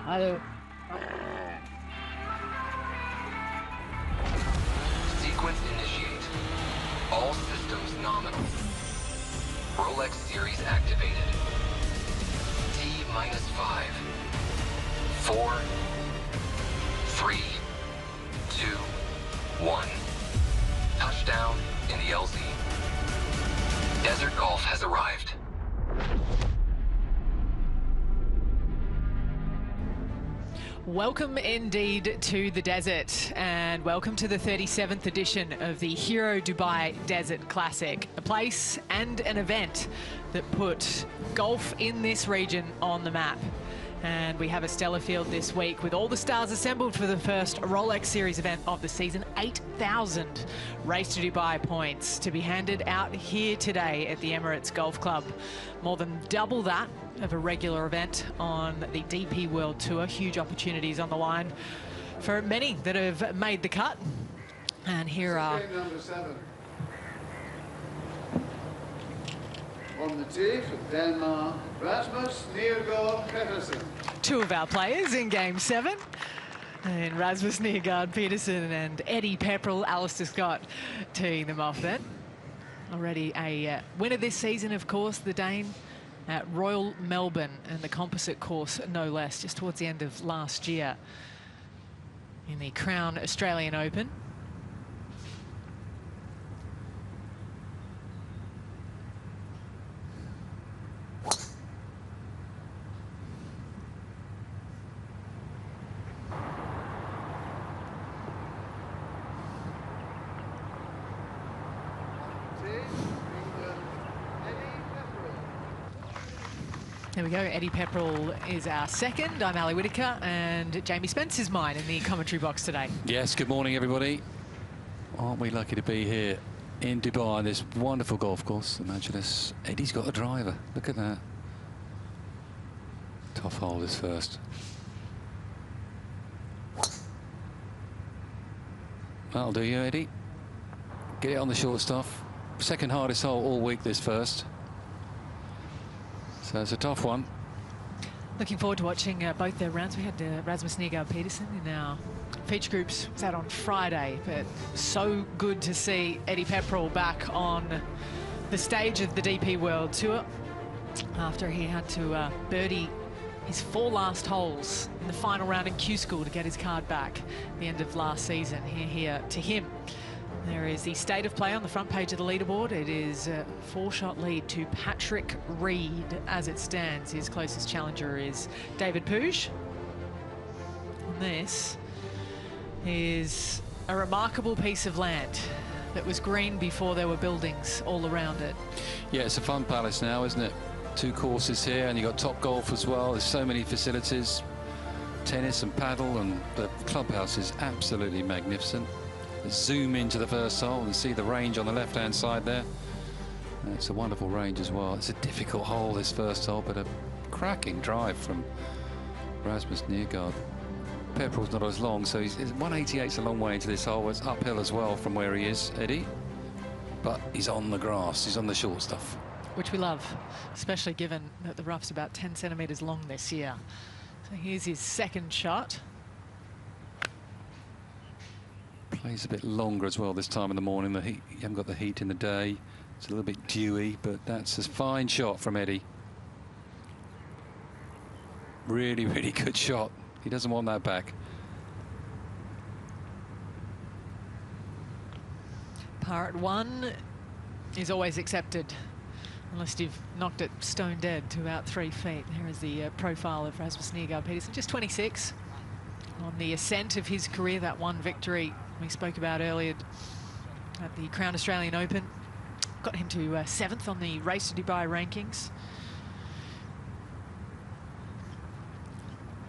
Hello. Sequence initiate. All systems nominal. Rolex series activated. T-5, 4, 3, 2, 1. Touchdown in the LZ. Desert Golf has arrived. Welcome indeed to the desert, and welcome to the 37th edition of the Hero Dubai Desert Classic, a place and an event that put golf in this region on the map. And we have a stellar field this week with all the stars assembled for the first Rolex Series event of the season. 8,000 Race to Dubai points to be handed out here today at the Emirates Golf Club. More than double that of a regular event on the DP World Tour. Huge opportunities on the line for many that have made the cut. And here are... Game number 7. On the tee for Denmark, Rasmus, Neergaard-Petersen. Two of our players in Game 7. And Rasmus, Neergaard-Petersen and Eddie Pepperell, Alistair Scott teeing them off then. Already a winner this season, of course, the Dane at Royal Melbourne and the composite course, no less, just towards the end of last year in the Crown Australian Open. There we go, Eddie Pepperell is our second. I'm Ali Whitaker, and Jamie Spence is mine in the commentary box today. Yes, good morning, everybody. Aren't we lucky to be here in Dubai on this wonderful golf course? Imagine this. Eddie's got a driver. Look at that. Tough hole this first. That'll do you, Eddie. Get it on the short stuff. Second hardest hole all week, this first. So it's a tough one. Looking forward to watching both their rounds. We had Rasmus Neergaard-Petersen in our feature groups. Was out on Friday, but so good to see Eddie Pepperell back on the stage of the DP World Tour after he had to birdie his 4 last holes in the final round in Q School to get his card back at the end of last season. Here to him. There is the state of play on the front page of the leaderboard. It is a 4-shot lead to Patrick Reed as it stands. His closest challenger is David Puig. And this is a remarkable piece of land that was green before there were buildings all around it. Yeah, it's a fun palace now, isn't it? 2 courses here, and you've got top golf as well. There's so many facilities, tennis and paddle, and the clubhouse is absolutely magnificent. Zoom into the first hole and see the range on the left-hand side there. And it's a wonderful range as well. It's a difficult hole, this first hole, but a cracking drive from Rasmus Neergaard. Pepperell's not as long, so he's 188's a long way into this hole. It's uphill as well from where he is, Eddie. But he's on the grass, he's on the short stuff. Which we love, especially given that the rough's about 10 centimetres long this year. So here's his second shot. Plays a bit longer as well this time in the morning. The heat, you haven't got the heat in the day. It's a little bit dewy, but that's a fine shot from Eddie. Really, really good shot. He doesn't want that back. Par at 1 is always accepted, unless you've knocked it stone dead to about 3 feet. Here is the profile of Rasmus Neergaard-Petersen, just 26. On the ascent of his career, that one victory we spoke about earlier at the Crown Australian Open got him to 7th on the Race to Dubai rankings.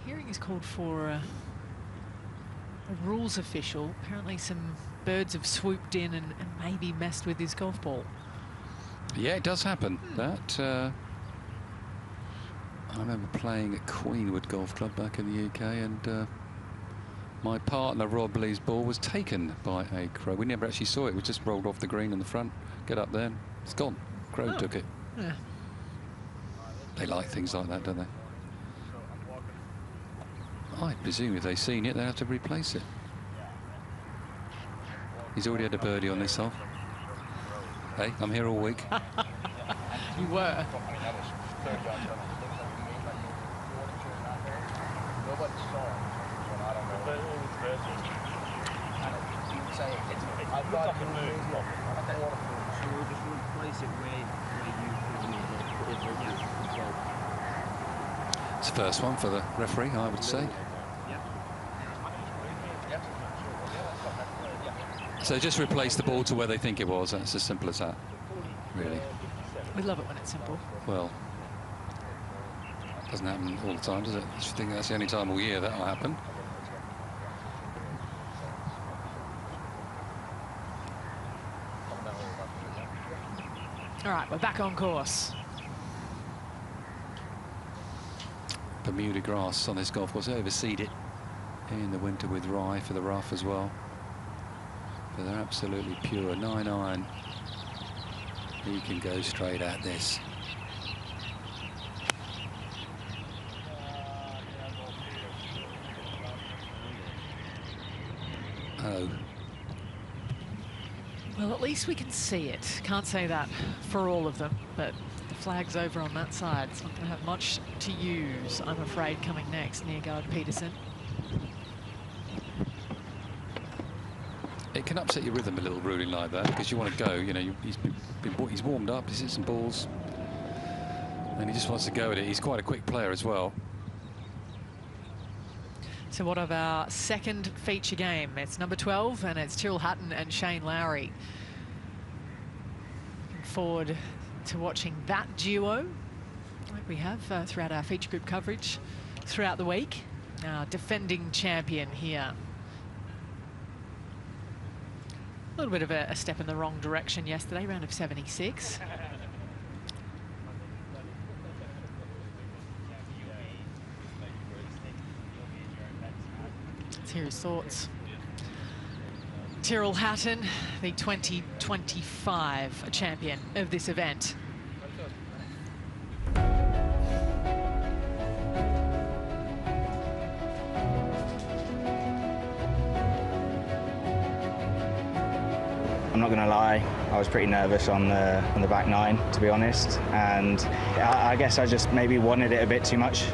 Hearing is called for a rules official. Apparently some birds have swooped in and maybe messed with his golf ball. Yeah, it does happen. That I remember playing at Queenwood Golf Club back in the UK, and my partner Rob Lee's ball was taken by a crow. We never actually saw it. It was just rolled off the green in the front. Get up there, it's gone. Crow took it. Yeah. They like things like that, don't they? I presume if they've seen it, they have to replace it. He's already had a birdie on this hole. Hey, I'm here all week. You were. It's the first one for the referee, I would say. So just replace the ball to where they think it was. That's as simple as that, really. We love it when it's simple. Well, doesn't happen all the time, does it? I think that's the only time all year that'll happen. All right, we're back on course. Bermuda grass on this golf course. They overseed it in the winter with rye for the rough as well. But they're absolutely pure. 9-iron. He can go straight at this. Oh. Well, at least we can see it. Can't say that for all of them, but the flag's over on that side. It's not going to have much to use, I'm afraid, coming next. Neergaard-Petersen. It can upset your rhythm a little ruling like that, because you want to go. You know, he's warmed up, he's hit some balls, and he just wants to go at it. He's quite a quick player as well. So what of our second feature game? It's number 12, and it's Tyrrell Hatton and Shane Lowry. Looking forward to watching that duo, like we have throughout our feature group coverage throughout the week. Our defending champion here. A little bit of a step in the wrong direction yesterday, round of 76. Let's hear his thoughts. Tyrrell Hatton, the 2025 champion of this event. I'm not going to lie, I was pretty nervous on the back nine, to be honest, and I guess I just maybe wanted it a bit too much.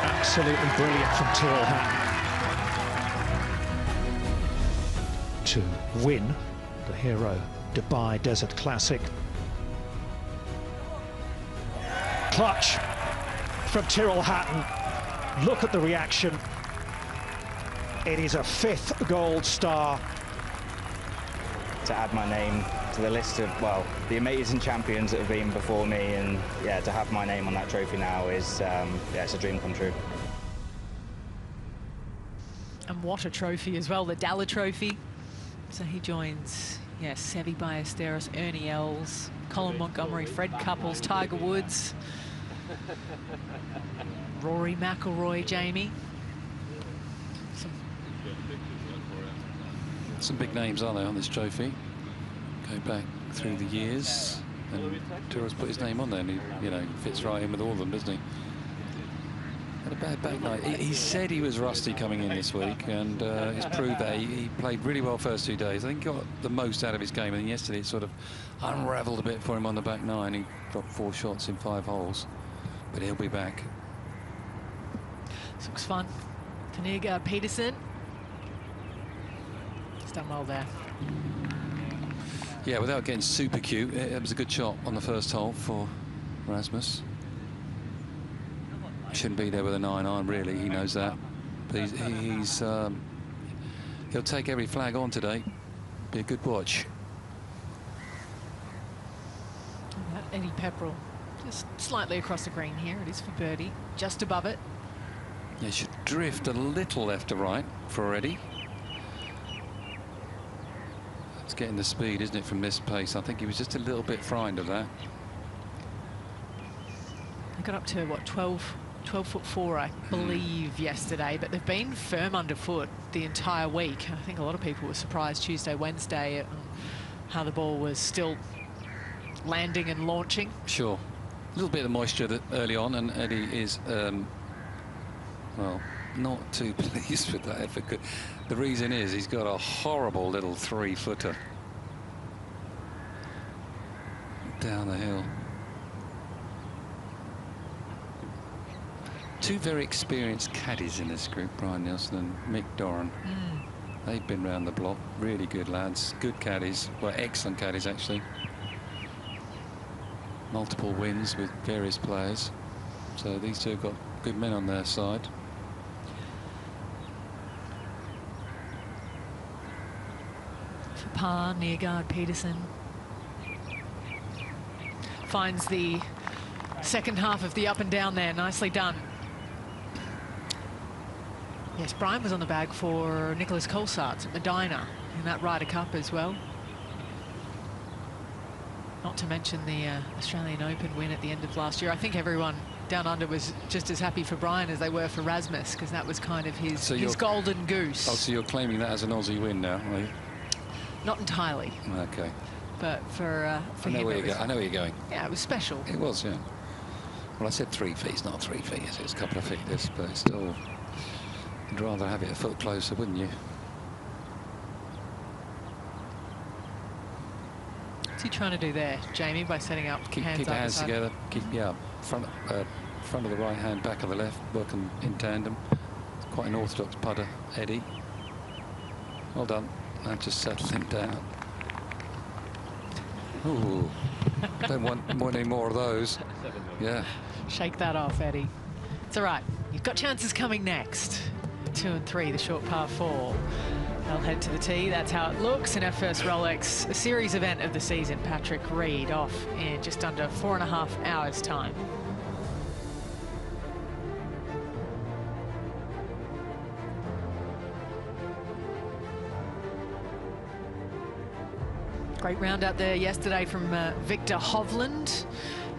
Absolutely brilliant from Tyrrell Hatton to win the Hero Dubai Desert Classic. Clutch from Tyrrell Hatton. Look at the reaction. It is a 5th gold star. To add my name to the list of, well, the amazing champions that have been before me, and yeah, to have my name on that trophy now is, yeah, it's a dream come true. And what a trophy as well, the Dalla Trophy. So he joins, yes, Seve Ballesteros, Ernie Els, Colin Montgomery, Fred Couples, Tiger Woods, Rory McIlroy, Jamie. Some big names, aren't there, on this trophy? Go back through the years, and Tyrrell's put his name on there, and he, you know, fits right in with all of them, doesn't he? Had a bad back night. He said he was rusty coming in this week, and it's proved that he played really well first 2 days. I think he got the most out of his game, and yesterday it sort of unravelled a bit for him on the back nine. He dropped 4 shots in 5 holes, but he'll be back. This looks fun. Neergaard-Petersen. Done well there. Yeah, without getting super cute, it was a good shot on the first hole for Rasmus. Shouldn't be there with a 9-iron, really. He knows that. But he'll take every flag on today. Be a good watch. Eddie Pepperell, just slightly across the green here. It is for birdie, just above it. He should drift a little left to right for Eddie. It's getting the speed, isn't it, from this pace? I think he was just a little bit frightened of that. They got up to, what, 12'4", I believe, yesterday, but they've been firm underfoot the entire week. I think a lot of people were surprised Tuesday, Wednesday at how the ball was still landing and launching. Sure. A little bit of moisture early on, and Eddie is, well, not too pleased with that effort. The reason is he's got a horrible little 3-footer down the hill. Two very experienced caddies in this group, Brian Nielsen and Mick Doran. They've been round the block. Really good lads, good caddies. Well, excellent caddies, actually. Multiple wins with various players. So these two have got good men on their side. For par, Neergaard-Petersen finds the second half of the up and down there. Nicely done. Yes, Brian was on the bag for Nicholas Colsaerts at Medina in that Ryder Cup as well. Not to mention the Australian Open win at the end of last year. I think everyone down under was just as happy for Brian as they were for Rasmus, because that was kind of his golden goose. Oh, so you're claiming that as an Aussie win now, are you? Not entirely. Okay. But for him, I know where you're going. Yeah, it was special. It was, yeah. Well, I said 3 feet. It's not 3 feet. It's a couple of feet, this, but it's still. You'd rather have it a foot closer, wouldn't you? What's he trying to do there, Jamie, by setting up Keep hands your hands together. Keep front of the right hand, back of the left, working in tandem. Quite an orthodox putter, Eddie. Well done. Now just settle him down. Ooh, don't want any more of those. Yeah. Shake that off, Eddie. It's all right. You've got chances coming next. 2 and 3, the short par 4. They'll head to the tee. That's how it looks in our first Rolex series event of the season. Patrick Reed off in just under 4.5 hours' time. Great round out there yesterday from Victor Hovland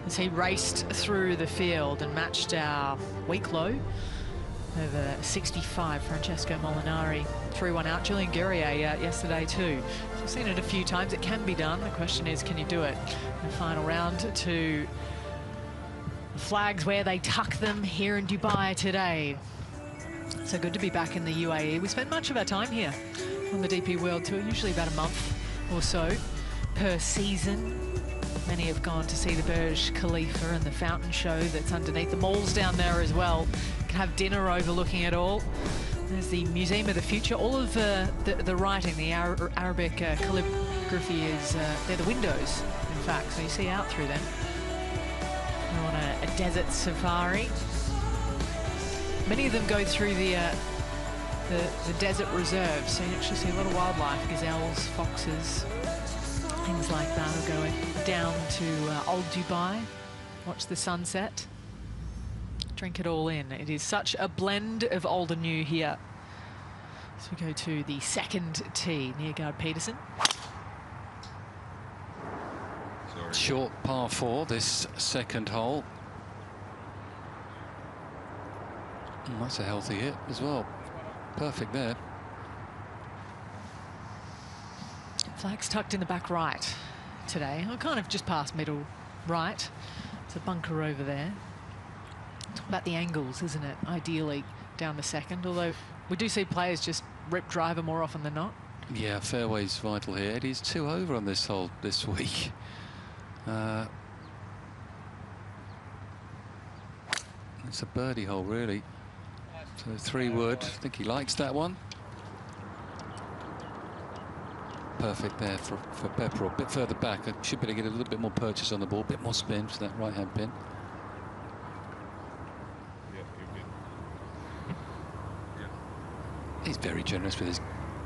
as he raced through the field and matched our week low over 65. Francesco Molinari 3-1 out. Julian Guerrier yesterday too. We've seen it a few times. It can be done. The question is, can you do it? The final round to the flags where they tuck them here in Dubai today. So good to be back in the UAE. We spend much of our time here on the DP World Tour, usually about a month or so per season. Many have gone to see the Burj Khalifa and the fountain show that's underneath the malls down there as well. You can have dinner overlooking it all. There's the Museum of the Future. All of the writing, the Arabic calligraphy is, they're the windows, in fact, so you see out through them. We're on a desert safari. Many of them go through the desert reserve, so you actually see a lot of wildlife, gazelles, foxes, things like that. We're going down to Old Dubai, watch the sunset, drink it all in. It is such a blend of old and new here. So we go to the second tee, Neergaard-Petersen. Short par 4, this second hole. That's a healthy hit as well. Perfect there. Flag's tucked in the back right today. I'm kind of just past middle right. It's a bunker over there. It's about the angles, isn't it? Ideally down the second, although we do see players just rip driver more often than not. Yeah, fairway's vital here. Eddie's 2 over on this hole this week. It's a birdie hole, really. So 3 wood. I think he likes that one. Perfect there for Pepperell. A bit further back. I should be able to get a little bit more purchase on the ball, a bit more spin for that right-hand pin. He's very generous with his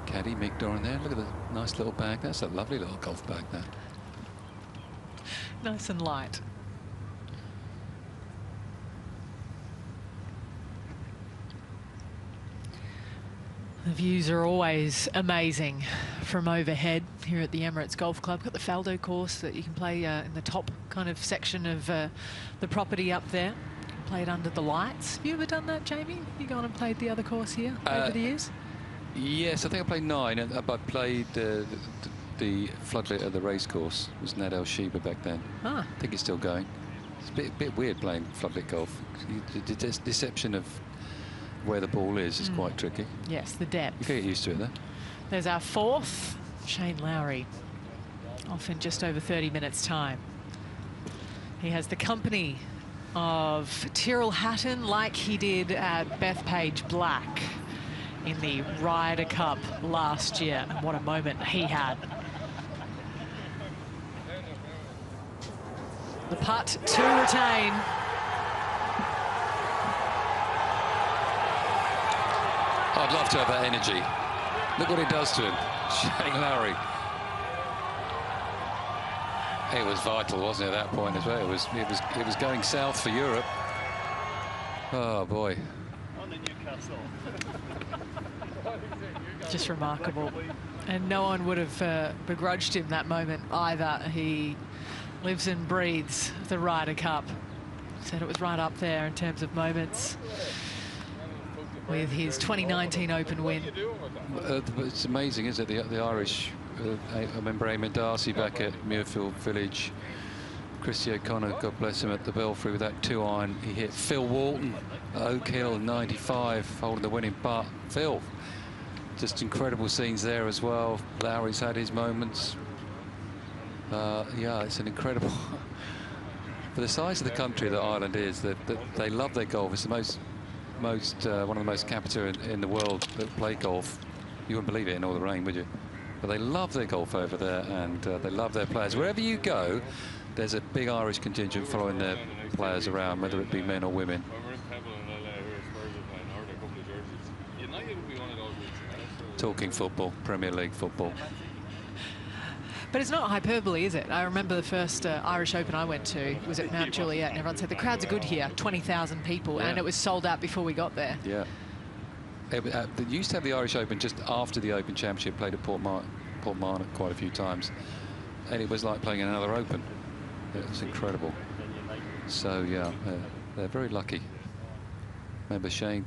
caddy, Mick Doran there. Look at the nice little bag. That's a lovely little golf bag there. Nice and light. The views are always amazing from overhead here at the Emirates Golf Club. Got the Faldo course that you can play in the top kind of section of the property up there. You can play it under the lights. Have you ever done that, Jamie? Have you gone and played the other course here over the years? Yes, I think I played 9. I played the floodlit at the race course. It was Nad El Sheba back then. Ah. I think it's still going. It's a bit weird playing floodlit golf. The deception of where the ball is quite tricky. Yes, the depth. You can get used to it then. There's our fourth, Shane Lowry, off in just over 30 minutes' time. He has the company of Tyrrell Hatton, like he did at Bethpage Black in the Ryder Cup last year. And what a moment he had. The putt to retain. I'd love to have that energy. Look what it does to him, Shane Lowry. It was vital, wasn't it, at that point as well? It was going south for Europe. Oh boy. Just remarkable. And no one would have begrudged him that moment either. He lives and breathes the Ryder Cup. Said it was right up there in terms of moments with his 2019 Open win. It's amazing, isn't it? The Irish, I remember Eamon Darcy back at Muirfield Village. Christy O'Connor, God bless him, at the Belfry with that 2-iron. He hit Phil Walton at Oak Hill, 95, holding the winning putt. Phil, just incredible scenes there as well. Lowry's had his moments. Yeah, it's an incredible... For the size of the country that Ireland is, that they love their golf. It's the one of the most capita in the world that play golf. You wouldn't believe it in all the rain, would you? But they love their golf over there, and they love their players. Wherever you go, there's a big Irish contingent following their players around, whether it be men or women. Talking football, Premier League football. But it's not hyperbole, is it? I remember the first Irish Open I went to was at Mount Juliet, and everyone said the crowds are good here, 20,000 people, and it was sold out before we got there. Yeah. They used to have the Irish Open just after the Open Championship, played at Portmarnock quite a few times, and it was like playing another Open. It was incredible. So, yeah, they're very lucky. Remember Shane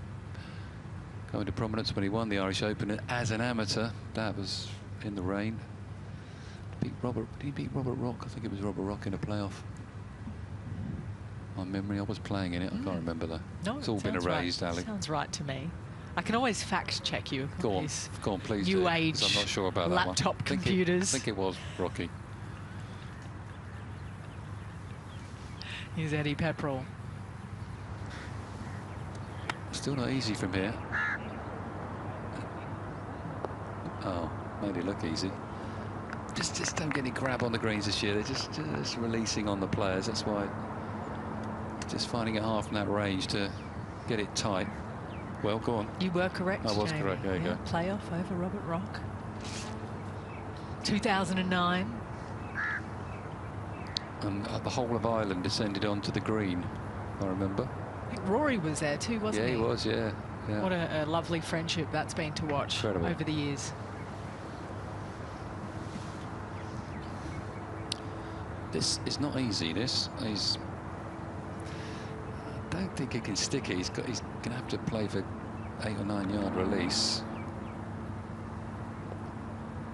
going to prominence when he won the Irish Open as an amateur. That was in the rain. Did he beat Robert Rock? I think it was Robert Rock in a playoff. My memory, I was playing in it. I can't remember though. No, it's all been erased, Ali. Sounds right to me. I can always fact check you. Go on, please. New age. I'm not sure about that one. Laptop computers. I think it was Rocky. Here's Eddie Pepperell. Still not easy from here. Oh, made it look easy. Just don't get any grab on the greens this year. They're just releasing on the players. That's why just finding it hard from that range to get it tight. Well, go on. You were correct, I was Jamie. correct. There you go. Playoff over Robert Rock. 2009. And the whole of Ireland descended onto the green, I remember. I think Rory was there too, wasn't he? Yeah, he was, yeah. What a lovely friendship that's been to watch. Incredible. Over the years. This is not easy, this. I don't think he can stick it. He's going to have to play for 8 or 9 yard release.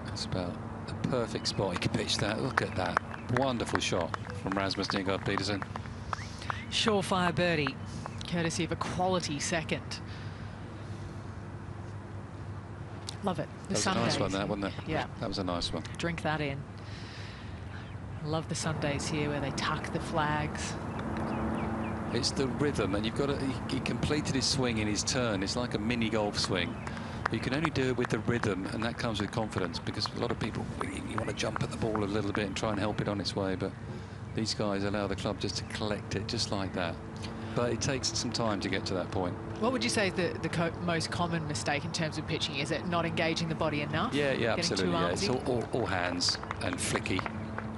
That's about the perfect spot he could pitch that. Look at that. Wonderful shot from Rasmus Neergaard-Petersen. Surefire birdie, courtesy of a quality second. Love it. The That was a nice one, that, wasn't it? Yeah. That was a nice one. Drink that in. Love the Sundays here where they tuck the flags. It's the rhythm, and you've got to... He completed his swing in his turn. It's like a mini golf swing. But you can only do it with the rhythm, and that comes with confidence, because a lot of people, you want to jump at the ball a little bit and try and help it on its way, but these guys allow the club just to collect it just like that. But it takes some time to get to that point. What would you say is the most common mistake in terms of pitching? Is it not engaging the body enough? Yeah, Getting absolutely. too Yeah. It's armsy? all hands and flicky.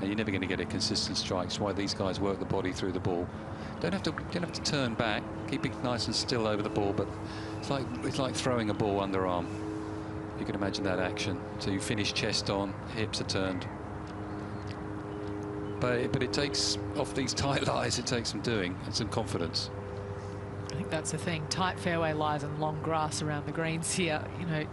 And you're never going to get a consistent strike. That's why these guys work the body through the ball. Don't have to turn back. Keep it nice and still over the ball. But it's like throwing a ball underarm. You can imagine that action. So you finish chest on, hips are turned. But it takes, off these tight lies, it takes some doing and some confidence. I think that's the thing. Tight fairway lies and long grass around the greens here. You know,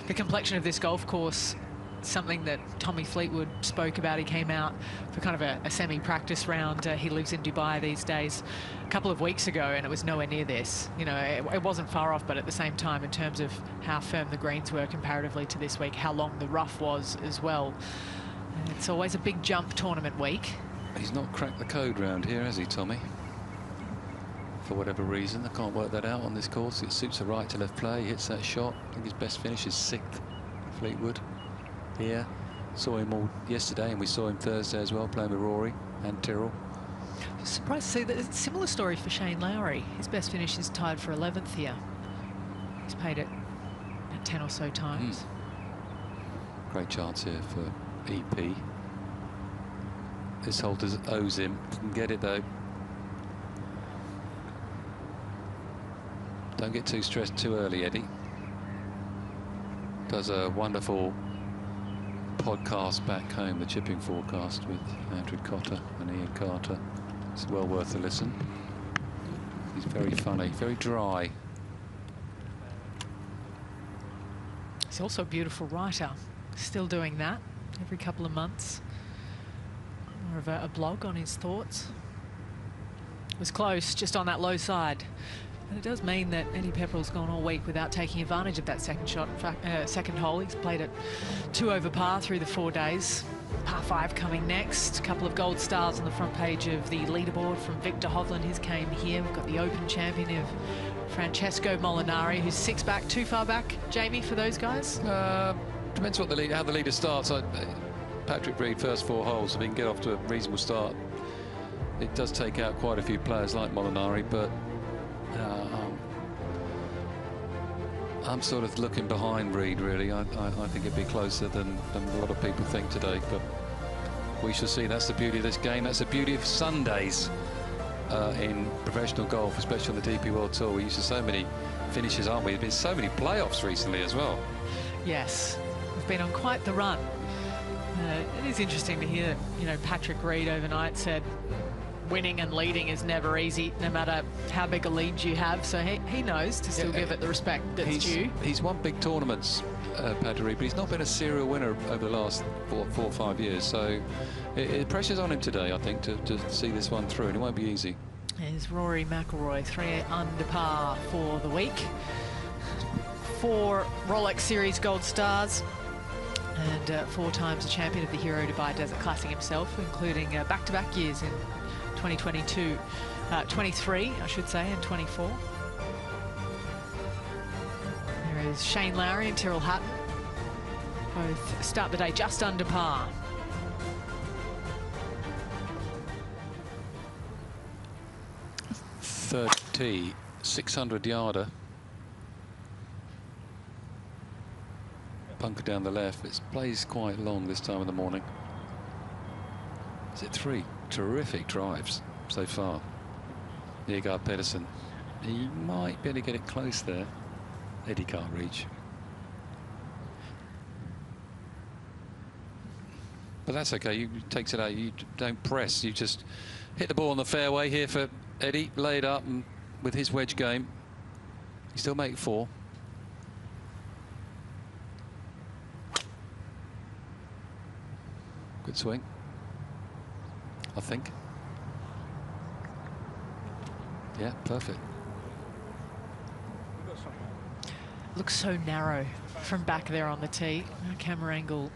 the complexion of this golf course something that Tommy Fleetwood spoke about. He came out for kind of a semi-practice round. He lives in Dubai these days. A couple of weeks ago, and it was nowhere near this. You know, it wasn't far off, but at the same time, in terms of how firm the greens were comparatively to this week, how long the rough was as well. It's always a big jump tournament week. He's not cracked the code round here, has he, Tommy? For whatever reason, I can't work that out on this course. It suits a right to left play. He hits that shot. I think his best finish is 6th. Fleetwood here. Saw him all yesterday, and we saw him Thursday as well, playing with Rory and Tyrrell. Surprised to see that it's a similar story for Shane Lowry. His best finish is tied for 11th here. He's paid it 10 or so times. Great chance here for EP. This hole owes him. Didn't get it though. Don't get too stressed too early, Eddie. Does a wonderful podcast back home, the chipping forecast with Andrew Cotter and Ian Carter. It's well worth a listen. He's very funny, very dry. He's also a beautiful writer. Still doing that every couple of months. More of a blog on his thoughts. It was close, just on that low side. And it does mean that Eddie Pepperell's gone all week without taking advantage of that second shot. In fact, second hole, he's played it 2 over par through the 4 days. Par 5 coming next. A couple of gold stars on the front page of the leaderboard from Victor Hovland. His came here. We've got the Open champion of Francesco Molinari, who's 6 back, 2 far back. Jamie, for those guys? Depends what how the leader starts. Patrick Reed, first 4 holes, if he can get off to a reasonable start. It does take out quite a few players like Molinari, but I'm sort of looking behind Reed, really. I think it'd be closer than a lot of people think today, but we shall see. That's the beauty of this game. That's the beauty of Sundays in professional golf, especially on the DP World Tour. We used to so many finishes, aren't we? There's been so many playoffs recently as well. Yes, we've been on quite the run. It is interesting to hear, you know, Patrick Reed overnight said winning and leading is never easy, no matter how big a lead you have. So he knows to still give it the respect that's due. He's won big tournaments, Patrick Reed, but he's not been a serial winner over the last 4 or 5 years. So it pressure's on him today, I think, to see this one through, and it won't be easy. There's Rory McIlroy, 3 under par for the week. 4 Rolex Series Gold Stars. And 4 times a champion of the Hero Dubai Desert Classic himself, including back-to-back years in 2022, 23, I should say, and 24. There is Shane Lowry and Tyrrell Hatton. Both start the day just under par. Third tee, 600-yarder. Bunker down the left. It plays quite long this time of the morning. Is it 3 terrific drives so far? Neergaard-Petersen. He might be able to get it close there. Eddie can't reach. But that's okay. You takes it out. You don't press. You just hit the ball on the fairway here for Eddie. Lay it up, and with his wedge game, he still make 4. Good swing, I think. Yeah, perfect. Looks so narrow from back there on the tee. No camera angle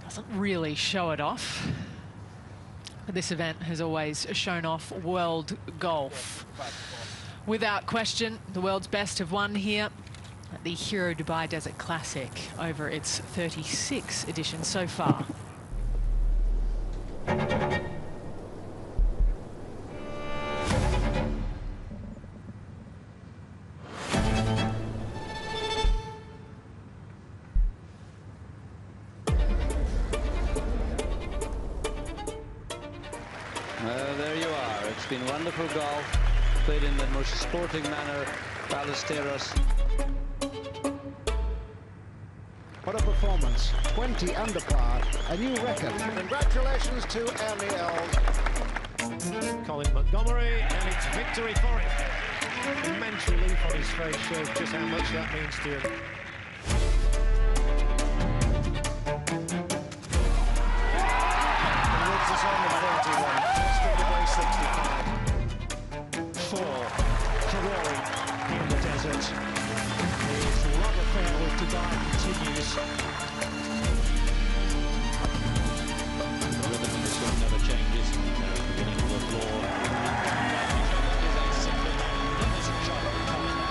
doesn't really show it off. This event has always shown off world golf. Without question, the world's best have won here at the Hero Dubai Desert Classic over its 36th edition so far. There you are. It's been wonderful golf, played in the most sporting manner. Ballesteros. What a performance. 20 under par, a new record. Congratulations to Ernie Els. Colin Montgomery, and it's victory for him. Immense relief on his face shows just how much that means to him. changes. The rhythm of the swing never changes. They're beginning to applaud. Is a simply magnificent shot at the top of the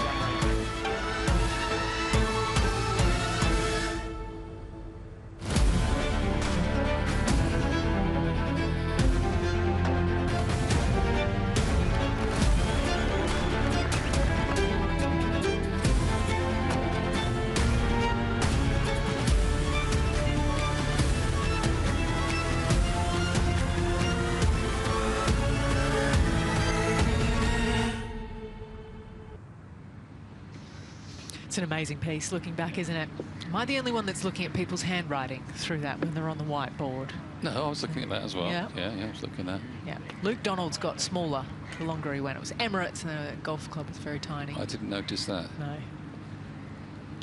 It's an amazing piece looking back, isn't it? Am I the only one that's looking at people's handwriting through that when they're on the whiteboard? No, I was looking at that as well. Yeah, I was looking at that. Yeah. Luke Donald's got smaller the longer he went. It was Emirates, and the golf club is very tiny. I didn't notice that. No.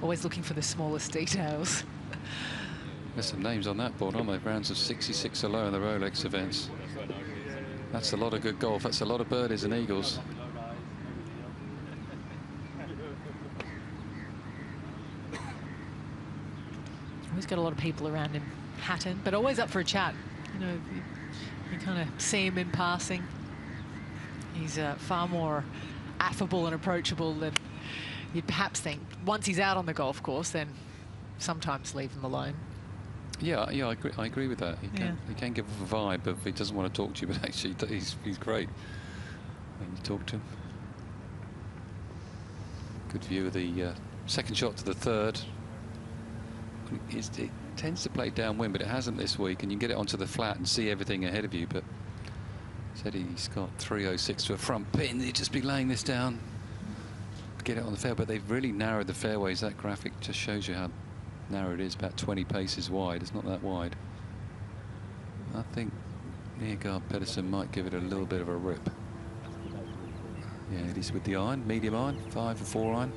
Always looking for the smallest details. There's some names on that board, aren't there? Rounds of 66 alone in the Rolex events. That's a lot of good golf. That's a lot of birdies and eagles. He's got a lot of people around him, Hatton, but always up for a chat. You know, you kind of see him in passing. He's far more affable and approachable than you'd perhaps think. Once he's out on the golf course, then sometimes leave him alone. Yeah, I agree with that. He can give a vibe of he doesn't want to talk to you, but actually he's great when you talk to him. Good view of the second shot to the third. It tends to play downwind, but it hasn't this week, and you can get it onto the flat and see everything ahead of you. But said he's got 306 to a front pin. He'd just be laying this down to get it on the fairway. But they've really narrowed the fairways. That graphic just shows you how narrow it is, about 20 paces wide. It's not that wide. I think Neergaard-Petersen might give it a little bit of a rip. Yeah, it is with the iron, medium iron, 5 or 4 iron.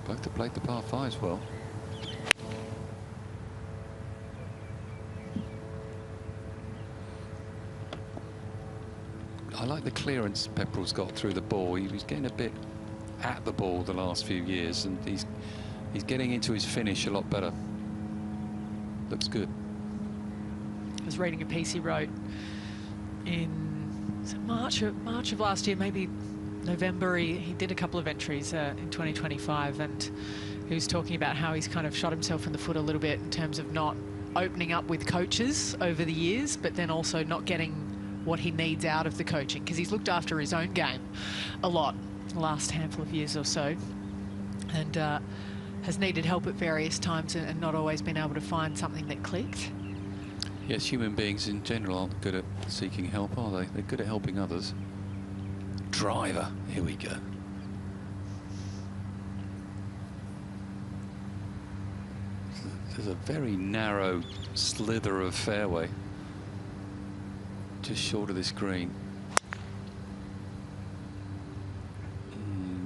Both have played the par 5s well. I like the clearance Pepperell's got through the ball. He was getting a bit at the ball the last few years, and he's getting into his finish a lot better. Looks good. I was reading a piece he wrote in March of last year, maybe November. He did a couple of entries in 2025, and he was talking about how he's kind of shot himself in the foot a little bit in terms of not opening up with coaches over the years, but then also not getting what he needs out of the coaching, because he's looked after his own game a lot the last handful of years or so, and has needed help at various times and not always been able to find something that clicked. Yes, human beings in general aren't good at seeking help, are they? They're good at helping others. Driver, here we go. There's a very narrow slither of fairway just short of this green.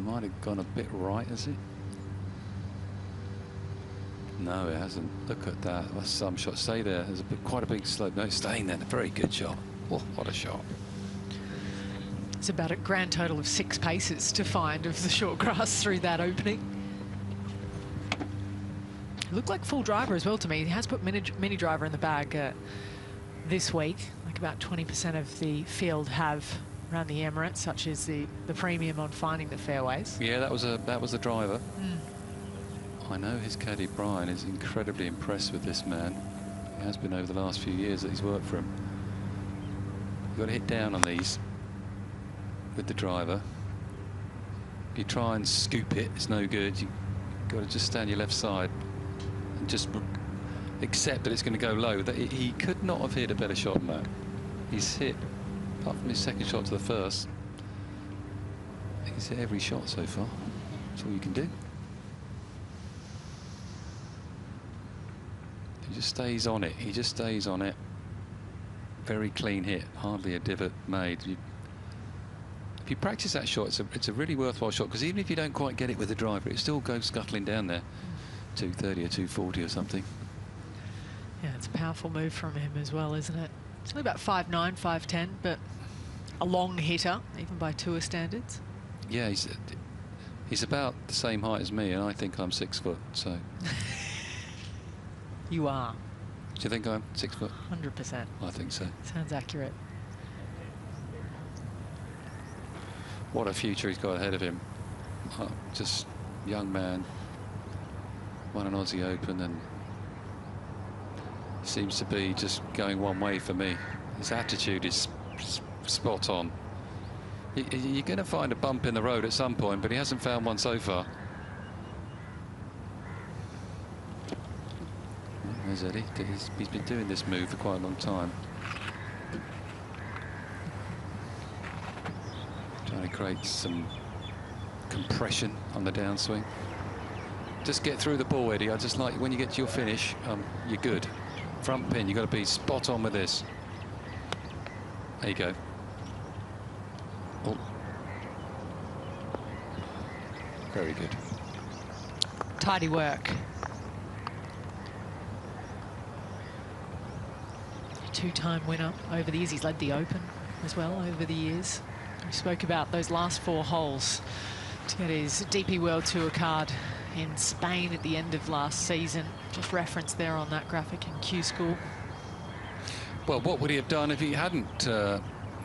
Might have gone a bit right, has it? No, it hasn't. Look at that. That's some shot. Stay there. There's quite a big slope. No, staying there. Very good shot. Oh, what a shot. It's about a grand total of 6 paces to find of the short grass through that opening. It looked like full driver as well to me. He has put mini driver in the bag this week. Like about 20% of the field have around the Emirates, such as the premium on finding the fairways. Yeah, that was a driver. I know his caddy Brian is incredibly impressed with this man. He has been over the last few years that he's worked for him. You've got to hit down on these with the driver. If you try and scoop it, it's no good. You've got to just stand your left side and just accept that it's going to go low. That he could not have hit a better shot than that. He's hit, apart from his second shot to the first, he's hit every shot so far. That's all you can do. He just stays on it. He just stays on it. Very clean hit. Hardly a divot made. If you practice that shot, it's a really worthwhile shot, because even if you don't quite get it with the driver, it still goes scuttling down there. 230 or 240 or something. Yeah, it's a powerful move from him as well, isn't it? It's only about 5'9", 5'10", but a long hitter, even by tour standards. Yeah, He's about the same height as me, and I think I'm 6 foot, so... You are. Do you think I'm 6 foot? 100%. I think so. Sounds accurate. What a future he's got ahead of him. Just young man. Won an Aussie Open and seems to be just going one way for me. His attitude is spot on. You're going to find a bump in the road at some point, but he hasn't found one so far. There's Eddie. He's been doing this move for quite a long time. Trying to create some compression on the downswing. Just get through the ball, Eddie. I just like when you get to your finish, you're good. Front pin, you've got to be spot on with this. There you go. Oh. Very good. Tidy work. Two-time winner over the years. He's led the Open as well over the years. We spoke about those last 4 holes to get his DP World Tour card in Spain at the end of last season. Just referenced there on that graphic in Q School. Well, what would he have done if he hadn't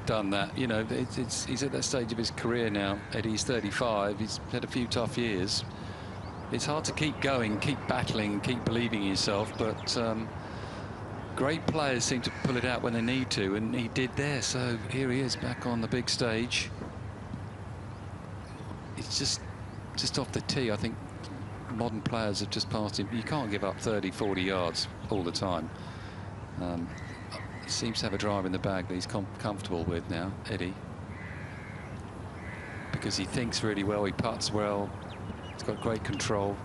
done that? You know, he's at that stage of his career now. Eddie's 35. He's had a few tough years. It's hard to keep going, keep battling, and keep believing in yourself, but great players seem to pull it out when they need to, and he did there. So here he is back on the big stage. It's just off the tee. I think modern players have just passed him. You can't give up 30, 40 yards all the time. He seems to have a drive in the bag that he's comfortable with now, Eddie. Because he thinks really well, he putts well, he's got great control.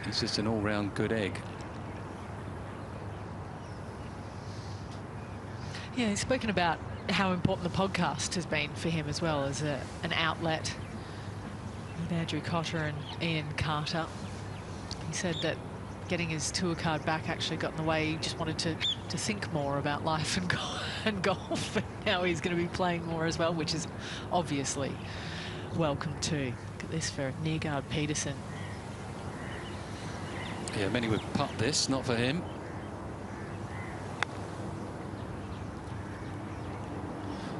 He's just an all-round good egg. Yeah, he's spoken about how important the podcast has been for him as well as an outlet with Andrew Cotter and Ian Carter. He said that getting his tour card back actually got in the way. He just wanted to think more about life and golf. And now he's going to be playing more as well, which is obviously welcome too. Look at this for Neergaard-Petersen. Yeah, many would putt this, not for him.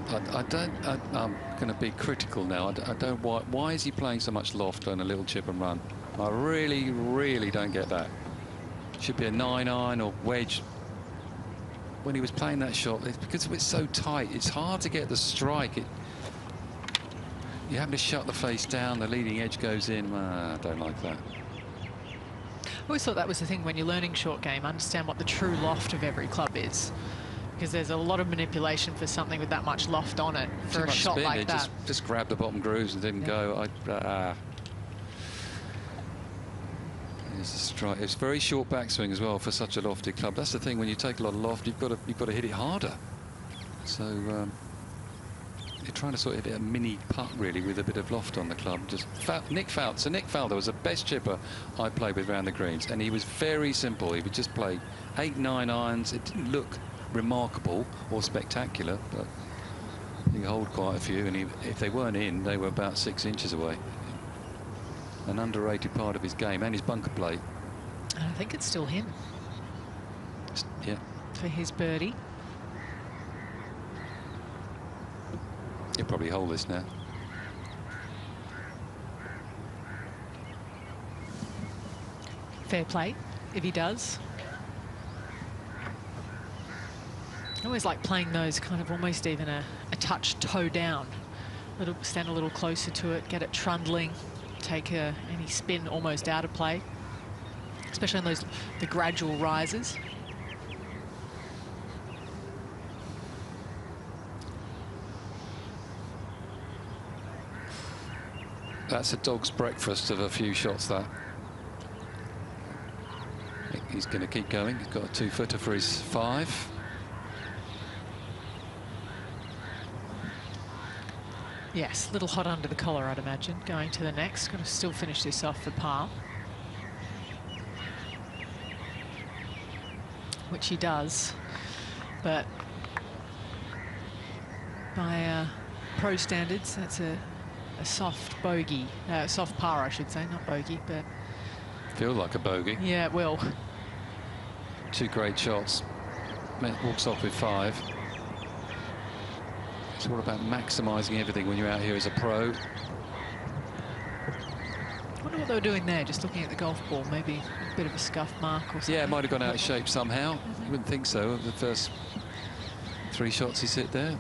I'm going to be critical now. I don't. Why is he playing so much loft on a little chip and run? I really, really don't get that. Should be a 9-iron or wedge. When he was playing that shot, it's because it's so tight. It's hard to get the strike. You happen to shut the face down. The leading edge goes in. I don't like that. I always thought that was the thing when you're learning short game. Understand what the true loft of every club is. Because there's a lot of manipulation for something with that much loft on it for a shot like that. Just grabbed the bottom grooves and didn't go. There's a strike. It's very short backswing as well for such a lofty club. That's the thing, when you take a lot of loft, you've got to hit it harder. So you're trying to sort of hit a mini putt really with a bit of loft on the club. Just Nick Faldo. So Nick Faldo was the best chipper I played with around the greens, and he was very simple. He would just play 8, 9 irons. It didn't look remarkable or spectacular, but he hold quite a few, and if they weren't in, they were about 6 inches away. An underrated part of his game, and his bunker plate. And I think it's still him. Yeah. For his birdie. He'll probably hold this now. Fair play, if he does. I always like playing those kind of almost even a touch toe down. Stand a little closer to it, get it trundling, take any spin almost out of play, especially on the gradual rises. That's a dog's breakfast of a few shots, that. I think he's going to keep going. He's got a 2-footer for his 5. Yes, a little hot under the collar, I'd imagine. Going to the next, going to still finish this off for par. Which he does, but by pro standards, that's a a soft bogey, soft par, I should say, not bogey, but Feel like a bogey. yeah, it will. 2 great shots. Walks off with 5. It's all about maximising everything when you're out here as a pro. I wonder what they were doing there, just looking at the golf ball, maybe a bit of a scuff mark or something. Yeah, it might have gone out of shape somehow. You wouldn't think so of the first 3 shots he's hit there.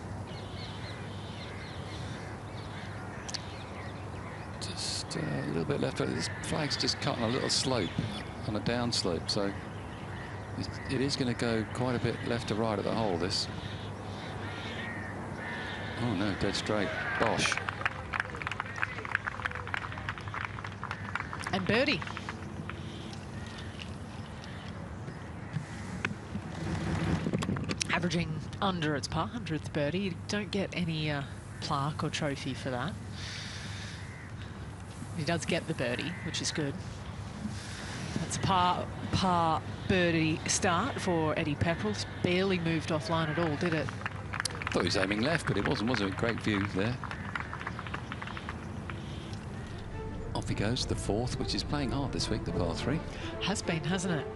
Just a little bit left. This flag's just cutting a little slope on a down slope, so it is going to go quite a bit left to right at the hole, this. Oh no, dead straight. Bosh. And birdie. Averaging under its par, 100th birdie. You don't get any plaque or trophy for that. He does get the birdie, which is good. That's a par birdie start for Eddie Pepperell. It's barely moved offline at all, did it? I thought he was aiming left, but it wasn't, was it? Great view there. Off he goes, the 4th, which is playing hard this week, the par 3. Has been, hasn't it?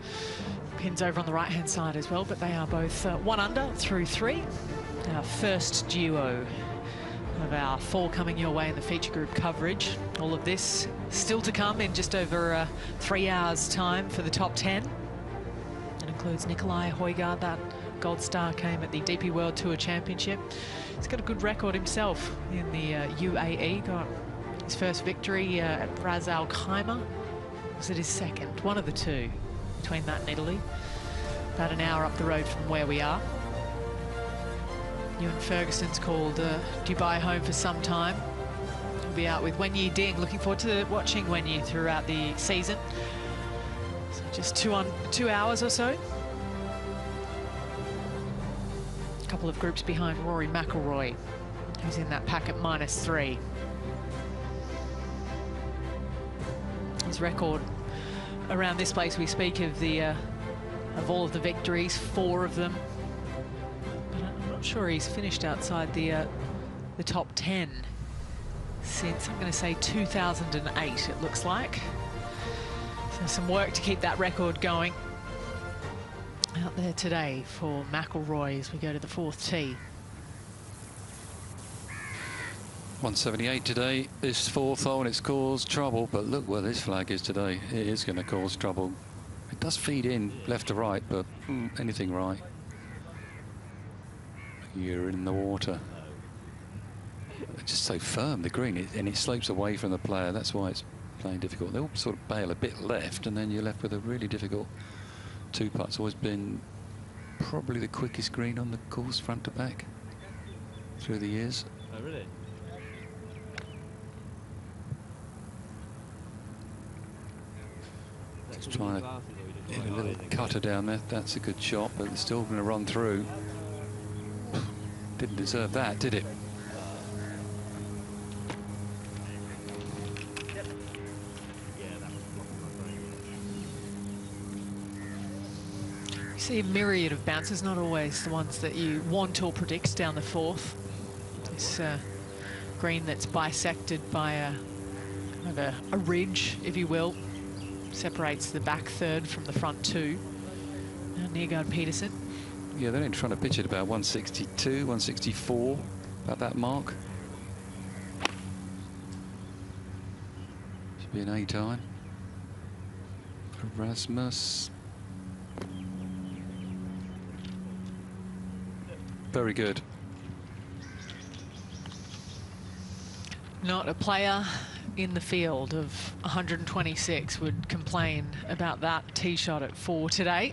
Pins over on the right-hand side as well, but they are both 1 under through 3. Our first duo of our 4 coming your way in the feature group coverage. All of this still to come in just over 3 hours' time for the top 10. It includes Nicolai Højgaard. That gold star came at the DP World Tour Championship. He's got a good record himself in the UAE. Got his first victory at Ras Al Khaimah. Was it his second? One of the 2 between that and Italy. About an hour up the road from where we are. Ewan Ferguson's called Dubai home for some time. He'll be out with Wenyi Ding. Looking forward to watching Wenyi throughout the season. So just 2 hours or so. A couple of groups behind Rory McIlroy, who's in that pack at -3. His record around this place, we speak of the of all of the victories, 4 of them. I'm not sure he's finished outside the top 10 since, I'm going to say, 2008, it looks like. So some work to keep that record going out there today for McIlroy as we go to the 4th tee. 178 today, this 4th hole, and it's caused trouble, but look where this flag is today. It is going to cause trouble. It does feed in left to right, but anything right, you're in the water. It's just so firm, the green, and it slopes away from the player. That's why it's playing difficult. They all sort of bail a bit left, and then you're left with a really difficult 2-putt. It's always been probably the quickest green on the course, front to back, through the years. Oh, really? Just trying to hit a little cutter down there. That's a good shot, but it's still going to run through. Didn't deserve that, did it? You see a myriad of bounces, not always the ones that you want or predict down the 4th. This green that's bisected by a ridge, if you will, separates the back 3rd from the front 2. Neergaard-Petersen. Yeah, they're only trying to pitch it about 162, 164, about that mark. Should be an A time. Rasmus. Very good. Not a player in the field of 126 would complain about that tee shot at 4 today.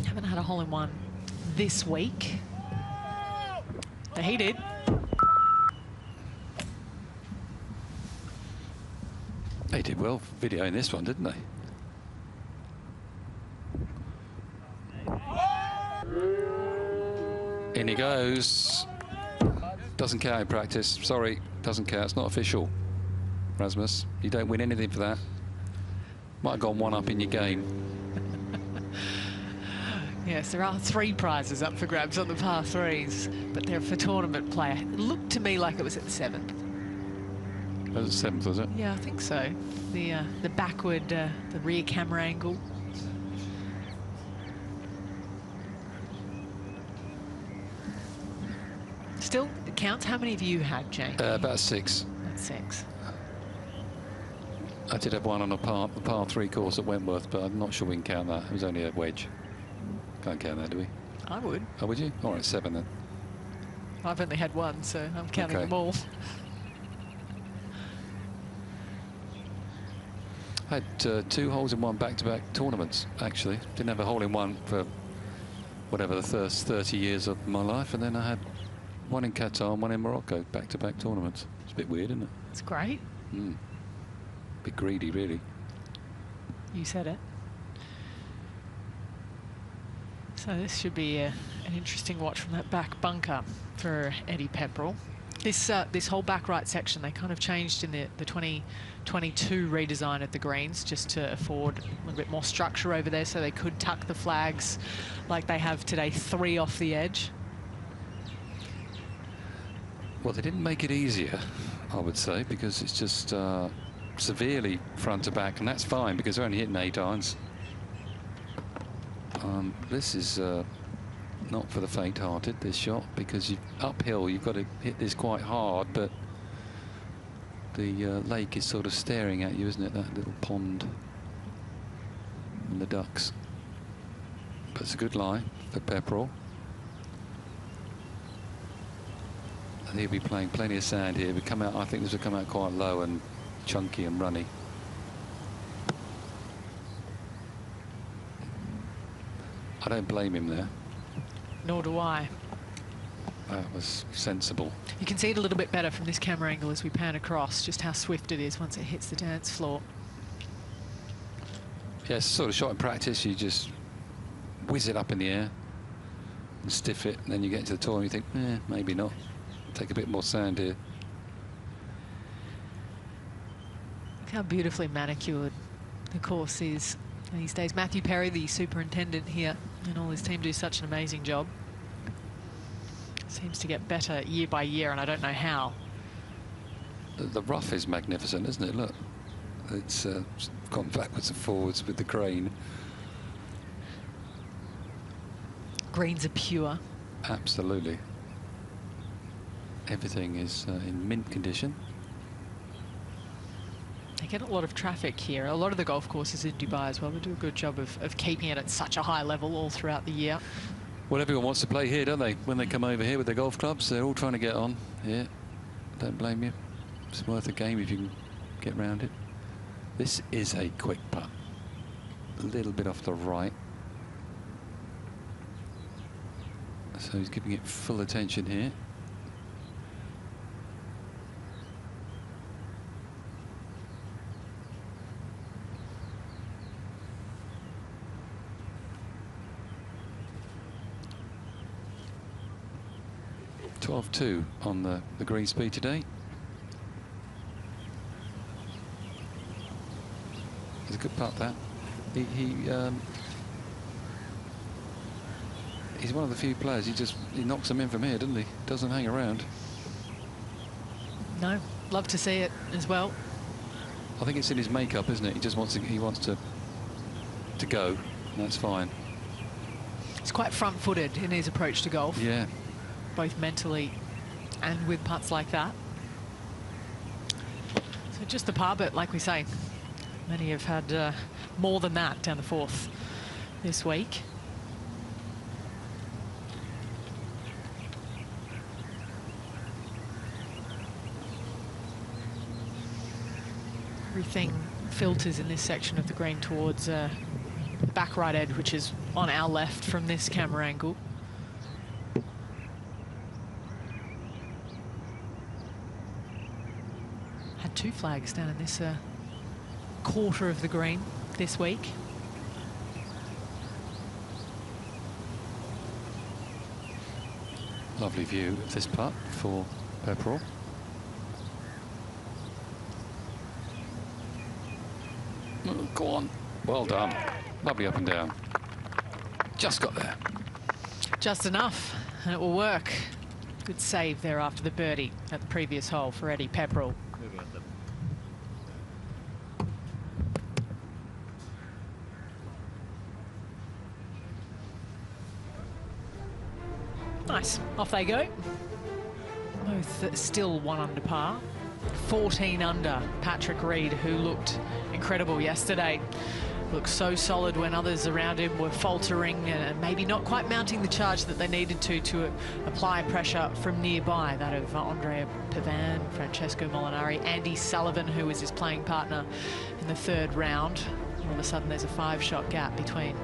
Haven't had a hole-in-one this week. But he did. They did well videoing this one, didn't they? In he goes. Doesn't count in practice. Sorry, doesn't count. It's not official. Rasmus, you don't win anything for that. Might have gone 1 up in your game. Yes, there are 3 prizes up for grabs on the par 3s, but they're for tournament play. It looked to me like it was at the 7th. That was the 7th, was it? Yeah, I think so. The backward, the rear camera angle. Still, it counts. How many have you had, Jane? About 6. That's 6. I did have one on the par 3 course at Wentworth, but I'm not sure we can count that. It was only a wedge. Can't count that, do we? I would. Oh, would you? All right, 7 then. I've only had 1, so I'm counting Okay. them all. I had 2 holes in one back-to-back tournaments, actually. Didn't have a hole in one for whatever the first 30 years of my life, and then I had one in Qatar and one in Morocco, back-to-back tournaments. It's a bit weird, isn't it? It's great. Bit greedy, really. You said it. So this should be an interesting watch from that back bunker for Eddie Pepperell. This whole back right section, they kind of changed in the 2022 redesign of the greens just to afford a little bit more structure over there so they could tuck the flags like they have today, 3 off the edge. Well, they didn't make it easier, I would say, because it's just severely front to back, and that's fine because they're only hitting 8 irons. This is not for the faint-hearted, this shot, because uphill you've got to hit this quite hard, but the lake is sort of staring at you, isn't it? That little pond and the ducks. But it's a good lie for Pepperell. And he'll be playing plenty of sand here. We come out. I think this will come out quite low and chunky and runny. I don't blame him there. Nor do I. That was sensible. You can see it a little bit better from this camera angle as we pan across, just how swift it is once it hits the dance floor. Yeah, it's a sort of shot in practice. You just whiz it up in the air and stiff it, and then you get into the tour and you think, maybe not. Take a bit more sand here. Look how beautifully manicured the course is these days. Matthew Perry, the superintendent here, and all his team do such an amazing job. Seems to get better year by year, and I don't know how. The rough is magnificent, isn't it? Look, it's gone backwards and forwards with the grain. Greens are pure. Absolutely. Everything is in mint condition. They get a lot of traffic here. A lot of the golf courses in Dubai as well. They do a good job of keeping it at such a high level all throughout the year. Well, everyone wants to play here, don't they? When they come over here with their golf clubs, they're all trying to get on. Yeah, don't blame you. It's worth a game if you can get round it. This is a quick putt. A little bit off the right. So he's giving it full attention here. .12.2 on the green speed today. It's a good putt, that. He's one of the few players, he knocks them in from here, doesn't he? Doesn't hang around. No, love to see it as well. I think it's in his makeup, isn't it? He just wants to go, and that's fine. He's quite front-footed in his approach to golf. Yeah. Both mentally and with putts like that. So just the par, but like we say, many have had more than that down the fourth this week. Everything filters in this section of the green towards the back right edge, which is on our left from this camera angle. Had 2 flags down in this quarter of the green this week. Lovely view of this putt for Pepperell. Oh, go on. Well done. Lovely up and down. Just got there. Just enough, and it will work. Good save there after the birdie at the previous hole for Eddie Pepperell. Nice. Off they go. Both still 1 under par. 14 under Patrick Reed, who looked incredible yesterday. Looked so solid when others around him were faltering and maybe not quite mounting the charge that they needed to apply pressure from nearby. That of Andrea Pavan, Francesco Molinari, Andy Sullivan, who was his playing partner in the 3rd round. All of a sudden, there's a 5-shot gap between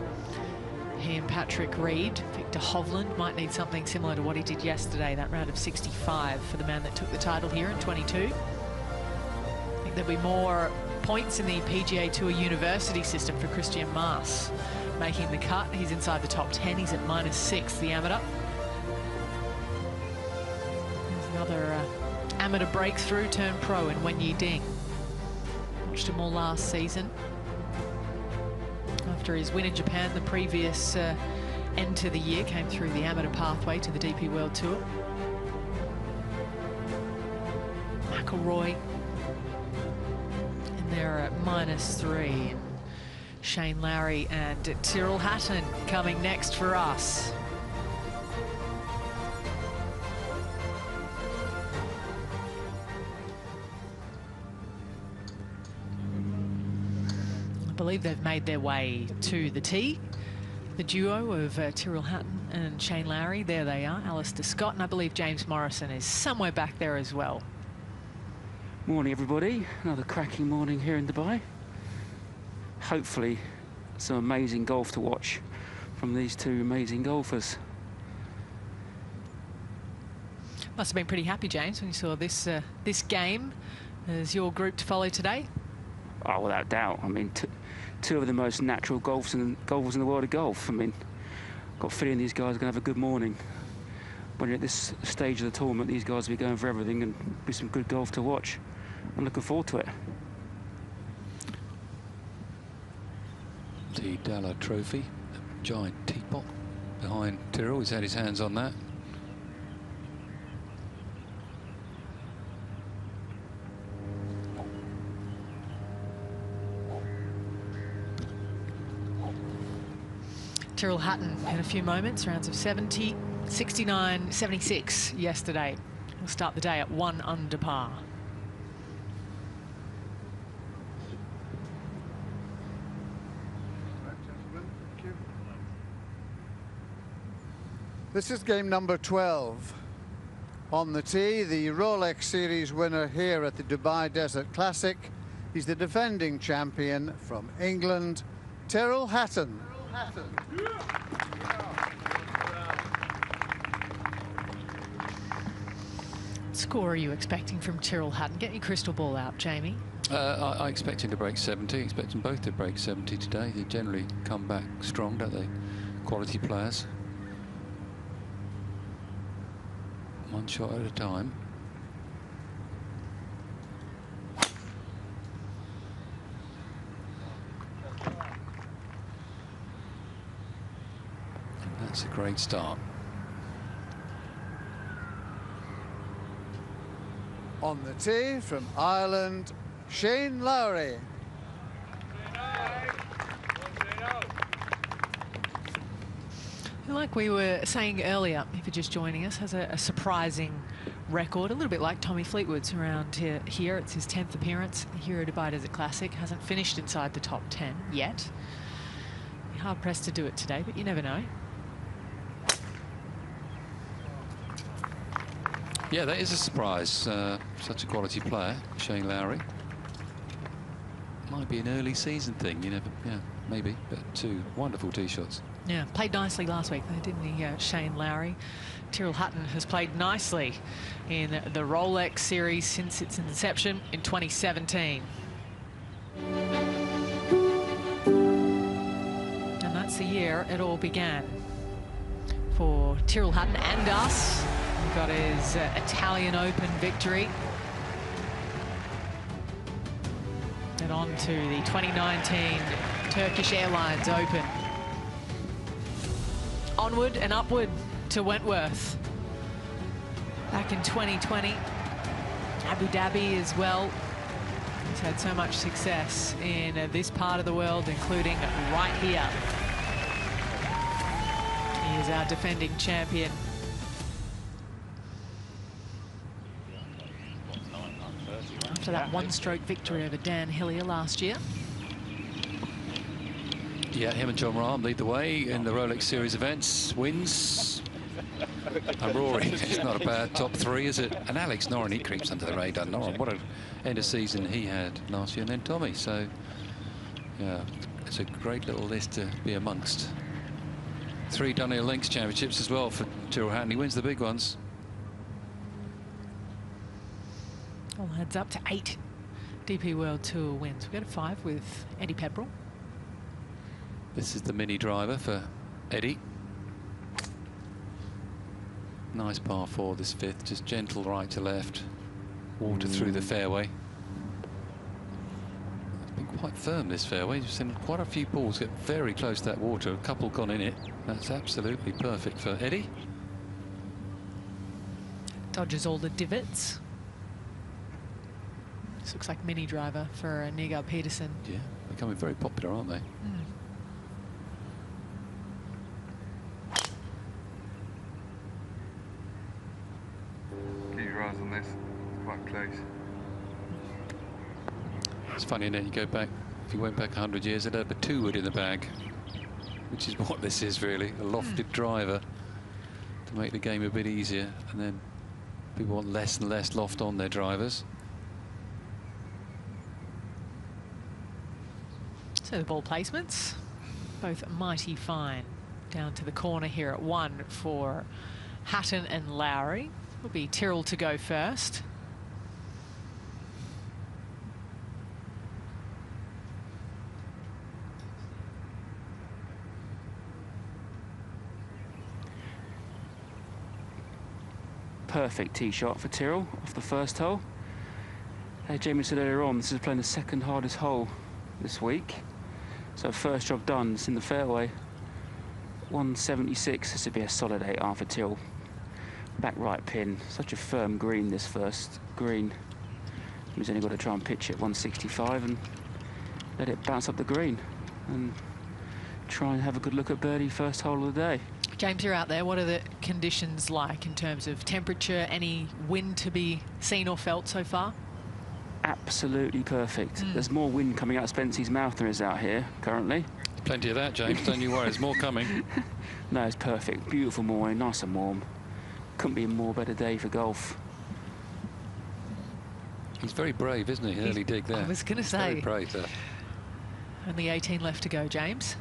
he and Patrick Reed. Victor Hovland might need something similar to what he did yesterday, that round of 65 for the man that took the title here in 22. I think there'll be more points in the PGA Tour University system for Christian Maas making the cut. He's inside the top 10. He's at -6, the amateur. There's another amateur breakthrough turned pro in Wen Yi Ding. Watched him all last season. After his win in Japan the previous end to the year, came through the amateur pathway to the DP World Tour. McIlroy in there at -3. Shane Lowry and Tyrrell Hatton coming next for us. I believe they've made their way to the tee. The duo of Tyrrell Hatton and Shane Lowry, there they are. Alistair Scott, and I believe James Morrison is somewhere back there as well. Morning, everybody. Another cracking morning here in Dubai. Hopefully, some amazing golf to watch from these two amazing golfers. Must have been pretty happy, James, when you saw this this game as your group to follow today. Oh, without doubt. I mean, two of the most natural golfers in the world of golf. I mean, got a feeling these guys are going to have a good morning. When you're at this stage of the tournament, these guys will be going for everything and be some good golf to watch. I'm looking forward to it. The Dalla Trophy, a giant teapot behind Tyrrell. He's had his hands on that. Tyrrell Hatton in a few moments, rounds of 70, 69, 76 yesterday. We'll start the day at 1 under par. This is game number 12. On the tee, the Rolex Series winner here at the Dubai Desert Classic. He's the defending champion from England, Tyrrell Hatton. What score are you expecting from Tyrrell Hatton? Get your crystal ball out, Jamie. I expect him to break 70. I expect them both to break 70 today. They generally come back strong, don't they? Quality players. One shot at a time. And that's a great start. On the tee from Ireland, Shane Lowry. Like we were saying earlier, if you're just joining us, has a surprising record, a little bit like Tommy Fleetwood's around here. It's his 10th appearance here at Dubai Desert Classic. Hasn't finished inside the top 10 yet. Be hard pressed to do it today, but you never know. Yeah, that is a surprise. Such a quality player, Shane Lowry. Might be an early season thing, you never, yeah, maybe, but two wonderful tee shots. Yeah, played nicely last week, though, didn't he, Shane Lowry? Tyrrell Hatton has played nicely in the Rolex Series since its inception in 2017. And that's the year it all began for Tyrrell Hatton and us. He got his Italian Open victory. And on to the 2019 Turkish Airlines Open. Onward and upward to Wentworth. Back in 2020, Abu Dhabi as well. He's had so much success in this part of the world, including right here. He is our defending champion. after that one-stroke victory over Dan Hillier last year. Yeah, him and John Rahm lead the way in the Rolex Series events. Wins. And Rory, it's not a bad top three, is it? And Alex Noren, he creeps under the radar. Noren, what an end of season he had last year. And then Tommy. So, yeah, it's a great little list to be amongst. 3 Dunhill Links Championships as well for Tyrrell Hatton. He wins the big ones. All adds up to 8 DP World Tour wins. We go to 5 with Eddie Pepperell. This is the mini driver for Eddie. Nice par 4 this 5th, just gentle right to left, water through the fairway. It's been quite firm, this fairway. You've seen quite a few balls get very close to that water, a couple gone in it. That's absolutely perfect for Eddie. Dodges all the divots. This looks like mini driver for Neergaard-Petersen. Yeah, becoming very popular, aren't they? On this, it's quite close. It's funny, isn't it? You go back, if you went back 100 years, they'd have a 2-wood in the bag, which is what this is really, a lofted driver to make the game a bit easier, and then people want less and less loft on their drivers. So the ball placements, both mighty fine. Down to the corner here at 1 for Hatton and Lowry. Will be Tyrrell to go first. Perfect tee shot for Tyrrell off the first hole. As Jamie said earlier on, this is playing the 2nd hardest hole this week. So first job done, it's in the fairway. 176, this would be a solid 8-iron for Tyrrell. Back right pin, such a firm green, this first green. He's only got to try and pitch it 165 and let it bounce up the green and try and have a good look at birdie first hole of the day. James, you're out there. What are the conditions like in terms of temperature? Any wind to be seen or felt so far? Absolutely perfect. There's more wind coming out of Spence's mouth than there is out here currently. Plenty of that, James. Don't you worry, there's more coming. No, it's perfect. Beautiful morning, nice and warm. Couldn't be a more better day for golf. He's very brave, isn't he? Early dig there. I was going to say. Very brave there. Only 18 left to go, James.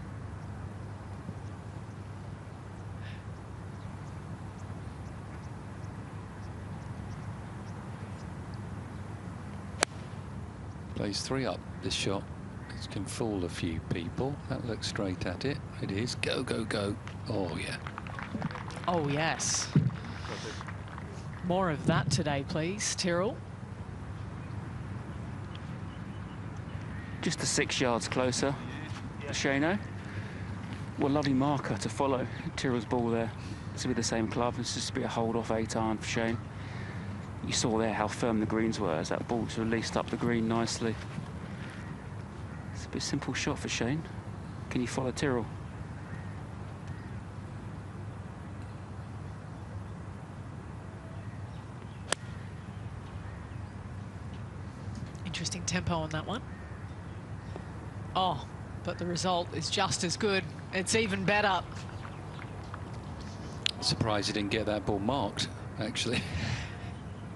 Plays 3 up this shot. It can fool a few people. That looks straight at it. It is. Go, go, go. Oh, yeah. Oh, yes. More of that today, please, Tyrrell. Just the 6 yards closer, Shano. What a lovely marker to follow Tyrrell's ball there. This will be the same club. It's just be a hold-off 8-iron for Shane. You saw there how firm the greens were as that ball's released up the green nicely. It's a bit simple shot for Shane. Can you follow Tyrrell? Interesting tempo on that one. Oh, but the result is just as good. It's even better. Surprised he didn't get that ball marked, actually.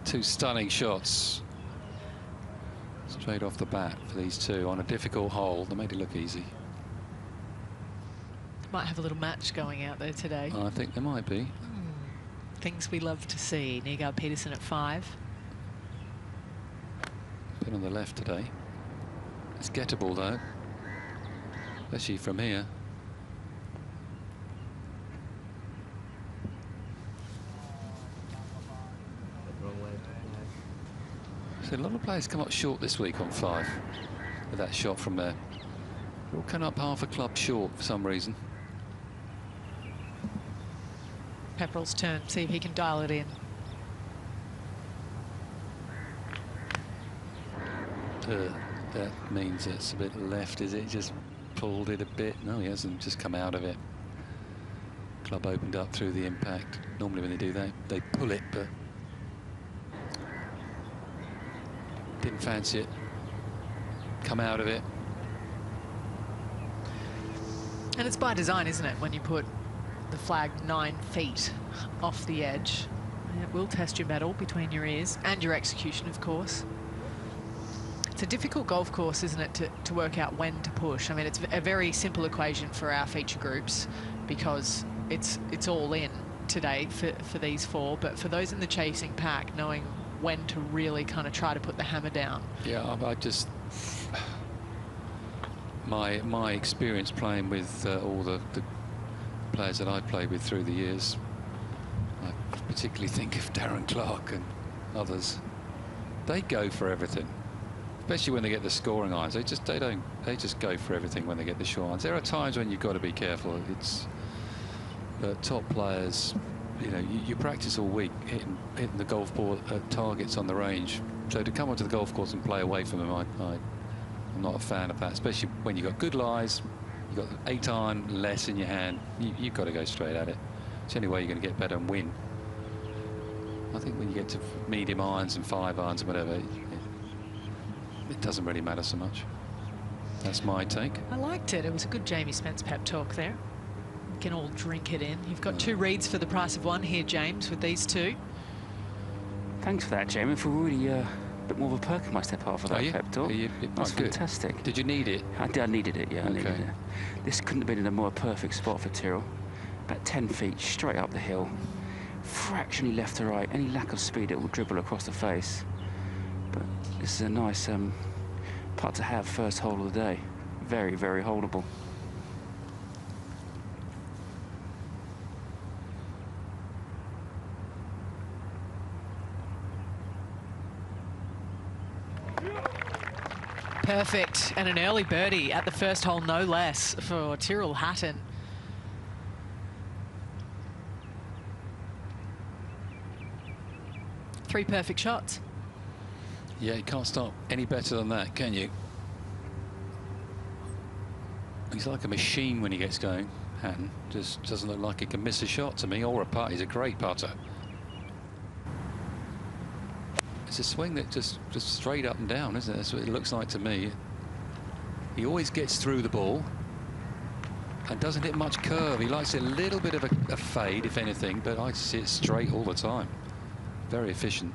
2 stunning shots straight off the bat for these two on a difficult hole. They made it look easy. Might have a little match going out there today. I think there might be. Things we love to see. Neergaard-Petersen at 5. Been on the left today. It's gettable though, especially from here. So a lot of players come up short this week on 5 with that shot from there. They all come up half a club short for some reason. Pepperell's turn, see if he can dial it in. That means it's a bit left, is it? Just pulled it a bit. No, he hasn't, just come out of it. Club opened up through the impact. Normally when they do that, they pull it, but Didn't fancy it. Come out of it. And it's by design, isn't it, when you put the flag 9 feet off the edge. It will test your mettle between your ears and your execution, of course. It's a difficult golf course, isn't it, to work out when to push. I mean, it's a very simple equation for our feature groups because it's all in today for these 4, but for those in the chasing pack, knowing when to really kind of try to put the hammer down. Yeah, I just... My experience playing with all the players that I played with through the years, I particularly think of Darren Clark and others. They go for everything, especially when they get the scoring irons. They just go for everything when they get the short irons. There are times when you've got to be careful. It's top players. You know, you practice all week hitting the golf ball at targets on the range. So to come onto the golf course and play away from them, I'm not a fan of that, especially when you've got good lies, you've got 8 iron less in your hand. You've got to go straight at it. It's the only way you're going to get better and win. I think when you get to medium irons and 5 irons and whatever, it doesn't really matter so much. That's my take. I liked it. It was a good Jamie Spence pep talk there. You can all drink it in. You've got 2 reads for the price of 1 here, James, with these 2. Thanks for that, Jamie, for really a bit more of a perk in my step after that pep talk. That's fantastic. Did you need it? I needed it, yeah. I needed it. This couldn't have been in a more perfect spot for Tyrrell. About 10 feet straight up the hill, fractionally left to right. Any lack of speed, it will dribble across the face. But this is a nice putt to have first hole of the day. Very, very holdable. Perfect, and an early birdie at the first hole, no less, for Tyrrell Hatton. Three perfect shots. Yeah, you can't start any better than that, can you? He's like a machine when he gets going, Hatton. Just doesn't look like he can miss a shot to me, or a putt. He's a great putter. It's a swing that just straight up and down, isn't it? That's what it looks like to me. He always gets through the ball and doesn't hit much curve. He likes a little bit of a fade, if anything, but I see it straight all the time. Very efficient.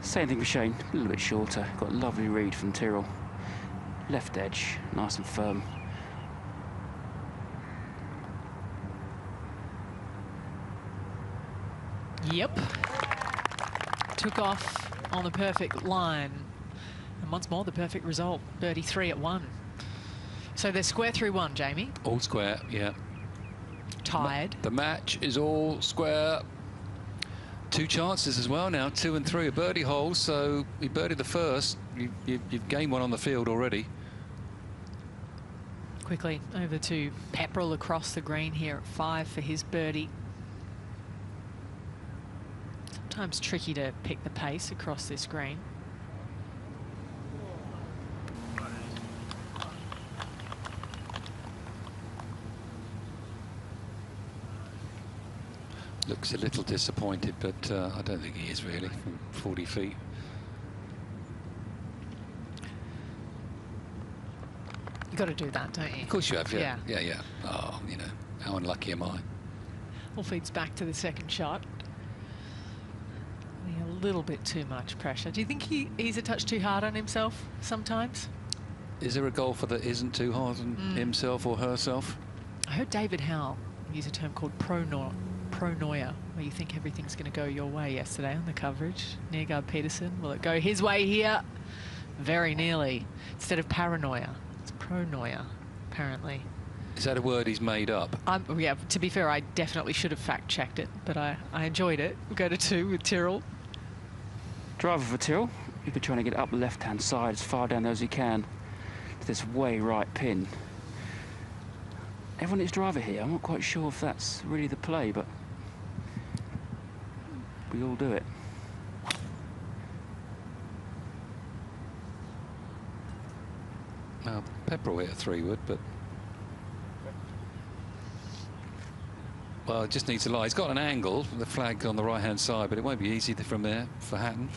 Same thing for Shane, a little bit shorter. Got a lovely read from Tyrrell. Left edge, nice and firm. Yep. Took off on the perfect line. And once more, the perfect result. Birdie 3 at 1. So they're square through 1, Jamie. All square, yeah. Tied. The match is all square. 2 chances as well now, 2 and 3 are birdie holes. So he birdied the first. You've gained 1 on the field already. Quickly over to Pepperell across the green here at 5 for his birdie. Sometimes tricky to pick the pace across this green. Looks a little disappointed, but I don't think he is really from 40 feet. You've got to do that, don't you? Of course you have, yeah. Yeah. Oh, you know, how unlucky am I? All feeds back to the second shot. A little bit too much pressure. Do you think he's a touch too hard on himself sometimes? Is there a golfer that isn't too hard on himself or herself? I heard David Howell use a term called pronoia, where you think everything's going to go your way yesterday on the coverage. Neergaard-Petersen, will it go his way here? Very nearly. Instead of paranoia, it's pronoia, apparently. Is that a word he's made up? Yeah, to be fair, I definitely should have fact-checked it, but I enjoyed it. We'll go to 2 with Tyrrell. Driver for Tyrrell. He'll be trying to get up the left-hand side as far down there as he can to this way right pin. Everyone hits driver here. I'm not quite sure if that's really the play, but we all do it. Well, Pepperell hit a 3-wood, but Well, it just needs to lie. He's got an angle, the flag on the right-hand side, but it won't be easy from there for Hatton.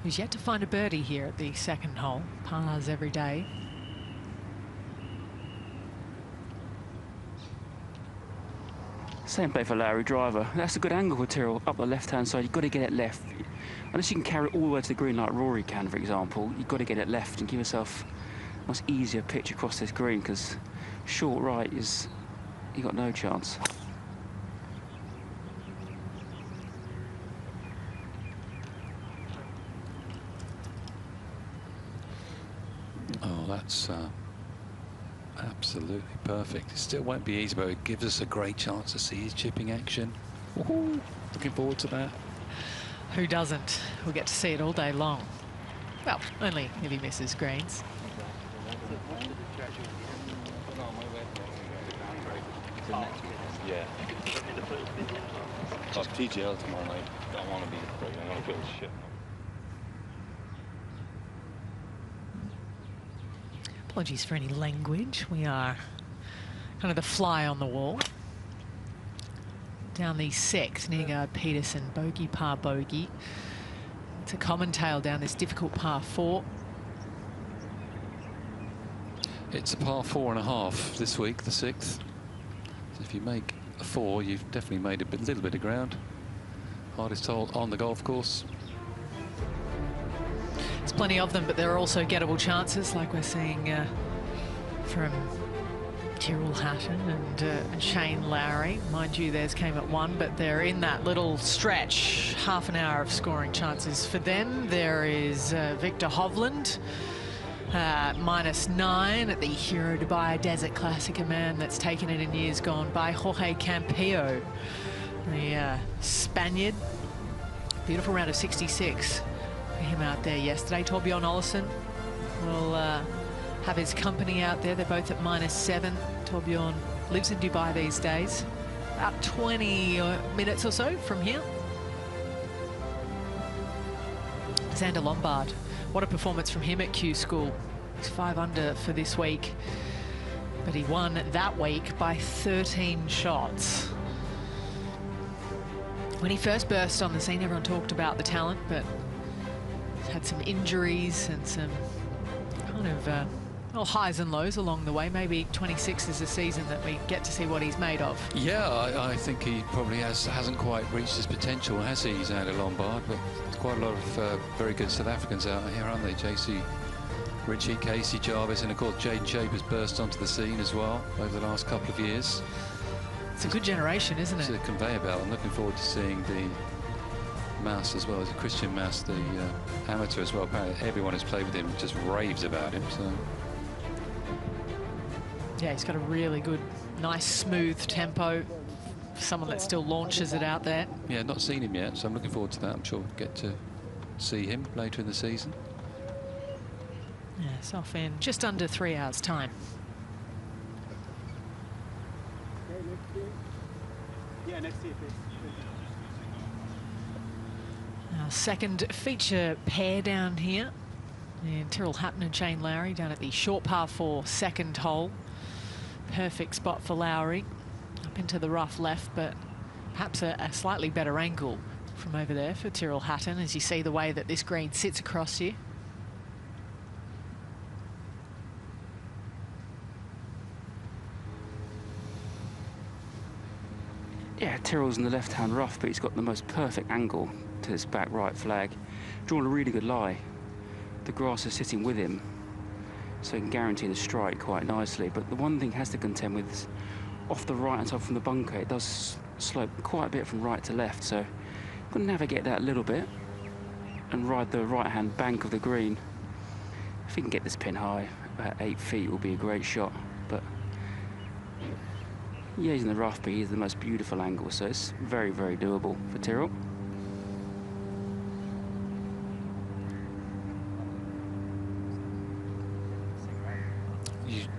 He's yet to find a birdie here at the second hole. Pars every day. Same play for Lowry driver. That's a good angle for Tyrrell up the left-hand side. You've got to get it left. Unless you can carry it all the way to the green like Rory can, for example, you've got to get it left and give yourself a much easier pitch across this green, because short right is, you got no chance. Oh, that's absolutely perfect. It still won't be easy, but it gives us a great chance to see his chipping action. Woohoo! Looking forward to that. Who doesn't? We'll get to see it all day long. Well, only if he misses greens. Yeah. It's TGL tomorrow night. I don't want to be afraid. I'm going to feel shit. Apologies for any language. We are kind of the fly on the wall. Down the sixth, Neergaard-Petersen, bogey, par, bogey. It's a common tail down this difficult par 4. It's a par 4.5 this week, the 6th. So if you make a 4, you've definitely made a little bit of ground. Hardest hole on the golf course. There's plenty of them, but there are also gettable chances, like we're seeing from Tyrrell Hatton and Shane Lowry. Mind you, theirs came at 1, but they're in that little stretch. Half an hour of scoring chances for them. There is Victor Hovland, -9 at the Hero Dubai Desert Classic, a man that's taken it in years gone by. Jorge Campillo, the Spaniard. Beautiful round of 66 for him out there yesterday. Torbjorn Olesen will have his company out there. They're both at -7. Torbjorn lives in Dubai these days, about 20 minutes or so from here. Xander Lombard, what a performance from him at Q School. He's 5 under for this week, but he won that week by 13 shots. When he first burst on the scene, everyone talked about the talent, but he's had some injuries and some kind of well, highs and lows along the way. Maybe 26 is a season that we get to see what he's made of. Yeah, I think he probably hasn't quite reached his potential, has he, Xander Lombard? But there's quite a lot of very good South Africans out here, aren't they? JC Ritchie, Casey Jarvis, and of course Jaden Shaper's burst onto the scene as well over the last couple of years. It's a good generation, isn't it? It's a conveyor belt. I'm looking forward to seeing the Mass as well, as a Christian Mass, the amateur as well. Apparently everyone who's played with him just raves about him. So yeah, he's got a really good, nice, smooth tempo. Someone that still launches it out there. Yeah, not seen him yet, so I'm looking forward to that. I'm sure we'll get to see him later in the season. Yeah, it's off in just under 3 hours' time. Yeah, next year. Our second feature pair down here. And Tyrrell Hatton and Shane Lowry down at the short par 4 second hole. Perfect spot for Lowry. Up into the rough left, but perhaps a slightly better angle from over there for Tyrrell Hatton, as you see the way that this green sits across you. Yeah, Tyrrell's in the left-hand rough, but he's got the most perfect angle to his back right flag. Drawn a really good lie. The grass is sitting with him, so he can guarantee the strike quite nicely. But the one thing he has to contend with is off the right-hand side from the bunker. It does slope quite a bit from right to left, so you've got to navigate that a little bit and ride the right-hand bank of the green. If he can get this pin high, about 8 feet, will be a great shot. But yeah, he's in the rough, but he's the most beautiful angle, so it's very, very doable for Tyrrell.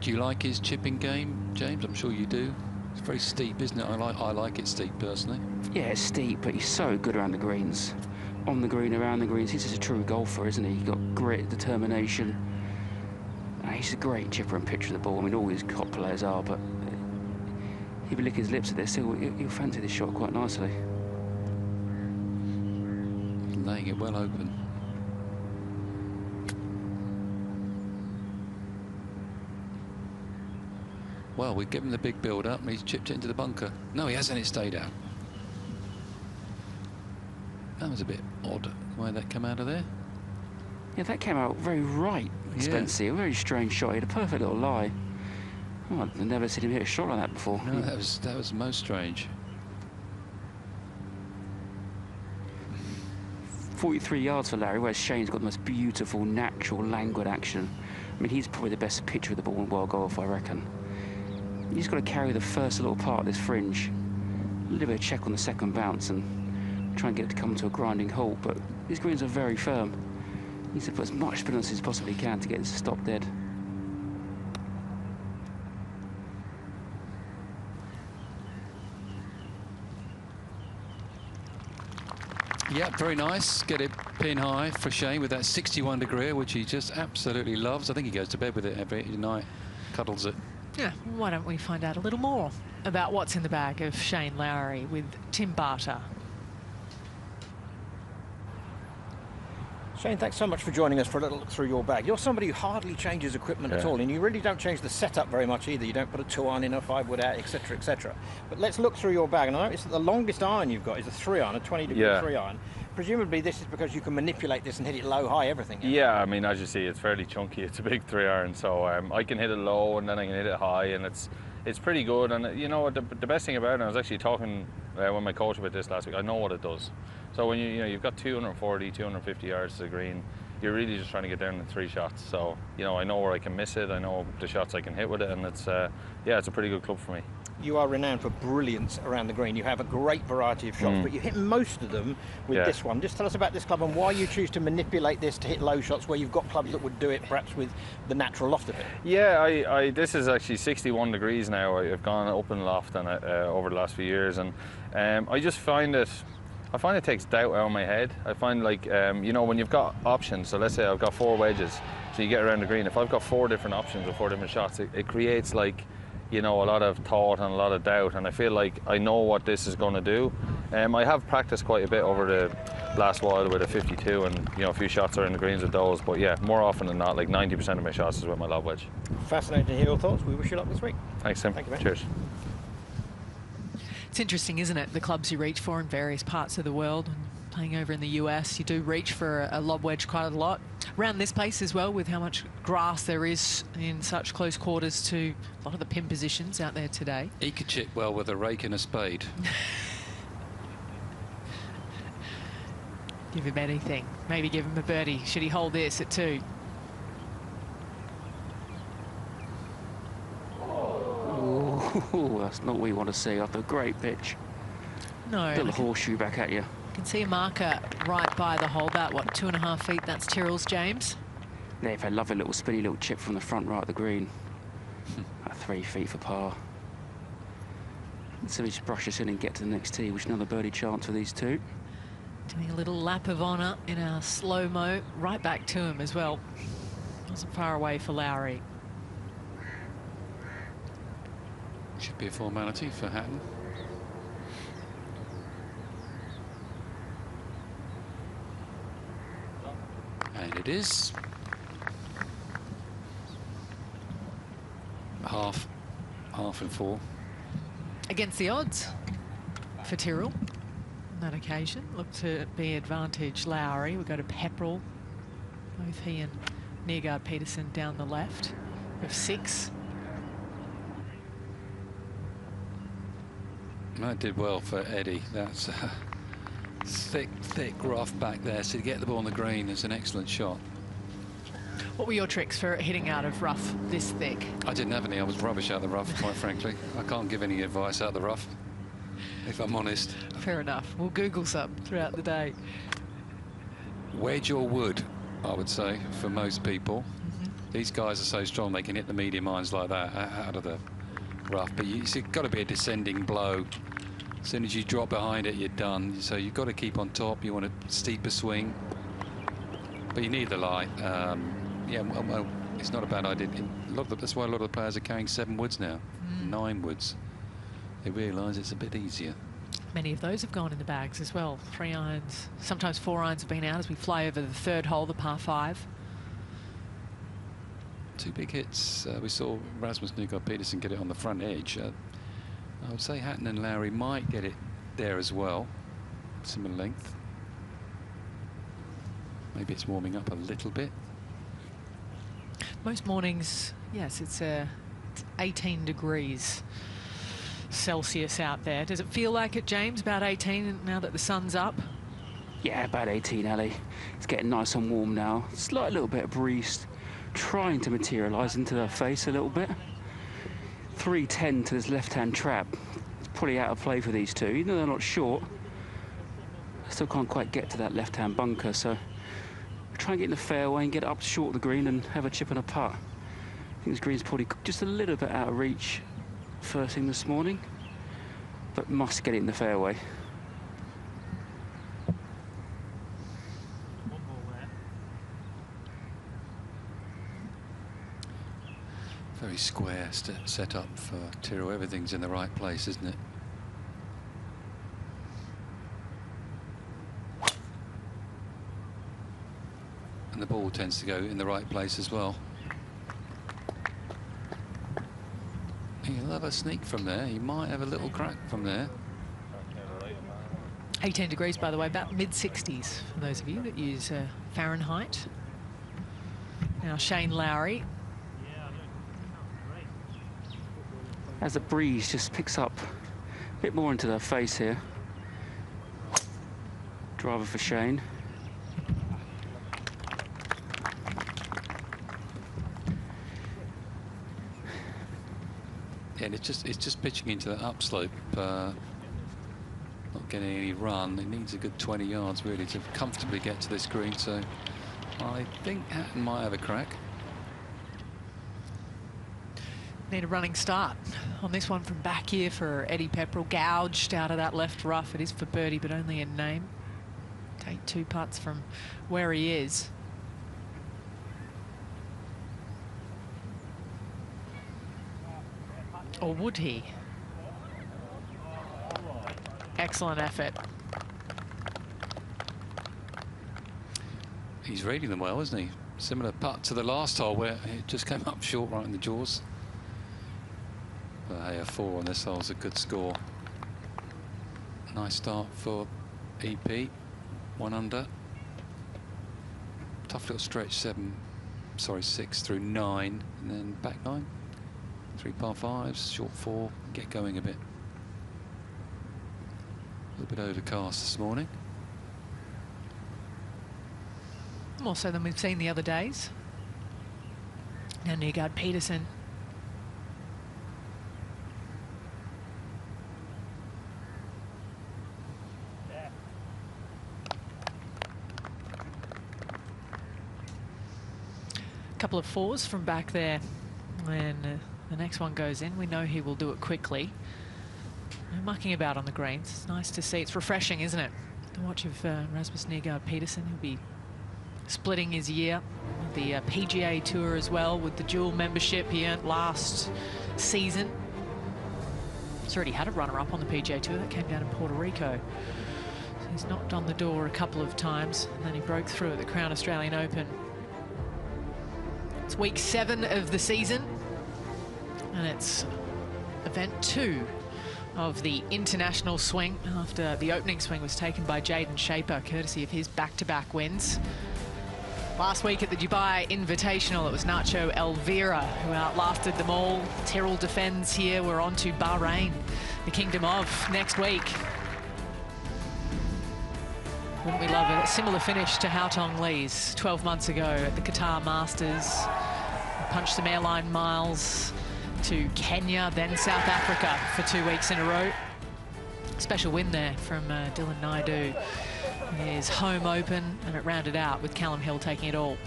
Do you like his chipping game, James? I'm sure you do. It's very steep, isn't it? I like it steep, personally. Yeah, it's steep, but he's so good around the greens. On the green, around the greens, he's just a true golfer, isn't he? He's got grit, determination. He's a great chipper and pitcher of the ball. I mean, all his top players are, but He'll be licking his lips at this. He'll fancy this shot quite nicely. Laying it well open. Well, we've given the big build-up, and he's chipped it into the bunker. No, he hasn't. It stayed out. That was a bit odd, the way that came out of there. Yeah, that came out very right, Spencer. A very strange shot. He had a perfect little lie. Oh, I've never seen him hit a shot like that before. No, that was most strange. 43 yards for Larry, whereas Shane's got the most beautiful, natural, languid action. I mean, he's probably the best pitcher of the ball in world golf, I reckon. He's got to carry the first little part of this fringe, a little bit of check on the second bounce, and try and get it to come to a grinding halt. But his greens are very firm. He needs to put as much spin on as he possibly can to get this to stop dead. Yeah, very nice. Get it pin high for Shane with that 61 degree, which he just absolutely loves. I think he goes to bed with it every night, cuddles it. Yeah, why don't we find out a little more about what's in the bag of Shane Lowry with Tim Barter. Shane, thanks so much for joining us for a little look through your bag. You're somebody who hardly changes equipment at all, and you really don't change the setup very much either. You don't put a 2-iron in, a 5-wood out, etc., etc. But let's look through your bag, and I notice that the longest iron you've got is a 3-iron, a 20-degree 3-iron. Presumably this is because you can manipulate this and hit it low, high, everything. Yeah, I mean, as you see, it's fairly chunky. It's a big 3-iron, so I can hit it low and then I can hit it high, and it's pretty good. And you know, the best thing about it, I was actually talking with my coach about this last week, I know what it does. So when you've got 240, 250 yards to the green, you're really just trying to get down in 3 shots. So, you know, I know where I can miss it, I know the shots I can hit with it, and it's a pretty good club for me. You are renowned for brilliance around the green. You have a great variety of shots, but you hit most of them with this one. Just tell us about this club and why you choose to manipulate this to hit low shots where you've got clubs that would do it perhaps with the natural loft of it. Yeah, this is actually 61 degrees now. I've gone up in loft on it over the last few years, and I just find it takes doubt out of my head. I find, like, you know, when you've got options, so let's say I've got 4 wedges, so you get around the green. If I've got 4 different options or 4 different shots, it creates, like, you know, a lot of thought and a lot of doubt, and I feel like I know what this is going to do. I have practiced quite a bit over the last while with a 52, and, you know, a few shots are in the greens with those, but yeah, more often than not, like 90% of my shots is with my lob wedge. Fascinating to hear your thoughts. We wish you luck this week. Thanks, Tim. Thank you, mate. Cheers. It's interesting, isn't it, the clubs you reach for in various parts of the world. Playing over in the US, you do reach for a lob wedge quite a lot. Around this place as well, with how much grass there is in such close quarters to a lot of the pin positions out there today. He could chip well with a rake and a spade. Give him anything. Maybe give him a birdie. Should he hold this at 2? Ooh, that's not what you want to see after a great pitch. No. Little horseshoe back at you. You can see a marker right by the hole. That, what, 2.5 feet? That's Tyrrell's, James. They've had a lovely little spinny little chip from the front right of the green. At 3 feet for par. And so we just brush us in and get to the next tee, which is another birdie chance for these two. Doing a little lap of honour in our slow-mo. Right back to him as well. Wasn't far away for Lowry. Should be a formality for Hatton. And it is. Half and 4. Against the odds for Tyrrell on that occasion. Look to be advantage Lowry. We go to Pepperell. Both he and Neergaard-Petersen down the left of 6. That did well for Eddie. That's thick rough back there. So to get the ball on the green is an excellent shot. What were your tricks for hitting out of rough this thick? I didn't have any. I was rubbish out of the rough, quite frankly. I can't give any advice out of the rough, if I'm honest. Fair enough. We'll Google some throughout the day. Wedge or wood, I would say, for most people. These guys are so strong they can hit the medium irons like that out of the rough, but it's got to be a descending blow. As soon as you drop behind it, you're done. So you've got to keep on top. You want a steeper swing, but you need the lie. Yeah, well, it's not a bad idea. That's why a lot of the players are carrying 7 woods now, 9 woods. they realise it's a bit easier. Many of those have gone in the bags as well. 3 irons, sometimes 4 irons have been out as we fly over the 3rd hole, the par 5. 2 big hits. We saw Rasmus Neergaard-Petersen get it on the front edge. I would say Hatton and Lowry might get it there as well. Similar length. Maybe it's warming up a little bit. Most mornings, yes, it's 18 degrees Celsius out there. Does it feel like it, James, about 18 now that the sun's up? Yeah, about 18, Ellie. It's getting nice and warm now. Slight little bit of breeze trying to materialise into the face a little bit. 310 to this left-hand trap. It's probably out of play for these two. Even though they're not short, I still can't quite get to that left-hand bunker, so try and get in the fairway and get up short of the green and have a chip and a putt. I think this green's probably just a little bit out of reach first thing this morning, but must get it in the fairway. Very square set up for Tyrrell. Everything's in the right place, isn't it? And the ball tends to go in the right place as well. He'll have a sneak from there. He might have a little crack from there. 18 degrees, by the way, about mid-60s for those of you that use Fahrenheit. Now Shane Lowry. As the breeze just picks up a bit more into their face here. Driver for Shane. Yeah, and it's just pitching into the upslope, not getting any run. It needs a good 20 yards really to comfortably get to this green. So I think Hatton might have a crack. Need a running start on this one from back here for Eddie Pepperell. Gouged out of that left rough. It is for birdie, but only in name. Take 2 putts from where he is. Or would he? Excellent effort. He's reading them well, isn't he? Similar putt to the last hole where it just came up short right in the jaws. But hey, a 4 on this hole is a good score. Nice start for EP. 1 under. Tough little stretch, 6 through 9, and then back 9. 3 par 5s, short 4, get going a bit. A little bit overcast this morning. More so than we've seen the other days. Now Neergaard-Petersen. Couple of 4s from back there. And the next one goes in. We know he will do it quickly. No mucking about on the greens. It's nice to see. It's refreshing, isn't it? The watch of Rasmus Neergaard-Petersen. He'll be splitting his year with the PGA Tour as well, with the dual membership he earned last season. He's already had a runner-up on the PGA Tour. That came down in Puerto Rico. So he's knocked on the door a couple of times, and then he broke through at the Crown Australian Open. It's week 7 of the season, and it's event 2 of the international swing after the opening swing was taken by Jaden Shaper, courtesy of his back-to-back wins. Last week at the Dubai Invitational, it was Nacho Elvira who outlasted them all. Tyrrell defends here. We're on to Bahrain, the Kingdom of, next week. Wouldn't we love it? A similar finish to Haotong Lee's 12 months ago at the Qatar Masters. Punched some airline miles to Kenya, then South Africa for 2 weeks in a row. Special win there from Dylan Naidu. His home open, and it rounded out with Callum Hill taking it all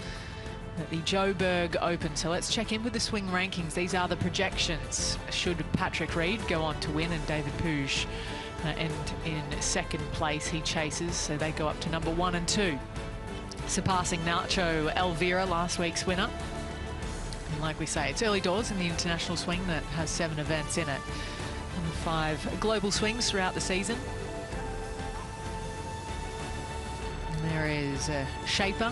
at the Joburg Open. So let's check in with the swing rankings. These are the projections. Should Patrick Reed go on to win and David Puig end in 2nd place, he chases, so they go up to number 1 and 2, surpassing Nacho Elvira, last week's winner. And like we say, it's early doors in the international swing that has 7 events in it. On the 5 global swings throughout the season. And there is Shaper.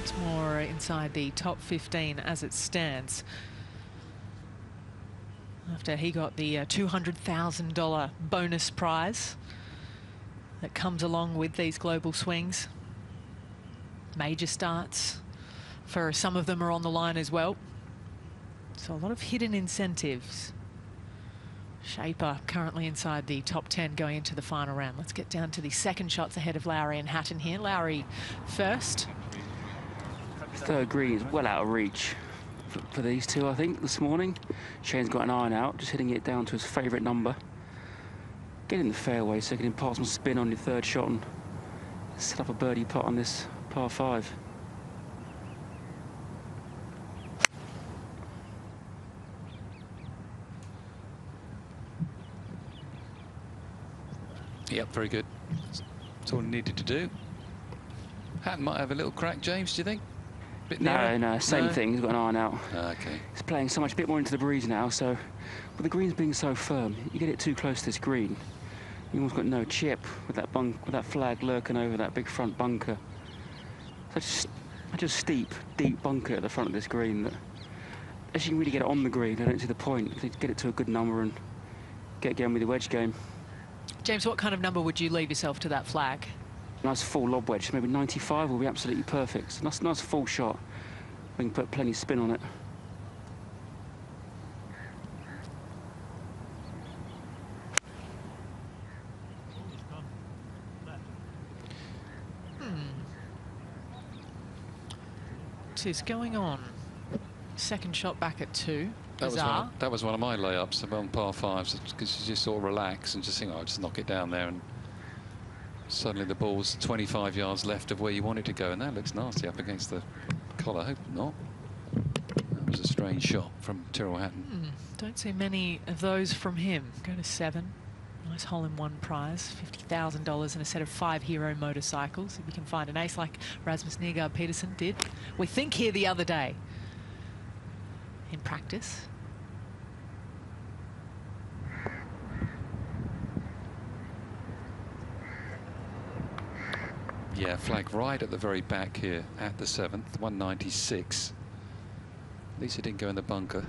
It's more inside the top 15 as it stands. After he got the $200,000 bonus prize that comes along with these global swings. Major starts for some of them are on the line as well. So a lot of hidden incentives. Shaper currently inside the top 10 going into the final round. Let's get down to the second shots ahead of Lowry and Hatton here. Lowry first. Third green is well out of reach for these two, I think, this morning. Shane's got an iron out, just hitting it down to his favourite number. Get in the fairway so he can impart some spin on your third shot and set up a birdie putt on this par 5. Yep, very good. That's all he needed to do. Hatton might have a little crack, James, do you think? Bit No, same thing. He's got an iron out. Okay. He's playing so much, a bit more into the breeze now, so with the greens being so firm, you get it too close to this green, you almost got no chip with that flag lurking over that big front bunker. So just steep, deep bunker at the front of this green that, as you can really get it on the green, I don't see the point. You get it to a good number and get going with the wedge game. James, what kind of number would you leave yourself to that flag? Nice full lob wedge, maybe 95 will be absolutely perfect. Nice full shot. We can put plenty of spin on it. What is going on? Second shot back at 2. That was one of my layups on par 5s, because you just sort of relax and just think, oh, just knock it down there, and suddenly the ball's 25 yards left of where you want it to go, and that looks nasty up against the collar. Hope not. That was a strange shot from Tyrrell Hatton. Don't see many of those from him. Go to 7. Nice hole-in-one prize, $50,000 and a set of 5 hero motorcycles. If you can find an ace like Rasmus Neergaard-Petersen did, we think, here the other day in practice. Yeah, flag right at the very back here at the 7th, 196. At least it didn't go in the bunker.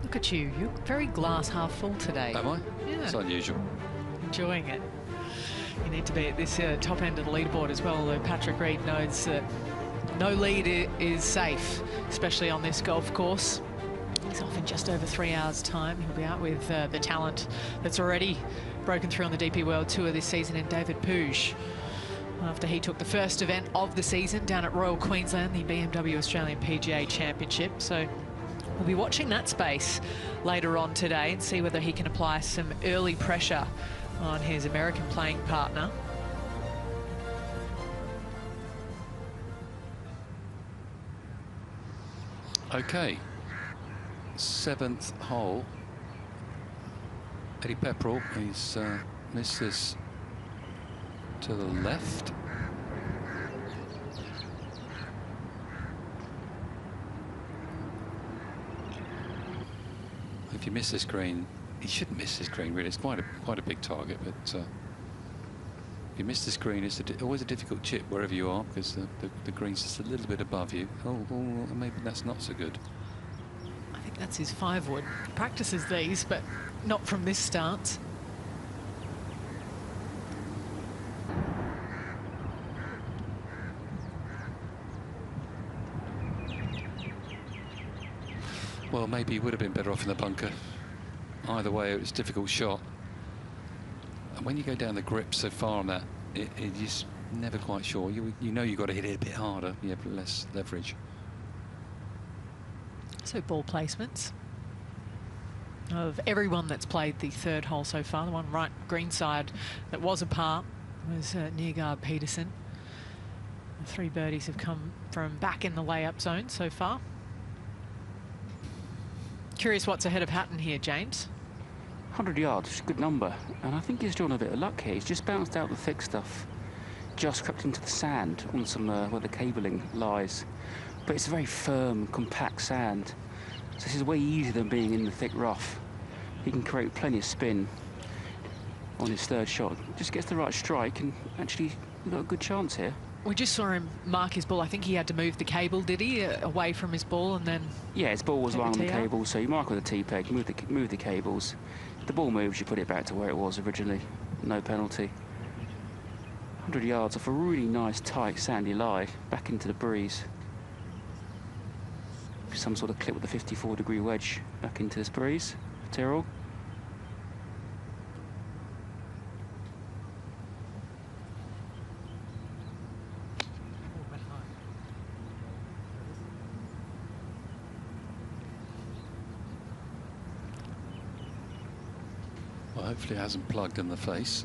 Look at you. You're very glass half full today. Am I? Yeah. It's unusual. Enjoying it. You need to be at this top end of the leaderboard as well, although Patrick Reed knows that no lead is safe, especially on this golf course. He's off in just over 3 hours' time. He'll be out with the talent that's already broken through on the DP World Tour this season in David Puig, after he took the first event of the season down at Royal Queensland, the BMW Australian PGA Championship. So we'll be watching that space later on today and see whether he can apply some early pressure on his American playing partner. Okay, 7th hole. Eddie Pepperell, he's missed this to the left. If you miss this green, you shouldn't miss this green really. It's quite a big target, but if you miss this green, it's always a difficult chip wherever you are, because the green's just a little bit above you. Oh, maybe that's not so good. I think that's his 5-wood. Practices these, but not from this stance. Well, maybe he would have been better off in the bunker. Either way, it was a difficult shot. And when you go down the grip so far on that, you're just never quite sure. You know you've got to hit it a bit harder. You have less leverage. So ball placements of everyone that's played the 3rd hole so far. The one right green side that was a par was Neergaard-Petersen. The 3 birdies have come from back in the layup zone so far. Curious what's ahead of Hatton here, James. 100 yards, good number. And I think he's drawn a bit of luck here. He's just bounced out the thick stuff, just crept into the sand on some where the cabling lies. But it's a very firm, compact sand. So this is way easier than being in the thick rough. he can create plenty of spin on his third shot. Just gets the right strike and actually got a good chance here. We just saw him mark his ball. I think he had to move the cable, did he, away from his ball and then... Yeah, his ball was lying on the cable, so you mark with a T-peg, move the cables. If the ball moves, you put it back to where it was originally. No penalty. 100 yards off a really nice, tight, sandy lie, back into the breeze. Some sort of clip with a 54-degree wedge back into this breeze. Tyrrell. Well, hopefully it hasn't plugged in the face.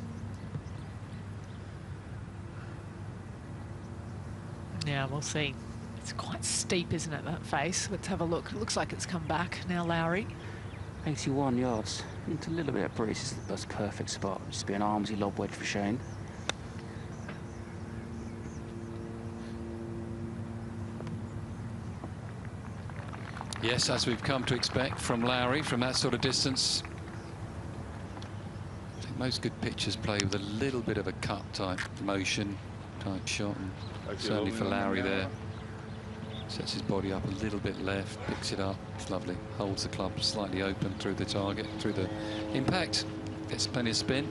Yeah, we'll see. It's quite steep, isn't it, that face? Let's have a look. It looks like it's come back now, Lowry. 81 yards into a little bit of breeze. That's a perfect spot. Just be an armsy lob wedge for Shane. Yes, as we've come to expect from Lowry from that sort of distance. I think most good pitchers play with a little bit of a cut type motion, type shot, and certainly for Lowry there. Sets his body up a little bit left, picks it up, it's lovely. Holds the club slightly open through the target, through the impact. Gets plenty of spin.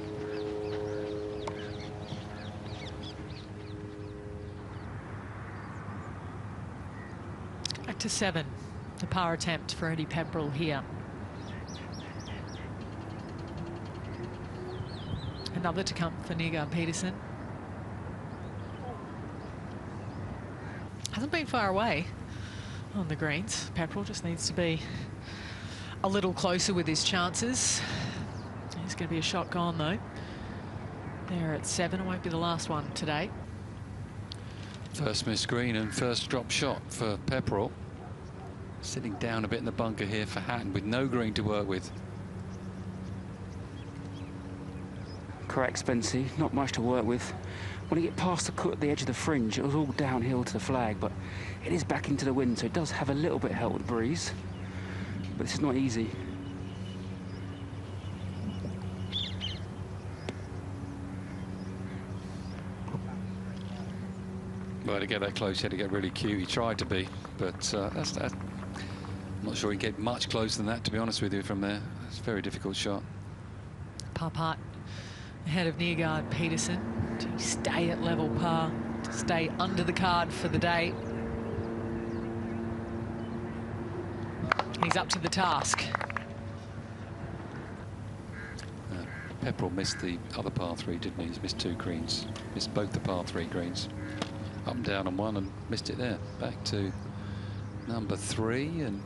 Back to 7. The par attempt for Eddie Pepperell here. Another to come for Neergaard-Petersen. Hasn't been far away on the greens. Pepperell just needs to be a little closer with his chances. He's going to be a shot gone though. There at 7. It won't be the last one today. First missed green and first drop shot for Pepperell. Sitting down a bit in the bunker here for Hatton with no green to work with. Correct, Spency. Not much to work with. When you get past the edge of the fringe, it was all downhill to the flag, but it is back into the wind, so it does have a little bit of help with the breeze. But this is not easy. Well, to get that close, he had to get really cute. He tried to be, but I'm not sure he can get much closer than that, to be honest with you, from there. It's a very difficult shot. Par putt ahead of Neergaard-Petersen to stay at level par, to stay under the card for the day. He's up to the task. Pepperell missed the other par 3, didn't he? He's missed 2 greens. Missed both the par 3 greens. Up and down on one and missed it there. Back to number 3 and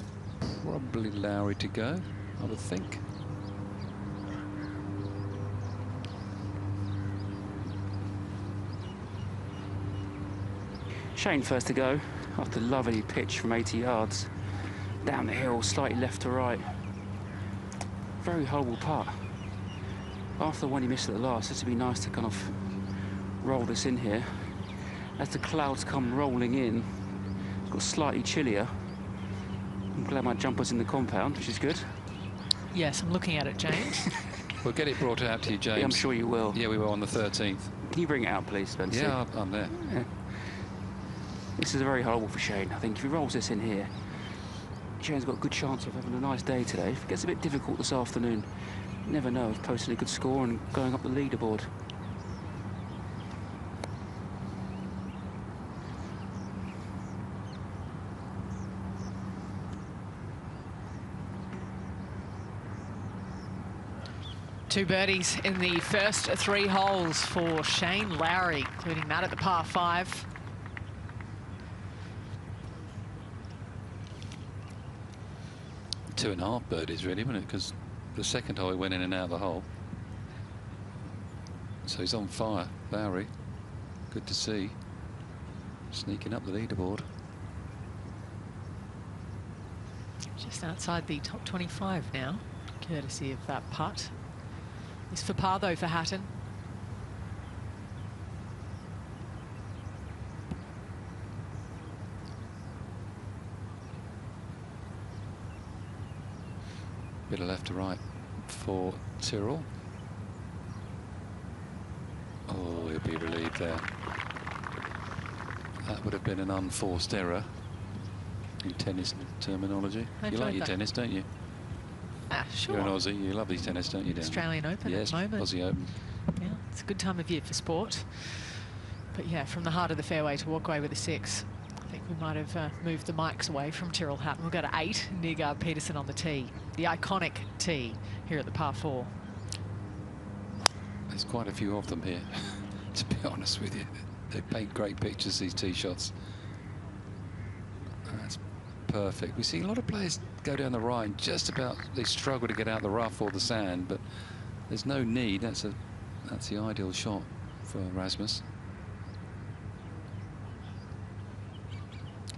probably Lowry to go, I would think. Shane first to go after a lovely pitch from 80 yards. Down the hill, slightly left to right. Very horrible putt. After the one he missed at the last, this would be nice to kind of roll this in here. As the clouds come rolling in, it's got slightly chillier. I'm glad my jumper's in the compound, which is good. Yes, I'm looking at it, James. We'll get it brought out to you, James. Yeah, I'm sure you will. Yeah, we were on the 13th. Can you bring it out, please, Spencer? Yeah, I'm there. Yeah. This is very horrible for Shane. I think if he rolls this in here, Shane's got a good chance of having a nice day today. If it gets a bit difficult this afternoon, you never know, of posting a good score and going up the leaderboard. Two birdies in the first 3 holes for Shane Lowry, including that at the par 5. Two and a half birdies, really, wasn't it? Because the second hole he went in and out of the hole. So he's on fire, Lowry. Good to see. Sneaking up the leaderboard. Just outside the top 25 now, courtesy of that putt. It's for par, though, for Hatton. Bit of left to right. for Tyrrell. Oh, he'll be relieved there. That would have been an unforced error in tennis terminology. You like your tennis, don't you? Sure. You're an Aussie. You love these tennis, don't you, Dan? Australian Open yes, at the moment. Aussie Open. Yeah, it's a good time of year for sport. But yeah, from the heart of the fairway to walk away with a 6. I think we might have moved the mics away from Tyrrell Hatton. We'll go to 8, Neergaard-Petersen on the tee. The iconic tee here at the par 4. There's quite a few of them here, to be honest with you. They paint great pictures, these tee shots. That's perfect. We see a lot of players go down the right and just about, they struggle to get out the rough or the sand, but there's no need. That's the ideal shot for Rasmus.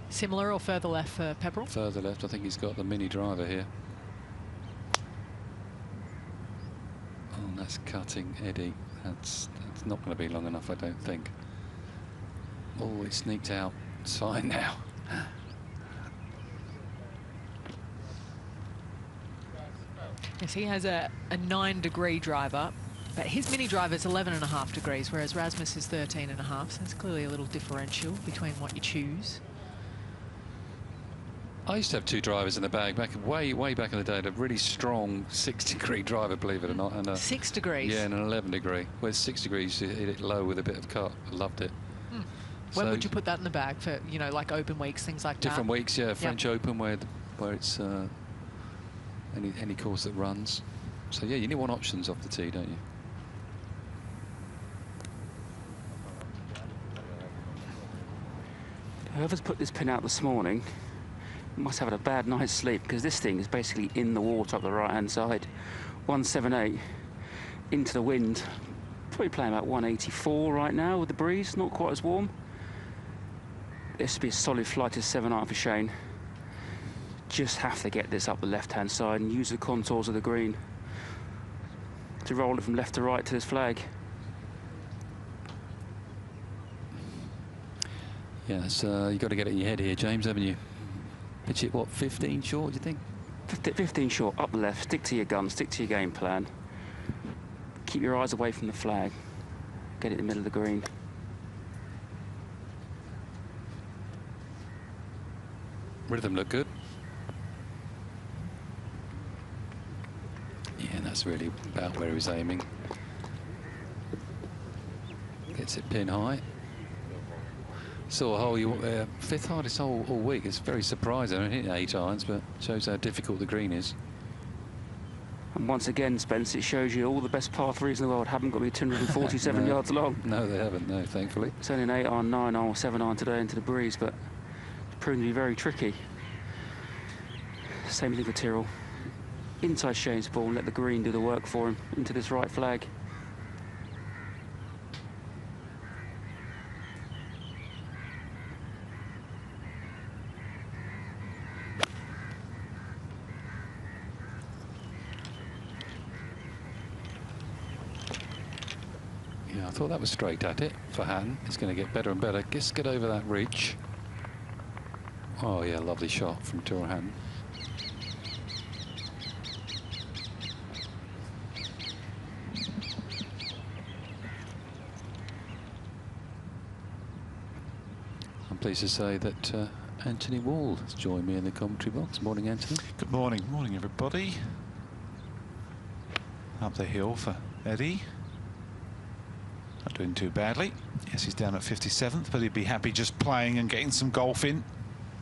Similar or further left for Pepperell? Further left. I think he's got the mini driver here. Oh, that's cutting Eddie. That's not going to be long enough, I don't think. Oh, it sneaked out. It's fine now. Yes, he has a 9-degree driver, but his mini driver is 11.5 degrees, whereas Rasmus is 13.5, so there's clearly a little differential between what you choose. I used to have 2 drivers in the bag way back in the day. A really strong 6-degree driver, believe it or not, and a 6 degrees. Yeah, and an 11-degree. Whereas 6 degrees, you hit it low with a bit of cut. I loved it. When would you put that in the bag for, you know, like open weeks, things like different that? weeks, yeah. French Open where it's any course that runs. So yeah, you want options off the tee, don't you? Whoever's put this pin out this morning must have had a bad night's sleep, because this thing is basically in the water up the right-hand side. 178 into the wind. Probably playing about 184 right now with the breeze, not quite as warm. This would be a solid flight to 7 iron for Shane. Just have to get this up the left-hand side and use the contours of the green to roll it from left to right to this flag. Yeah, so you've got to get it in your head here, James, haven't you? Pitch it, what, 15 short, do you think? 15 short, up the left, stick to your gun, stick to your game plan. Keep your eyes away from the flag. Get it in the middle of the green. Rhythm look good. Yeah, that's really about where he was aiming. Gets it pin high. Saw a hole, 5th hardest hole all week. It's very surprising. I hit 8 irons, but shows how difficult the green is. And once again, Spence, it shows you all the best par 3s in the world haven't got to be 247 yards long. No, they haven't, no, thankfully. It's only an 8 iron, 9 iron, 7 iron today into the breeze, but it's proven to be very tricky. Same thing for Tyrrell. Inside Shane's ball and let the green do the work for him into this right flag. Yeah, I thought that was straight at it for Hatton. It's going to get better and better. Just get over that reach. Oh, yeah, lovely shot from Tyrrell Hatton. I'm pleased to say that Anthony Wall has joined me in the commentary box. Morning, Anthony. Good morning. Morning, everybody. Up the hill for Eddie. Not doing too badly. Yes, he's down at 57th, but he'd be happy just playing and getting some golf in.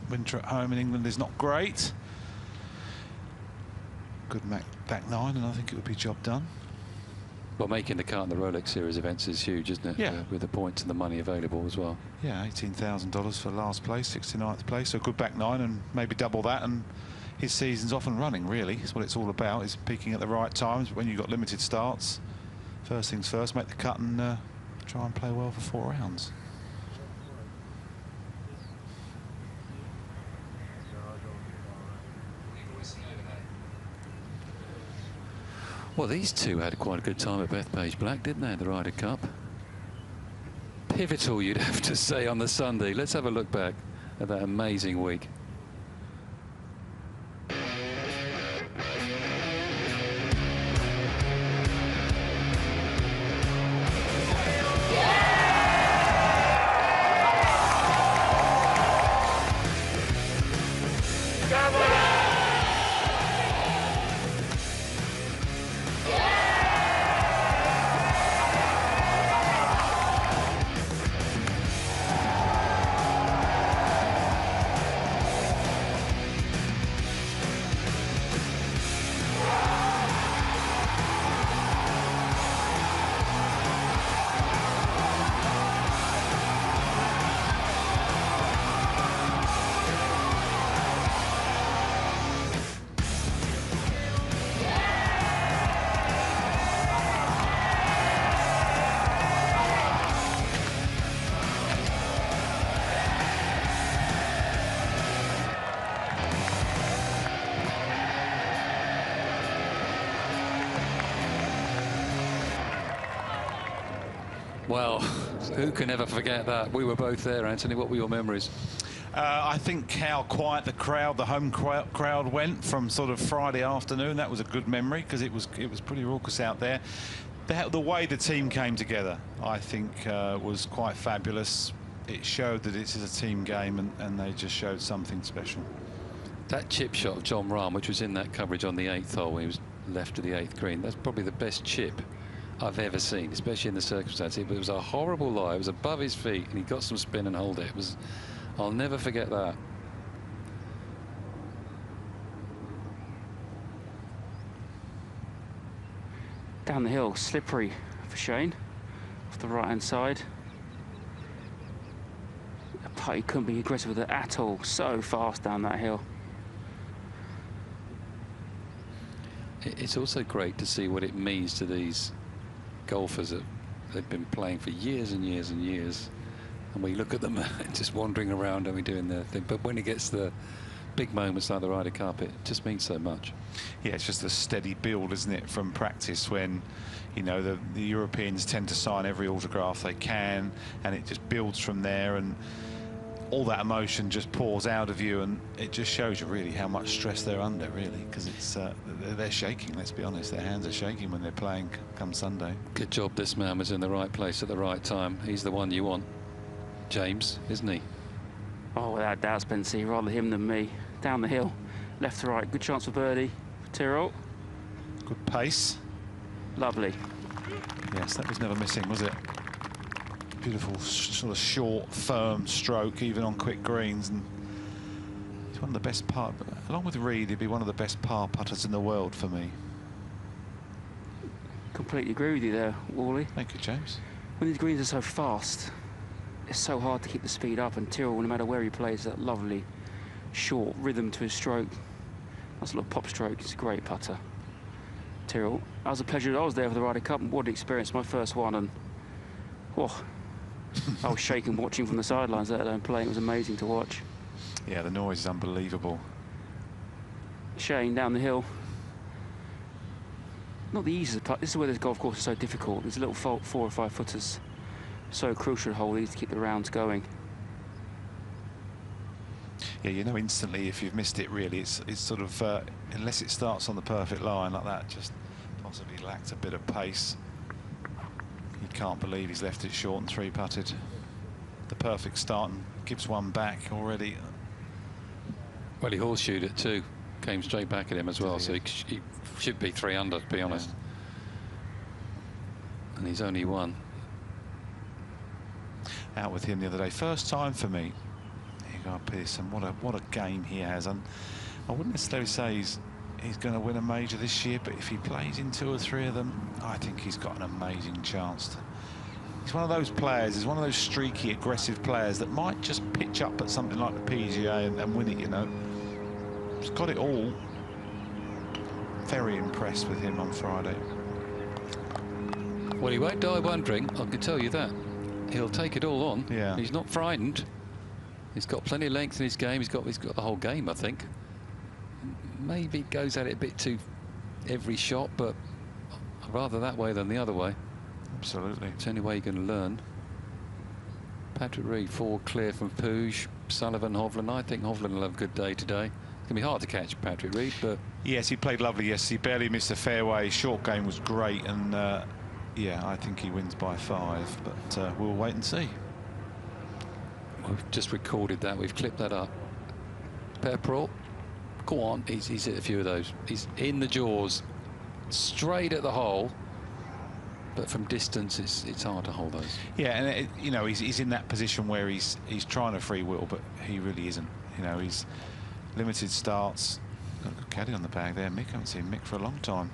Winter at home in England is not great. Good back 9, and I think it would be job done. Well, making the cut in the Rolex Series events is huge, isn't it? Yeah. With the points and the money available as well. Yeah, $18,000 for last place, 69th place, so good back 9 and maybe double that, and his season's off and running, really. That's what it's all about, is peaking at the right times. But when you've got limited starts, first things first, make the cut and try and play well for 4 rounds. Well, these two had quite a good time at Bethpage Black, didn't they, in the Ryder Cup? Pivotal, you'd have to say, on the Sunday. Let's have a look back at that amazing week. Well, who can ever forget that? We were both there, Anthony. What were your memories? I think how quiet the crowd, the home crowd went from sort of Friday afternoon. That was a good memory because it was pretty raucous out there. The way the team came together, I think, was quite fabulous. It showed that this is a team game, and they just showed something special. That chip shot of John Rahm, which was in that coverage on the 8th hole when he was left of the 8th green, that's probably the best chip I've ever seen, especially in the circumstances. It was a horrible lie. It was above his feet, and he got some spin and hold it. It was, I'll never forget that. Down the hill, slippery for Shane, off the right-hand side. He couldn't be aggressive with it at all. So fast down that hill. It's also great to see what it means to these golfers that they've been playing for years and years and years. And we look at them just wandering around and doing their thing. But when it gets the big moments like the Ryder Cup, it just means so much. Yeah, it's just a steady build, isn't it, from practice when, you know, the Europeans tend to sign every autograph they can, and it just builds from there, and all that emotion just pours out of you, and it just shows you really how much stress they're under, really, because it's they're shaking, let's be honest. Their hands are shaking when they're playing come Sunday. Good job this man was in the right place at the right time. He's the one you want, James, isn't he? Oh, without doubt, Spencer, rather him than me. Down the hill, left to right, good chance for birdie. Tyrrell. Good pace. Lovely. Yes, that was never missing, was it? Beautiful, sort of short, firm stroke, even on quick greens, and he's one of the best par. Along with Reed, he'd be one of the best par putters in the world for me. Completely agree with you there, Wally. Thank you, James. When these greens are so fast, it's so hard to keep the speed up, and Tyrrell, no matter where he plays, that lovely short rhythm to his stroke. That's a little pop stroke. He's a great putter. Tyrrell, that was a pleasure. I was there for the Ryder Cup. What an experience, my first one, and oh, I was shaking watching from the sidelines, let alone playing. It was amazing to watch. Yeah, the noise is unbelievable. Shane down the hill. Not the easiest putt. This is where this golf course is so difficult. There's a little 4 or 5 footers. So crucial to hold these to keep the rounds going. Yeah, you know instantly if you've missed it, really. It's sort of, unless it starts on the perfect line like that, just possibly lacked a bit of pace. You can't believe he's left it short and 3-putted. The perfect start and gives one back already. Well, he horseshoed it too. Came straight back at him as well, so he should be 3 under, to be honest. Yeah. And he's only one. Out with him the other day. First time for me. Neergaard-Petersen, what a game he has, and I wouldn't necessarily say he's going to win a major this year, but if he plays in 2 or 3 of them, I think he's got an amazing chance. He's one of those players, he's one of those streaky, aggressive players that might just pitch up at something like the PGA and win it, you know. He's got it all. Very impressed with him on Friday. Well, he won't die wondering, I can tell you that. He'll take it all on. Yeah. He's not frightened. He's got plenty of length in his game. He's got the whole game, I think. Maybe goes at it a bit too every shot, but I'd rather that way than the other way. Absolutely. It's the only way you're going to learn. Patrick Reed, 4 clear from Puig, Sullivan, Hovland. I think Hovland will have a good day today. It's going to be hard to catch Patrick Reed, but... Yes, he played lovely yesterday. He barely missed a fairway. Short game was great, and yeah, I think he wins by 5, but we'll wait and see. We've just recorded that. We've clipped that up. Pepperell, go on. He's hit a few of those. He's in the jaws, straight at the hole, but from distance, it's hard to hold those. Yeah, and you know, he's in that position where he's trying to free wheel, but he really isn't. You know, he's limited starts. Got a good caddy on the bag there, Mick. I haven't seen Mick for a long time.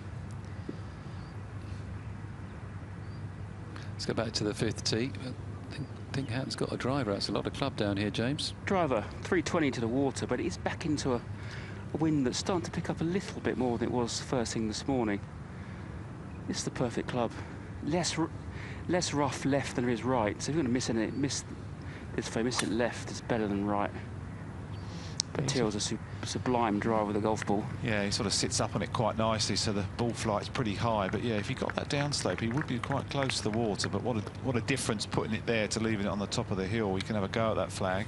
Let's go back to the 5th tee. I think Hatton's got a driver. That's a lot of club down here, James. Driver, 320 to the water, but it's back into a wind that's starting to pick up a little bit more than it was first thing this morning. It's the perfect club. Less rough left than there is right. So if you're going to miss it left, it's better than right. But Tyrrell's a sublime driver with a golf ball. Yeah, he sort of sits up on it quite nicely, so the ball flight's pretty high. But yeah, if he got that downslope, he would be quite close to the water. But what a difference putting it there to leaving it on the top of the hill. We can have a go at that flag.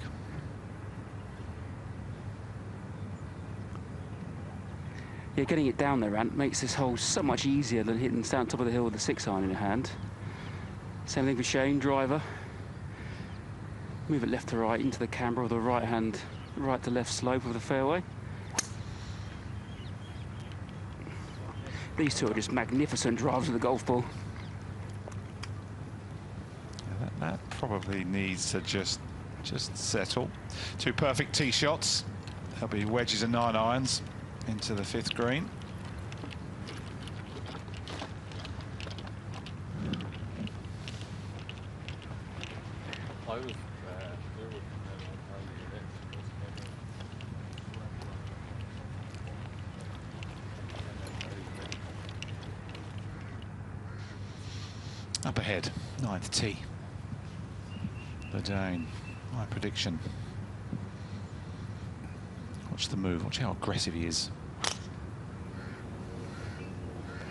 Yeah, getting it down there, Ant, makes this hole so much easier than hitting down top of the hill with a 6-iron in your hand. Same thing for Shane, driver. Move it left to right into the camber with the right hand, right to left slope of the fairway. These two are just magnificent drives of the golf ball. That probably needs to just settle. 2 perfect tee shots. There'll be wedges and 9-irons into the 5th green. Up ahead, 9th tee. Birdie, my prediction. Watch the move, watch how aggressive he is.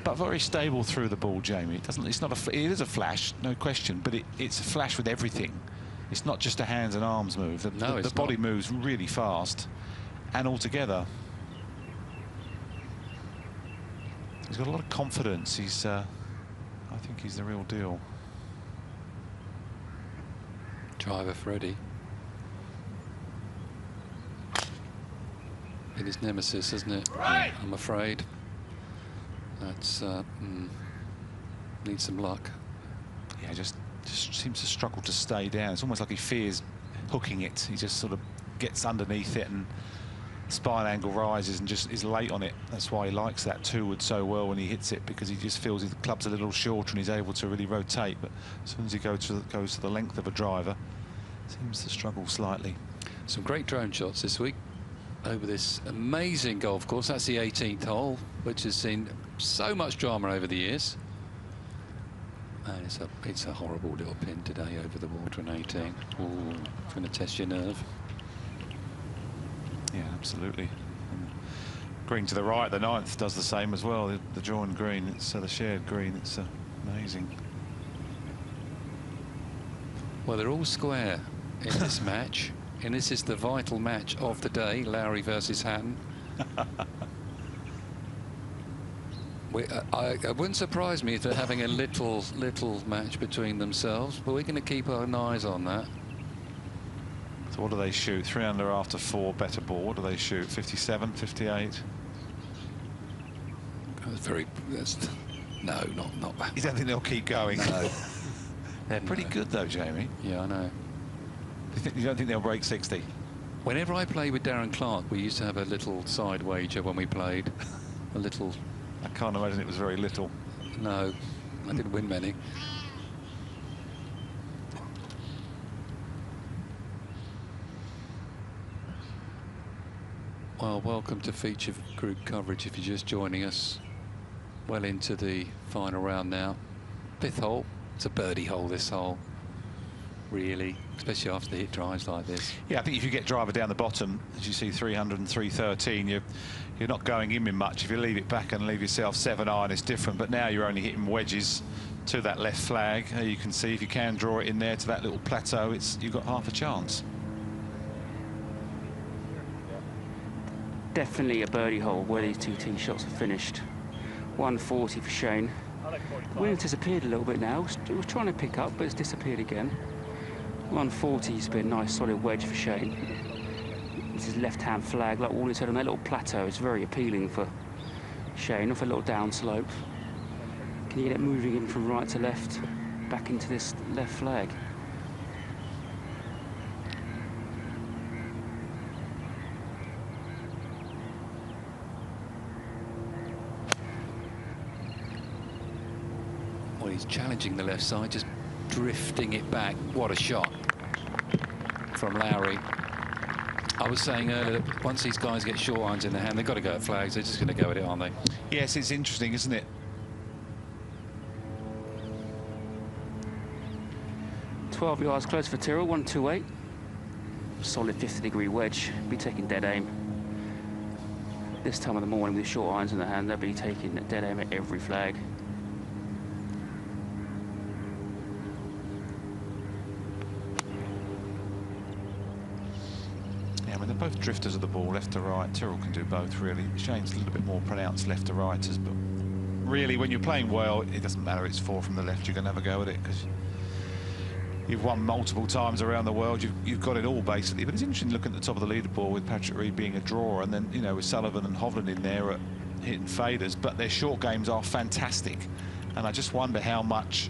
But very stable through the ball, Jamie. It doesn't. It's not a. It is a flash, no question. But it's a flash with everything. It's not just a hands and arms move. The body moves really fast, and altogether, he's got a lot of confidence. He's. I think he's the real deal. Driver for Eddie. In his nemesis, isn't it? Right. I'm afraid. That's needs some luck. Yeah, just seems to struggle to stay down. It's almost like he fears hooking it. He just sort of gets underneath it and spine angle rises and just is late on it. That's why he likes that 2-wood so well when he hits it, because he just feels the club's a little shorter and he's able to really rotate. But as soon as he goes to the length of a driver, seems to struggle slightly. Some great drone shots this week over this amazing golf course. That's the 18th hole, which has seen so much drama over the years. And it's a horrible little pin today over the water in 18. Ooh, it's going to test your nerve. Yeah, absolutely. And green to the right, the 9th does the same as well. The joined green, it's the shared green. It's amazing. Well, they're all square in this match, and this is the vital match of the day: Lowry versus Hatton. It wouldn't surprise me if they're having a little match between themselves, but we're going to keep our eyes on that. So what do they shoot? 3 under after 4, better ball. What do they shoot? 57, 58? No, not bad. You don't think they'll keep going? No. They're pretty good though, Jamie. Yeah, I know. You don't think they'll break 60? Whenever I played with Darren Clark, we used to have a little side wager when we played. A little. I can't imagine it was very little. No, I didn't win many. Well, welcome to feature group coverage if you're just joining us. Well into the final round now. 5th hole. It's a birdie hole, this hole. Really, especially after the hit drives like this. Yeah, I think if you get driver down the bottom, as you see 300 and 313, you're not going in with much. If you leave it back and leave yourself 7-iron, it's different. But now you're only hitting wedges to that left flag. You can see if you can draw it in there to that little plateau, you've got half a chance. Definitely a birdie hole where these 2 tee shots are finished. 140 for Shane. The wind has disappeared a little bit now. It was trying to pick up, but it's disappeared again. 140 used to be a nice solid wedge for Shane. This is left-hand flag, like Wally said, on that little plateau. It's very appealing for Shane, off a little downslope. Can you get it moving in from right to left, back into this left flag? Well, he's challenging the left side, just drifting it back. What a shot from Lowry. I was saying earlier that once these guys get short irons in their hand, they've got to go at flags. They're just going to go at it, aren't they? Yes, it's interesting, isn't it? 12 yards close for Tyrrell, 128. solid 50-degree wedge, be taking dead aim. This time of the morning with short irons in the hand, they'll be taking dead aim at every flag. Yeah, I mean, they're both drifters of the ball, left to right. Tyrrell can do both, really. Shane's a little bit more pronounced left to righters, but really, when you're playing well, it doesn't matter. It's 4 from the left. You can have a go at it because you've won multiple times around the world. You've got it all, basically. But it's interesting looking at the top of the leaderboard with Patrick Reed being a drawer, and then, you know, with Sullivan and Hovland in there at hitting faders. But their short games are fantastic. And I just wonder how much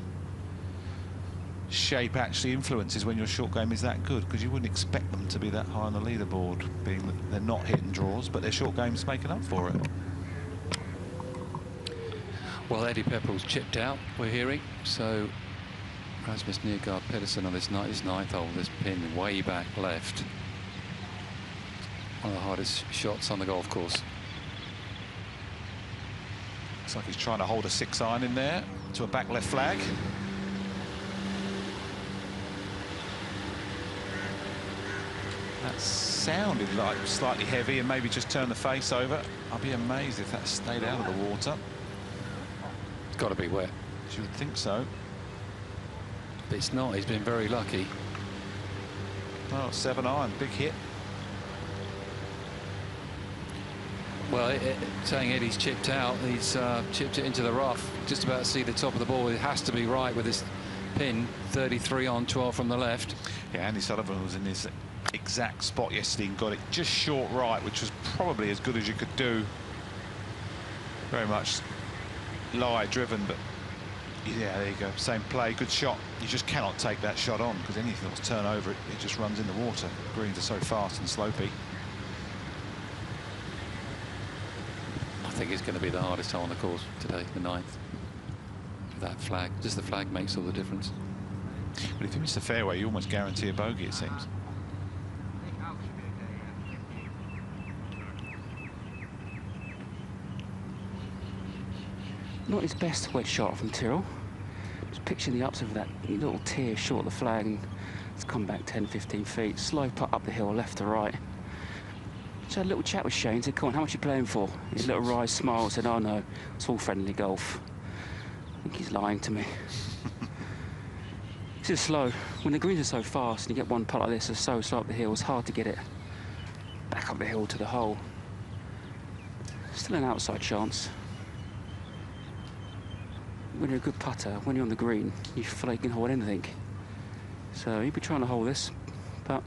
shape actually influences when your short game is that good, because you wouldn't expect them to be that high on the leaderboard, being that they're not hitting draws, but their short game's making up for it. Well, Eddie Pepperell's chipped out, we're hearing, so Rasmus Neergaard-Petersen on this ninth hole, this pin way back left. One of the hardest shots on the golf course. Looks like he's trying to hold a 6-iron in there to a back left flag. That sounded like slightly heavy and maybe just turned the face over. I'd be amazed if that stayed out of the water. It's got to be wet. You would think so. But it's not. He's been very lucky. Oh, 7-iron, big hit. Well, saying Eddie's chipped out, he's chipped it into the rough. Just about to see the top of the ball. It has to be right with this pin. 33 on, 12 from the left. Yeah, Andy Sullivan was in his exact spot yesterday and got it just short right, which was probably as good as you could do. Very much lie driven, but yeah, there you go. Same play, good shot. You just cannot take that shot on, because anything that's turn over it, it just runs in the water. Greens are so fast and slopey. I think it's going to be the hardest hole on the course today, the 9th. That flag, just the flag makes all the difference. But if you miss the fairway, you almost guarantee a bogey, it seems. Not his best wedge shot from Tyrrell. Just picturing the ups of that little tear short of the flag, and it's come back 10-15 feet. Slow putt up the hill, left to right. Just had a little chat with Shane, said, come on, how much are you playing for? His little wry smile said, oh no, it's all friendly golf. I think he's lying to me. It's just slow. When the greens are so fast and you get one putt like this, it's so slow up the hill, it's hard to get it back up the hill to the hole. Still an outside chance. When you're a good putter, when you're on the green, you feel like you can hold anything. So he'll be trying to hold this, but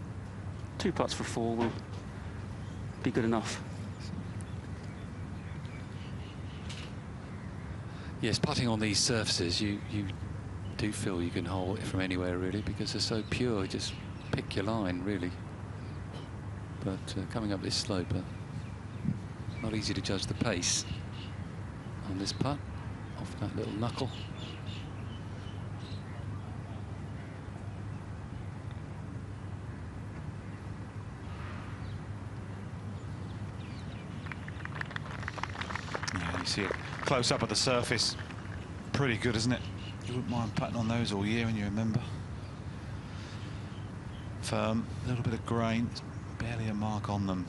2 putts for 4 will be good enough. Yes, putting on these surfaces, you do feel you can hold it from anywhere, really, because they're so pure. Just pick your line, really. But coming up this slope, not easy to judge the pace on this putt. Off that little knuckle. Yeah, you see it close up at the surface. Pretty good, isn't it? You wouldn't mind putting on those all year, and you remember. Firm, a little bit of grain, barely a mark on them.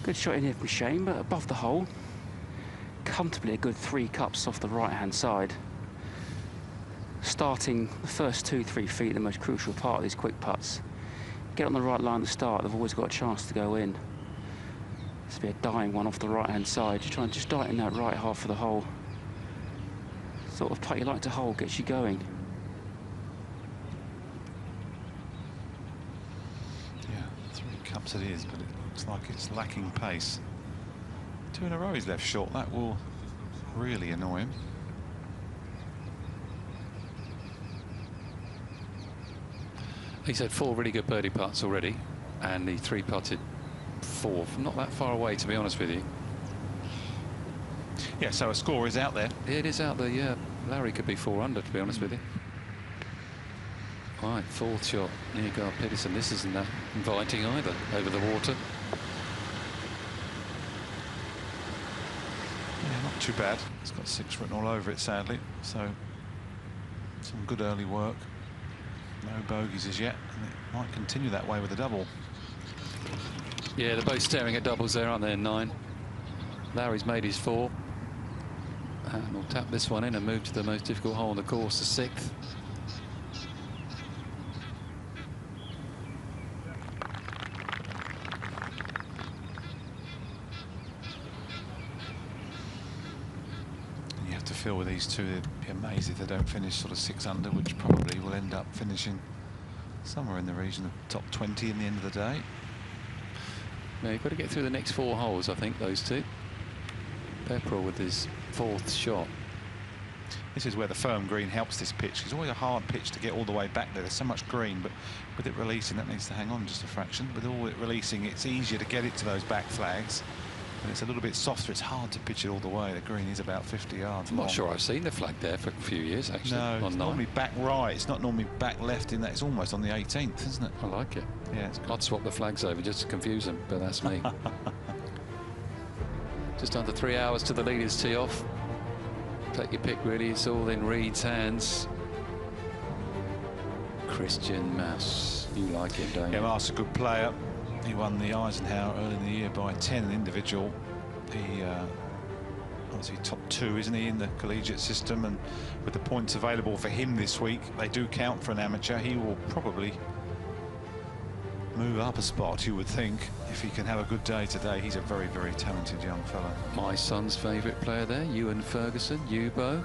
Good shot in here from Shane, but above the hole. Comfortably a good 3 cups off the right-hand side. Starting the first 2-3 feet, the most crucial part of these quick putts. Get on the right line to start, they've always got a chance to go in. This will be a dying one off the right-hand side. You try and just dart in that right half of the hole. Sort of putt you like to hold, gets you going. Yeah, 3 cups it is, but it looks like it's lacking pace. 2 in a row he's left short. That will really annoy him. He's had 4 really good birdie putts already, and he 3-putted 4 from not that far away, to be honest with you. Yeah, so a score is out there. It is out there, yeah. Lowry could be 4 under, to be honest with you. Right, 4th shot, Neergaard-Petersen. This isn't that inviting either, over the water. Not too bad. It's got 6 written all over it, sadly. So some good early work. No bogeys as yet, and it might continue that way with a double. Yeah, they're both staring at doubles there, aren't they? 9. Lowry's made his 4. And will tap this one in and move to the most difficult hole on the course, the 6th. Feel with these two, they'd be amazed if they don't finish sort of 6 under, which probably will end up finishing somewhere in the region of top 20 in the end of the day. Yeah, you've got to get through the next 4 holes, I think, those two. Pepperell with his 4th shot. This is where the firm green helps this pitch. It's always a hard pitch to get all the way back there. There's so much green, but with it releasing, that needs to hang on just a fraction. With all it releasing, it's easier to get it to those back flags. And it's a little bit softer. It's hard to pitch it all the way. The green is about 50 yards I'm long. not sure I've seen the flag there for a few years, actually. No, it's normally back right. It's not normally back left in that. It's almost on the 18th, isn't it? I like it. Yeah, it's good. I'd swap the flags over just to confuse them, but that's me. Just under 3 hours to the leaders tee off. Take your pick, really. It's all in Reed's hands. Christian Mas. You like him, don't you? Yeah, Mas a good player. He won the Eisenhower early in the year by 10 an individual. He obviously top 2, isn't he, in the collegiate system, and with the points available for him this week, they do count for an amateur. He will probably move up a spot, you would think, if he can have a good day today. He's a very, very talented young fellow. My son's favourite player there, Ewan Ferguson, Yubo.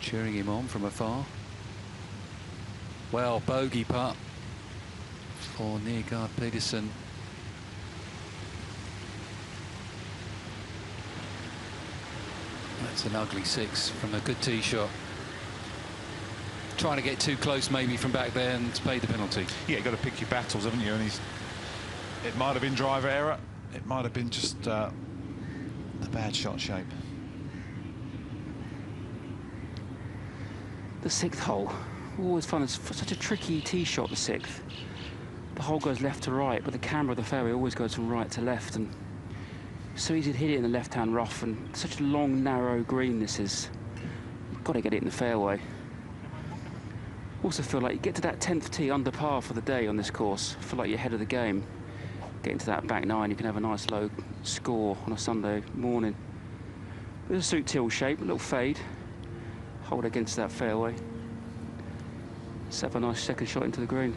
Cheering him on from afar. Well, bogey putt for Neergaard-Petersen. That's an ugly 6 from a good tee shot. Trying to get too close maybe from back there and pay the penalty. Yeah, you've got to pick your battles, haven't you? And it might have been driver error. It might have been just a bad shot shape. The 6th hole. Always fun. It's such a tricky tee shot, the 6th. The hole goes left to right, but the camber of the fairway always goes from right to left, and so easy to hit it in the left-hand rough, and such a long, narrow green this is. You've got to get it in the fairway. Also feel like you get to that 10th tee under par for the day on this course. Feel like you're ahead of the game. Get into that back 9, you can have a nice low score on a Sunday morning. With a suit teal shape, a little fade. Hold against that fairway. Let's have a nice second shot into the green.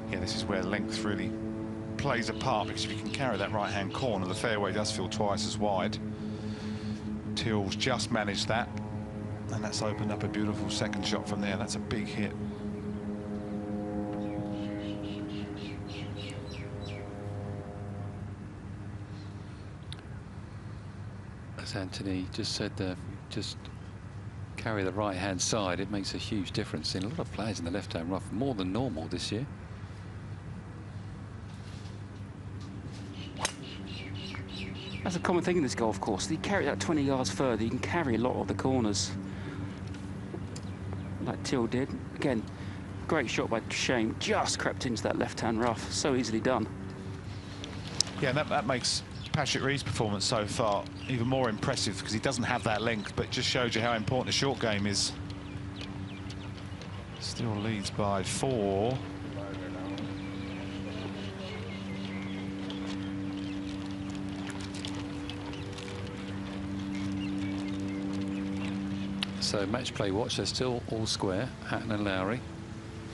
Yeah, this is where length really plays a part, because if you can carry that right-hand corner, the fairway does feel twice as wide. Till's just managed that, and that's opened up a beautiful second shot from there. That's a big hit. As Anthony just said there, just carry the right-hand side. It makes a huge difference. In a lot of players in the left-hand rough, more than normal this year. That's a common thing in this golf course. You carry that 20 yards further, you can carry a lot of the corners. Like Till did. Again, great shot by Shane. Just crept into that left-hand rough. So easily done. Yeah, and that makes Patrick Reed's performance so far even more impressive, because he doesn't have that length, but it just shows you how important a short game is. Still leads by 4. So match play watch, they're still all square. Hatton and Lowry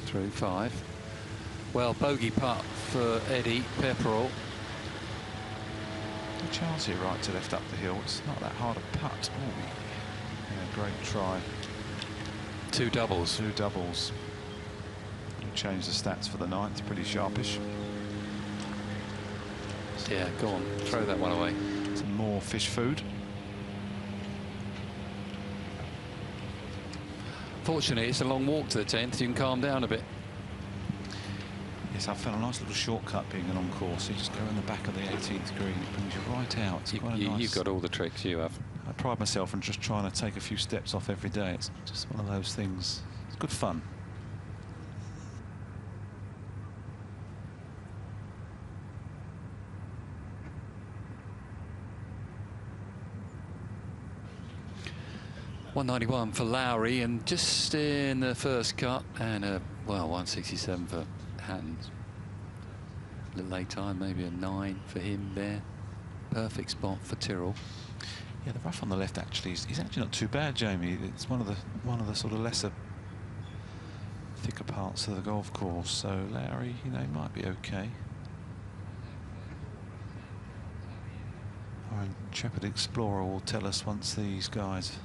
through 5. Well, bogey putt for Eddie Pepperell. A chance here, right to left up the hill. It's not that hard a putt. Oh, yeah, great try. 2 doubles. 2 doubles. We'll change the stats for the 9th. Pretty sharpish. Yeah, go on, throw that one away. Some more fish food. Fortunately, it's a long walk to the 10th. You can calm down a bit. Yes, I found a nice little shortcut being an on-course. You just go in the back of the 18th green. It brings you right out. It's quite a nice... You've got all the tricks, you have. I pride myself on just trying to take a few steps off every day. It's just one of those things. It's good fun. .191 for Lowry, and just in the first cut, and well, 167 for Hatton. A little late time, maybe a 9 for him there. Perfect spot for Tyrrell. Yeah, the rough on the left actually is actually not too bad, Jamie. It's one of the sort of lesser, thicker parts of the golf course. So Lowry, you know, might be okay. Our intrepid explorer will tell us once these guys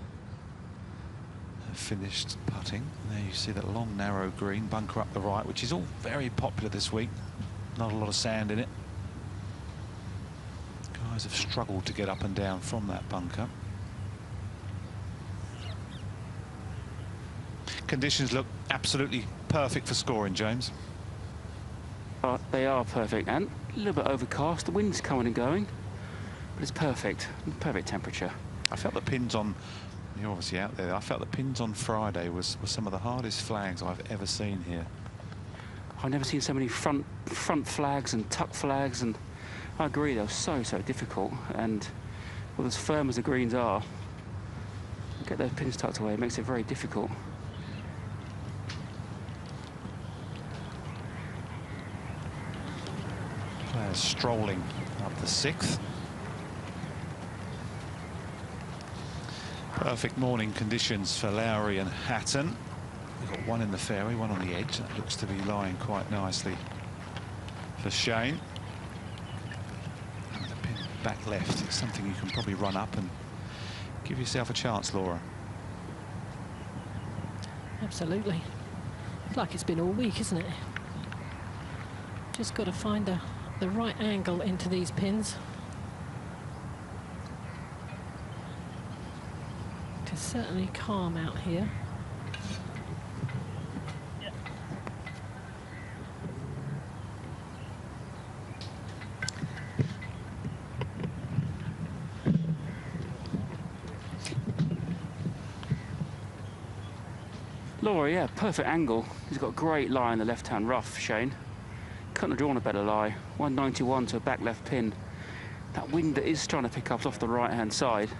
have finished putting. There you see that long narrow green bunker up the right, which is all very popular this week. Not a lot of sand in it. Guys have struggled to get up and down from that bunker. Conditions look absolutely perfect for scoring, James. They are perfect, and a little bit overcast. The wind's coming and going, but it's perfect. Perfect temperature. I felt the pins on... You're obviously out there. I felt the pins on Friday was some of the hardest flags I've ever seen here. I've never seen so many front flags and tuck flags, and I agree, they're so difficult. And well, as firm as the greens are, get those pins tucked away, it makes it very difficult. Players strolling up the 6th. Perfect morning conditions for Lowry and Hatton. We've got one in the fairway, one on the edge. That looks to be lying quite nicely for Shane. And the pin back left. It's something you can probably run up and give yourself a chance, Laura. Absolutely. It's like it's been all week, isn't it? Just got to find the right angle into these pins. It's certainly calm out here. Laura, yeah, perfect angle. He's got a great lie in the left-hand rough, Shane. Couldn't have drawn a better lie. 191 to a back left pin. That wind that is trying to pick up off the right-hand side.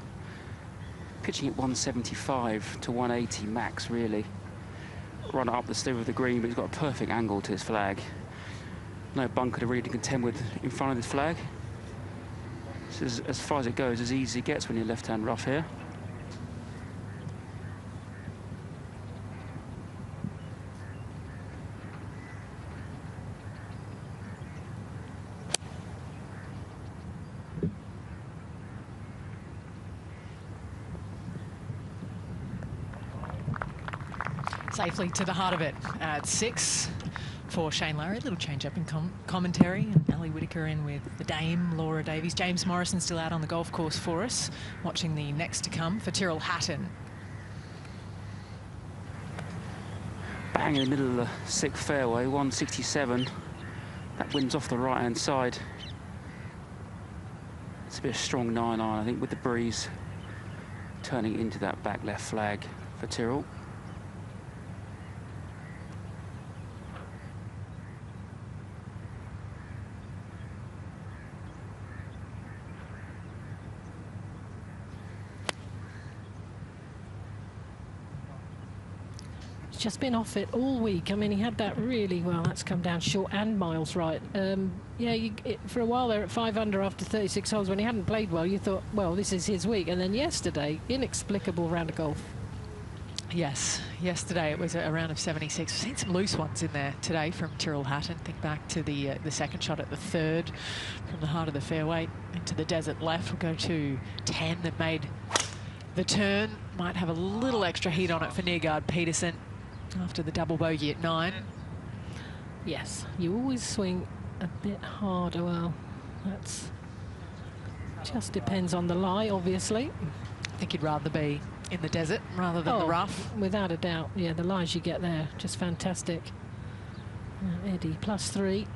Pitching at 175 to 180 max, really. Run up the sliver of the green, but he's got a perfect angle to his flag. No bunker to really contend with in front of this flag. This is, as far as it goes, as easy as it gets when you're left-hand rough here. Safely to the heart of it at 6 for Shane Lowry. A little change up in commentary, and Ali Whitaker in with the Dame, Laura Davies. James Morrison still out on the golf course for us, watching the next to come for Tyrrell Hatton. Bang in the middle of the 6th fairway, 167. That wind's off the right-hand side. It's a bit of strong 9-iron, I think, with the breeze turning into that back left flag for Tyrrell. Just been off it all week. I mean, he had that really well. That's come down short and miles right. Yeah, for a while there at 5 under after 36 holes, when he hadn't played well, you thought, well, this is his week. And then yesterday, inexplicable round of golf. Yes, yesterday it was a round of 76. We've seen some loose ones in there today from Tyrrell Hatton. Think back to the second shot at the 3rd from the heart of the fairway into the desert left. We'll go to 10 that made the turn. Might have a little extra heat on it for Neergaard-Petersen after the double bogey at 9. Yes, you always swing a bit harder. Well, that's just depends on the lie, obviously. I think you'd rather be in the desert rather than the rough. Without a doubt. Yeah, the lies you get there, just fantastic. Eddie +3.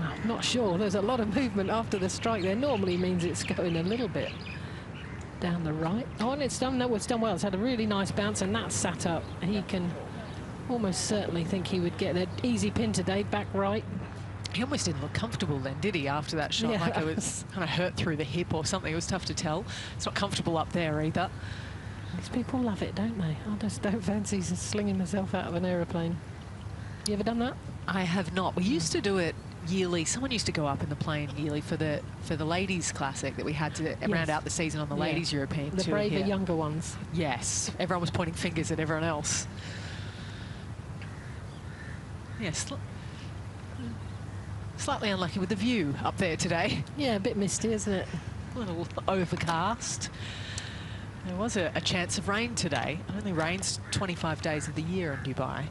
I'm not sure. There's a lot of movement after the strike there. Normally means it's going a little bit down the right. Oh, and it's done. No, it's done well. It's had a really nice bounce, and that's sat up. He can almost certainly think he would get an easy pin today, back right. He almost didn't look comfortable then, did he, after that shot? Yeah, like it was kind of hurt through the hip or something. It was tough to tell. It's not comfortable up there either. These people love it, don't they? I just don't fancy slinging myself out of an aeroplane. You ever done that? I have not. We used to do it yearly. Someone used to go up in the plane yearly for the ladies' classic that we had to round out the season on the ladies' European the tour. braver, here. younger ones. Yes, everyone was pointing fingers at everyone else. Yes, slightly unlucky with the view up there today. Yeah, a bit misty, isn't it? A little overcast. There was a chance of rain today. It only rains 25 days of the year in Dubai.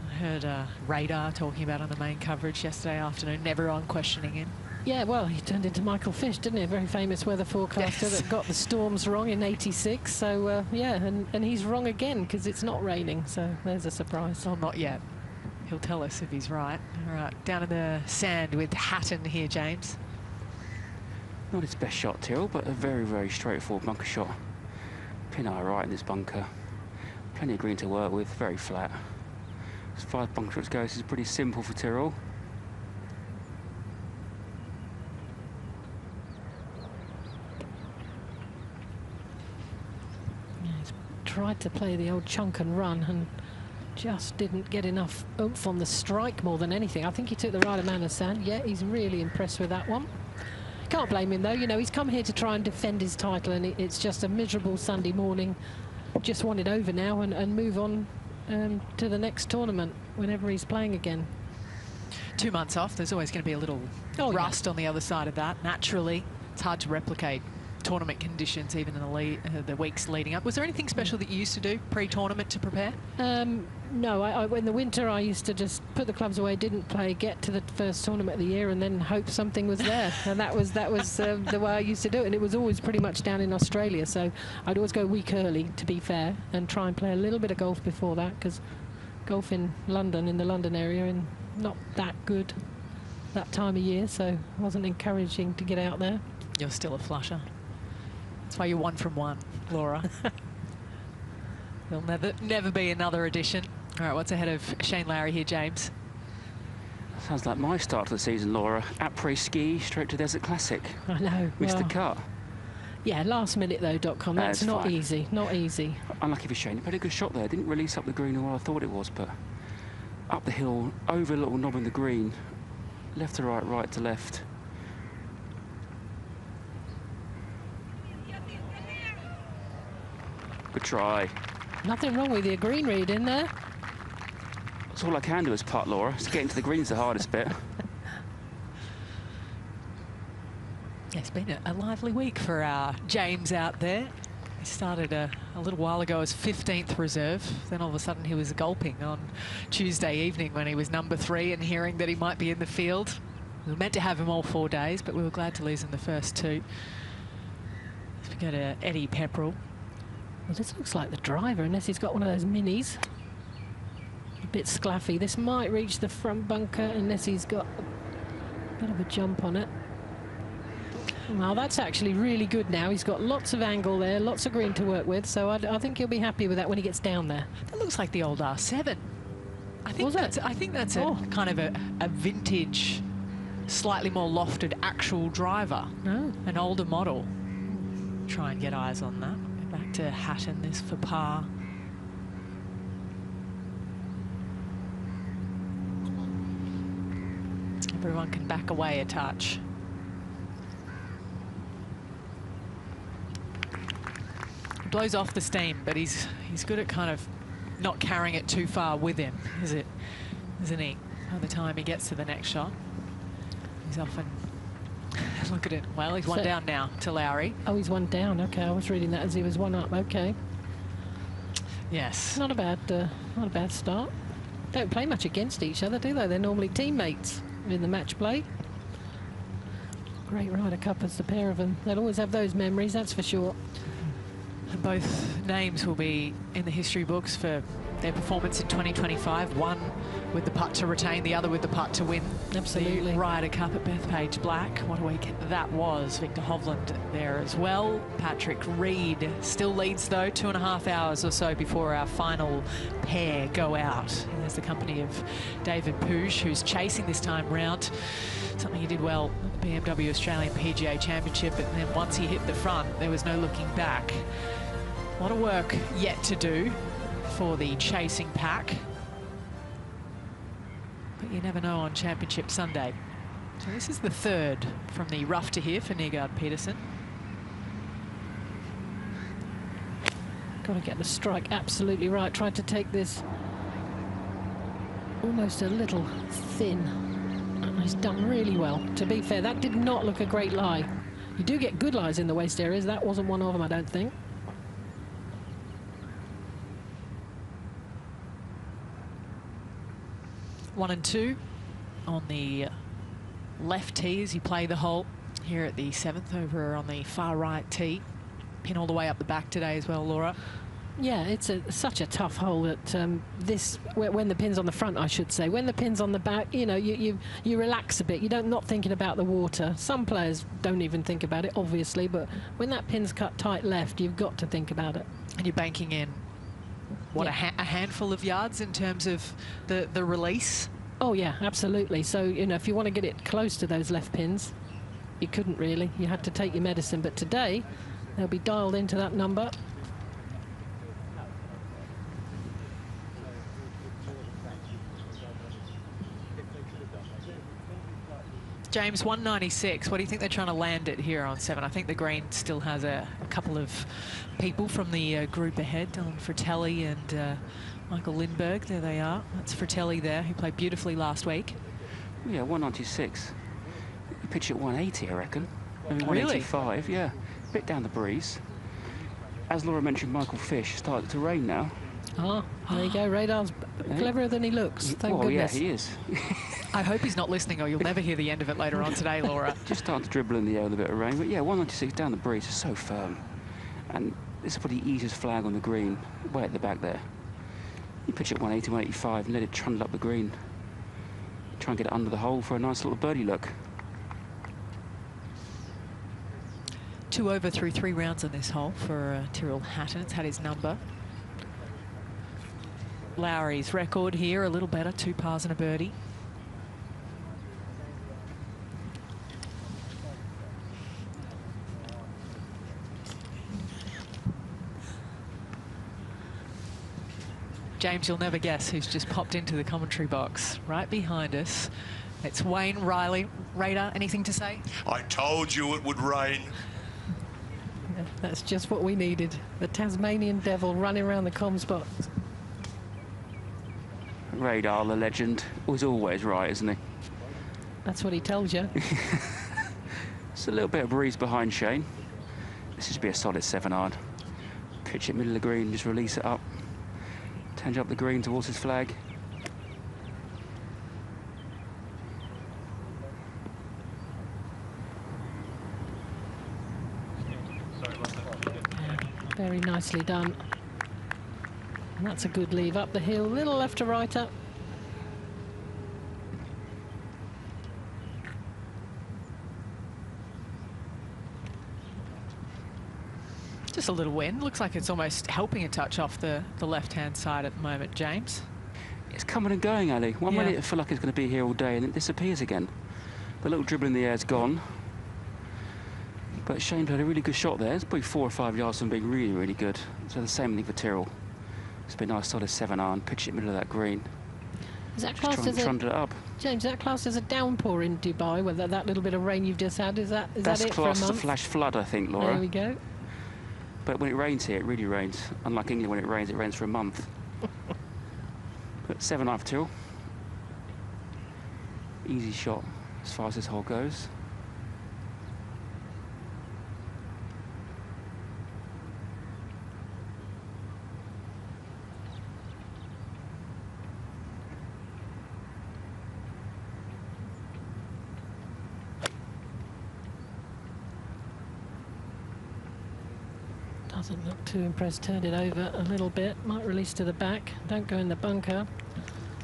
I heard Radar talking about on the main coverage yesterday afternoon, and everyone questioning him. Yeah, well, he turned into Michael Fish, didn't he? A very famous weather forecaster that got the storms wrong in '86. So, yeah, and he's wrong again because it's not raining. So there's a surprise. Well, not yet. He'll tell us if he's right. All right, down in the sand with Hatton here, James. Not his best shot, Tyrrell, but a very, very straightforward bunker shot. Pin eye right in this bunker. Plenty of green to work with, very flat. As far as bunker shots go, this is pretty simple for Tyrrell. Yeah, he's tried to play the old chunk and run and just didn't get enough oomph on the strike more than anything. I think he took the right amount of sand. Yeah, he's really impressed with that one. Can't blame him, though. You know, he's come here to try and defend his title, and it's just a miserable Sunday morning. Just want it over now and move on to the next tournament whenever he's playing again. 2 months off. There's always going to be a little rust on the other side of that. Naturally, it's hard to replicate tournament conditions even in the weeks leading up. Was there anything special that you used to do pre-tournament to prepare? No, in the winter I used to just put the clubs away, didn't play, get to the first tournament of the year and then hope something was there. And that was the way I used to do it. And it was always pretty much down in Australia, so I'd always go a week early, to be fair, and try and play a little bit of golf before that, because golf in London, in the London area, and not that good that time of year, so it wasn't encouraging to get out there. You're still a flusher. That's why you're 1 from 1, Laura. There'll never be another edition. All right, what's ahead of Shane Lowry here, James? Sounds like my start to the season, Laura. Après-ski, straight to Desert Classic. I know. Missed the cut. Yeah, last minute though, .com. That's not fine. Easy, not easy. Unlucky for Shane. He played a good shot there. Didn't release up the green the way I thought it was, but up the hill, over a little knob in the green, left to right, right to left. Good try. Nothing wrong with your green read in there. That's all I can do as putt, Laura. It's getting to the green's the hardest bit. Yeah, it's been a lively week for James out there. He started a little while ago as 15th reserve. Then all of a sudden he was gulping on Tuesday evening when he was number 3 and hearing that he might be in the field. We were meant to have him all 4 days, but we were glad to lose him the first 2. Let's go to Eddie Pepperell. Well, this looks like the driver, unless he's got one of those minis. A bit sclaffy. This might reach the front bunker unless he's got a bit of a jump on it. Well, that's actually really good now. He's got lots of angle there, lots of green to work with, so I think he'll be happy with that when he gets down there. That looks like the old R7. I think that's a kind of a vintage, slightly more lofted actual driver. No. An older model. Try and get eyes on that. Back to Hatton, this for par. Everyone can back away a touch. He blows off the steam, but he's good at kind of not carrying it too far with him, isn't he? By the time he gets to the next shot, he's often. Look at it. Well, he's 1 down now to Lowry. Oh, he's 1 down. Okay, I was reading that as he was 1 up. Okay. Yes. Not a bad start. Don't play much against each other, do they? They're normally teammates in the match play. Great Ryder Cup as the pair of them. They'll always have those memories, that's for sure. And both names will be in the history books for their performance in 2025. One with the putt to retain, the other with the putt to win. Absolutely. The Ryder Cup at Bethpage Black. What a week that was. Victor Hovland there as well. Patrick Reed still leads though, 2.5 hours or so before our final pair go out. And there's the company of David Pouge, who's chasing this time round. Something he did well at the BMW Australian PGA Championship, and then once he hit the front, there was no looking back. A lot of work yet to do for the chasing pack. But you never know on Championship Sunday. So this is the third from the rough to here for Neergaard-Petersen. Got to get the strike absolutely right. Tried to take this almost a little thin. And he's done really well. To be fair, that did not look a great lie. You do get good lies in the waist areas. That wasn't one of them, I don't think. One and two on the left tee as you play the hole here at the 7th over on the far right tee. Pin all the way up the back today as well, Laura. Yeah, it's such a tough hole that when the pin's on the front, I should say. When the pin's on the back, you know, you relax a bit. You don't not thinking about the water. Some players don't even think about it, obviously, but when that pin's cut tight left, you've got to think about it. And you're banking in, what, yeah, a handful of yards in terms of the release? Oh, yeah, absolutely. So, you know, if you want to get it close to those left pins, you couldn't really. You had to take your medicine. But today, they'll be dialed into that number. James, 196. What do you think they're trying to land it here on 7? I think the green still has a couple of people from the group ahead, Dylan Fratelli and Michael Lindberg. There they are. That's Fratelli there, who played beautifully last week. Yeah, 196. You pitch at 180, I reckon. Maybe Really? 185, yeah. Bit down the breeze. As Laura mentioned, Michael Fish started to rain now. Ah, there you go. Radar's cleverer than he looks. Thank goodness. Yeah, he is. I hope he's not listening, or you'll never hear the end of it later on today, Laura. Just starting to dribble in the air with a bit of rain. But yeah, 196 down the breeze is so firm. And this is probably the easiest flag on the green, way at the back there. You pitch at 180, 185 and let it trundle up the green. Try and get it under the hole for a nice little birdie look. 2 over through 3 rounds on this hole for Tyrrell Hatton. It's had his number. Lowry's record here, a little better, 2 pars and a birdie. James, you'll never guess who's just popped into the commentary box right behind us. It's Wayne Riley. Raider, anything to say? I told you it would rain. Yeah, that's just what we needed. The Tasmanian devil running around the comms box. Radar, the legend, was always right, isn't he? That's what he tells you. It's a little bit of breeze behind Shane. This should be a solid 7-iron. Pitch it middle of the green, just release it up. Tange up the green towards his flag. Very nicely done. And that's a good leave up the hill, little left to right up. Just a little wind. Looks like it's almost helping a touch off the left-hand side at the moment, James. It's coming and going, Ali. One minute I feel like it's going to be here all day and it disappears again. The little dribble in the air is gone. But Shane played a really good shot there. It's probably 4 or 5 yards from being really, really good. So the same thing for Tyrrell. It's been a nice solid 7-iron, pitch it middle of that green. Is that classed as trundle it up. James, is that classed as a downpour in Dubai, whether that little bit of rain you've just had, is that it for a month? That's classed as a flash flood, I think, Laura. There we go. But when it rains here, it really rains. Unlike England, when it rains for a month. But 7-iron for Tyrrell. Easy shot as far as this hole goes. Doesn't look too impressed. Turned it over a little bit. Might release to the back. Don't go in the bunker.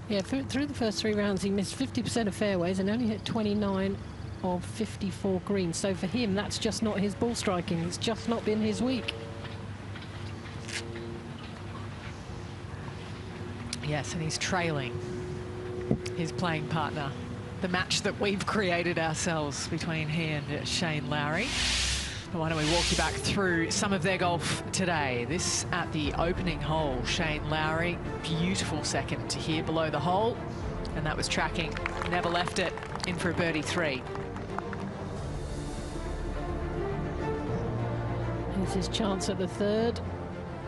Yeah, through the first 3 rounds, he missed 50% of fairways and only hit 29 of 54 greens. So for him, that's just not his ball striking. It's just not been his week. Yes, and he's trailing his playing partner. The match that we've created ourselves between he and Shane Lowry. But why don't we walk you back through some of their golf today. This at the opening hole, Shane Lowry, beautiful second to here below the hole. And that was tracking, never left it, in for a birdie 3. Here's his chance at the third.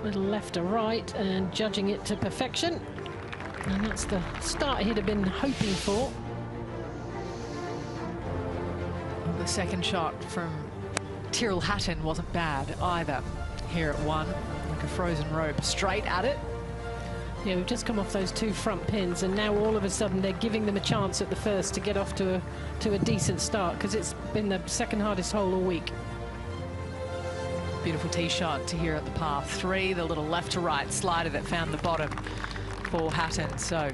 Little left to right and judging it to perfection. And that's the start he'd have been hoping for. The second shot from Tyrrell Hatton wasn't bad either. Here at 1, like a frozen rope, straight at it. Yeah, we've just come off those 2 front pins, and now all of a sudden they're giving them a chance at the first to get off to a decent start, because it's been the second hardest hole all week. Beautiful tee shot to here at the par 3, the little left to right slider that found the bottom for Hatton. So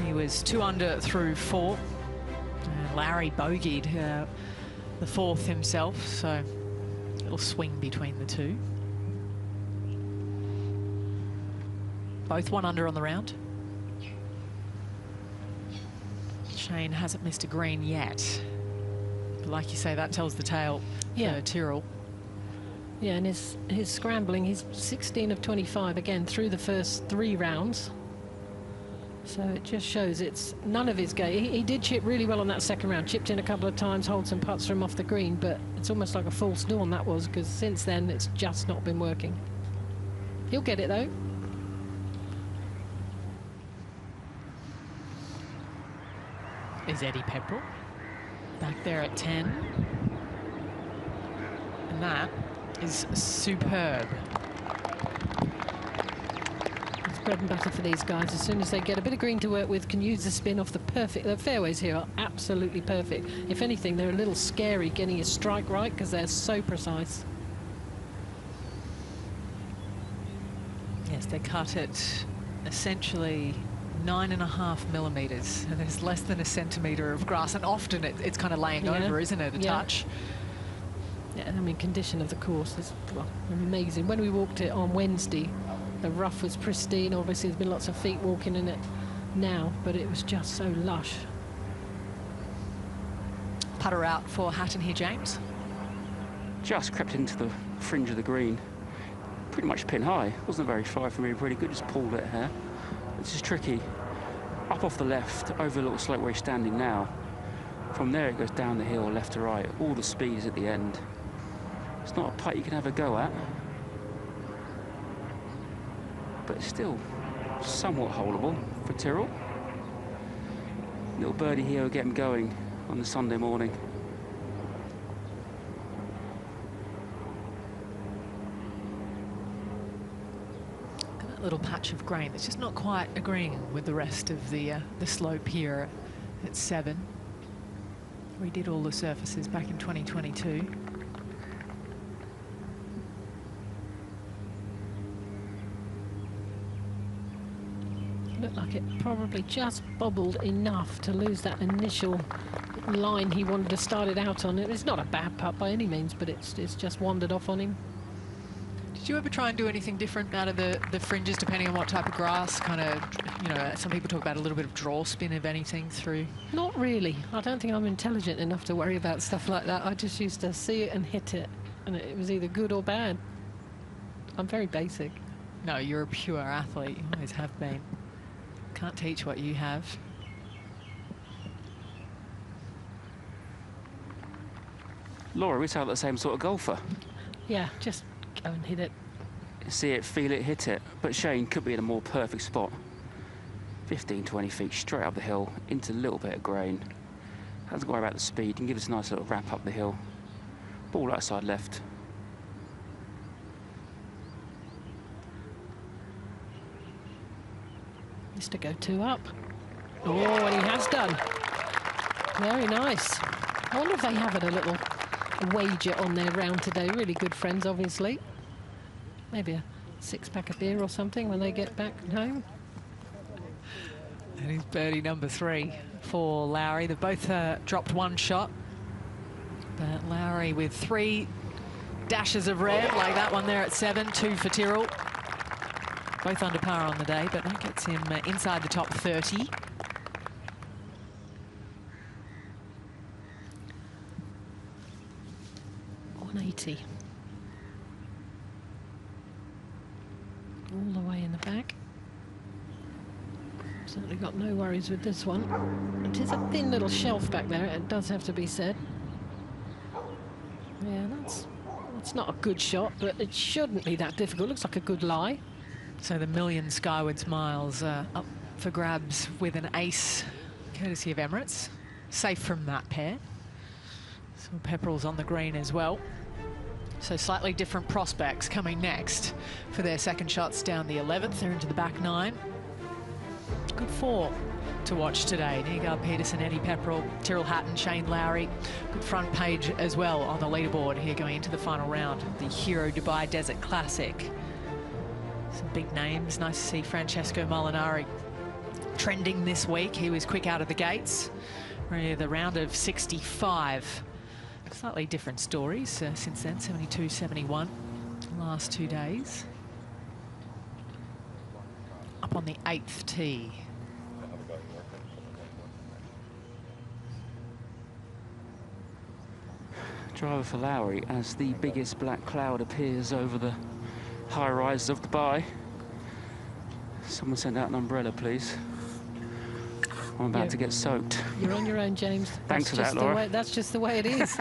he was 2 under through 4. Lowry bogeyed the 4th himself, so a little swing between the 2. Both 1 under on the round. Shane hasn't missed a green yet. But like you say, that tells the tale for Tyrrell. Yeah, and his scrambling, he's 16 of 25 again through the first 3 rounds. So it just shows it's none of his game. He did chip really well on that second round, chipped in a couple of times, hold some putts from off the green, but it's almost like a false dawn that was, because since then it's just not been working. He'll get it though. Is Eddie Pepperell back there at 10. And that is superb. Bread and butter for these guys. As soon as they get a bit of green to work with, can use the spin off the perfect. The fairways here are absolutely perfect. If anything, they're a little scary getting a strike right because they're so precise. Yes, they cut it essentially 9.5 millimeters, and there's less than a centimeter of grass, and often it's kind of laying over, isn't it, a touch? Yeah, I mean, condition of the course is amazing. When we walked it on Wednesday, the rough was pristine. Obviously, there's been lots of feet walking in it now, but it was just so lush. Putter out for Hatton here, James. Just crept into the fringe of the green. Pretty much pin high. Wasn't very far from me, pretty good. Just pulled it here. It's just tricky. Up off the left, over a little slope where he's standing now. From there, it goes down the hill, left to right. All the speed is at the end. It's not a putt you can have a go at, but it's still somewhat holeable for Tyrrell. Little birdie here will get him going on the Sunday morning. That little patch of grain that's just not quite agreeing with the rest of the slope here at 7. We did all the surfaces back in 2022. Looked like it probably just bobbled enough to lose that initial line he wanted to start it out on. It's not a bad putt by any means, but it's just wandered off on him. Did you ever try and do anything different out of the fringes, depending on what type of grass? Kind of, you know, some people talk about a little bit of draw spin of anything through. Not really. I don't think I'm intelligent enough to worry about stuff like that. I just used to see it and hit it, and it was either good or bad. I'm very basic. No, you're a pure athlete. You always have been. Can't teach what you have. Laura, we sound like the same sort of golfer. Yeah, just go and hit it. See it, feel it, hit it. But Shane could be in a more perfect spot. 15, 20 feet straight up the hill into a little bit of grain. Hasn't got to worry about the speed. Can give us a nice little wrap up the hill. Ball outside left. To go 2 up. Oh, and he has done. Very nice. I wonder if they have had a little wager on their round today. Really good friends, obviously. maybe a 6-pack of beer or something when they get back home. And he's birdie number 3 for Lowry. They've both dropped 1 shot. But Lowry with 3 dashes of red, like that one there at 7, 2 for Tyrrell. Both under par on the day, but that gets him inside the top 30. .180. All the way in the back. Certainly got no worries with this one. It is a thin little shelf back there, it does have to be said. Yeah, that's not a good shot, but it shouldn't be that difficult. Looks like a good lie. So the million Skywards miles up for grabs with an ace, courtesy of Emirates. Safe from that pair. So Pepperell's on the green as well. So slightly different prospects coming next for their second shots down the 11th. They're into the back 9. Good 4 to watch today. Neergaard-Petersen, Eddie Pepperell, Tyrrell Hatton, Shane Lowry. Good front page as well on the leaderboard here going into the final round of the Hero Dubai Desert Classic. Some big names. Nice to see Francesco Molinari trending this week. He was quick out of the gates. Really the round of 65. Slightly different stories since then, 72, 71, the last 2 days. Up on the 8th tee. Driver for Lowry as the biggest black cloud appears over the high rises of Dubai. Someone send out an umbrella, please. I'm about to get soaked. You're on your own, James. Thanks for that, Laura. That's just the way it is.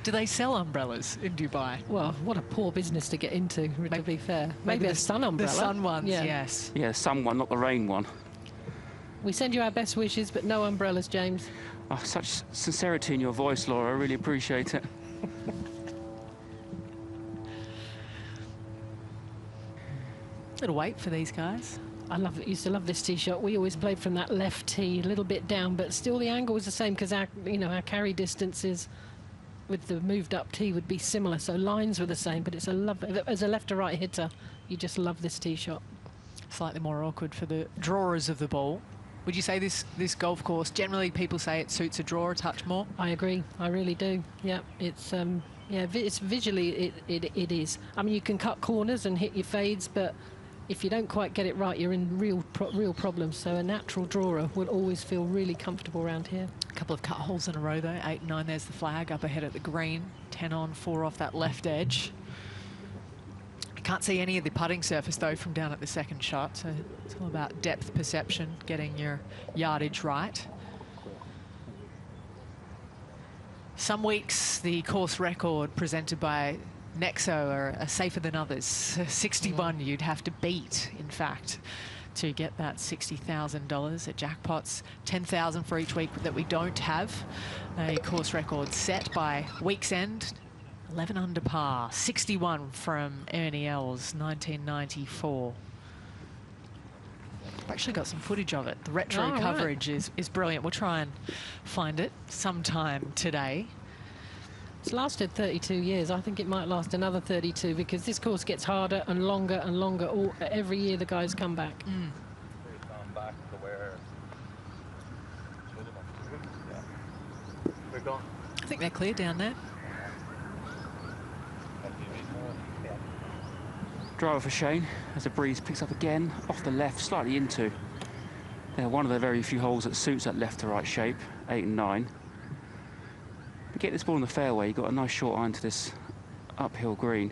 Do they sell umbrellas in Dubai? Well, what a poor business to get into, to be fair. Maybe a sun umbrella. The sun ones, yeah. Yes. Yeah, sun one, not the rain one. We send you our best wishes, but no umbrellas, James. Oh, such sincerity in your voice, Laura. I really appreciate it. Little wait for these guys. I used to love this tee shot. We always played from that left tee, a little bit down, but still the angle was the same because our carry distances with the moved up tee would be similar. So lines were the same, but it's as a left to right hitter, you just love this tee shot. Slightly more awkward for the drawers of the ball. Would you say this golf course, generally people say it suits a drawer a touch more? I agree. I really do. Yeah, it's it's visually it is. I mean, you can cut corners and hit your fades, but if you don't quite get it right, you're in real problems. So a natural drawer will always feel really comfortable around here. A couple of cut holes in a row though. 8 and 9, there's the flag up ahead at the green. 10 on, 4 off that left edge. Can't see any of the putting surface though from down at the second shot. So it's all about depth perception, getting your yardage right. Some weeks the course record presented by Nexo are safer than others. 61 you'd have to beat, in fact, to get that $60,000 at jackpots. 10,000 for each week that we don't have a course record set by week's end. 11 under par, 61 from Ernie Els, 1994. I've actually got some footage of it. The retro coverage is brilliant. We'll try and find it sometime today. It's lasted 32 years. I think it might last another 32 because this course gets harder and longer every year the guys come back. I think they're clear down there. Driver for Shane as the breeze picks up again off the left, slightly into. They're one of the very few holes that suits that left to right shape, 8 and 9. But get this ball in the fairway, you've got a nice short iron to this uphill green.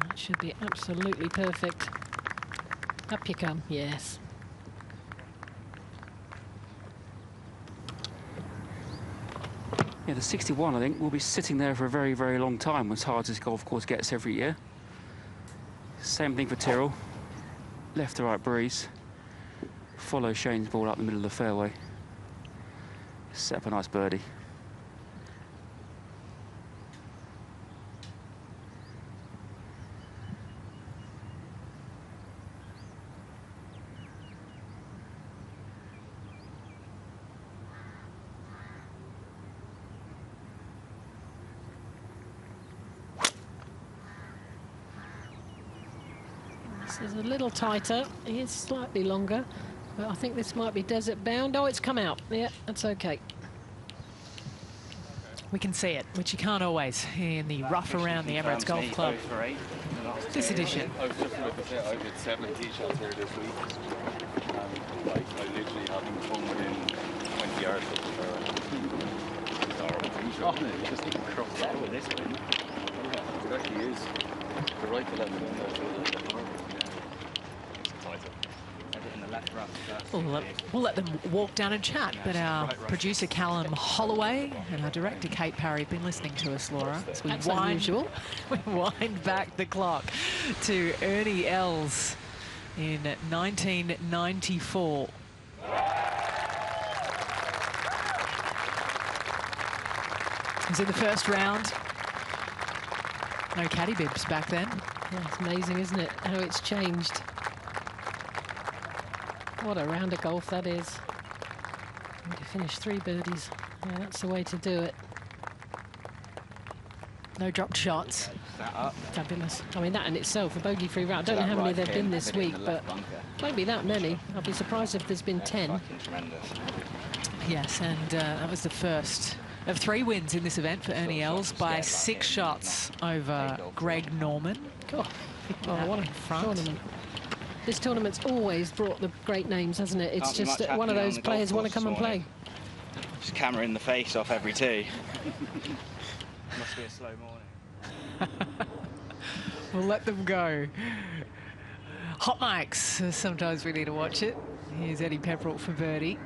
That should be absolutely perfect. Up you come, yes. Yeah, the 61, I think, will be sitting there for a very, very long time, as hard as this golf course gets every year. Same thing for Tyrrell. Left to right breeze. Follow Shane's ball up the middle of the fairway. Set up a nice birdie. This is a little tighter. He is slightly longer, but I think this might be desert bound. Oh, it's come out. Yeah, that's okay. We can see it, which you can't always in the rough around the Emirates Golf Club. This edition. I was just about to say, I've had 7 tee shots here this week. Like, I literally haven't come within 20 yards of the fairway. It's horrible tee shot, isn't it? You just need to cross that with this one. Yeah, it actually is. The right to left in there. It's tighter. In the left rough. We'll let them walk down and chat, but our producer Callum Holloway and our director Kate Parry have been listening to us, Laura, as we wind back the clock to Ernie Els in 1994. He was in the first round. No caddy bibs back then. Yeah, it's amazing, isn't it, how it's changed. What a round of golf that is. And to finish 3 birdies. Yeah, that's the way to do it. No dropped shots. Fabulous. I mean, that in itself, a bogey-free round. I don't know how many there have been this week, but won't be that many. I'll be surprised if there's been 10. Yes, and that was the first of 3 wins in this event for Ernie Els by 6 shots over Greg Norman. God, what a tournament. This tournament's always brought the great names, hasn't it? It's just that one of those players want to come and play. Just cameraing the face off every tee. Must be a slow morning. We'll let them go. Hot mics. Sometimes we need to watch it. Here's Eddie Pepperell for birdie.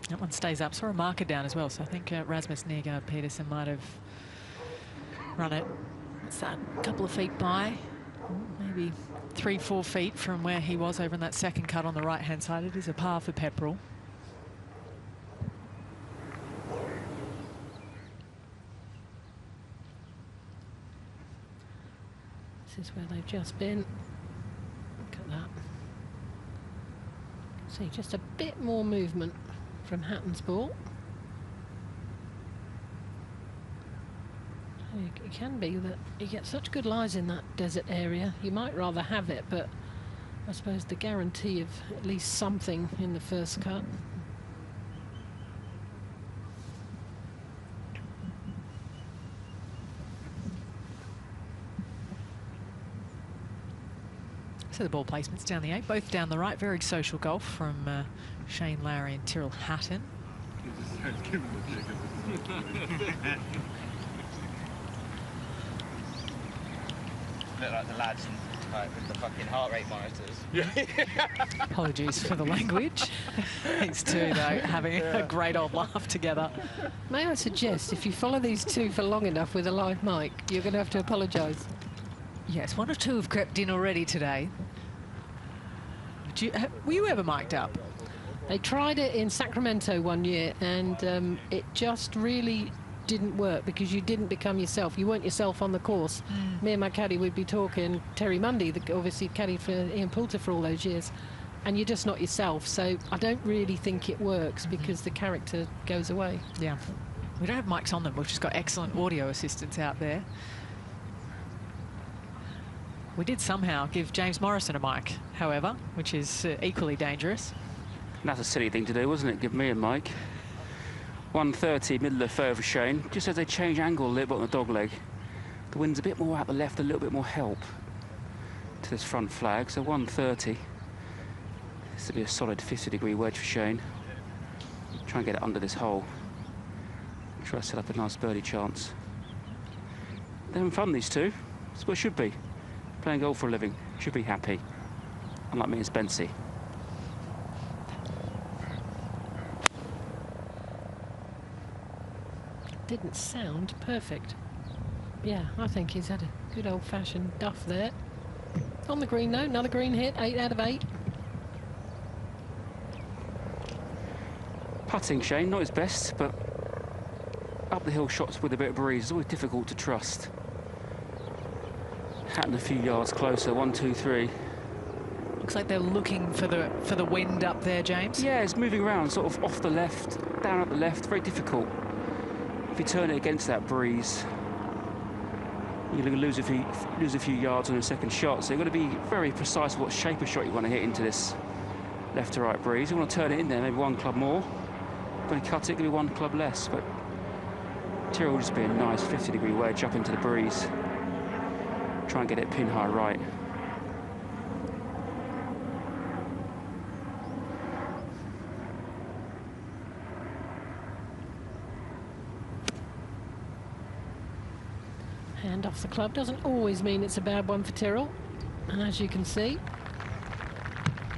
That one stays up. Saw a marker down as well, so I think Rasmus Neergaard-Petersen might have run it. What's that? A couple of feet by, maybe 3-4 feet from where he was over in that second cut on the right-hand side. It is a par for Pepperell. This is where they've just been. Look at that. See, just a bit more movement from Hatton's ball. It can be that you get such good lies in that desert area. You might rather have it, but I suppose the guarantee of at least something in the first cut. So the ball placements down the 8, both down the right. Very social golf from Shane Lowry and Tyrrell Hatton. Look like the lads with the fucking heart rate monitors. Yeah. Apologies for the language. These two, though, having a great old laugh together. May I suggest, if you follow these two for long enough with a live mic, you're going to have to apologise. Yes, 1 or 2 have crept in already today. Were you ever mic'd up? They tried it in Sacramento one year, and it just really didn't work because you didn't become yourself. You weren't yourself on the course. Me and my caddy would be talking, Terry Mundy, obviously caddy for Ian Poulter for all those years, and you're just not yourself. So I don't really think it works because the character goes away. Yeah. We don't have mics on them. We've just got excellent audio assistants out there. We did somehow give James Morrison a mic, however, which is equally dangerous. That's a silly thing to do, wasn't it? Give me a mic. 130, middle of the fairway for Shane. Just as they change angle a little bit on the dog leg. The wind's a bit more out the left, a little bit more help to this front flag. So 130. This will be a solid 50-degree wedge for Shane. Try and get it under this hole. Try to set up a nice birdie chance. They're having fun, these two. That's what it should be. Playing golf for a living. Should be happy. Unlike me and Spency. Didn't sound perfect. Yeah, I think he's had a good old-fashioned duff there. On the green, though, another green hit, 8 out of 8. Putting, Shane, not his best, but up the hill shots with a bit of breeze is always difficult to trust. Hatton a few yards closer, 1, 2, 3. Looks like they're looking for the wind up there, James. Yeah, it's moving around, sort of off the left, down at the left, very difficult. If you turn it against that breeze, you're going to lose a few yards on a second shot. So you've got to be very precise what shape of shot you want to hit into this left to right breeze. You want to turn it in there, maybe one club more. Going to cut it, going to be one club less. But Tyrrell will just be a nice 50-degree wedge up into the breeze. Try and get it pin high right. Hand off the club doesn't always mean it's a bad one for Tyrrell. And as you can see,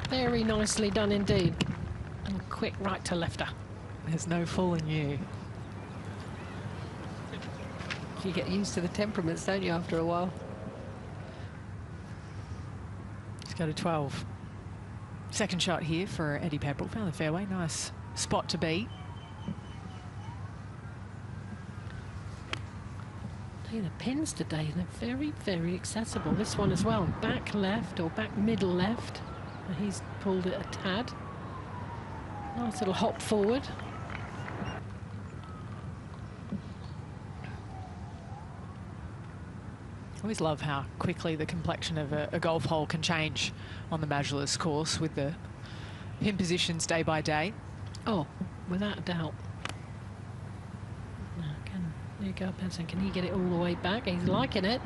very nicely done indeed. And quick right to lefter. There's no fooling you. You get used to the temperaments, don't you, after a while? Let's go to 12. Second shot here for Eddie Pepperell. Found the fairway. Nice spot to be. The pins today, they're very, very accessible. This one as well, back left or back middle left. He's pulled it a tad. Nice little hop forward. I always love how quickly the complexion of a golf hole can change on the Majorless course with the pin positions day by day. Oh, without a doubt. Neergaard-Petersen, can he get it all the way back? He's liking it.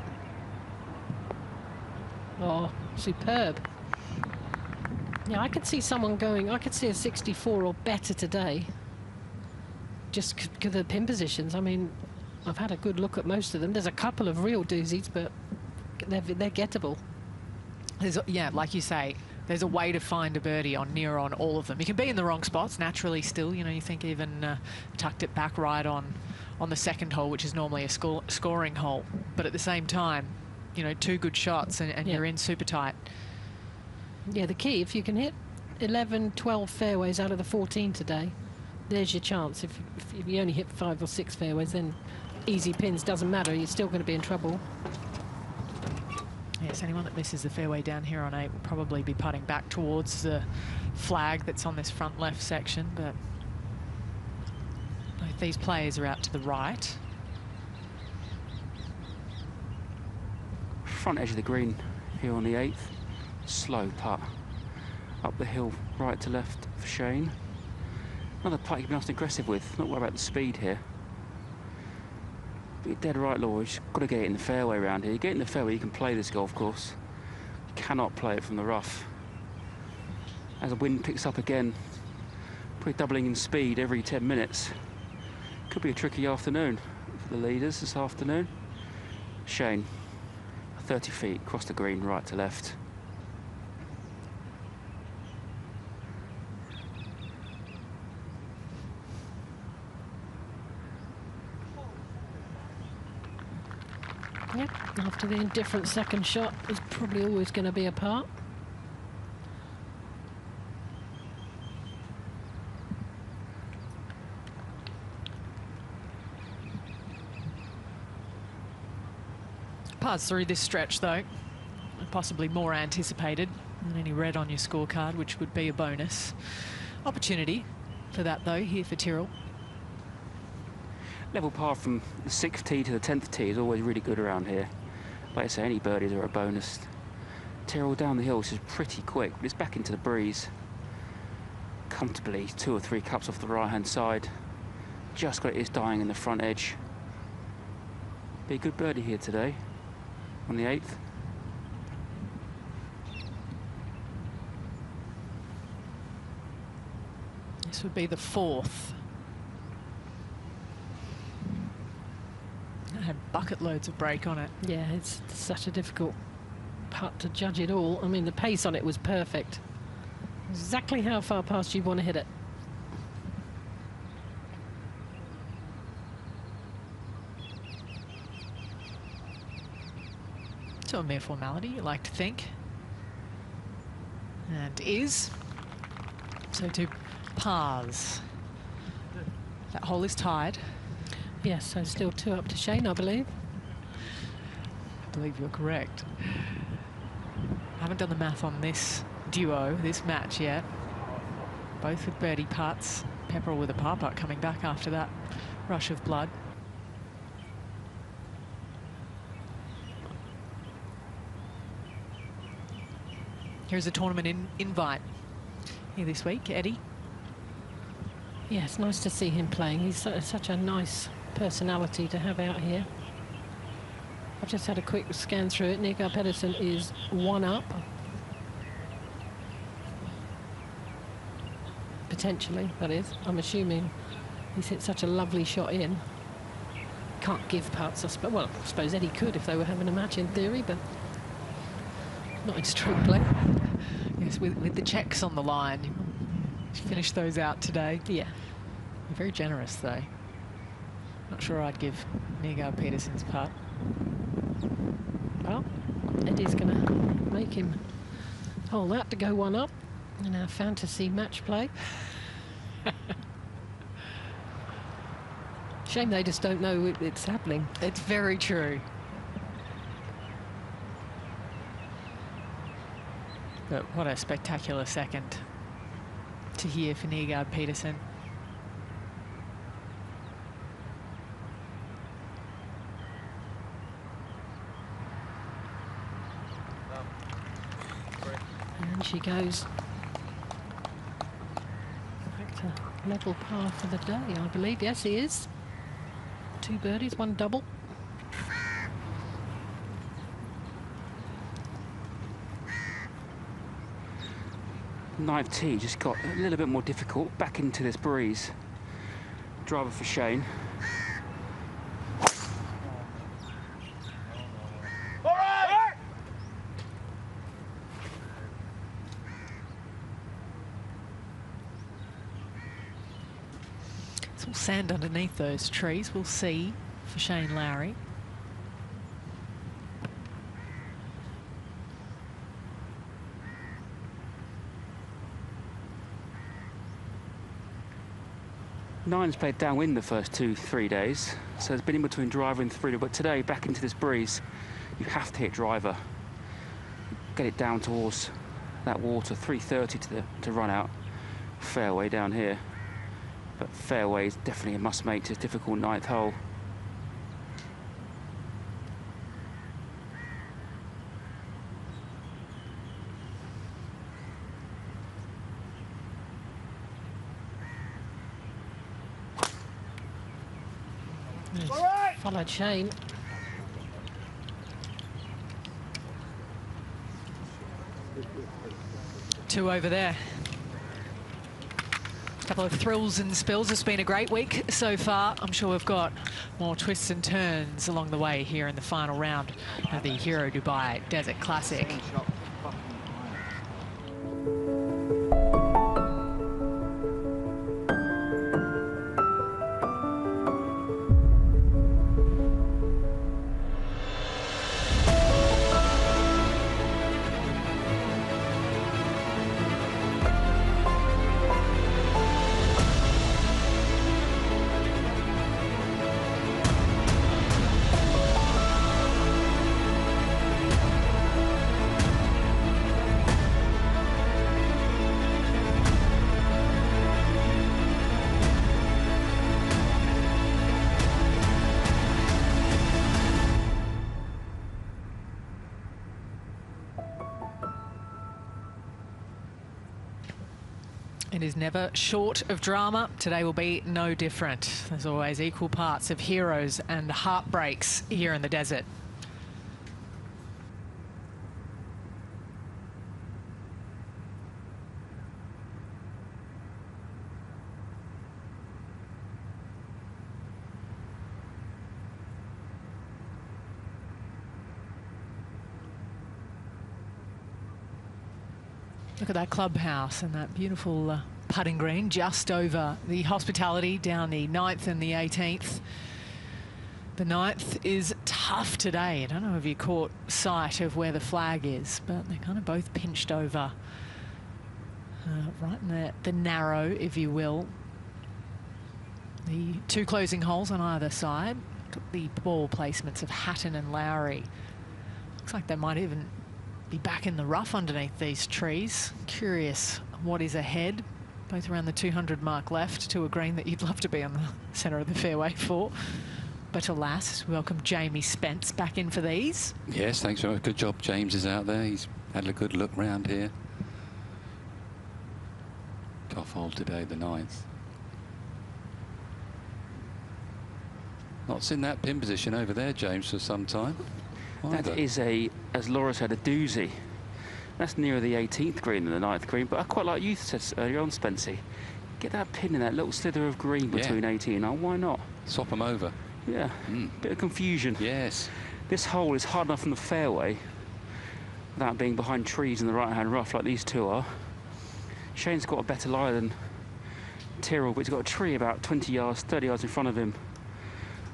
Oh, superb. Yeah, I could see someone going, I could see a 64 or better today. Just because of the pin positions. I mean, I've had a good look at most of them. There's a couple of real doozies, but they're gettable. Yeah, like you say, there's a way to find a birdie on near on all of them. You can be in the wrong spots naturally still. You know, you think even tucked it back right on the second hole, which is normally a scoring hole. But at the same time, you know, 2 good shots and yeah, you're in super tight. Yeah, the key, if you can hit 11, 12 fairways out of the 14 today, there's your chance. If you only hit 5 or 6 fairways, then easy pins, doesn't matter. You're still going to be in trouble. Yes, anyone that misses the fairway down here on 8 will probably be putting back towards the flag that's on this front left section, but both these players are out to the right. Front edge of the green here on the 8th. Slow putt up the hill, right to left for Shane. Another putt you can be nice and aggressive with. Not worry about the speed here. But you're dead right, Lowry. You've got to get it in the fairway around here. You get in the fairway, you can play this golf course. You cannot play it from the rough. As the wind picks up again, probably doubling in speed every 10 minutes. Could be a tricky afternoon for the leaders this afternoon. Shane, 30 feet across the green, right to left. Yep, after the indifferent second shot, there's probably always going to be a part. Pars through this stretch, though, possibly more anticipated than any red on your scorecard, which would be a bonus. Opportunity for that, though, here for Tyrrell. Level par from the 6th tee to the 10th tee is always really good around here. Like I say, any birdies are a bonus. Tyrrell down the hill is pretty quick, but it's back into the breeze. Comfortably, 2 or 3 cups off the right-hand side. Just got it is dying in the front edge. Be a good birdie here today on the 8th. This would be the 4th. It had bucket loads of break on it. Yeah, it's such a difficult putt to judge it all. I mean, the pace on it was perfect. Exactly how far past you want to hit it. So a mere formality, you like to think. And is. So to pars. That hole is tied. Yes, so still 2 up to Shane, I believe. I believe you're correct. I haven't done the math on this duo, this match yet. Both with birdie putts. Pepperell with a par putt coming back after that rush of blood. Here's a tournament invite here this week, Eddie. Yeah, it's nice to see him playing. He's such a nice personality to have out here. I've just had a quick scan through it. Neergaard-Petersen is 1 up. Potentially, that is. I'm assuming he's hit such a lovely shot in. Can't give putts, I suppose. Well, I suppose Eddie could if they were having a match in theory, but not in stroke play. Yes, with the checks on the line. Finished those out today. Yeah. Very generous, though. Not sure I'd give Neergaard-Petersen's putt. Well, Eddie's going to make him hold that to go 1 up in our fantasy match play. Shame they just don't know it's happening. It's very true. But what a spectacular second to hear for Neergaard-Petersen. And she goes back to level par for the day, I believe. Yes, he is. 2 birdies, 1 double. Ninth tee just got a little bit more difficult. Back into this breeze. Driver for Shane. It's all sand underneath those trees. We'll see for Shane Lowry. Nine's played downwind the first 2-3 days, so it's been in between driver and 3. But today, back into this breeze, you have to hit driver. Get it down towards that water. 330 to run out. Fairway down here, but fairway is definitely a must-make to this difficult 9th hole. Followed Shane. Two over there. A couple of thrills and spills. It's been a great week so far. I'm sure we've got more twists and turns along the way here in the final round of the Hero Dubai Desert Classic. It is never short of drama. Today will be no different. There's always equal parts of heroes and heartbreaks here in the desert. Look at that clubhouse and that beautiful putting green just over the Hospitality down the 9th and the 18th. The 9th is tough today. I don't know if you caught sight of where the flag is, but they're kind of both pinched over. Right in the narrow, if you will. The 2 closing holes on either side. Took the ball placements of Hatton and Lowry. Looks like they might even be back in the rough underneath these trees. Curious what is ahead. Both around the 200 mark left to a green that you'd love to be on the centre of the fairway for. But alas, welcome Jamie Spence back in for these. Yes, thanks very much. Good job. James is out there. He's Had a good look round here. Off hole today, the 9th. Not seen that pin position over there, James, for some time. That is a, as Laura said, a doozy. That's nearer the 18th green than the 9th green, but I quite like you said earlier on, Spency. Get that pin in that little slither of green between 18. Oh, why not? Swap them over. Yeah, bit of confusion. Yes. This hole is hard enough from the fairway without being behind trees in the right-hand rough like these two are. Shane's got a better lie than Tyrrell, but he's got a tree about 20 yards, 30 yards in front of him.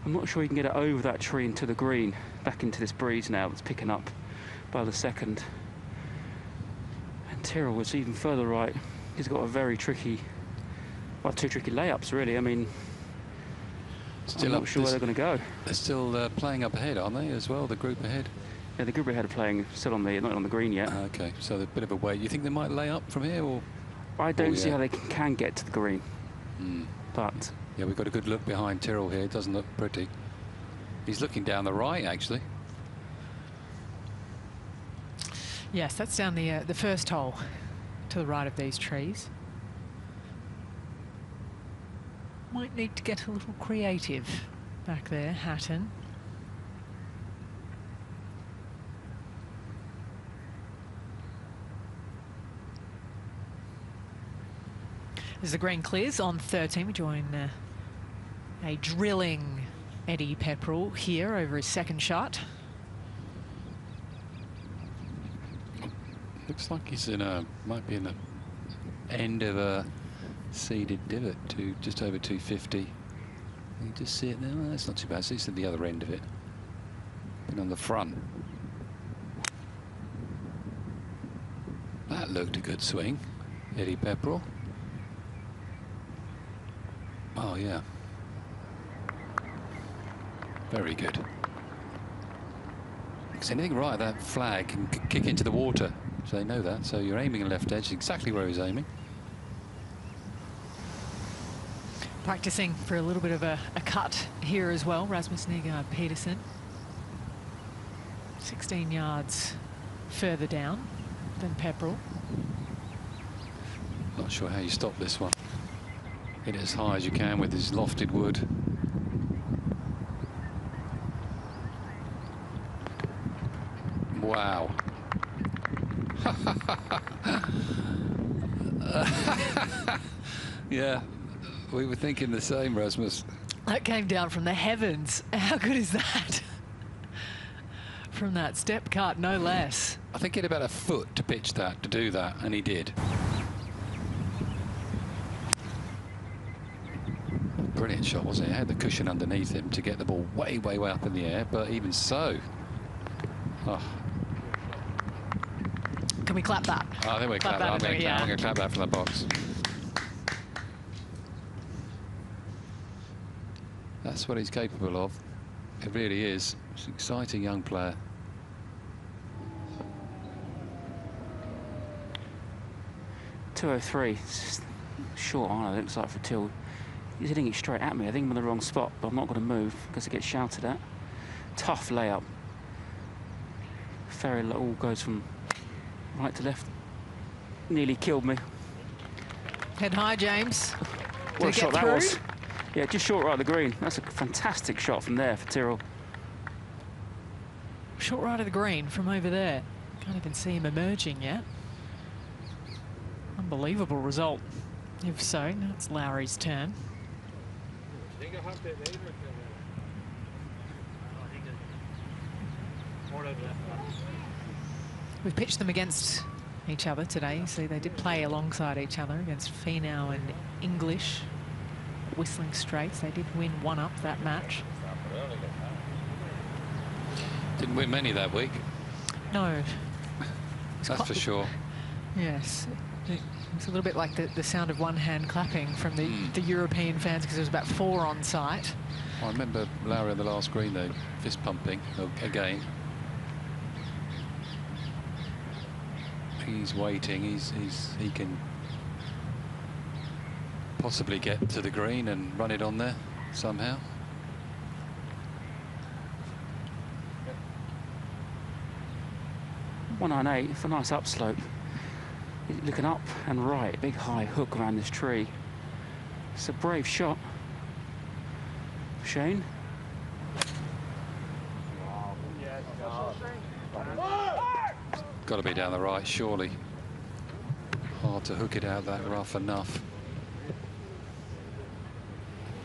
I'm not sure he can get it over that tree into the green, back into this breeze now that's picking up by the second. And Tyrrell was even further right. He's got a very tricky, well, 2 tricky layups, really. I mean, still I'm not sure where they're going to go. They're still playing up ahead, aren't they, as well, the group ahead? Yeah, the group ahead are playing still on the, not on the green yet. Okay, so a bit of a wait. You think they might lay up from here, or? I don't see how they can get to the green. But yeah, we've got a good look behind Tyrrell here. It doesn't look pretty. He's looking down the right, actually. Yes, that's down the first hole to the right of these trees. Might need to get a little creative back there, Hatton. As the green clears on 13, we join a drilling Eddie Pepperell here over his second shot. Looks like he's in a, might be in the end of a seeded divot to just over 250. You just see it there. Well, that's not too bad. So he's at the other end of it. Been on the front. That looked a good swing, Eddie Pepperell. Oh, yeah. Very good. Because anything right, that flag can kick into the water. So they know that. So you're aiming left edge, exactly where he's aiming. Practicing for a little bit of a cut here as well, Rasmus Neergaard-Petersen. 16 yards further down than Pepperell. Not sure how you stop this one. Hit it as high as you can with his lofted wood. Wow. Yeah, we were thinking the same, Rasmus. That came down from the heavens. How good is that? From that step cut, no less. I think he had about a foot to pitch that, to do that, and he did. Brilliant shot, wasn't it? He had the cushion underneath him to get the ball way, way, way up in the air, but even so. Oh. Can we clap that? I think we clap that. I'm going to clap that from the box. That's what he's capable of. It really is. It's an exciting young player. .203. It's just short iron, it looks like, for Till. He's hitting it straight at me. I think I'm in the wrong spot, but I'm not going to move because it gets shouted at. Tough layup. Ferry all goes from right to left. Nearly killed me. Head high, James. What a shot that was. Yeah, just short right of the green. That's a fantastic shot from there for Tyrrell. Short right of the green from over there. Can't even see him emerging yet. Unbelievable result. If so, now it's Lowry's turn. We've pitched them against each other today. You see, they did play alongside each other against Finau and English. Whistling Straits, they did win one up that match. Didn't win many that week. No. That's for sure. Yes. It's a little bit like the sound of one hand clapping from the European fans, because there was about 4 on site. I remember Lowry on the last green, though, fist pumping again. He's waiting. He can possibly get to the green and run it on there somehow. 198 for a nice upslope. He's looking up and right, big high hook around this tree. It's a brave shot. Shane. Got to be down the right, surely. Hard to hook it out that rough enough.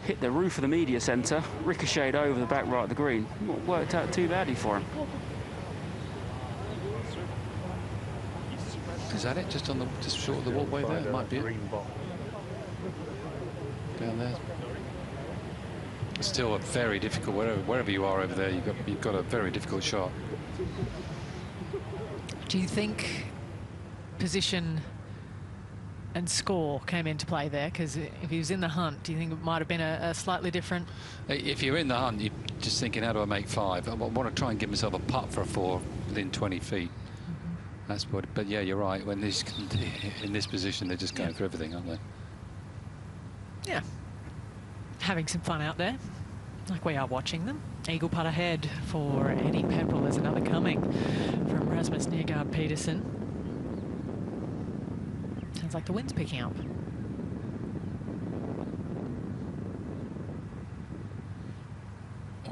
Hit the roof of the media centre, ricocheted over the back right of the green. Not worked out too badly for him. Is that it? Just on the short of the walkway there? It might be it. Down there. It's still a very difficult, wherever you are over there, you've got a very difficult shot. Do you think position and score came into play there? Because if he was in the hunt, do you think it might have been a slightly different? If you're in the hunt, you're just thinking, how do I make 5? I want to try and give myself a putt for a 4 within 20 feet. That's what. But yeah, you're right. When these in this position, they're just going for everything, aren't they? Yeah. Having some fun out there, like we are watching them. Eagle putt ahead for Eddie Pepperell. There's another coming from Rasmus Neergaard-Petersen. Sounds like the wind's picking up.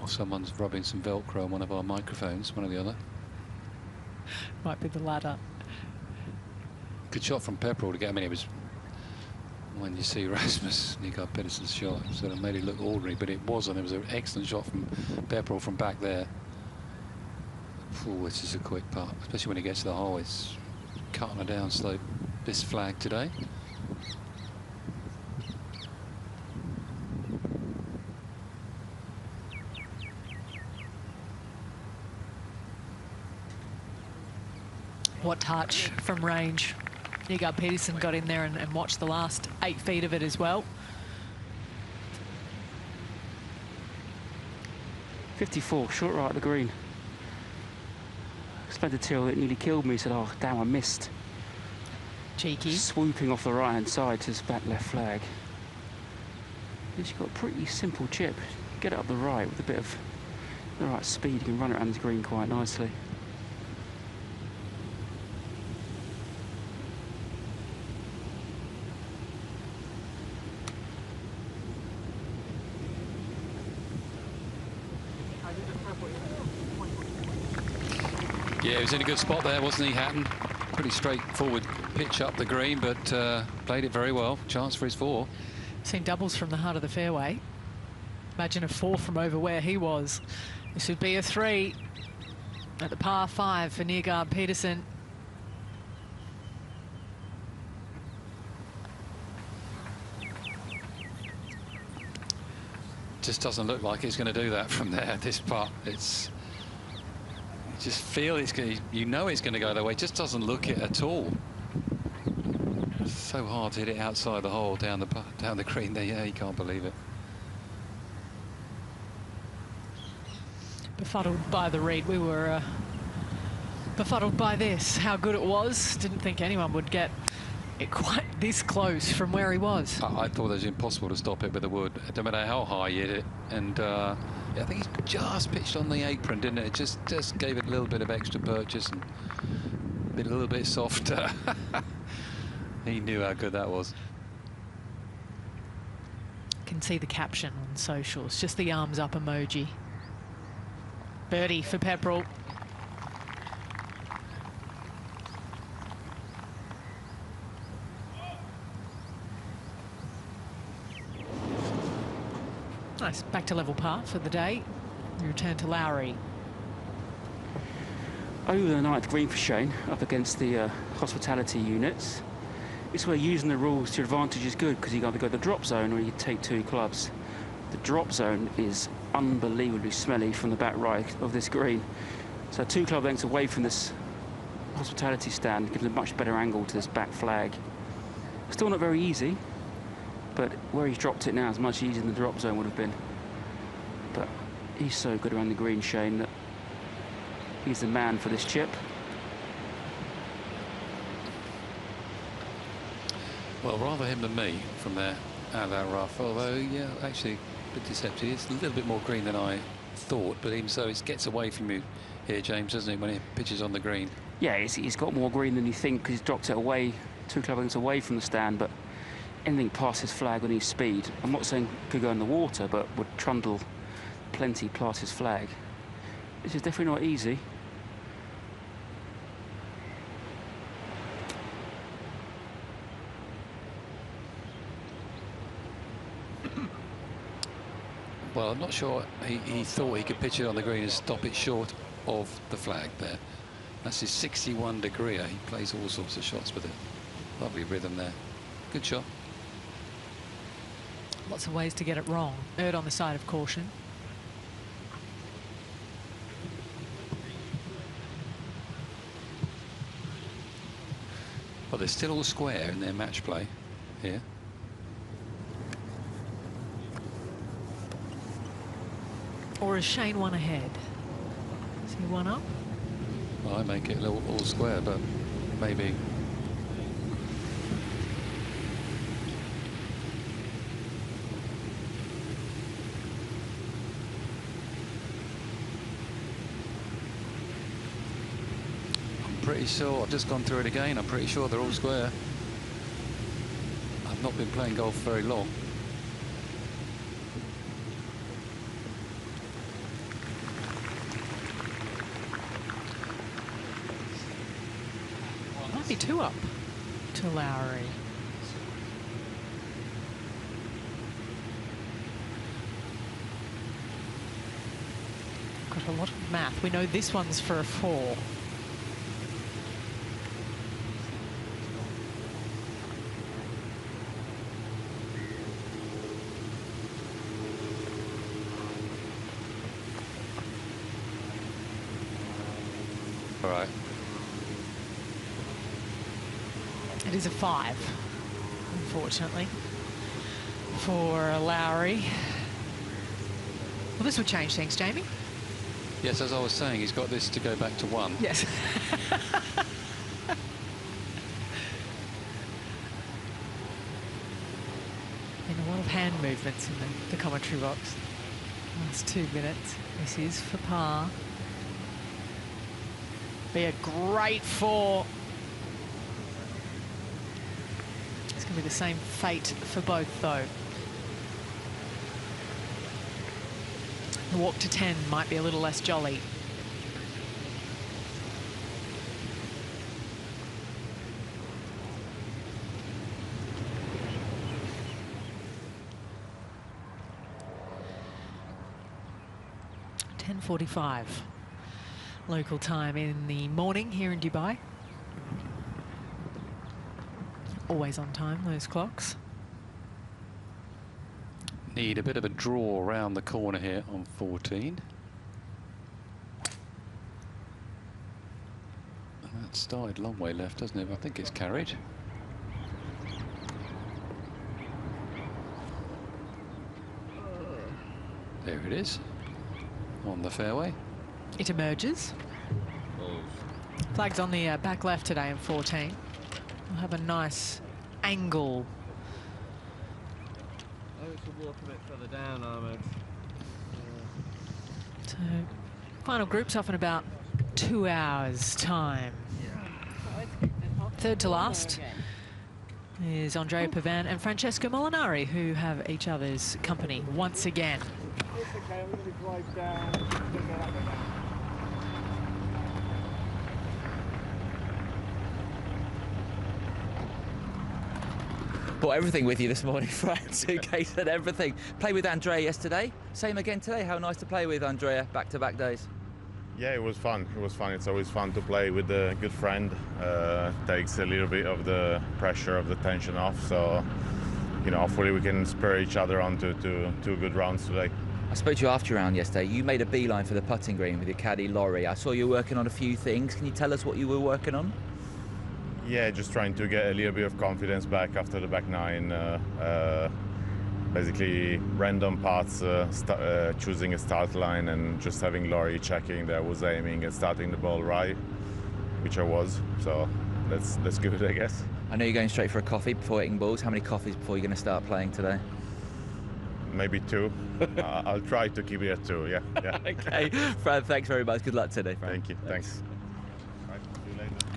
Or someone's rubbing some Velcro on one of our microphones, one or the other. Might be the latter. Good shot from Pepperell to get. I mean, it was when you see Rasmus Neergaard-Petersen's shot, it sort of made it look ordinary, but it wasn't. It was an excellent shot from Pepperell from back there. Ooh, this is a quick putt, especially when he gets to the hole. It's cutting a down slope. This flag today. What touch from range. Neergaard-Petersen got in there and watched the last 8 feet of it as well. 54, short right of the green. Explained to Tyrrell that it nearly killed me. He said, oh, damn, I missed. Cheeky. Swooping off the right-hand side to his back left flag. He's got a pretty simple chip. Get it up the right with a bit of the right speed. You can run it around the green quite nicely. Yeah, he was in a good spot there, wasn't he, Hatton? Pretty straightforward pitch up the green, but played it very well. Chance for his 4. Seen doubles from the heart of the fairway. Imagine a 4 from over where he was. This would be a 3 at the par 5 for Neergaard-Petersen. Just doesn't look like he's going to do that from there, this putt. It's... just feel it's going. You know it's going to go that way. It just doesn't look it at all. It's so hard to hit it outside the hole down the green there. Yeah, you can't believe it. Befuddled by the read. We were befuddled by this. How good it was. Didn't think anyone would get it quite this close from where he was. I thought it was impossible to stop it with the wood. No matter how high you hit it, and. Yeah, I think he's just pitched on the apron, didn't it? It just gave it a little bit of extra purchase and a little bit softer. He knew how good that was. Can see the caption on socials, just the arms up emoji. Birdie for Pepperell. Nice, back to level par for the day. We return to Lowry. Over the ninth green for Shane, up against the hospitality units. It's where using the rules to your advantage is good, because you either go to the drop zone or you take 2 clubs. The drop zone is unbelievably smelly from the back right of this green. So 2 club lengths away from this hospitality stand gives a much better angle to this back flag. Still not very easy, but where he's dropped it now is much easier than the drop zone would have been. But he's so good around the green, Shane, that he's the man for this chip. Well, rather him than me from there out of that rough. Although, yeah, actually a bit deceptive. It's a little bit more green than I thought, but even so, it gets away from you here, James, doesn't he, when he pitches on the green? Yeah, he's got more green than you think because he's dropped it away, 2 club lengths away from the stand, but anything past his flag on his speed, I'm not saying could go in the water, but would trundle plenty past his flag. This is definitely not easy. Well, I'm not sure he thought he could pitch it on the green and stop it short of the flag there. That's his 61 degree. He plays all sorts of shots with it. Lovely rhythm there. Good shot. Lots of ways to get it wrong. Erred on the side of caution. But they're still all square in their match play here. Or is Shane one ahead? Is he one up? Well, I make it all square, but maybe. I'm pretty sure, I've just gone through it again, I'm pretty sure they're all square. I've not been playing golf very long. Be 2 up to Lowry. Got a lot of math. We know this one's for a 4. All right. It is a 5, unfortunately, for Lowry. Well, this would change things, Jamie. Yes, as I was saying, he's got this to go back to 1. Yes. Been a lot of hand movements in the commentary box. Last 2 minutes. This is for par. Be a great 4. Be the same fate for both, though. The walk to 10 might be a little less jolly. .45 local time in the morning here in Dubai. Always on time, those clocks. Need a bit of a draw around the corner here on 14. And that started long way left, doesn't it? I think it's carried. There it is, on the fairway. It emerges. Flag's on the back left today in 14. We'll have a nice angle. Oh, it's a walk a bit further down, Ahmed. So, final group's off in about 2 hours' time. Third to last is Andrea Pavan and Francesco Molinari, who have each other's company once again. It's okay, I'm going to drive down. Brought everything with you this morning, Frank. Suitcase and everything. Played with Andrea yesterday. Same again today. How nice to play with Andrea back-to-back days. Yeah, it was fun. It was fun. It's always fun to play with a good friend. Takes a little bit of the pressure of the tension off. So, you know, hopefully we can spur each other on to 2 good rounds today. I spoke to you after your round yesterday. You made a beeline for the putting green with your caddy, Lowry. I saw you working on a few things. Can you tell us what you were working on? Yeah, just trying to get a little bit of confidence back after the back 9. Basically, random parts, choosing a start line and just having Lowry checking that I was aiming and starting the ball right, which I was. So that's good, I guess. I know you're going straight for a coffee before hitting balls. How many coffees before you're going to start playing today? maybe 2. I'll try to keep it at 2. Yeah. Okay, Fran, thanks very much. Good luck today, Fran. Thank you. Thanks.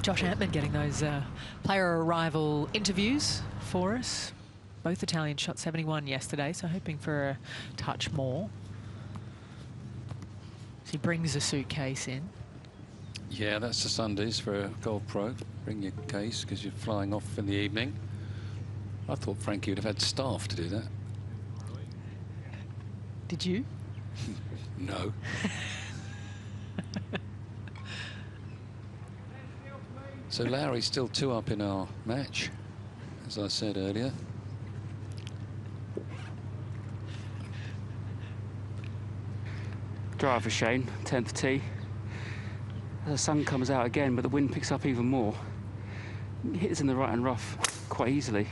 Josh Antman getting those player arrival interviews for us. Both Italians shot 71 yesterday, so hoping for a touch more. So he brings a suitcase in. Yeah, that's the Sundays for a golf pro. Bring your case because you're flying off in the evening. I thought Frankie would have had staff to do that. Did you? No. So Lowry's still 2 up in our match, as I said earlier. Drive for Shane, 10th tee. The sun comes out again, but the wind picks up even more. It hits in the right and rough quite easily.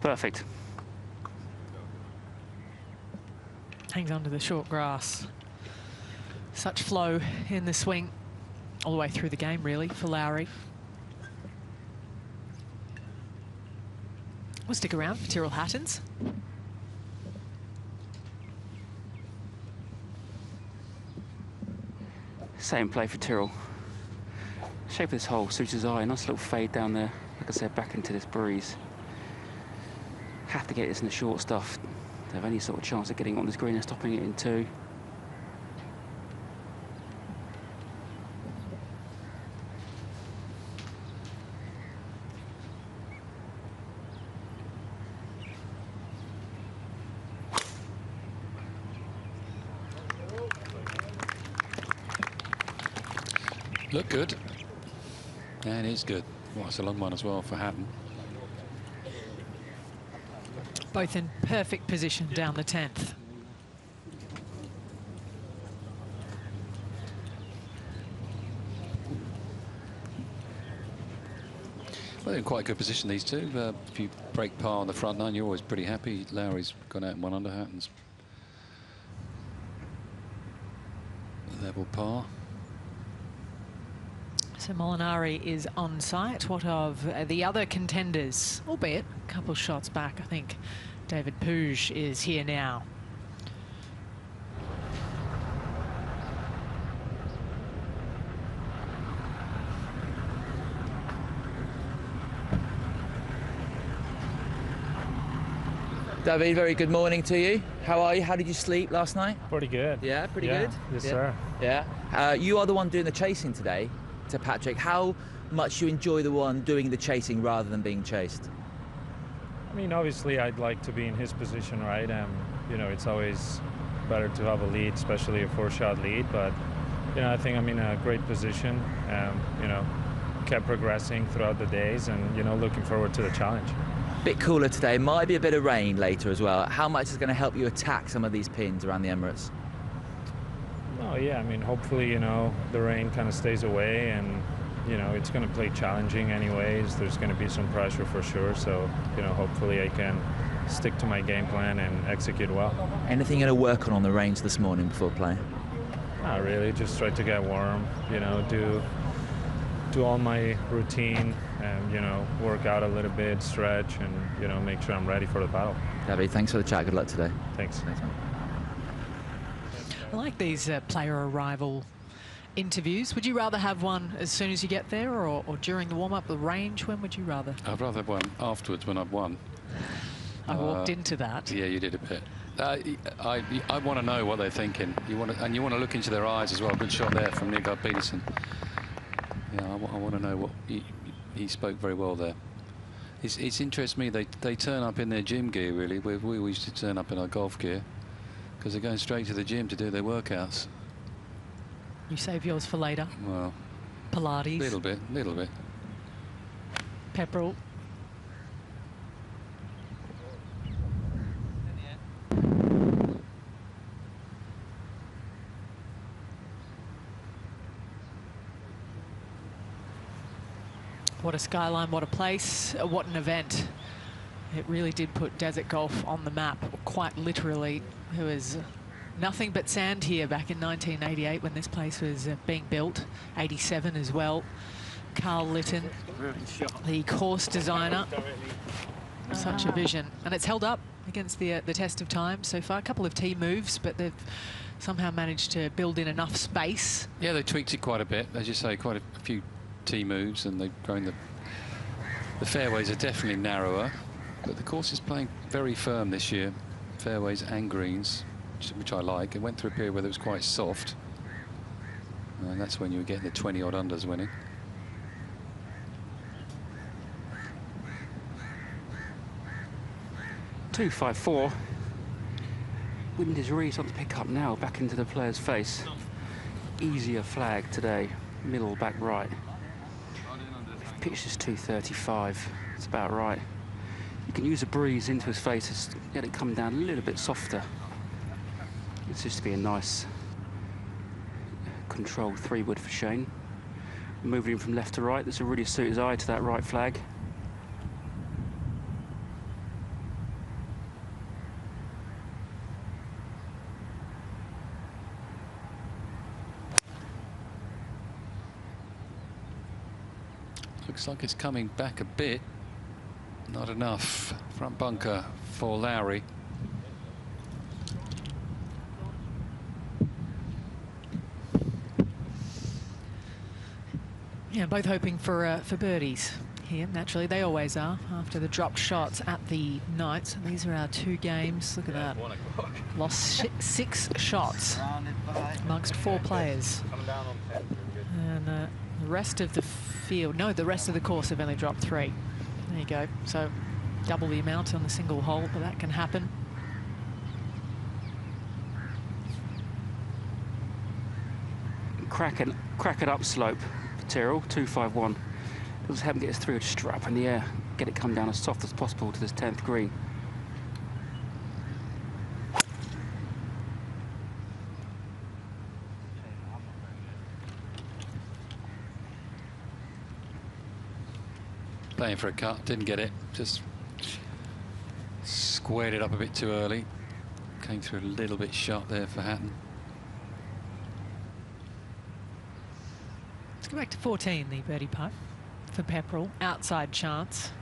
Perfect. Hangs onto the short grass. Such flow in the swing all the way through the game, really, for Lowry. We'll stick around for Tyrrell Hatton's. Same play for Tyrrell. Shape of this hole suits his eye. Nice little fade down there. Like I said, back into this breeze. Have to get this in the short stuff. They have any sort of chance of getting on this green and stopping it in 2. Look good. And it's good. Well, it's a long one as well for Hatton. Both in perfect position down the 10th. Well, they're in quite a good position, these two. If you break par on the front 9, you're always pretty happy. Lowry's gone out in 1 under, Hatton's level par. So Molinari is on site. What of the other contenders? Albeit a couple shots back, I think David Puig is here now. David, very good morning to you. How are you? How did you sleep last night? Pretty good. Yeah, pretty good? Yes, sir. Yeah. You are the one doing the chasing today, to Patrick. How much you enjoy the one doing the chasing rather than being chased? I mean, obviously, I'd like to be in his position, right? You know, it's always better to have a lead, especially a 4-shot lead. But, you know, I think I'm in a great position. You know, kept progressing throughout the days and, you know, looking forward to the challenge. Bit cooler today, might be a bit of rain later as well. How much is going to help you attack some of these pins around the Emirates? Oh yeah, I mean, hopefully, you know, the rain kind of stays away and, you know, it's going to play challenging anyways. There's going to be some pressure for sure. So, you know, hopefully I can stick to my game plan and execute well. Anything you're going to work on the range this morning before playing? Not really, just try to get warm, you know, do all my routine and, you know, work out a little bit, stretch, and, you know, make sure I'm ready for the battle. David, thanks for the chat. Good luck today. Thanks. Thanks, man. I like these player arrival interviews. Would you rather have one as soon as you get there or during the warm-up, the range? When would you rather? I'd rather have one afterwards when I've won. I walked into that. Yeah, you did a bit. I want to know what they're thinking. You want to look into their eyes as well. Good shot there from Neergaard-Petersen. Yeah, I want to know what he spoke very well there. It's interests me. They turn up in their gym gear really. We used to turn up in our golf gear because they're going straight to the gym to do their workouts. You save yours for later. Well, Pilates. Little bit. Pepperell. What a skyline, what a place, what an event. It really did put desert golf on the map, quite literally. There was nothing but sand here back in 1988 when this place was being built, 87 as well. Carl Litton, the course designer. Such a vision, and it's held up against the test of time so far. A couple of tee moves, but they've somehow managed to build in enough space. Yeah, they tweaked it quite a bit, as you say, quite a few tee moves, and they've grown the fairways are definitely narrower, but the course is playing very firm this year, fairways and greens, which I like. It went through a period where it was quite soft, and that's when you were getting the 20-odd unders winning. .254. Wind is really starting to pick up now, back into the player's face. Easier flag today, middle back right. Pitch is 235. It's about right. You can use a breeze into his face to get it come down a little bit softer. It's just to be a nice controlled 3-wood for Shane. Moving him from left to right. This will really suit his eye to that right flag. Looks like it's coming back a bit. Not enough. Front bunker for Lowry. Yeah, both hoping for birdies here. Naturally, they always are after the dropped shots at the Knights. And these are our 2 games. Look at that. Lost 6 shots amongst 4 players. And the rest of the field, no, the rest of the course have only dropped 3. There you go. So double the amount on the single hole, but that can happen. Crack it up slope for Tyrrell, 251. Doesn't have him get his 3-wood straight up in the air, get it come down as soft as possible to this 10th green. Playing for a cut, didn't get it, just squared it up a bit too early. Came through a little bit short there for Hatton. Let's go back to 14, the birdie putt for Pepperell. Outside chance.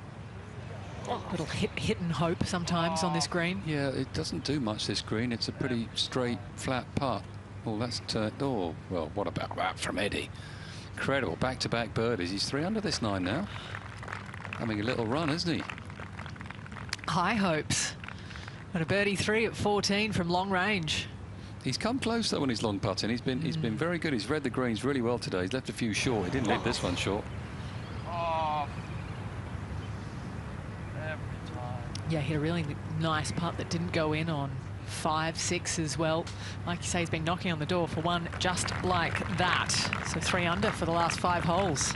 Little hit and hope sometimes on this green. Yeah, it doesn't do much, this green. It's a pretty straight, flat putt. Oh, that's turned. Oh, well, what about that from Eddie? Incredible, back-to-back birdies. He's 3 under this 9 now. Having a little run, isn't he? High hopes. And a birdie 3 at 14 from long range. He's come close though when he's long putting. He's been very good. He's read the greens really well today. He's left a few short. He didn't leave this one short. Yeah, he had a really nice putt that didn't go in on 5, 6 as well. Like you say, he's been knocking on the door for one just like that. So 3 under for the last 5 holes.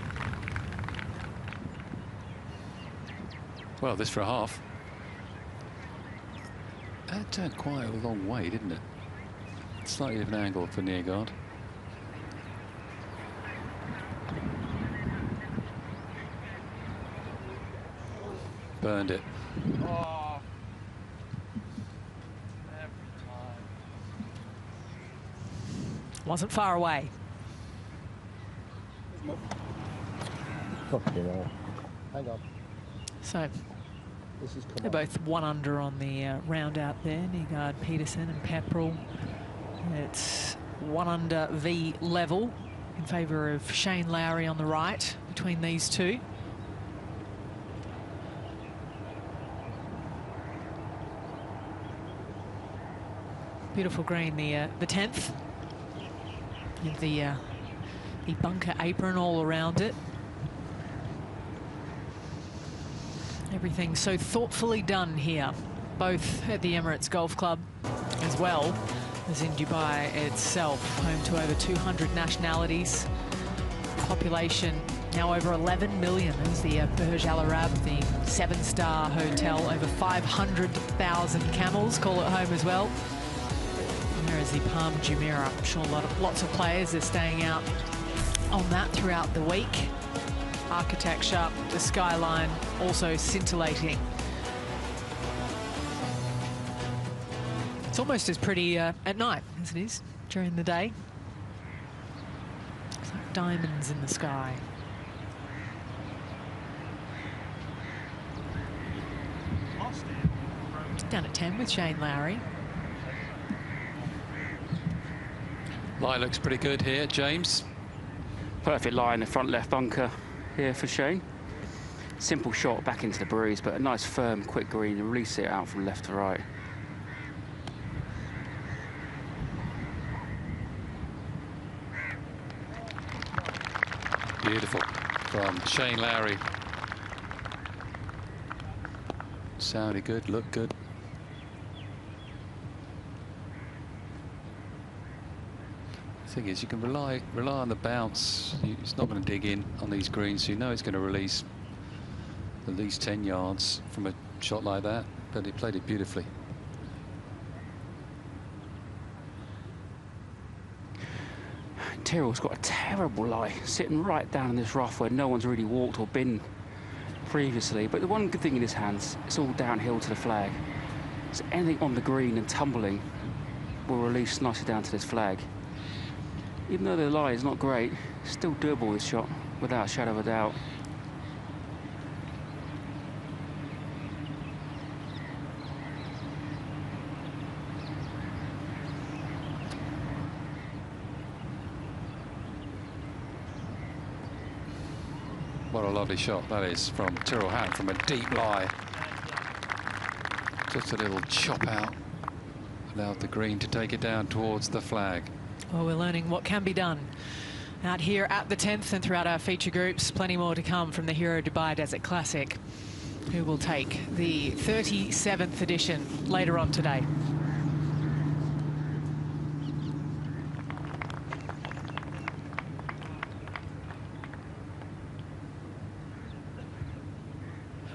Well, this for a half. That turned quite a long way, didn't it? Slightly different angle for Neergaard. Burned it. Oh. Wasn't far away. Fucking hell. Hang on. So they're both 1 under on the round out there. Neergaard-Petersen and Pepperell. It's 1 under V level in favour of Shane Lowry on the right between these 2. Beautiful green, the 10th. With the bunker apron all around it. Everything so thoughtfully done here, both at the Emirates Golf Club as well as in Dubai itself, home to over 200 nationalities. Population now over 11 million. There's the Burj Al Arab, the 7-star hotel, over 500,000 camels call it home as well. And there is the Palm Jumeirah. I'm sure lots of players are staying out on that throughout the week. Architecture, the skyline also scintillating. It's almost as pretty at night as it is during the day. It's like diamonds in the sky. Down at 10 with Shane Lowry. Lie looks pretty good here, James. Perfect lie in the front left bunker here for Shane. Simple shot back into the breeze, but a nice firm, quick green and release it out from left to right. Beautiful from Shane Lowry. Sounded good, looked good. The thing is, you can rely on the bounce. It's not going to dig in on these greens, so you know it's going to release at least 10 yards from a shot like that. But he played it beautifully. Tyrrell's got a terrible lie, sitting right down in this rough where no one's really walked or been previously. But the one good thing in his hands, it's all downhill to the flag. So anything on the green and tumbling will release nicely down to this flag. Even though the lie is not great, it's still doable, this shot, without a shadow of a doubt. What a lovely shot that is from Tyrrell Hatton from a deep lie. Just a little chop out. Allowed the green to take it down towards the flag. Well, we're learning what can be done out here at the 10th and throughout our feature groups. Plenty more to come from the Hero Dubai Desert Classic, who will take the 37th edition later on today.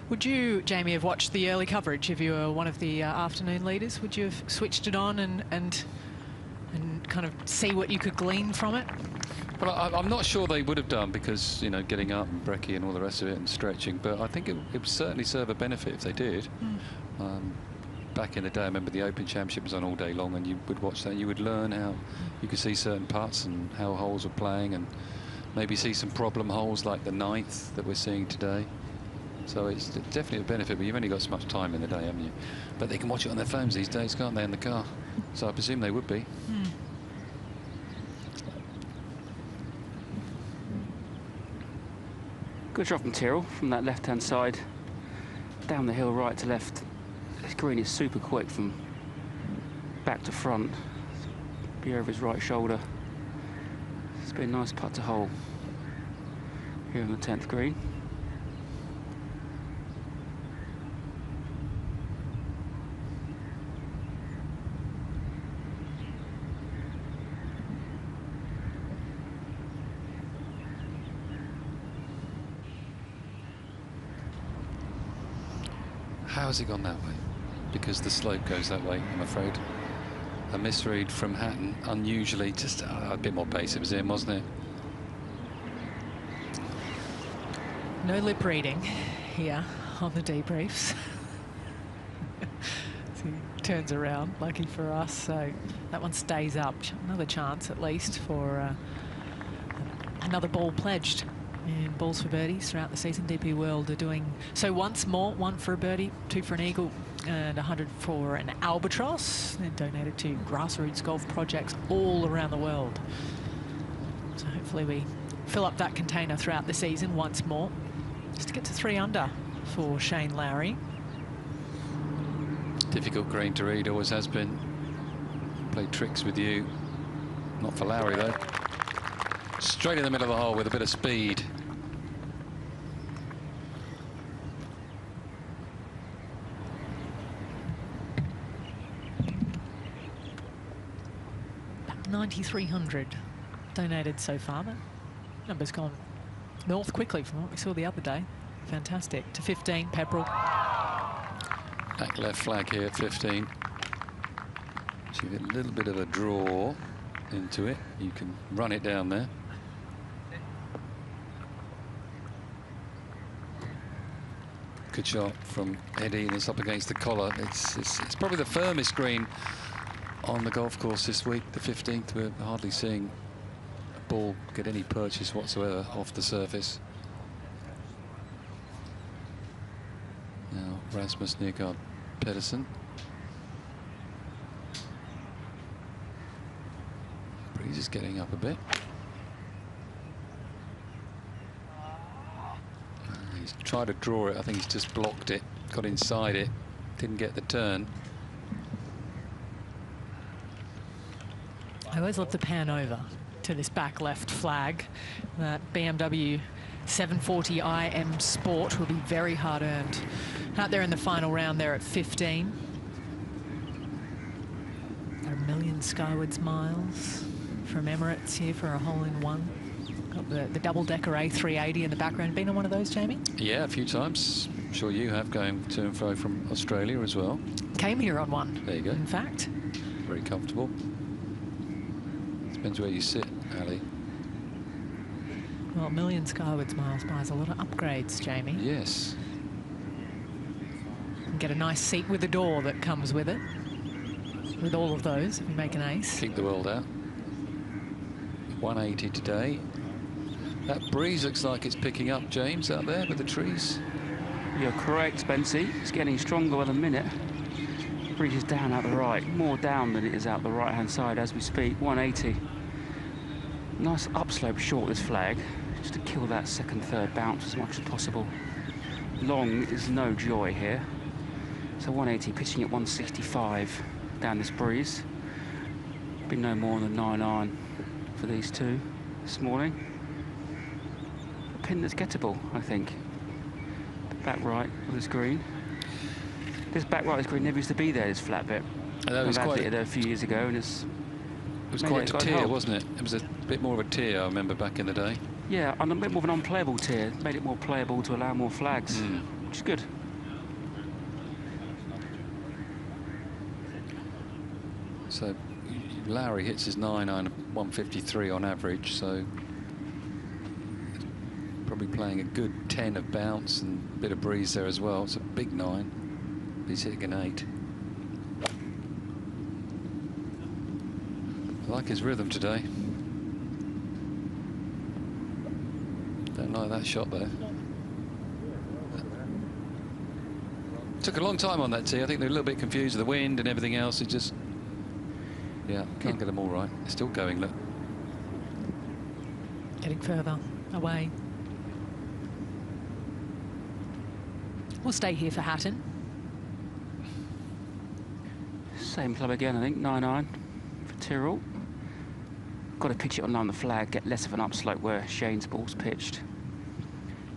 Would you, Jamie, have watched the early coverage if you were one of the afternoon leaders? Would you have switched it on and kind of see what you could glean from it? Well, I'm not sure they would have done because, you know, getting up and brekkie and all the rest of it and stretching, but I think it would certainly serve a benefit if they did. Back in the day, I remember the Open Championship was on all day long, and you would watch that. You would learn how you could see certain putts and how holes were playing, and maybe see some problem holes like the 9th that we're seeing today. So it's definitely a benefit, but you've only got so much time in the day, haven't you? But they can watch it on their phones these days, can't they, in the car? So I presume they would be. Good shot from Tyrrell from that left-hand side. Down the hill, right to left. This green is super quick from back to front. Be over his right shoulder. It's been a nice putt to hole here on the 10th green. How has it gone that way? Because the slope goes that way, I'm afraid. A misread from Hatton, unusually, just a bit more pace. It was in, wasn't it? No lip reading here on the debriefs. So he turns around, lucky for us. So that one stays up. Another chance, at least, for another ball pledged. And balls for birdies throughout the season. DP World are doing so once more. 1 for a birdie, 2 for an eagle, and 100 for an albatross. They're donated to grassroots golf projects all around the world. So hopefully we fill up that container throughout the season once more, just to get to 3 under for Shane Lowry. Difficult green to read, always has been. Play tricks with you. Not for Lowry, though. Straight in the middle of the hole with a bit of speed. About 9,300 donated so far. That number's gone north quickly from what we saw the other day. Fantastic. To 15, Pepperell. Back left flag here at 15. So you get a little bit of a draw into it. You can run it down there. Good shot from Eddie, and it's up against the collar. It's probably the firmest green on the golf course this week, the 15th. We're hardly seeing a ball get any purchase whatsoever off the surface. Now Rasmus Neergaard-Petersen He's just getting up a bit. He's tried to draw it. I think he's just blocked it, got inside it, didn't get the turn. I always love to pan over to this back left flag. That BMW 740i M Sport will be very hard earned. Out there in the final round there at 15. There are 1,000,000 Skywards miles from Emirates here for a hole-in-one. Got the double-decker A380 in the background. Been on one of those, Jamie? Yeah, a few times. I'm sure you have, going to and fro from Australia as well. Came here on one. There you go. In fact. Very comfortable. Depends where you sit, Ali. Well, 1,000,000 Skywards miles buys a lot of upgrades, Jamie. Yes. And get a nice seat with a door that comes with it. With all of those, if you make an ace. Keep the world out. 180 today. That breeze looks like it's picking up, James, out there with the trees. You're correct, Spency. It's getting stronger by the minute. Breeze is down out the right, more down than it is out the right-hand side as we speak. 180. Nice upslope short this flag, just to kill that second, third bounce as much as possible. Long is no joy here. So 180, pitching at 165 down this breeze. Been no more than 9 iron for these two this morning. A pin that's gettable, I think. Back right of this green. This back right of this green never used to be there, this flat bit. It was quite it a few years ago, and it was quite a tier, wasn't it? It was a bit more of a tier, I remember, back in the day. Yeah, and a bit more of an unplayable tier. Made it more playable to allow more flags, which is good. So Lowry hits his 9 iron 153 on average, so probably playing a good 10 of bounce and a bit of breeze there as well. It's a big 9. He's hitting an 8. I like his rhythm today. Don't like that shot there. Took a long time on that tee. I think they're a little bit confused with the wind and everything else. It just, yeah, can't get them all right. It's still going, look. Getting further away. We'll stay here for Hatton. Same club again, I think, 9 iron for Tyrrell. Got to pitch it on the flag, get less of an upslope where Shane's ball's pitched.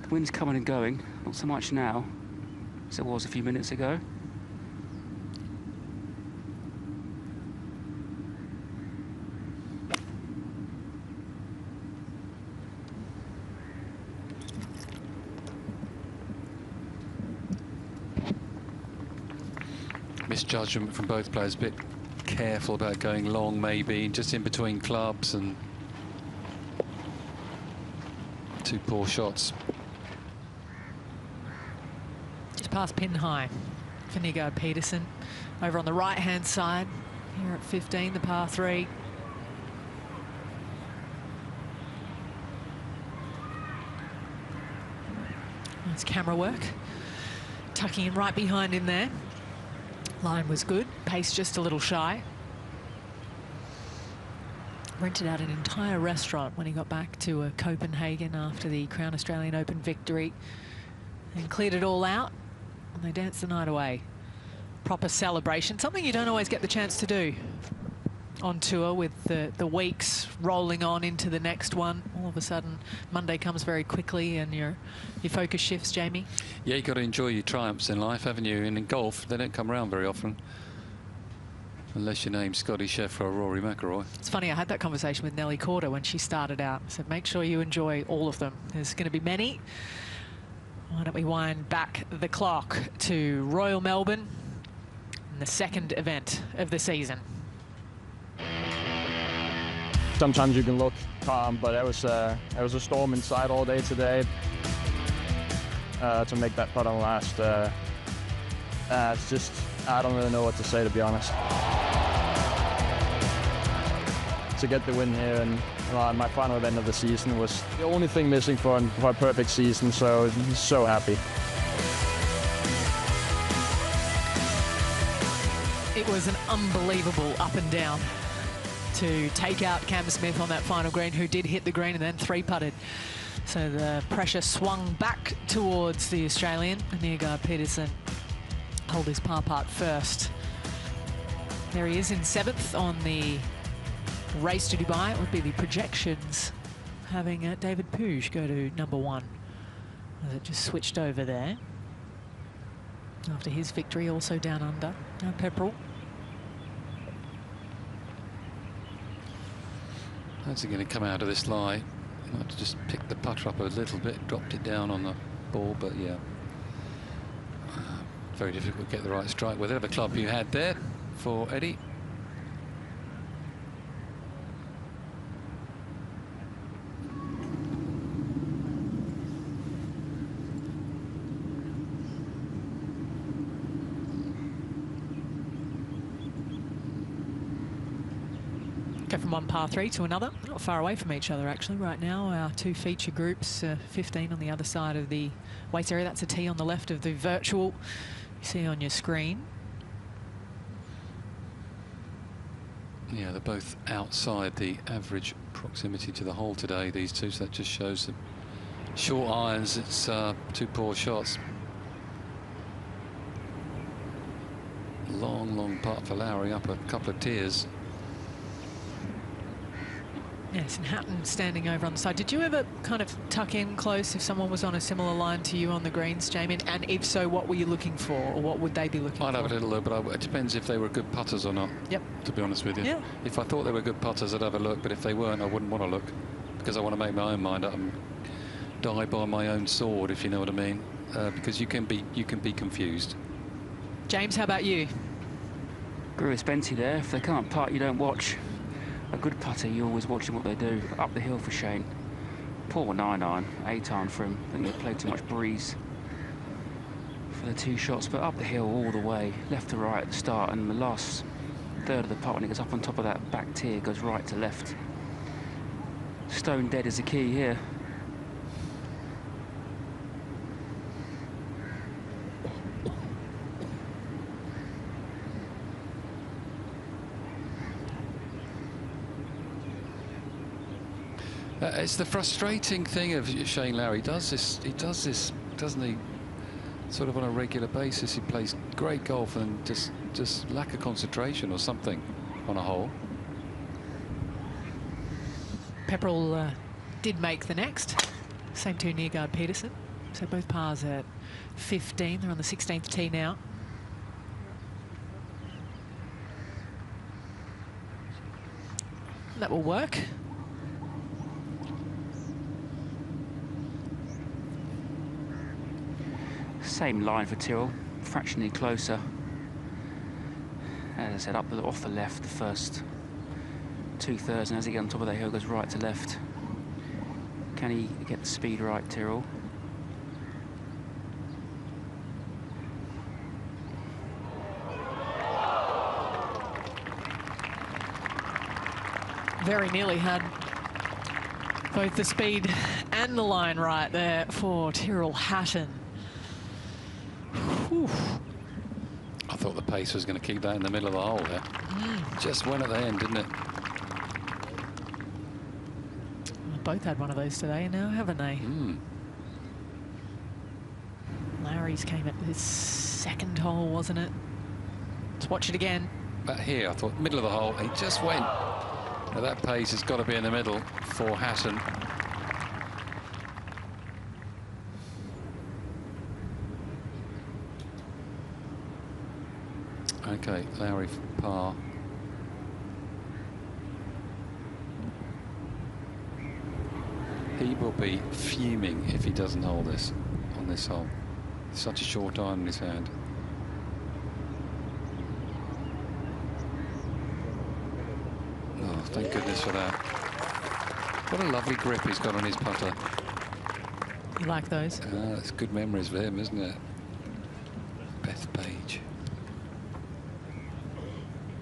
The wind's coming and going, not so much now as it was a few minutes ago. Misjudgment from both players, a bit careful about going long, maybe just in between clubs, and 2 poor shots. Just past pin high for Neergaard-Petersen. Over on the right-hand side, here at 15, the par 3. Nice camera work. Tucking in right behind him there. Line was good, pace just a little shy. Rented out an entire restaurant when he got back to Copenhagen after the Crown Australian Open victory, and cleared it all out, and they danced the night away. Proper celebration, something you don't always get the chance to do on tour, with the weeks rolling on into the next one. All of a sudden, Monday comes very quickly and your focus shifts, Jamie. Yeah, you've got to enjoy your triumphs in life, haven't you? And in golf, they don't come around very often. Unless your name's Scotty Scheffler or Rory McIlroy. It's funny, I had that conversation with Nelly Corder when she started out. I said, make sure you enjoy all of them. There's going to be many. Why don't we wind back the clock to Royal Melbourne and the second event of the season. Sometimes you can look calm, but there was a storm inside all day today. To make that putt on last, it's just, I don't really know what to say, to be honest. To get the win here and my final event of the season was the only thing missing for a perfect season, so I'm so happy. It was an unbelievable up and down to take out Cam Smith on that final green, who did hit the green and then three-putted. So the pressure swung back towards the Australian. Neergaard-Petersen hold his par putt first. There he is in 7th on the race to Dubai. It would be the projections having David Puig go to number 1. It just switched over there after his victory, also down under. Pepperell. How's he going to come out of this lie? Might have just picked the putter up a little bit, dropped it down on the ball, but yeah. Very difficult to get the right strike. Whatever club you had there for Eddie. Go from one par 3 to another. Not far away from each other, actually, right now. Our 2 feature groups, 15 on the other side of the weights area. That's a tee on the left of the virtual you see on your screen. Yeah, they're both outside the average proximity to the hole today, these two, so that just shows the short irons. It's 2 poor shots. Long putt for Lowry, up a couple of tiers. Yes, and Hatton standing over on the side. Did you ever kind of tuck in close if someone was on a similar line to you on the greens, Jamie? And if so, what were you looking for, or what would they be looking for? I'd have a little look, but it depends if they were good putters or not. Yep. To be honest with you. Yeah. If I thought they were good putters, I'd have a look, but if they weren't, I wouldn't want to look, because I want to make my own mind up and die by my own sword, if you know what I mean. Because you can be confused. James, how about you? Agree with Spency there. If they can't putt, you don't watch. A good putter, you're always watching what they do. Up the hill for Shane. Poor 9-iron, 8-iron for him. I think he played too much breeze for the 2 shots, but up the hill all the way, left to right at the start, and the last third of the putt, when it gets up on top of that back tier, goes right to left. Stone dead is the key here. It's the frustrating thing of Shane Lowry. He does this, doesn't he? Sort of on a regular basis. He plays great golf and just lack of concentration or something on a hole. Pepperell did make the next. Same to Neergaard-Petersen. So both pars at 15. They're on the 16th tee now. That will work. Same line for Tyrrell, fractionally closer. As I said, off the left, the first 2/3, and as he gets on top of that hill, goes right to left. Can he get the speed right, Tyrrell? Very nearly had both the speed and the line right there for Tyrrell Hatton. Whew. I thought the pace was going to keep that in the middle of the hole there. Just went at the end, didn't it? Both had one of those today now, haven't they? Lowry's came at his 2nd hole, wasn't it? Let's watch it again. But here, I thought, middle of the hole, he just went. Now that pace has got to be in the middle for Hatton. Okay, Lowry for par. He will be fuming if he doesn't hold this on this hole. Such a short iron in his hand. Oh, thank goodness for that. What a lovely grip he's got on his putter. You like those? It's good memories for him, isn't it? Beth Page.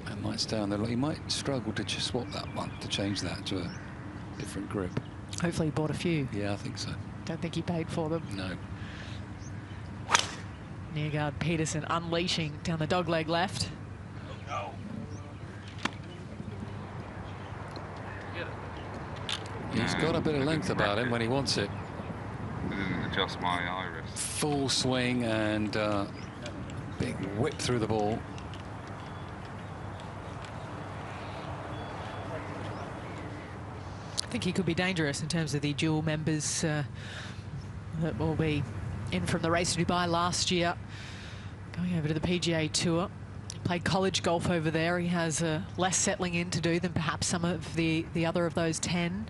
And might stay on the. He might struggle to just swap that one, to change that to a different grip. Hopefully he bought a few. Yeah, I think so. Don't think he paid for them. No. Neergaard-Petersen unleashing down the dogleg left. He's got a bit of length about him when he wants it. I didn't adjust my iris. Full swing and big whip through the ball. I think he could be dangerous in terms of the dual members that will be in from the race to Dubai last year, going over to the PGA Tour. He played college golf over there. He has less settling in to do than perhaps some of the other of those 10.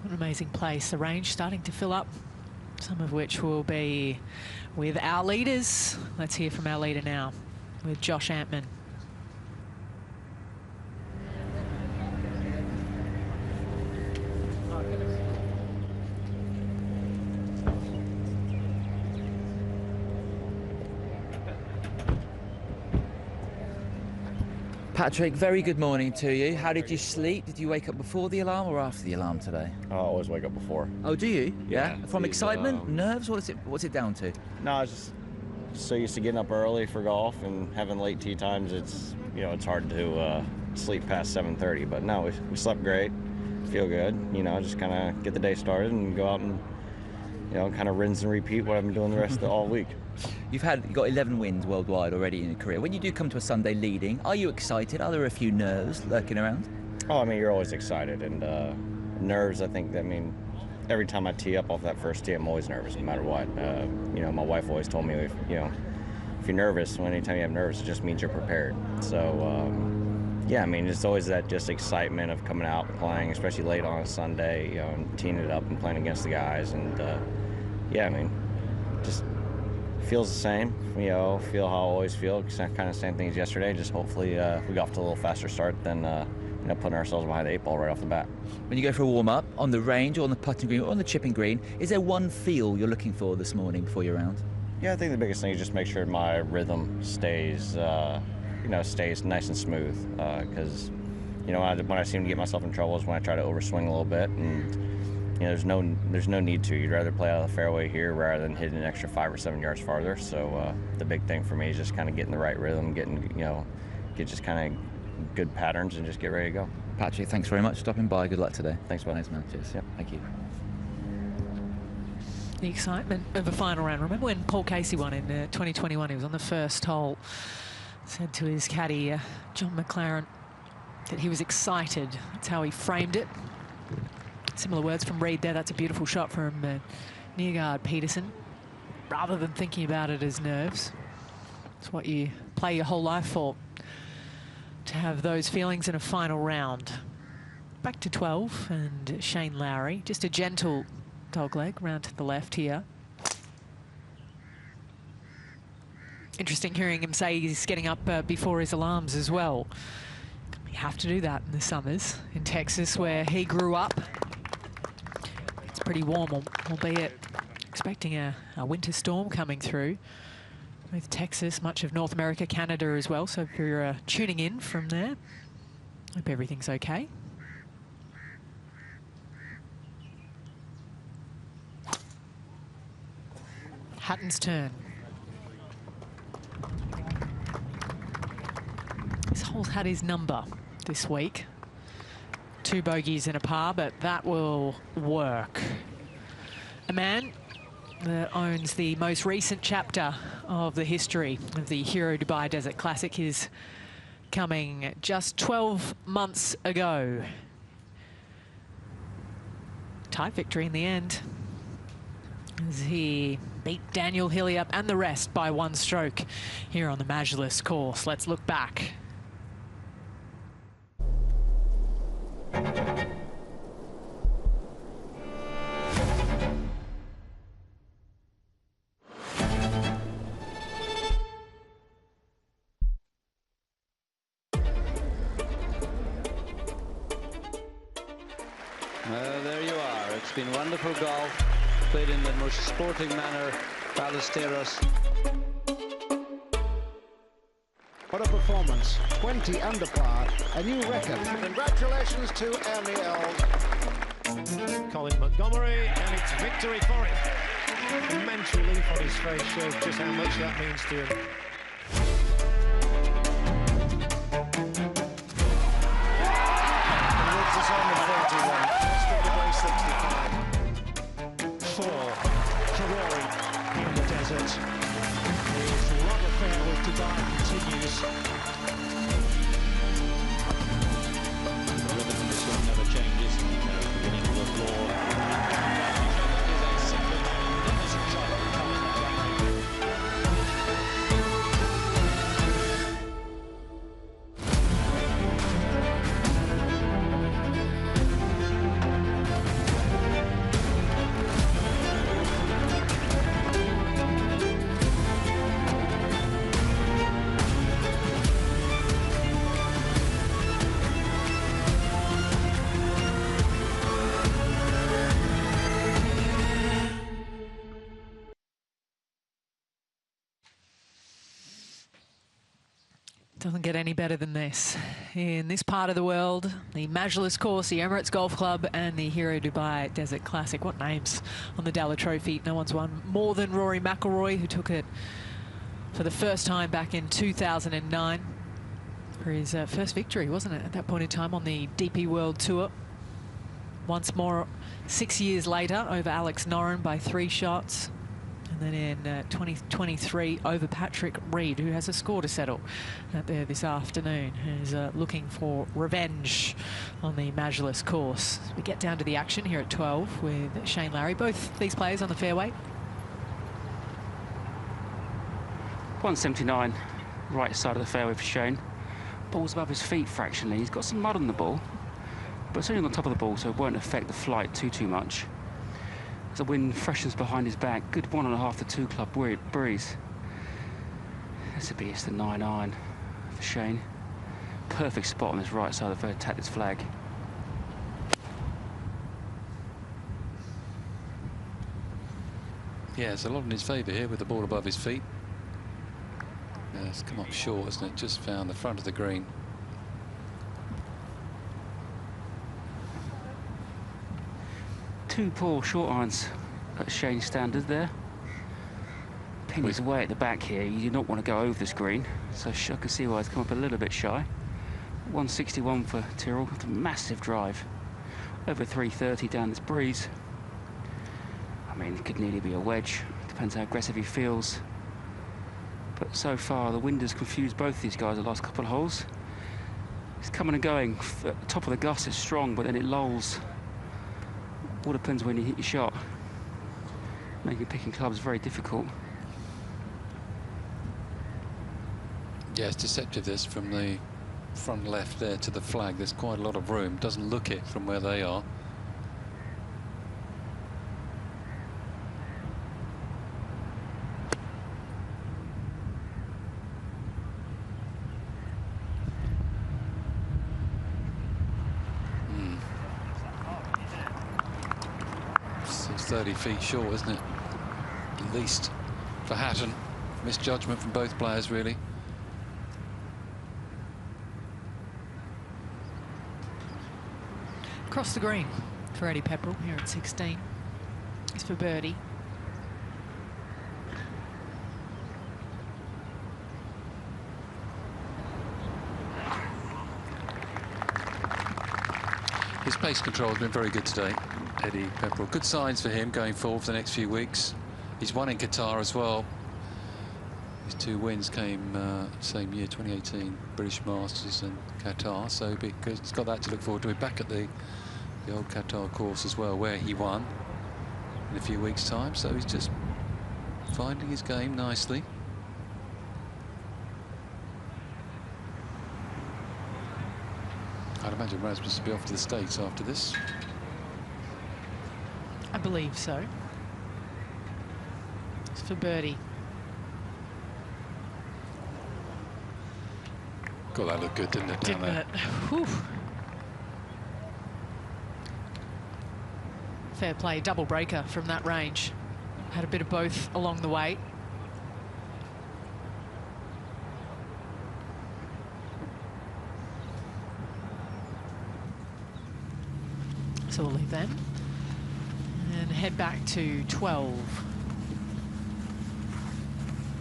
What an amazing place. The range starting to fill up, some of which will be with our leaders. Let's hear from our leader now with Josh Antman. Patrick, very good morning to you. How did you sleep? Did you wake up before the alarm or after the alarm today? I always wake up before. Oh, do you? Yeah. From excitement, nerves? What's it down to? No, I was just so used to getting up early for golf and having late tee times. It's it's hard to sleep past 7:30. But no, we slept great. Feel good. Just kind of get the day started and go out and kind of rinse and repeat what I've been doing the rest of all week. You've got 11 wins worldwide already in your career. When you do come to a Sunday leading, are you excited? Are there a few nerves lurking around? Oh, I mean, you're always excited. And nerves, I think, every time I tee up off that first tee, I'm always nervous, no matter what. My wife always told me, if you're nervous, anytime you have nerves, it just means you're prepared. So, yeah, I mean, it's always that just excitement of coming out and playing, especially late on a Sunday, and teeing it up and playing against the guys. And, yeah, I mean, just feels the same, feel how I always feel. Kind of same thing as yesterday, just hopefully we got off to a little faster start than putting ourselves behind the 8 ball right off the bat. When you go for a warm-up on the range or on the putting green or on the chipping green, is there one feel you're looking for this morning before your round? Yeah, I think the biggest thing is just make sure my rhythm stays stays nice and smooth, because when I seem to get myself in trouble is when I try to overswing a little bit, and there's no need to. You'd rather play out of the fairway here rather than hitting an extra 5 or 7 yards farther. So the big thing for me is just kind of getting the right rhythm, get just kind of good patterns and just get ready to go. Patrick, thanks very much for stopping by. Good luck today. Thanks, buddy. Thanks, man. Cheers. Yep. Thank you. The excitement of a final round. Remember when Paul Casey won in 2021? He was on the first hole. Said to his caddy, John McLaren, that he was excited. That's how he framed it. Similar words from Reed there. That's a beautiful shot from Neergaard-Petersen. Rather than thinking about it as nerves, it's what you play your whole life for, to have those feelings in a final round. Back to 12 and Shane Lowry. Just a gentle dogleg round to the left here. Interesting hearing him say he's getting up before his alarms as well. You have to do that in the summers in Texas, where he grew up. It's pretty warm, albeit expecting a winter storm coming through with Texas, much of North America, Canada as well. So if you're tuning in from there, hope everything's okay. Hatton's turn. This hole's had his number this week. 2 bogeys and a par, but that will work. A man that owns the most recent chapter of the history of the Hero Dubai Desert Classic is coming just 12 months ago. Tight victory in the end, as he beat Daniel Hillier and the rest by 1 stroke here on the Majlis course. Let's look back. There you are. It's been wonderful golf, played in the most sporting manner. Ballesteros. What a performance. 20 under par, a new record. Congratulations to Ernie Els. Colin Montgomery, and it's victory for him. Immense relief on his face shows just how much that means to him. course. The rhythm of the swing never changes. Beginning to applaud. That is a simple magnificent shot at the top of that ranking. Doesn't get any better than this. In this part of the world, the Majlis course, the Emirates Golf Club, and the Hero Dubai Desert Classic. What names on the Dalla Trophy? No one's won more than Rory McIlroy, who took it for the first time back in 2009 for his first victory, wasn't it, at that point in time on the DP World Tour. Once more, 6 years later, over Alex Noren by 3 shots. And then in 2023 over Patrick Reed, who has a score to settle out there this afternoon, who's looking for revenge on the Majlis course. We get down to the action here at 12 with Shane Lowry. Both these players on the fairway. 179, right side of the fairway for Shane. Ball's above his feet fractionally. He's got some mud on the ball, but it's only on the top of the ball, so it won't affect the flight too much. The wind freshens behind his back. Good 1.5 to 2 club breeze. This would be the 9 iron for Shane. Perfect spot on this right side of the fairway to tap this flag. Yeah, it's a lot in his favour here with the ball above his feet. Yeah, it's come up short, hasn't it? Just found the front of the green. Two poor short irons at Shane's standard there. Pin is way at the back here. You do not want to go over this green, so I can see why it's come up a little bit shy. 161 for Tyrrell, with a massive drive. Over 330 down this breeze. I mean, it could nearly be a wedge. Depends how aggressive he feels. But so far, the wind has confused both these guys the last couple of holes. It's coming and going. At the top of the gust, it's strong, but then it lolls. All depends when you hit your shot. Making picking clubs very difficult. Yeah, it's deceptive, this, from the front left there to the flag. There's quite a lot of room. Doesn't look it from where they are. It's 30 feet short, isn't it? At least for Hatton. Misjudgment from both players, really. Across the green for Eddie Pepperell here at 16. It's for birdie. His pace control has been very good today, Eddie Pepperell. Good signs for him going forward for the next few weeks. He's won in Qatar as well. His 2 wins came same year, 2018 British Masters and Qatar, so because he's got that to look forward to. We're back at the old Qatar course as well, where he won in a few weeks' time, so he's just finding his game nicely. I'd imagine Rasmus will be off to the States after this. I believe so. It's for birdie. God, that looked good, didn't it? Didn't it? Whew. Fair play, double breaker from that range. Had a bit of both along the way. So we'll leave them and head back to 12.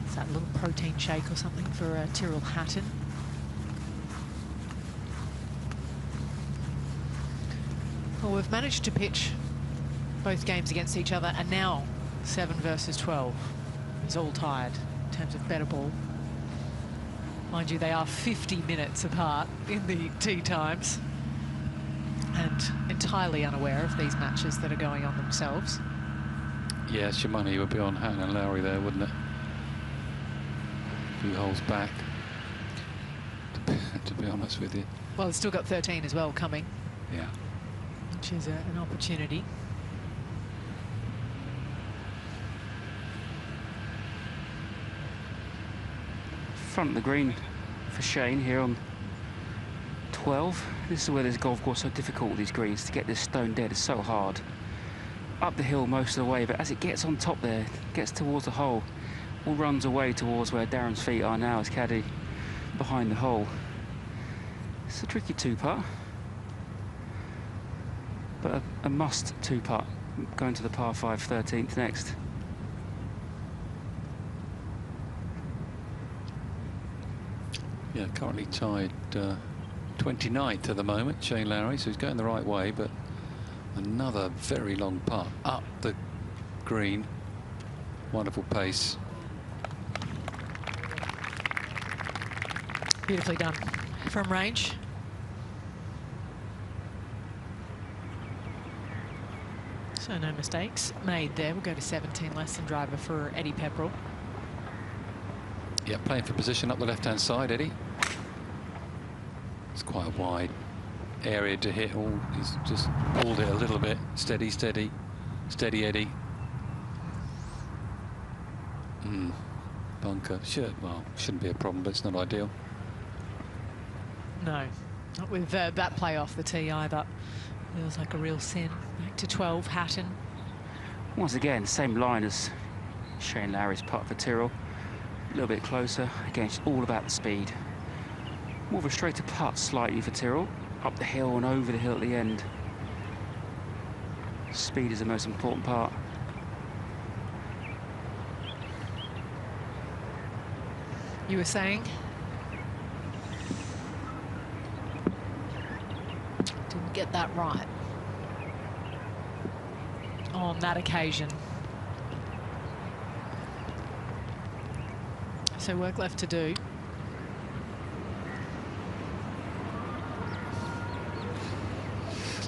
Is that a little protein shake or something for Tyrrell Hatton? Well, we've managed to pitch both games against each other, and now 7 versus 12 is all tied in terms of better ball. Mind you, they are 50 minutes apart in the tee times, and entirely unaware of these matches that are going on themselves. Yeah, Shimani would be on Hatton and Lowry there, wouldn't it? A few holes back, to be honest with you. Well, it's still got 13 as well coming. Yeah. Which is an opportunity. Front of the green for Shane here on 12. This is where this golf course is so difficult, these greens, to get this stone dead is so hard. Up the hill most of the way, but as it gets on top there, gets towards the hole, all runs away towards where Darren's feet are now as caddy behind the hole. It's a tricky two-putt, but a must two-putt going to the par 5 13th next. Yeah, currently tied 29th at the moment, Shane Lowry, so he's going the right way, but another very long putt up the green. Wonderful pace. Beautifully done from range. So no mistakes made there. We'll go to 17 less than driver for Eddie Pepperell. Yeah, playing for position up the left-hand side, Eddie. It's quite a wide area to hit. Oh, he's just pulled it a little bit. Steady, steady, steady, Eddie. Bunker. Well, shouldn't be a problem, but it's not ideal. No, not with that play off the tee either. Feels like a real sin. Back to 12, Hatton. Once again, same line as Shane Lowry's putt for Tyrrell. A little bit closer. Again, it's all about the speed. More of a straighter putt slightly for Tyrrell. Up the hill and over the hill at the end. Speed is the most important part. You were saying? Didn't get that right on that occasion. So work left to do.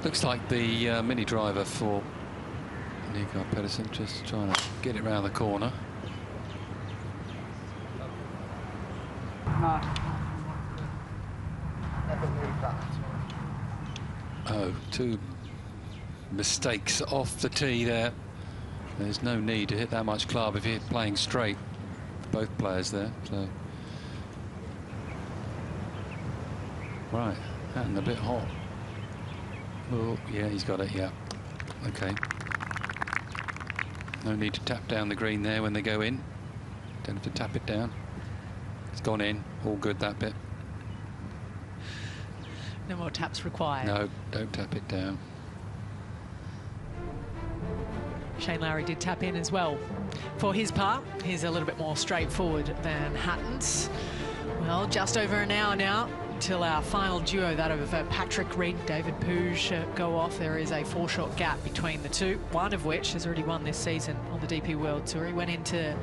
Looks like the mini driver for Neergaard-Petersen, just trying to get it round the corner. Oh, two mistakes off the tee there. There's no need to hit that much club if you're playing straight. Both players there. So. Right, Hatton a bit hot. Oh, yeah, he's got it, yeah. Okay. No need to tap down the green there when they go in. Don't have to tap it down. It's gone in. All good, that bit. No more taps required. No, don't tap it down. Shane Lowry did tap in as well. For his part, he's a little bit more straightforward than Hatton's. Well, just over an hour now until our final duo, that of Patrick Reed and David Pouge, go off. There is a 4-shot gap between the two, one of which has already won this season on the DP World Tour. He went into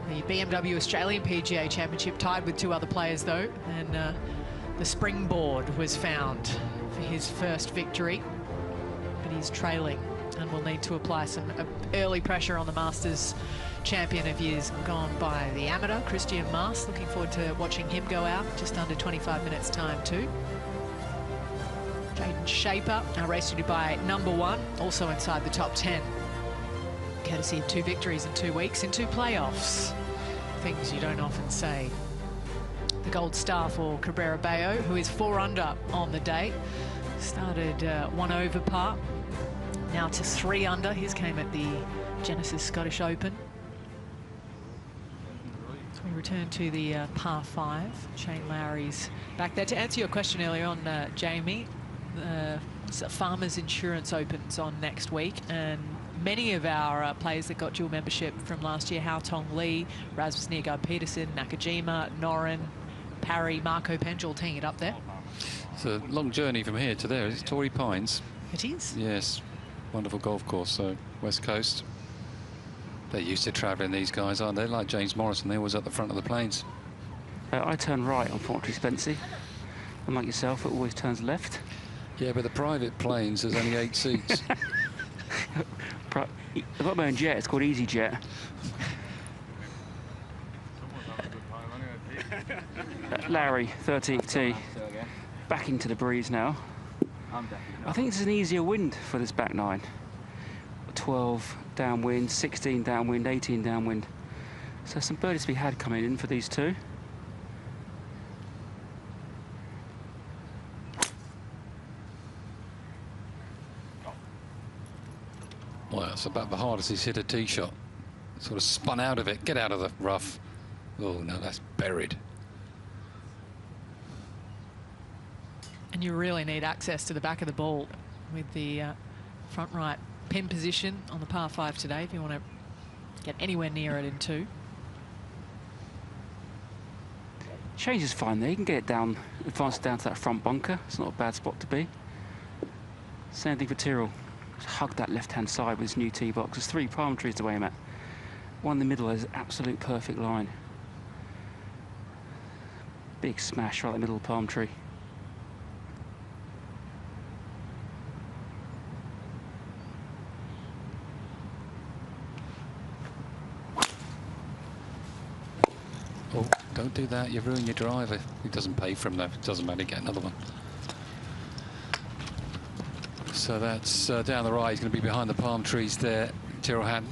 the BMW Australian PGA Championship, tied with 2 other players though, and the springboard was found for his first victory, but he's trailing and will need to apply some early pressure on the Masters champion of years gone by, the amateur Christian Mas. Looking forward to watching him go out just under 25 minutes time too. Jaden Shaper, our Race to Dubai #1, also inside the top 10, courtesy of 2 victories in 2 weeks in 2 playoffs. Things you don't often say. The gold star for Cabrera Bello, who is 4 under on the day, started 1 over par, now to 3 under. His came at the Genesis Scottish Open. We return to the par 5. Shane Lowry's back there. To answer your question earlier on, Jamie, Farmers Insurance opens on next week, and many of our players that got dual membership from last year, Hao Tong Lee, Rasmus Neergaard-Petersen, Nakajima, Norin, Parry, Marco Pendrell teeing it up there. It's a long journey from here to there. Is it Torrey Pines? It is. Yes, wonderful golf course. So West Coast. They're used to travelling, these guys, aren't they? Like James Morrison, they're always at the front of the planes. I turn right, unfortunately, Spency. Unlike yourself, it always turns left. Yeah, but the private planes, there's only 8 seats. I've got my own jet. It's called EasyJet. Lowry, 13th tee. Back into the breeze now. I think it's an easier wind for this back 9. 12 downwind, 16 downwind, 18 downwind. So some birdies to be had coming in for these two. Well, it's about the hardest he's hit a tee shot. Sort of spun out of it. Get out of the rough. Oh, no, that's buried. And you really need access to the back of the ball with the front right pin position on the par 5 today if you want to get anywhere near it in 2. Change is fine there. You can get it down, advance down to that front bunker. It's not a bad spot to be. Same thing for Tyrrell. Just hug that left-hand side with his new tee box. There's 3 palm trees to aim at. One in the middle is absolute perfect line. Big smash right in the middle of the palm tree. Oh, don't do that. You ruin your driver. He doesn't pay for him, though. It doesn't matter. Get another one. So that's down the right. He's going to be behind the palm trees there. Tyrrell Hatton.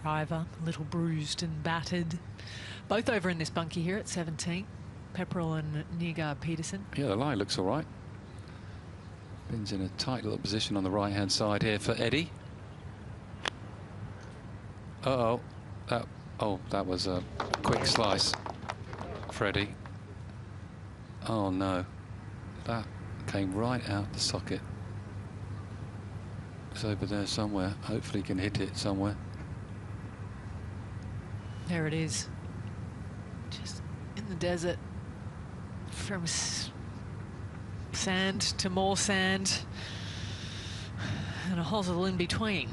Driver, a little bruised and battered. Both over in this bunkie here at 17. Pepperell and Neergaard-Petersen. Yeah, the lie looks all right. Bin's in a tight little position on the right-hand side here for Eddie. Uh-oh. That was a quick slice for Eddie. Oh, no. That came right out the socket. It's over there somewhere. Hopefully he can hit it somewhere. There it is. Just in the desert. From sand to more sand. And a hosel in between.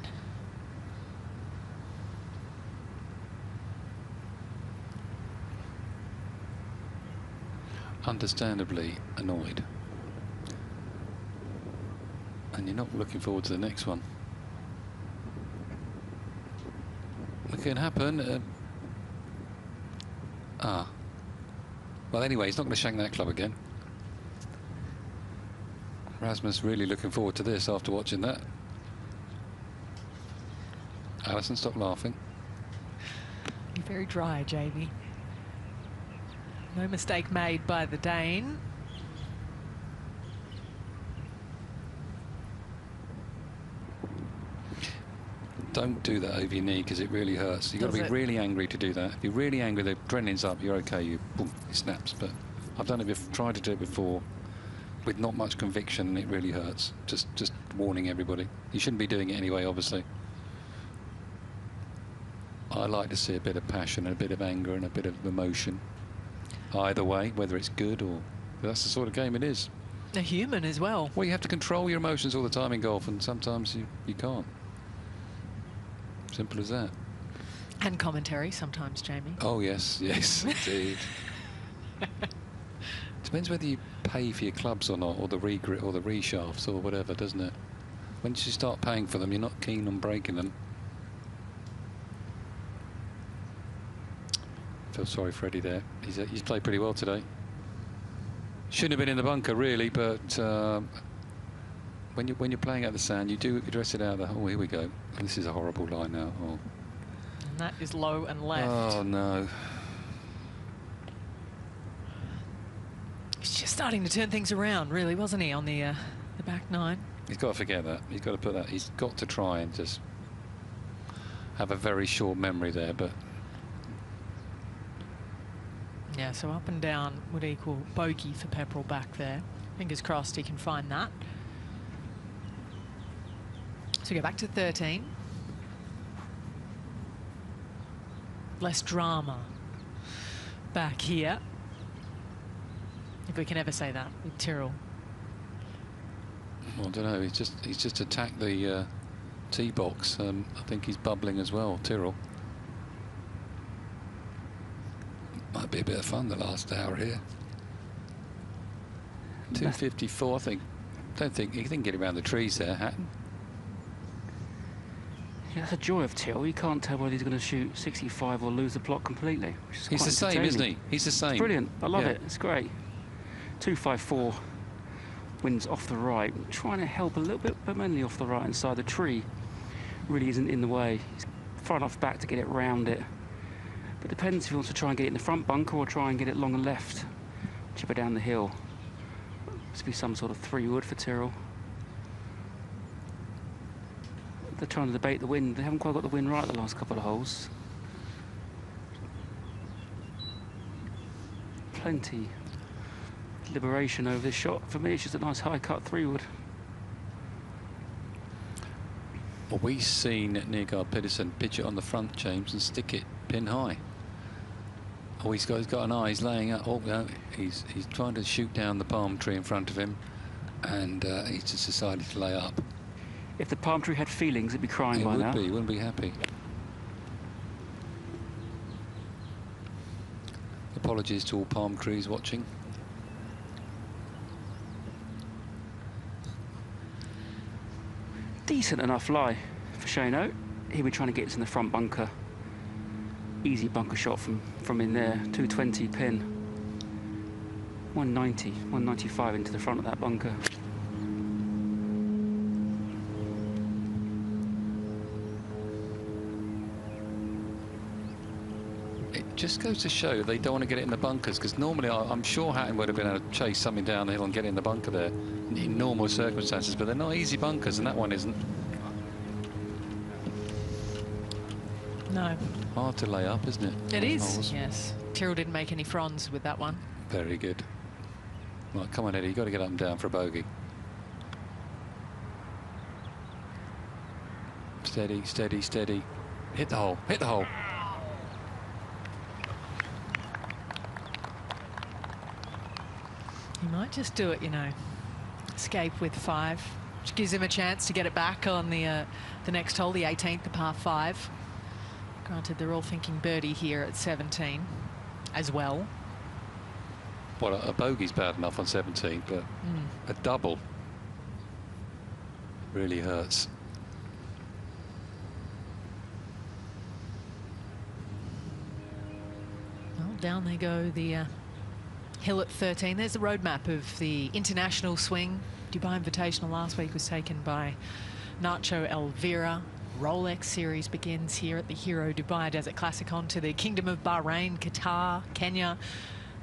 Understandably annoyed. And you're not looking forward to the next one. It can happen. Well, anyway, he's not going to shank that club again. Rasmus really looking forward to this after watching that. Alison, stop laughing. You're very dry, Jamie. No mistake made by the Dane. Don't do that over your knee because it really hurts. You've got to be really angry to do that. If you're really angry, the adrenaline's up, you're okay, boom, it snaps. But I've done it tried to do it before with not much conviction and it really hurts. Just warning everybody. You shouldn't be doing it anyway, obviously. I like to see a bit of passion and a bit of anger and a bit of emotion. Either way, whether it's good or... That's the sort of game it is. A human as well. Well, you have to control your emotions all the time in golf, and sometimes you can't. Simple as that. And commentary sometimes, Jamie. Oh, yes, indeed. Depends whether you pay for your clubs or not, or the regrit or the reshafts or whatever, doesn't it? Once you start paying for them, you're not keen on breaking them. I feel sorry for Eddie there. He's played pretty well today. Shouldn't have been in the bunker, really, but when you're playing out the sand, you dress it out. Oh, here we go. This is a horrible line now. Oh. And that is low and left. Oh no. He's just starting to turn things around, really, wasn't he, on the back 9? He's got to forget that. He's got to put that. He's got to try and just have a very short memory there, but. Yeah, so up and down would equal bogey for Pepperell back there. Fingers crossed he can find that. So go back to 13. Less drama back here. If we can ever say that with Tyrrell. Well, I don't know. He's just attacked the tee box. I think he's bubbling as well, Tyrrell. Might be a bit of fun the last hour here. 254, I think. Don't think he can get around the trees there, Hatton. Yeah, that's a joy of Tyrrell. You can't tell whether he's going to shoot 65 or lose the plot completely. Which is He's the same, isn't he? He's the same. It's brilliant. I love it. It's great. 254 winds off the right. Trying to help a little bit, but mainly off the right hand side. The tree really isn't in the way. He's far enough back to get it round it. But it depends if he wants to try and get it in the front bunker or try and get it long and left. Chip it down the hill. Must be some sort of 3-wood for Tyrrell. They're trying to debate the wind. They haven't quite got the wind right the last couple of holes. Plenty liberation over this shot. For me, it's just a nice high-cut 3-wood. Well, we've seen Neergaard-Petersen pitch it on the front, James, and stick it pin high. Oh, he's got an eye. He's laying up. Oh no, he's trying to shoot down the palm tree in front of him, and he's just decided to lay up. If the palm tree had feelings, it'd be crying by now. It would be. Wouldn't be happy. Apologies to all palm trees watching. Decent enough lie for Shane. He'll be trying to get it in the front bunker. Easy bunker shot from in there. 220 pin. 190, 195 into the front of that bunker. It just goes to show they don't want to get it in the bunkers, because normally I'm sure Hatton would have been able to chase something down the hill and get it in the bunker there in normal circumstances, but they're not easy bunkers, and that one isn't. No. Hard to lay up, isn't it? It is, yes. Tyrrell didn't make any fronds with that one. Very good. Right, come on, Eddie, you've got to get up and down for a bogey. Steady, steady, steady. Hit the hole, hit the hole. He might just do it, you know. Escape with 5, which gives him a chance to get it back on the next hole, the 18th, the par 5. Granted, they're all thinking birdie here at 17 as well. Well, a bogey's bad enough on 17, but a double really hurts. Well, down they go, the hill at 13. There's the roadmap of the international swing. Dubai Invitational last week was taken by Nacho Elvira. Rolex series begins here at the Hero Dubai Desert Classic, on to the Kingdom of Bahrain, Qatar, Kenya,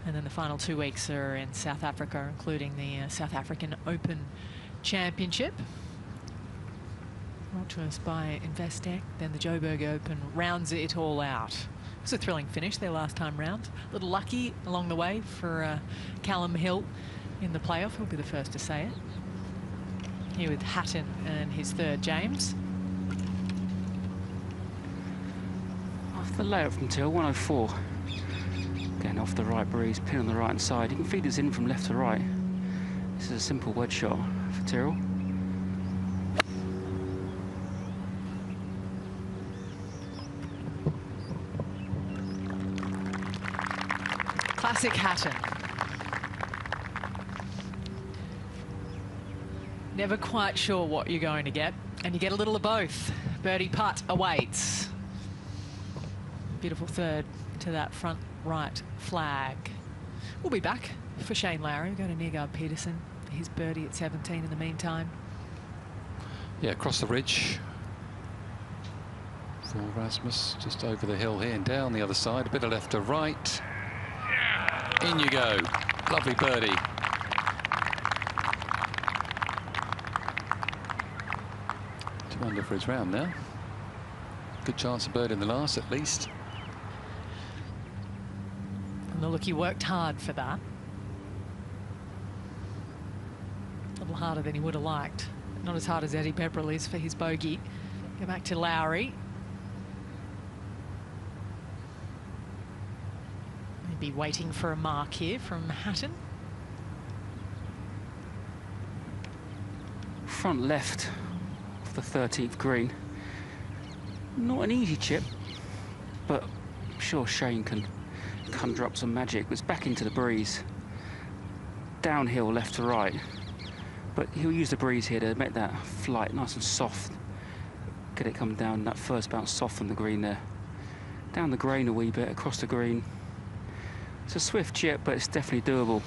and then the final 2 weeks are in South Africa, including the South African Open Championship. Brought to us by Investec. Then the Joburg Open rounds it all out. It was a thrilling finish their last time round. A little lucky along the way for Callum Hill in the playoff. He'll be the first to say it. Here with Hatton and his third, James. Off the layout from Tyrrell, 104. Again, off the right breeze, pin on the right hand side. You can feed this in from left to right. This is a simple wedge shot for Tyrrell. Classic Hatton. Never quite sure what you're going to get, and you get a little of both. Birdie putt awaits. Beautiful third to that front right flag. We'll be back for Shane Lowry. We'll go to Neergaard-Petersen for his birdie at 17 in the meantime. Yeah, across the ridge for Rasmus, just over the hill here and down the other side, a bit of left to right. In you go. Lovely birdie. Two under for his round now. Good chance of birdie in the last, at least. And look, he worked hard for that. A little harder than he would have liked. Not as hard as Eddie Pepperell is for his bogey. Go back to Lowry. Maybe waiting for a mark here from Hatton. Front left, off the 13th green. Not an easy chip, but I'm sure Shane can conjure up some magic. It's back into the breeze. Downhill left to right. But he'll use the breeze here to make that flight nice and soft. Get it come down, that first bounce soften the green there. Down the grain a wee bit, across the green. It's a swift chip, but it's definitely doable.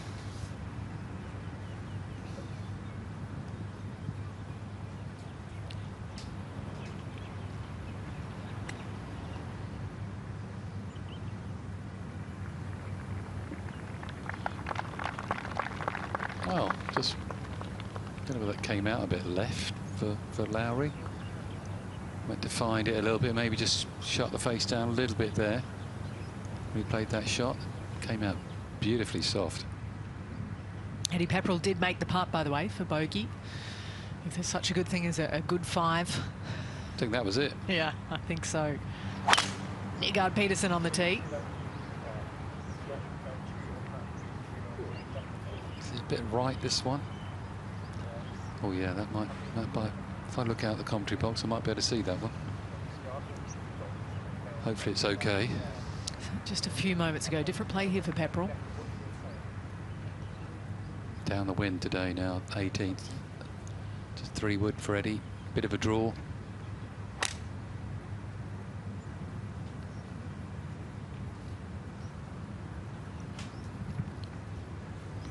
Oh, just I don't know whether that came out a bit left for Lowry. Went to find it a little bit, maybe just shut the face down a little bit there. Replayed that shot, came out beautifully soft. Eddie Pepperell did make the putt, by the way, for bogey. If there's such a good thing as a good 5. I think that was it. Yeah, I think so. Neergaard-Petersen on the tee. It's a bit right, this one. Oh yeah, that might if I look out the commentary box, I might be able to see that one. Hopefully it's okay. So just a few moments ago, different play here for Pepperell. Down the wind today now, 18th. Just 3 wood for Eddie. Bit of a draw.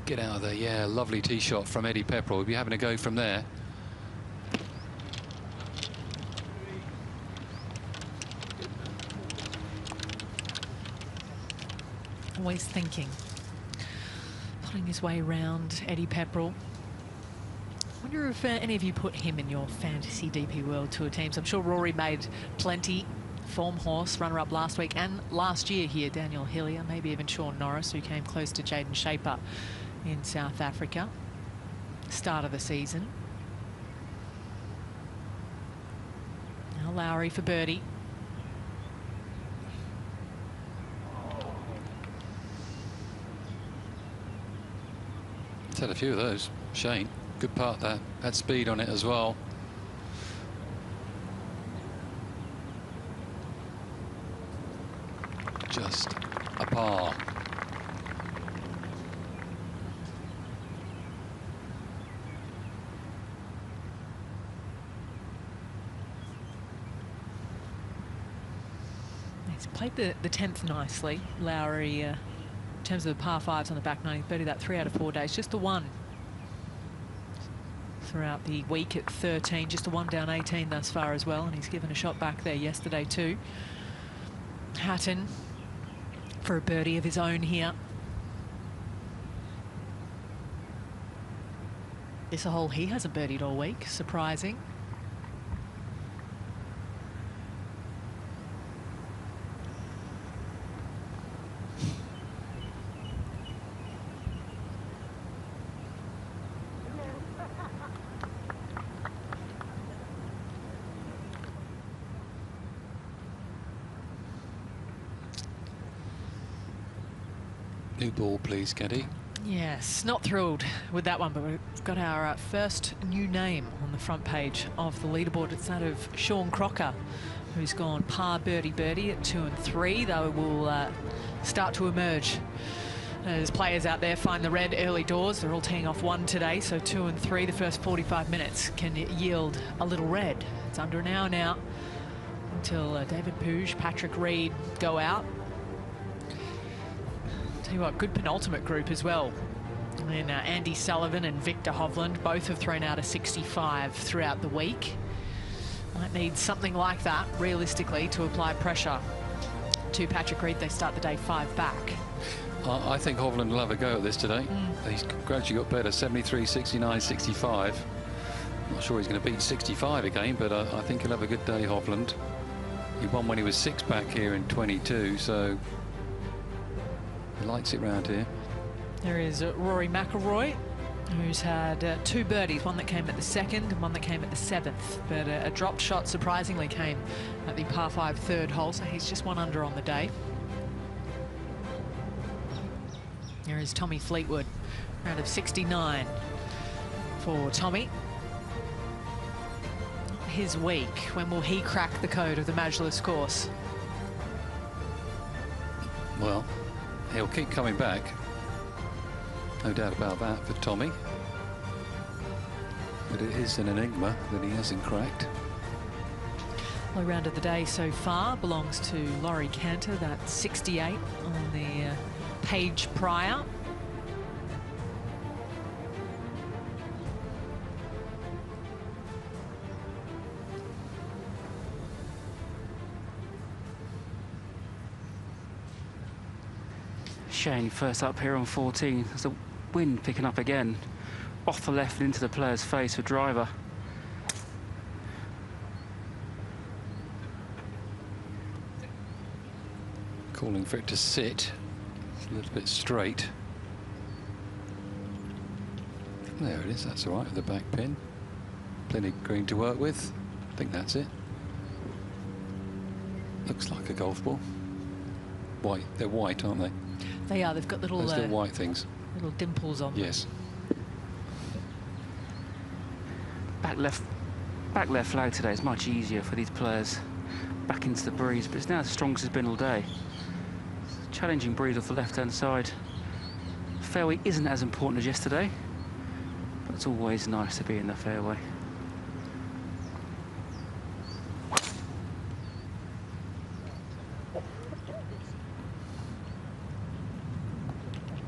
Get out of there, yeah, lovely tee shot from Eddie Pepperell. We'll be having a go from there. Always thinking. Putting his way around Eddie Pepperell. I wonder if any of you put him in your fantasy DP World Tour teams. I'm sure Rory made plenty. Form horse, runner-up last week and last year here, Daniel Hillier, maybe even Sean Norris, who came close to Jaden Shaper in South Africa. Start of the season. Now Lowry for birdie. He's had a few of those. Shane, good part that. Had speed on it as well. Just a par. He's played the 10th nicely. Lowry, in terms of the par 5s on the back nine, he's birdied that 3 out of 4 days. Just the 1 throughout the week at 13. Just the 1 down 18 thus far as well. And he's given a shot back there yesterday too. Hatton for a birdie of his own here. This a hole he hasn't birdied all week, surprising. New ball, please, Caddy. Yes, not thrilled with that one, but we've got our first new name on the front page of the leaderboard. It's that of Sean Crocker, who's gone par birdie birdie at 2 and 3. Though will start to emerge as players out there find the red early doors. They're all teeing off 1 today, so 2 and 3. The first 45 minutes can yield a little red. It's under an hour now until David Pouge, Patrick Reed go out. Tell you what, good penultimate group as well. And Andy Sullivan and Victor Hovland both have thrown out a 65 throughout the week. Might need something like that, realistically, to apply pressure to Patrick Reed. They start the day 5 back. I think Hovland will have a go at this today. He's gradually got better, 73, 69, 65. Not sure he's going to beat 65 again, but I think he'll have a good day, Hovland. He won when he was 6 back here in 22, so he likes it round here. There is Rory McIlroy, who's had 2 birdies, one that came at the 2nd and one that came at the 7th. But a dropped shot surprisingly came at the par 5 3rd hole, so he's just 1 under on the day. There is Tommy Fleetwood, round of 69 for Tommy. his week? When will he crack the code of the Majlis course? Well, he'll keep coming back. No doubt about that for Tommy. But it is an enigma that he hasn't cracked. Low round of the day so far belongs to Lowry Cantor, that 68 on the page prior. Shane first up here on 14. There's a wind picking up again. Off the left and into the player's face for driver. Calling for it to sit. It's a little bit straight. There it is, that's all right with the back pin. Plenty of green to work with. I think that's it. Looks like a golf ball. White, they're white, aren't they? They are, they've got little... Those little white things. Little dimples on them. Yes. Back left flag today is much easier for these players. Back into the breeze, but it's now as strong as it's been all day. Challenging breeze off the left-hand side. Fairway isn't as important as yesterday, but it's always nice to be in the fairway.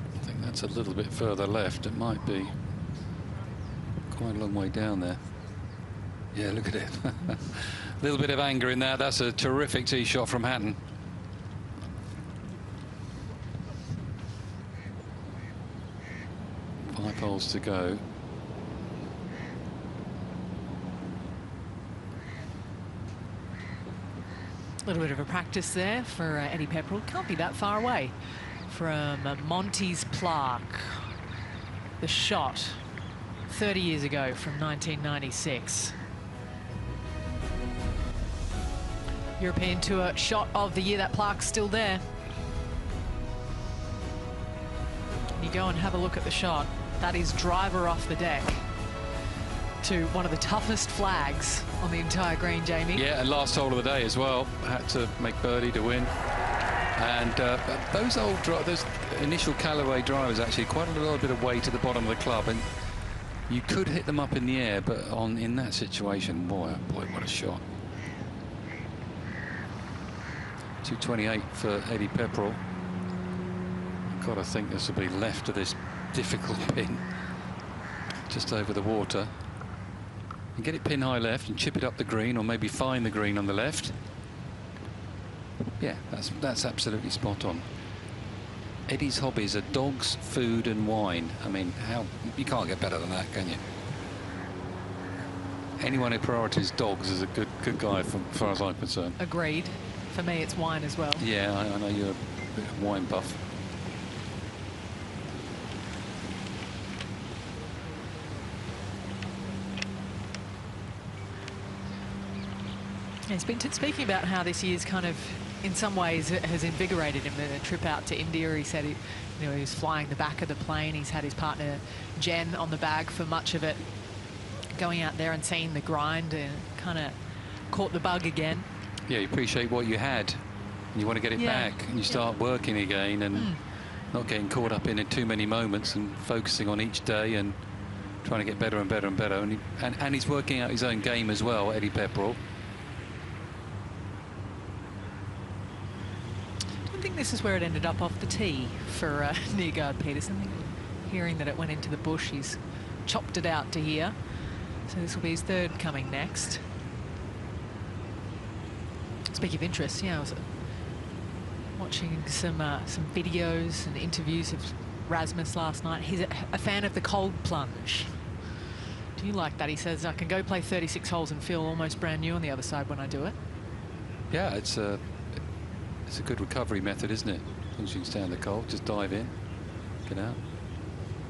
I think that's a little bit further left. It might be quite a long way down there. Yeah, look at it. A little bit of anger in there. That's a terrific tee shot from Hatton. Five holes to go. A little bit of a practice there for Eddie Pepperell. Can't be that far away from Monty's plaque. The shot 30 years ago from 1996. European Tour shot of the year. That plaque's still there. You go and have a look at the shot. That is driver off the deck to one of the toughest flags on the entire green, Jamie. Yeah, and last hole of the day as well. Had to make birdie to win. And those initial Callaway drivers actually quite a little bit of weight at the bottom of the club, and you could hit them up in the air, but in that situation, boy, oh boy, what a shot. 228 for Eddie Pepperell. I've got to think this will be left of this difficult pin, just over the water. And get it pin high left and chip it up the green, or maybe find the green on the left. Yeah, that's absolutely spot on. Eddie's hobbies are dogs, food and wine. I mean, you can't get better than that, can you? Anyone who priorities dogs is a good guy, as far as I'm concerned. Agreed. For me, it's wine as well. Yeah, I know you're a bit of wine buff. He's been speaking about how this year's kind of, in some ways, has invigorated him. A trip out to India, he said, he was flying the back of the plane. He's had his partner Jen on the bag for much of it. Going out there and seeing the grind and kind of caught the bug again. Yeah, you appreciate what you had, and you want to get it back, and you start working again, and not getting caught up in it too many moments, and focusing on each day and trying to get better and better and better. And he's working out his own game as well, Eddie Pepperell. I don't think this is where it ended up off the tee for Neergaard-Petersen. Hearing that it went into the bush, he's chopped it out to here. So this will be his third coming next. Speaking of interest, yeah, I was watching some videos and interviews of Rasmus last night. He's a fan of the cold plunge. Do you like that? He says, I can go play 36 holes and feel almost brand new on the other side when I do it. Yeah, it's a good recovery method, isn't it? As long as you can stay in the cold, just dive in, get out.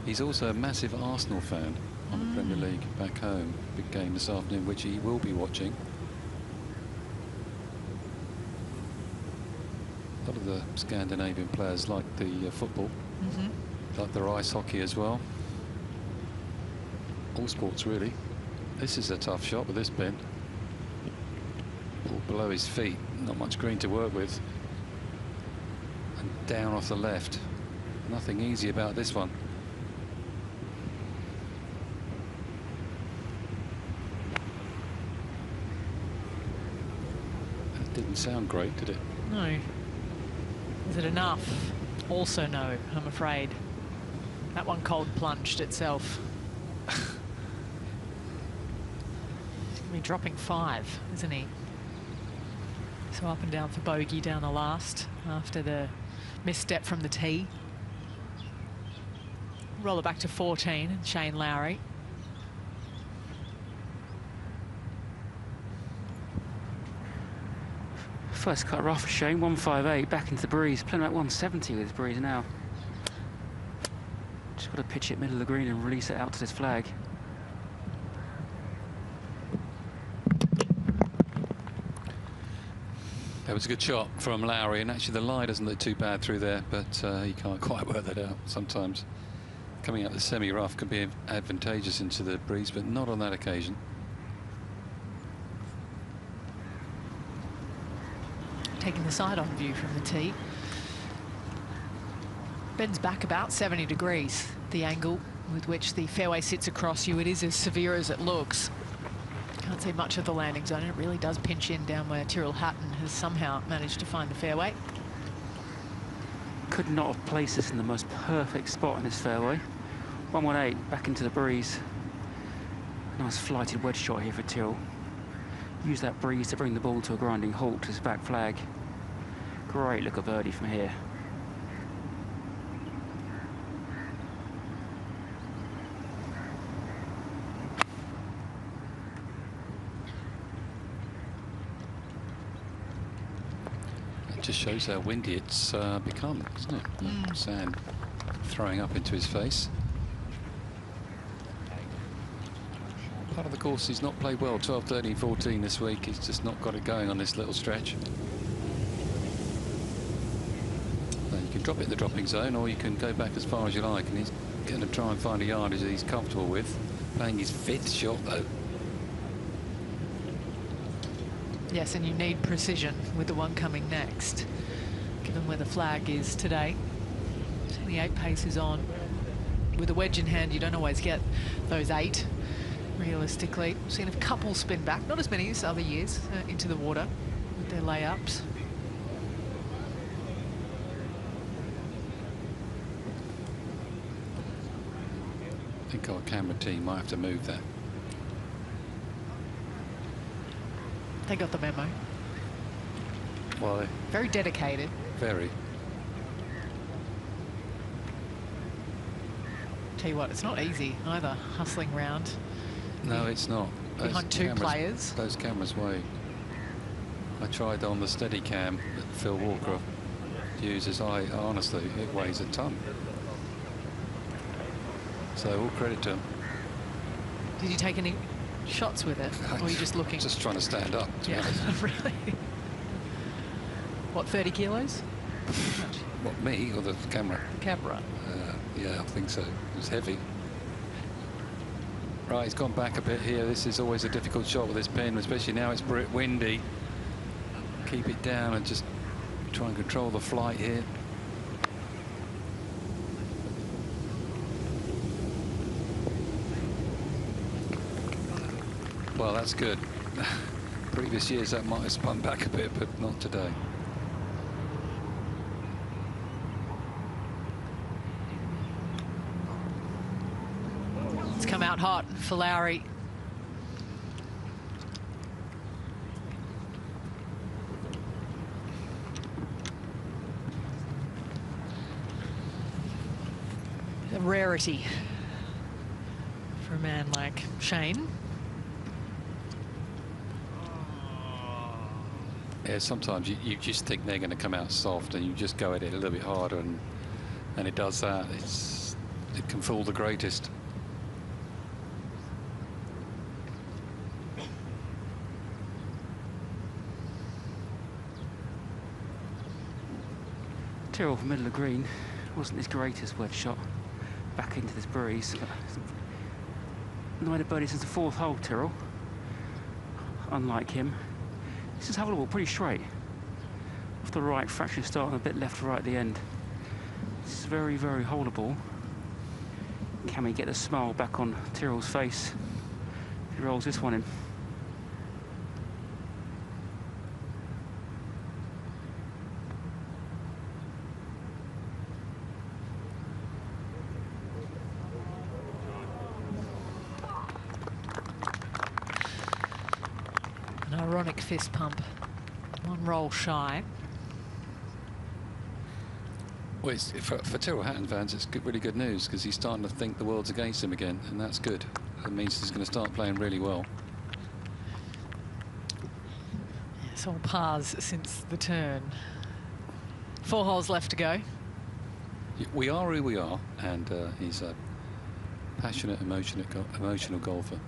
He's also a massive Arsenal fan on the Premier League back home. Big game this afternoon, which he will be watching. A lot of the Scandinavian players like the football, like their ice hockey as well. All sports, really. This is a tough shot with this pin. below his feet, not much green to work with. And down off the left. Nothing easy about this one. That didn't sound great, did it? No. Is it enough? Also no, I'm afraid. That one cold plunged itself. He'll be dropping 5, isn't he? So up and down for bogey down the last after the misstep from the tee. Roll it back to 14, and Shane Lowry. First cut rough for Shane, 158, back into the breeze, playing about 170 with his breeze now. Just got to pitch it middle of the green and release it out to this flag. That was a good shot from Lowry, and actually the lie doesn't look too bad through there, but he can't quite work that out sometimes. Coming out the semi-rough can be advantageous into the breeze, but not on that occasion. Taking the side-on view from the tee. Bends back about 70 degrees. The angle with which the fairway sits across you, it is as severe as it looks. Can't see much of the landing zone. It really does pinch in down where Tyrrell Hatton has somehow managed to find the fairway. Could not have placed this in the most perfect spot in this fairway. 118, back into the breeze. Nice flighted wedge shot here for Tyrrell. Use that breeze to bring the ball to a grinding halt to his back flag. Great look at birdie from here. It just shows how windy it's become, doesn't it? Sand throwing up into his face. Part of the course he's not played well, 12, 13, 14 this week. He's just not got it going on this little stretch. Now you can drop it in the dropping zone, or you can go back as far as you like, and he's going to try and find a yardage that he's comfortable with. Playing his 5th shot, though. Yes, and you need precision with the one coming next, given where the flag is today. 28 paces on. With a wedge in hand, you don't always get those 8. Realistically, we've seen a couple spin back, not as many as other years, into the water with their layups. I think our camera team might have to move that. They got the memo. Well, very dedicated. Very. Tell you what, it's not easy either, hustling round. No, it's not. Behind two players. Those cameras weigh. I tried on the steady cam that Phil Walker uses. Honestly, it weighs a ton. So all credit to him. Did you take any shots with it, or were you just looking? Just trying to stand up. Yeah, really. What, 30 kilos? What, me or the camera? The camera. Yeah, I think so. It was heavy. Right, he's gone back a bit here. This is always a difficult shot with this pin, especially now it's windy. Keep it down and just try and control the flight here. Well, that's good. Previous years that might have spun back a bit, but not today. It's come out hot for Lowry. A rarity for a man like Shane. Yeah, sometimes you just think they're going to come out soft, and you just go at it a little bit harder, and it does that. It can fool the greatest. Tyrrell from middle of green wasn't his greatest wedge shot. Back into this breeze. Not made a birdie since the 4th hole, Tyrrell. Unlike him, This is holdable, pretty straight. Off the right, fraction start and a bit left to right at the end. This is very, very holdable. Can we get a smile back on Tyrrell's face if he rolls this one in? An ironic fist pump. One roll shy. Well, for Tyrrell Hatton fans, it's really good news because he's starting to think the world's against him again, and that's good. That means he's going to start playing really well. It's all pars since the turn. 4 holes left to go. We are who we are, and he's a passionate, emotional golfer.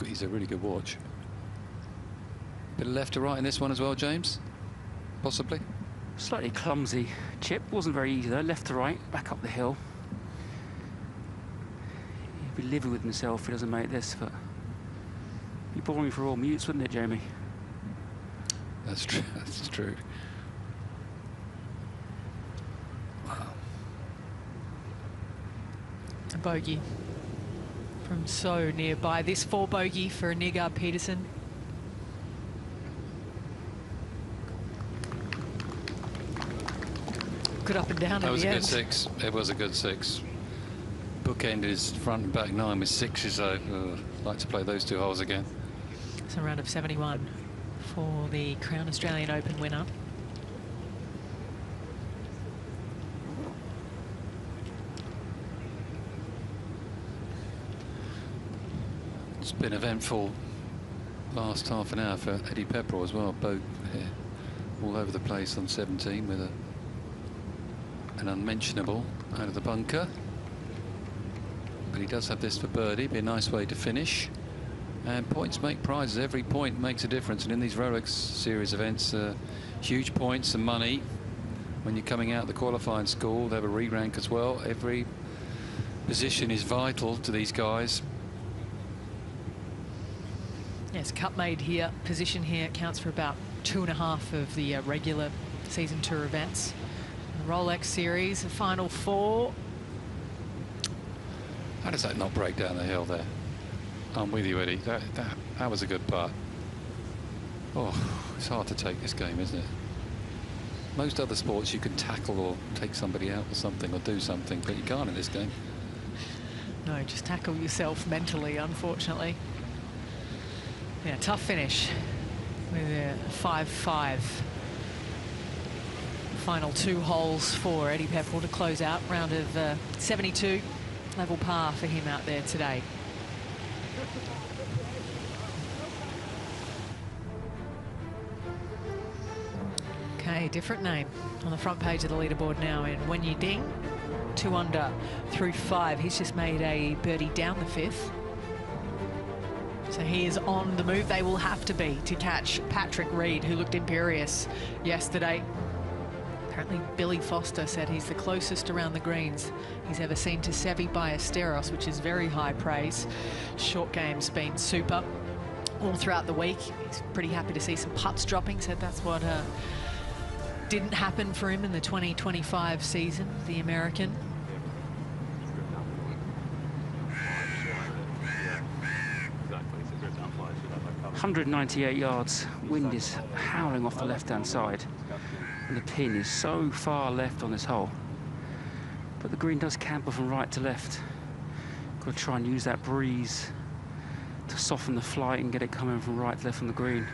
He's a really good watch. Bit of left to right in this one as well, James? Possibly? Slightly clumsy chip, wasn't very easy though. Left to right, back up the hill. He'd be livid with himself if he doesn't make this, but it'd be boring for all mutes, wouldn't it, Jamie? That's true. That's true. Wow. A bogey from so nearby. This 4 bogey for Neergaard-Petersen. Good up and down. That was a good end. 6. It was a good 6. Bookend is front and back 9 with 6s, so I'd like to play those 2 holes again. It's a round of 71 for the Crown Australian Open winner. It's been eventful last half an hour for Eddie Pepperell as well. Boat here all over the place on 17 with an unmentionable out of the bunker. But he does have this for birdie. Be a nice way to finish. And points make prizes. Every point makes a difference. And in these Rolex Series events, huge points and money. When you're coming out the qualifying school, they have a re-rank as well. Every position is vital to these guys. Yes, cut made here. Position here counts for about 2.5 of the regular season tour events. The Rolex Series, the final 4. How does that not break down the hill there? I'm with you, Eddie. That was a good putt. Oh, it's hard to take this game, isn't it? Most other sports you can tackle or take somebody out or something or do something, but you can't in this game. No, just tackle yourself mentally, unfortunately. Yeah, tough finish with a 5-5. Final 2 holes for Eddie Pepperell to close out. Round of 72, level par for him out there today. Okay, different name on the front page of the leaderboard now in Wen Yi Ding. 2 under through 5. He's just made a birdie down the 5th. So he is on the move. They will have to be to catch Patrick Reed, who looked imperious yesterday. Apparently Billy Foster said he's the closest around the greens he's ever seen to Seve Ballesteros, which is very high praise. Short game's been super all throughout the week. He's pretty happy to see some putts dropping, said that's what didn't happen for him in the 2025 season, the American. .198 yards. Wind is howling off the left-hand side, and the pin is so far left on this hole. But the green does camper from right to left. Got to try and use that breeze to soften the flight and get it coming from right to left on the green.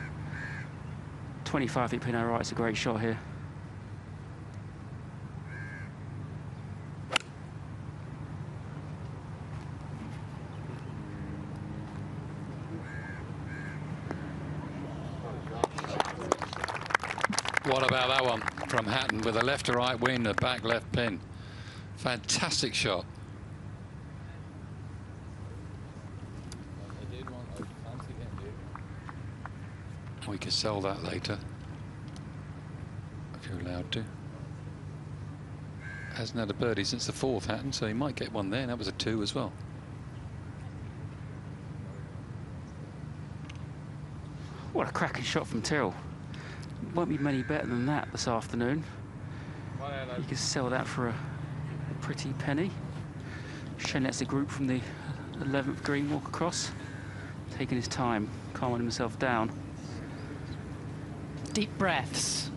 25 feet pin out right. It's a great shot here. What about that one from Hatton with a left to right wind, a back left pin? Fantastic shot. We could sell that later if you're allowed to. Hasn't had a birdie since the 4th, Hatton, so he might get one there. And that was a 2 as well. What What a cracking shot from Tyrrell. Won't be many better than that this afternoon. You can sell that for a pretty penny. Shane lets the group from the 11th green walk across, taking his time, calming himself down. Deep breaths.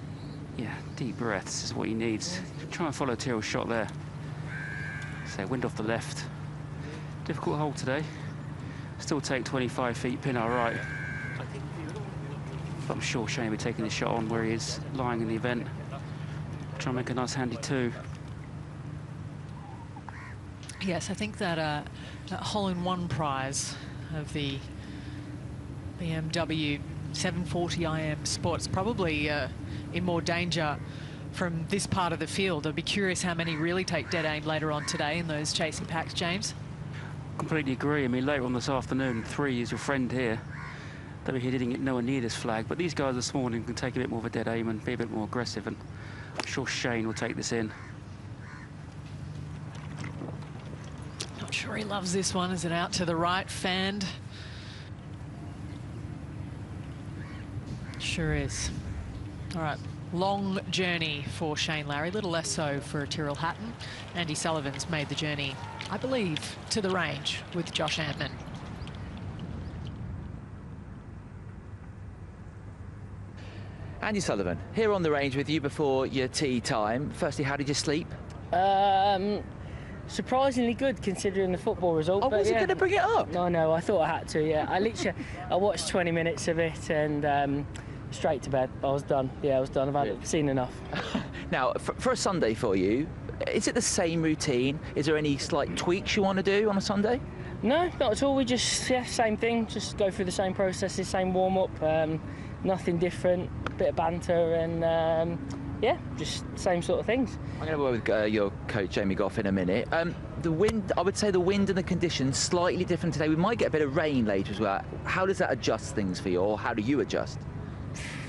Yeah, deep breaths is what he needs. Try and follow Tyrrell's shot there. So wind off the left. Difficult hole today. Still take 25 feet, pin all right. But I'm sure Shane will be taking the shot on where he is lying in the event. Try and make a nice handy two. Yes, I think that hole-in-one prize of the BMW 740 IM Sports probably in more danger from this part of the field. I'd be curious how many really take dead aim later on today in those chasing packs, James. Completely agree. I mean, later on this afternoon, 3 is your friend here. They'll be hitting it nowhere near this flag, but these guys this morning can take a bit more of a dead aim and be a bit more aggressive, and I'm sure Shane will take this in. Not sure he loves this one. Is it out to the right, fanned? Sure is. All right, long journey for Shane Lowry, a little less so for Tyrrell Hatton. Andy Sullivan's made the journey, I believe, to the range with Josh Antman. Andy Sullivan, here on the range with you before your tea time. Firstly, how did you sleep? Surprisingly good considering the football result. Oh, was it going to bring it up? No, I thought I had to, yeah. I watched 20 minutes of it and straight to bed. I was done. Yeah, I was done. I've seen enough. Now, for a Sunday for you, is it the same routine? Is there any slight tweaks you want to do on a Sunday? No, not at all. We just, same thing. Just go through the same processes, same warm-up. Nothing different, bit of banter and just same sort of things. I'm going to work with your coach Jamie Goff in a minute. The wind, I would say the wind and the conditions slightly different today. We might get a bit of rain later as well. How does that adjust things for you, or how do you adjust?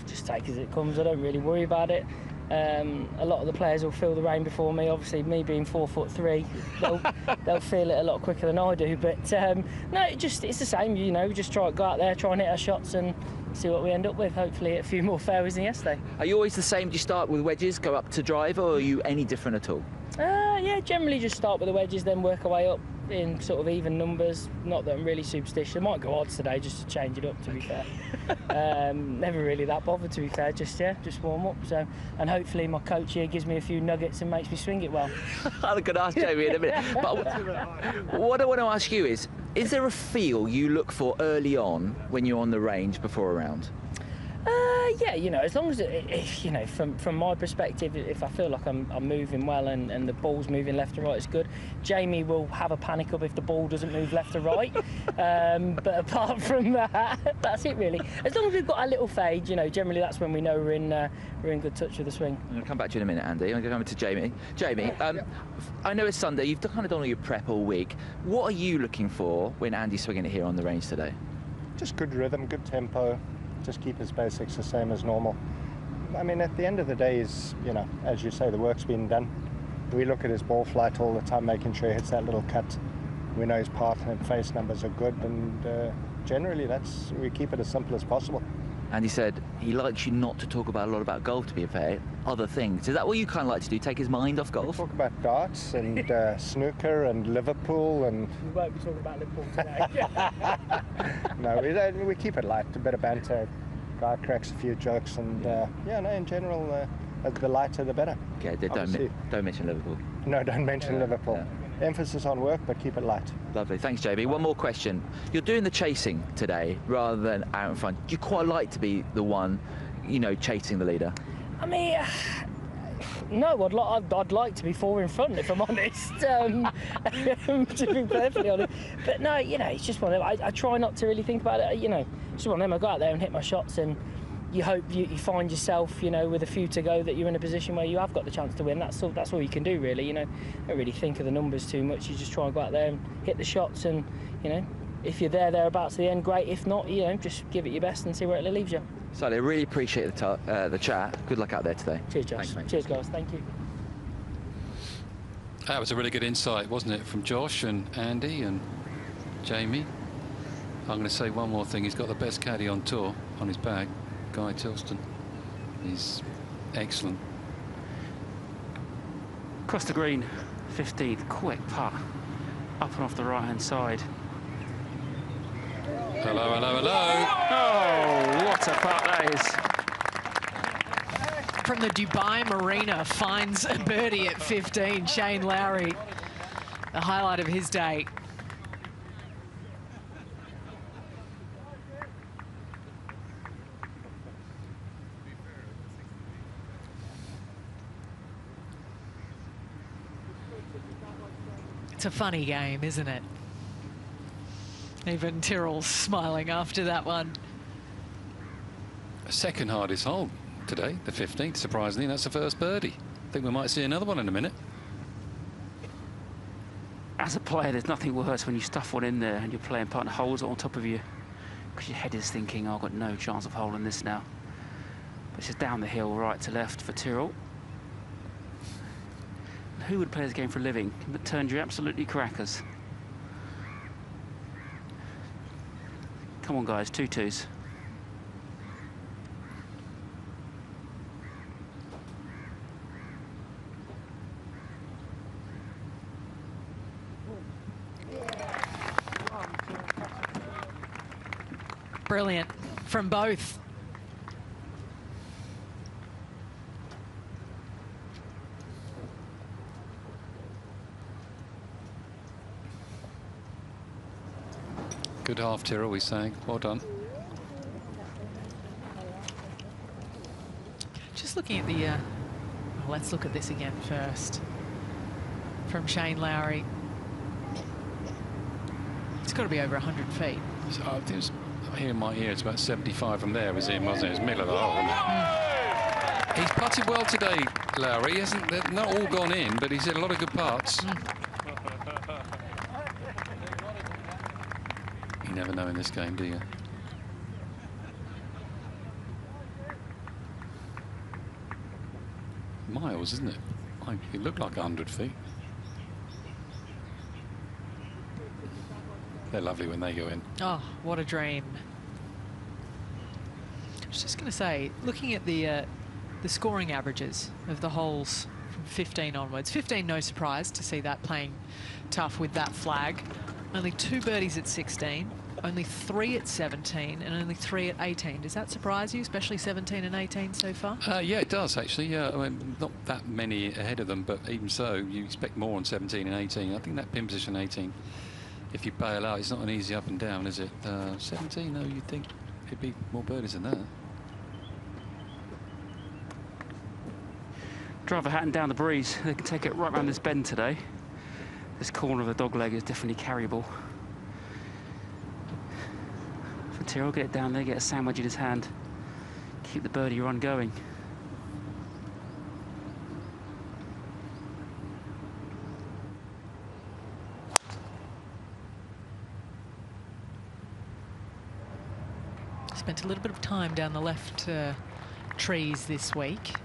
Just take as it comes. I don't really worry about it. A lot of the players will feel the rain before me. Obviously, me being 4'3", they'll feel it a lot quicker than I do. But no, it's the same. You know, we just go out there, try and hit our shots, and see what we end up with. Hopefully, a few more fairways than yesterday. Are you always the same? Do you start with wedges, go up to driver, or are you any different at all? Yeah, generally just start with the wedges, then work our way up in sort of even numbers. Not that I'm really superstitious. I might go odds today just to change it up, to be fair. Never really that bothered, to be fair. Just warm up. So, and hopefully my coach here gives me a few nuggets and makes me swing it well. I'm going to ask Jamie in a minute. But what I want to ask you is there a feel you look for early on when you're on the range before a round? Yeah, you know, as long as if you know, from my perspective, if I feel like I'm moving well and the ball's moving left to right, it's good. Jamie will have a panic up if the ball doesn't move left to right. But apart from that, that's it really. As long as we've got a little fade, you know, generally that's when we know we're in good touch with the swing. I'm going to come back to you in a minute, Andy. I'm going to come to Jamie. Jamie, I know it's Sunday. You've kind of done all your prep all week. What are you looking for when Andy's swinging it here on the range today? Just good rhythm, good tempo. Just keep his basics the same as normal. I mean, at the end of the day, is, you know, as you say, the work's been done. We look at his ball flight all the time, making sure he hits that little cut. We know his partner and face numbers are good, and generally we keep it as simple as possible. And he said he likes you not to talk about a lot about golf, to be fair, other things. Is that what you kind of like to do, take his mind off golf? We talk about darts and snooker and Liverpool and... We won't be talking about Liverpool today. No, we keep it light, a bit of banter. Guy cracks a few jokes and, in general, the lighter the better. Okay, don't mention Liverpool. No, don't mention Liverpool. Yeah. Emphasis on work, but keep it light. Lovely. Thanks, Jamie. One more question. You're doing the chasing today rather than out in front. Do you quite like to be the one, you know, chasing the leader? I mean, no, I'd like to be 4 in front, if I'm honest, to be perfectly honest. But no, you know, it's just one of them. I try not to really think about it, you know. It's one of them. I go out there and hit my shots, and you hope you find yourself, you know, with a few to go, that you're in a position where you have got the chance to win. That's all you can do, really. You know, don't really think of the numbers too much. You just try and go out there and hit the shots, and you know, if you're thereabouts to the end, great. If not, you know, just give it your best and see where it leaves you. Sally, I really appreciate the chat. Good luck out there today. Cheers, Josh. Thanks, cheers, guys. Thank you. That was a really good insight, wasn't it, from Josh and Andy and Jamie. I'm going to say one more thing. He's got the best caddy on tour on his bag, Guy Tilston. He's excellent. Across the green, 15th, quick putt. Up and off the right-hand side. Hello, hello, hello. Oh, what a putt that is. From the Dubai Marina, finds a birdie at 15. Shane Lowry, the highlight of his day. It's a funny game, isn't it? Even Tyrrell's smiling after that one. Second hardest hole today, the 15th, surprisingly. That's the first birdie. I think we might see another one in a minute. As a player, there's nothing worse when you stuff one in there and your playing partner holds it on top of you, because your head is thinking, oh, I've got no chance of holding this now. But it's just down the hill, right to left for Tyrrell. Who would play this game for a living? That turned you absolutely crackers. Come on, guys, 2-2s. Brilliant from both. Good half, Tyrrell, he's saying. Well done. Just looking at the... well, let's look at this again first. From Shane Lowry. It's got to be over 100 feet. So, I think it was, here in my ear, it's about 75 from there, was him, wasn't it? It was middle of the hole. He's putted well today, Lowry. He hasn't, they're not all gone in, but he's hit a lot of good putts. You never know in this game, do you? Miles, isn't it? It looked like 100 feet. They're lovely when they go in. Oh, what a dream. I was just going to say, looking at the scoring averages of the holes from 15 onwards, 15, no surprise to see that playing tough with that flag. Only 2 birdies at 16, only 3 at 17, and only 3 at 18. Does that surprise you, especially 17 and 18 so far? Yeah, it does, actually. Yeah, I mean, not that many ahead of them, but even so, you expect more on 17 and 18. I think that pin position 18, if you bail out, it's not an easy up and down, is it? 17, though, you'd think it'd be more birdies than that. Driver Hatton down the breeze. They can take it right round this bend today. This corner of the dog leg is definitely carryable. For Tyrrell, get it down there, get a sandwich in his hand. Keep the birdie run going. Spent a little bit of time down the left trees this week.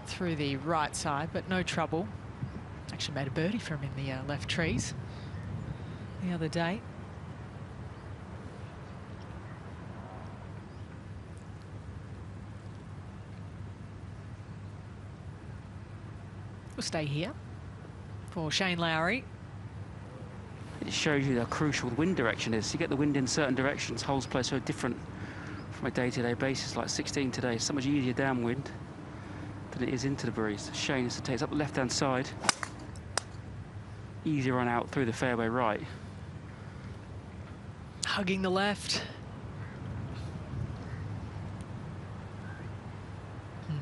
Through the right side, but no trouble. Actually made a birdie from in the left trees the other day. We'll stay here for Shane Lowry. It shows you how crucial the wind direction is. You get the wind in certain directions, holes play so different from a day-to-day basis, like 16 today. It's so much easier downwind than it is into the breeze. Shane has to take it up the left-hand side. Easy run out through the fairway right. Hugging the left.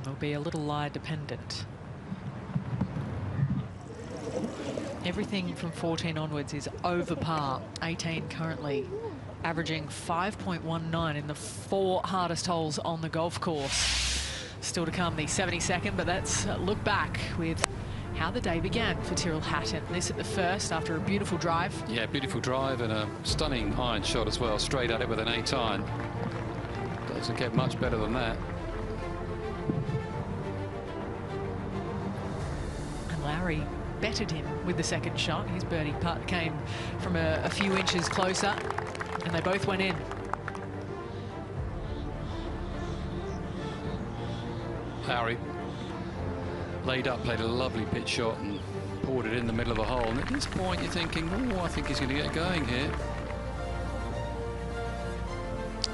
Will be a little lie dependent. Everything from 14 onwards is over par. 18 currently averaging 5.19 in the 4 hardest holes on the golf course. Still to come, the 72nd, but let's look back with how the day began for Tyrrell Hatton. This at the first after a beautiful drive. Yeah, beautiful drive and a stunning iron shot as well, straight at it with an 8 iron. Doesn't get much better than that. And Lowry bettered him with the second shot. His birdie putt came from a few inches closer, and they both went in. Lowry laid up, played a lovely pitch shot and poured it in the middle of the hole. And at this point, you're thinking, oh, I think he's going to get going here.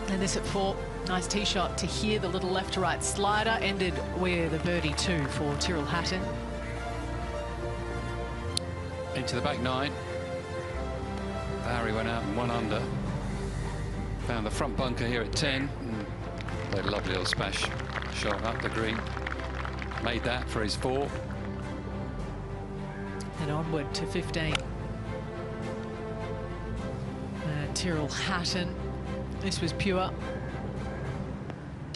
And this at 4, nice tee shot to here. The little left to right slider ended with a birdie 2 for Tyrrell Hatton. Into the back 9. Lowry went out and 1 under. Found the front bunker here at 10. And played a lovely little smash shot up the green. Made that for his 4. And onward to 15. And Tyrrell Hatton. This was pure.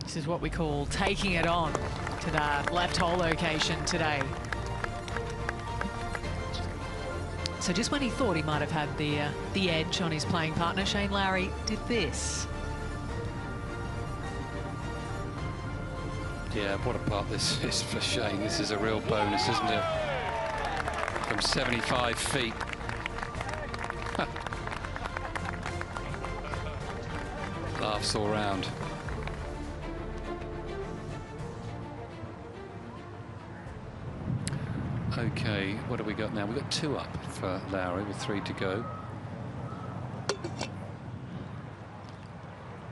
This is what we call taking it on to that left hole location today. So just when he thought he might have had the edge on his playing partner, Shane Lowry did this. Yeah, what a part this is for Shane. This is a real bonus, isn't it? From 75 feet. Laughs all round. Okay, what do we got now? We've got 2 up for Lowry with 3 to go.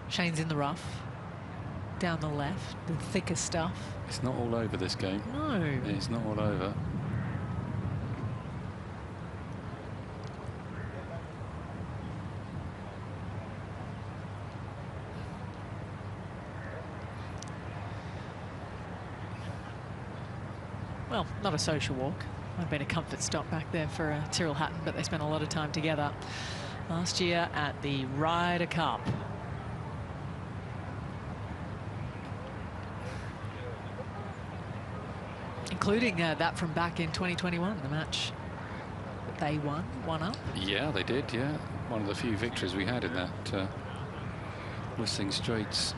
Shane's in the rough. Down the left, the thicker stuff. It's not all over this game. No. It's not all over. Well, not a social walk. Might have been a comfort stop back there for Tyrrell Hatton, but they spent a lot of time together last year at the Ryder Cup. Including that from back in 2021, the match that they won, 1 up. Yeah, they did, yeah. One of the few victories we had in that Whistling Straits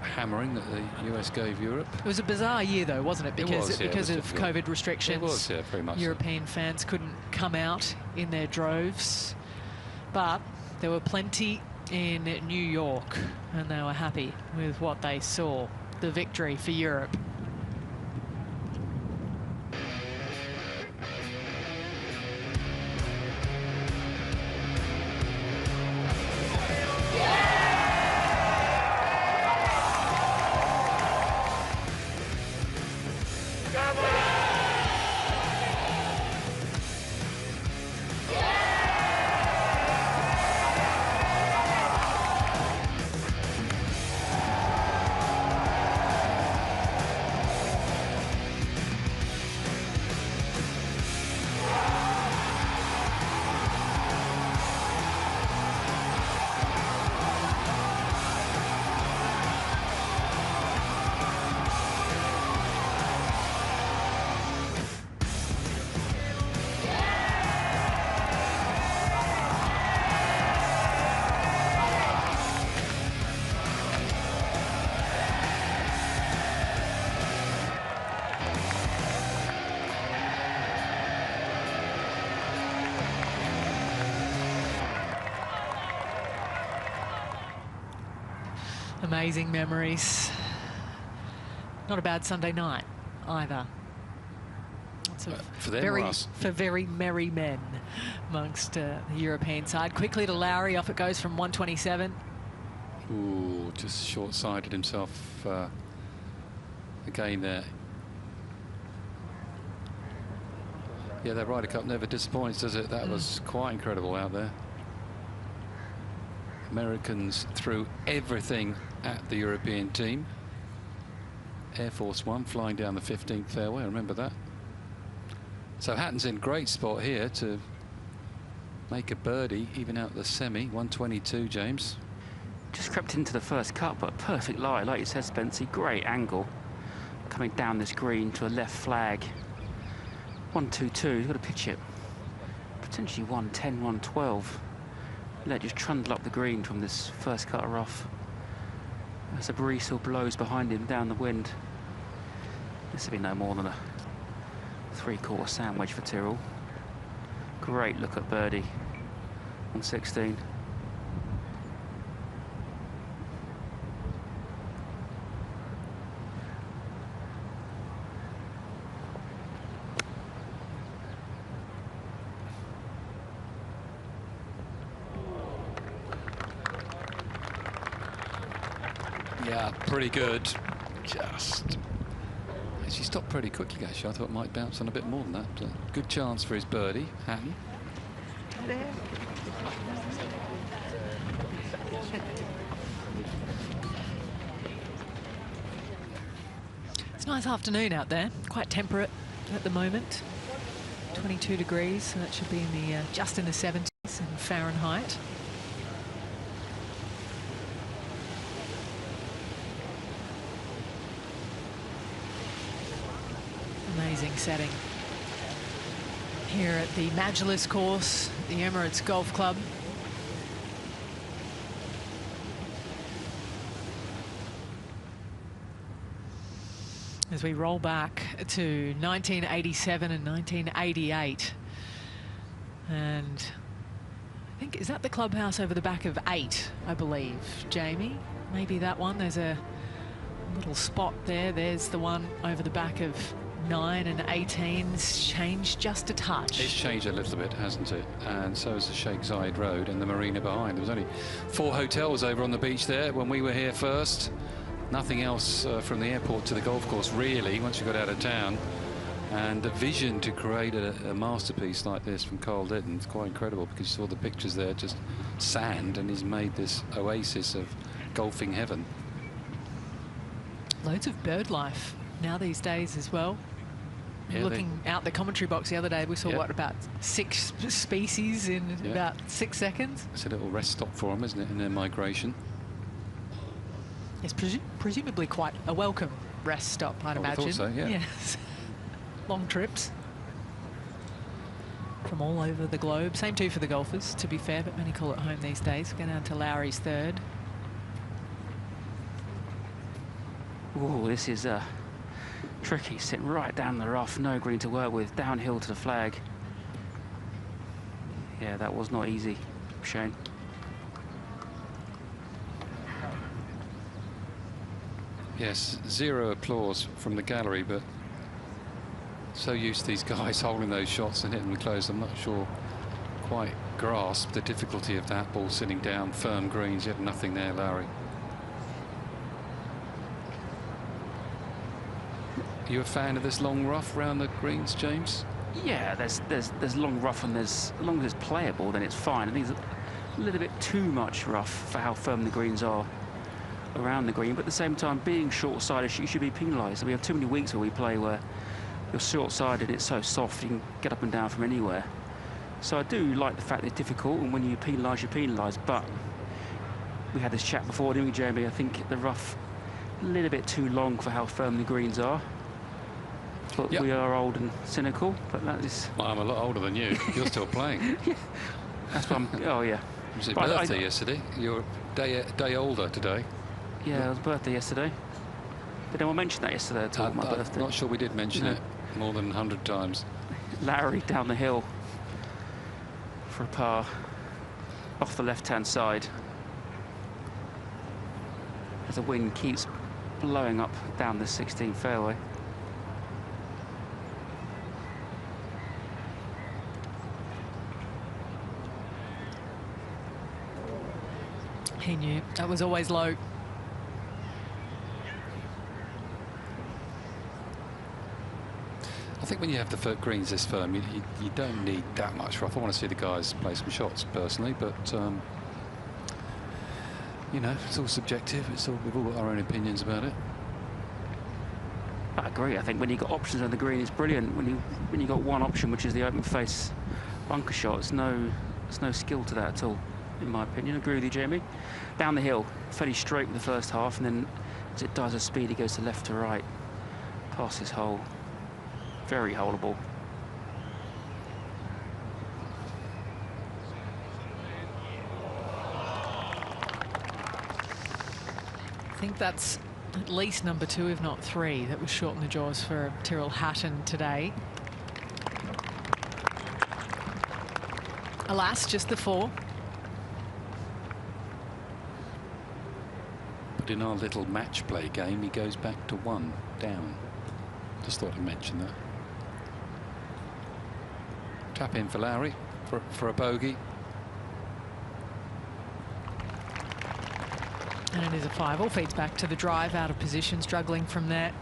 hammering that the US gave Europe. It was a bizarre year, though, wasn't it? Because, it was, yeah, because it of was COVID restrictions. It was, yeah, very much European fans couldn't come out in their droves. But there were plenty in New York, and they were happy with what they saw. The victory for Europe. Amazing memories. Not a bad Sunday night either. Lots of for them or us? For very merry men amongst the European side. Quickly to Lowry, off it goes from 127. Ooh, just short-sighted himself again there. Yeah, that Ryder Cup never disappoints, does it? That was quite incredible out there. Americans threw everything at the European team. Air Force One flying down the 15th fairway, I remember that. So Hatton's in great spot here to make a birdie, even out the semi. 122, James. Just crept into the first cut, but perfect lie, like you said, Spencer. Great angle coming down this green to a left flag. 122, you've got to pitch it. Potentially 110, 112. Let it just trundle up the green from this first cutter off. As the breeze still blows behind him down the wind. This will be no more than a Three-quarter sandwich for Tyrrell. Great look at birdie on 16. Yeah, pretty good. Just... She stopped pretty quickly, actually. I thought it might bounce on a bit more than that. Good chance for his birdie, Hatton. It's a nice afternoon out there, quite temperate at the moment. 22 degrees, so that should be in the just in the 70s in Fahrenheit. Amazing setting here at the Majlis course, the Emirates Golf Club. As we roll back to 1987 and 1988. And I think, is that the clubhouse over the back of 8, I believe, Jamie? Maybe that one. There's a little spot there. There's the one over the back of 9 and 18's changed just a touch. It's changed a little bit, hasn't it? And so has the Sheikh Zayed Road and the marina behind. There was only 4 hotels over on the beach there when we were here first. Nothing else from the airport to the golf course, really, once you got out of town. And the vision to create a masterpiece like this from Carl Ditton is quite incredible, because you saw the pictures there, just sand, and he's made this oasis of golfing heaven. Loads of bird life now these days as well. Yeah, looking out the commentary box the other day, we saw, what, about 6 species in about 6 seconds? It's a little rest stop for them, isn't it, in their migration? It's presumably quite a welcome rest stop, I'd imagine. I thought so, yeah. Yes. Long trips from all over the globe. Same too for the golfers, to be fair, but many call it home these days. Go down to Lowry's 3rd. Oh, this is tricky, sitting right down the rough, no green to work with, downhill to the flag. Yeah, that was not easy, Shane. Yes, 0 applause from the gallery, but so used to these guys holding those shots and hitting them close, I'm not sure quite grasp the difficulty of that ball sitting down, firm greens. You had nothing there, Lowry. Are you a fan of this long rough round the greens, James? Yeah, there's long rough, and as long as it's playable, then it's fine. I think it's a little bit too much rough for how firm the greens are around the green, but at the same time, being short-sided, you should be penalised. We have too many weeks where we play where you're short-sided, it's so soft, you can get up and down from anywhere. So I do like the fact that it's difficult, and when you penalise, you're penalised. But we had this chat before, didn't we, Jamie? I think the rough a little bit too long for how firm the greens are. But we are old and cynical, but that is... Well, I'm a lot older than you. You're still playing. Yeah. That's what I'm... Oh, yeah. It was your birthday yesterday. You're a day older today. Yeah, it was birthday yesterday. Did anyone mention that yesterday at all, my birthday? I'm not sure we did mention it more than 100 times. Lowry down the hill for a par off the left-hand side. As the wind keeps blowing up down the 16th fairway. He knew that was always low. I think when you have the greens this firm, you don't need that much rough. I want to see the guys play some shots personally, but you know, it's all subjective. We've all got our own opinions about it. I agree. I think when you've got options on the green, it's brilliant. When you got one option, which is the open face bunker shot, there's no skill to that at all, in my opinion. I agree with you, Jamie. Down the hill, fairly straight with the first half, and then as it dies at speed, it goes to left to right, past this hole. Very holeable. I think that's at least number 2, if not 3, that was short in the jaws for Tyrrell Hatton today. Alas, just the 4. But in our little match play game, he goes back to 1 down. Just thought I'd mention that. Tap in for Lowry for a bogey. And it is a 5. All feeds back to the drive, out of position, struggling from there.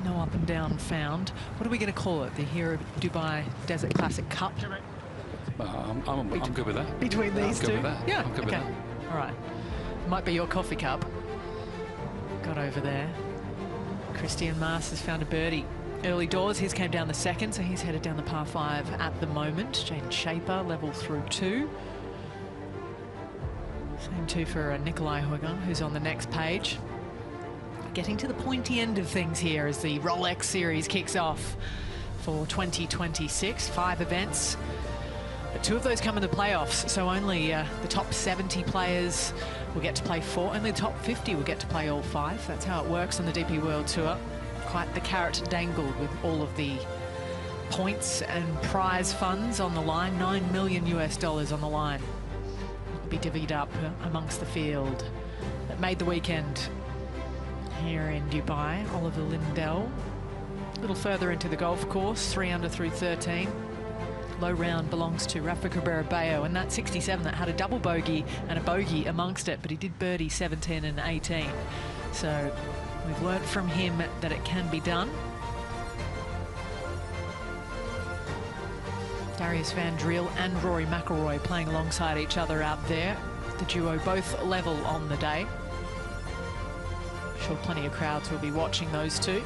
No up and down found. What are we going to call it? The Hero Dubai Desert Classic Cup? I'm good with that. Between these two? With that. Yeah, I'm good okay. with that. All right. Might be your coffee cup. Got over there. Christian Mars has found a birdie early doors. His came down the 2nd, so he's headed down the par 5 at the moment. Jaden Shaper level through 2. Same 2 for Nikolai Huyger, who's on the next page. Getting to the pointy end of things here as the Rolex Series kicks off for 2026. 5 events. But 2 of those come in the playoffs, so only the top 70 players will get to play 4. Only the top 50 will get to play all 5. That's how it works on the DP World Tour. Quite the carrot dangled with all of the points and prize funds on the line. $9 million on the line. It'll be divvied up amongst the field that made the weekend here in Dubai. Oliver Lindell, a little further into the golf course, 3 under through 13. Low round belongs to Rafa Cabrera Bello, and that 67 that had a double bogey and a bogey amongst it, but he did birdie 17 and 18. So we've learnt from him that it can be done. Darius Van Driel and Rory McIlroy playing alongside each other out there. The duo both level on the day. I'm sure plenty of crowds will be watching those two.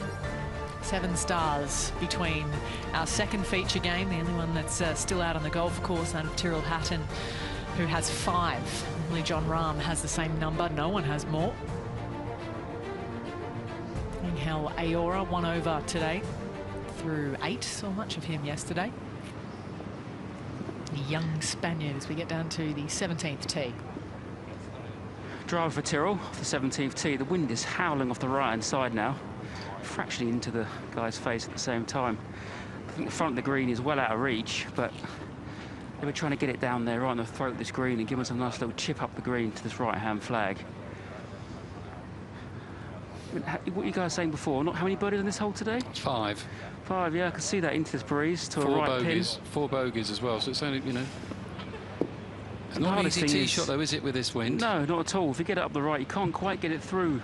7 stars between our second feature game, the only one that's still out on the golf course, out of Tyrrell Hatton, who has 5. Only John Rahm has the same number. No one has more. Angel Ayora 1 over today through 8. Saw much of him yesterday. The young Spaniard as we get down to the 17th tee. Driver for Tyrrell, the 17th tee. The wind is howling off the right-hand side now, fractionally into the guy's face at the same time. I think the front of the green is well out of reach, but they were trying to get it down there right on the throat of this green and give us a nice little chip up the green to this right-hand flag. What were you guys saying before? Not how many birdies on this hole today? 5. 5, yeah, I can see that into this breeze to 4 a right bogeys, pin. 4 bogeys as well, so it's only, you know, it's not an easy tee shot though, is it, with this wind? No, not at all. If you get it up the right, you can't quite get it through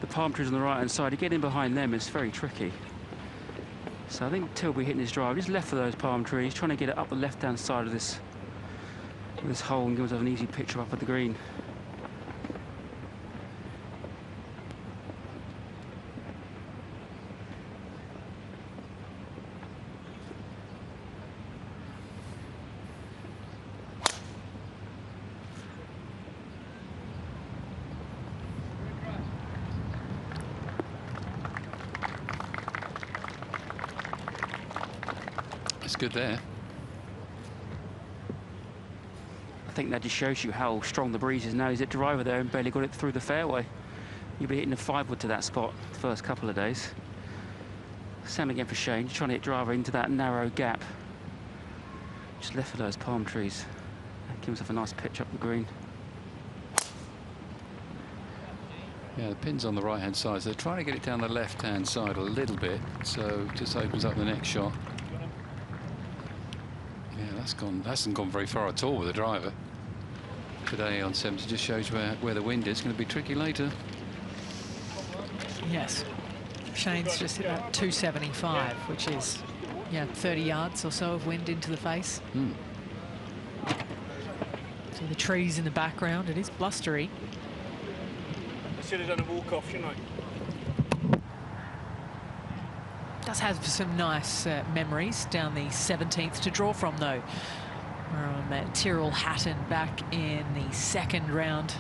the palm trees on the right-hand side. To get in behind them is very tricky. So I think Tilby hitting his drive just left for those palm trees, trying to get it up the left-hand side of this hole and give us an easy picture up at the green. Good there. I think that just shows you how strong the breeze is now. He's at driver there and barely got it through the fairway. You'll be hitting a 5-wood to that spot the first couple of days. Same again for Shane, just trying to hit driver into that narrow gap. Just left for those palm trees. Give himself a nice pitch up the green. Yeah, the pin's on the right-hand side, so they're trying to get it down the left-hand side a little bit, so it just opens up the next shot. That hasn't gone very far at all with the driver today on 70. Just shows where the wind is. It's going to be tricky later. Yes, Shane's just hit about 275, which is 30 yards or so of wind into the face. So the trees in the background, it is blustery. I should have done a walk-off, shouldn't I? Does have some nice memories down the 17th to draw from, though. From Tyrrell Hatton back in the 2nd round.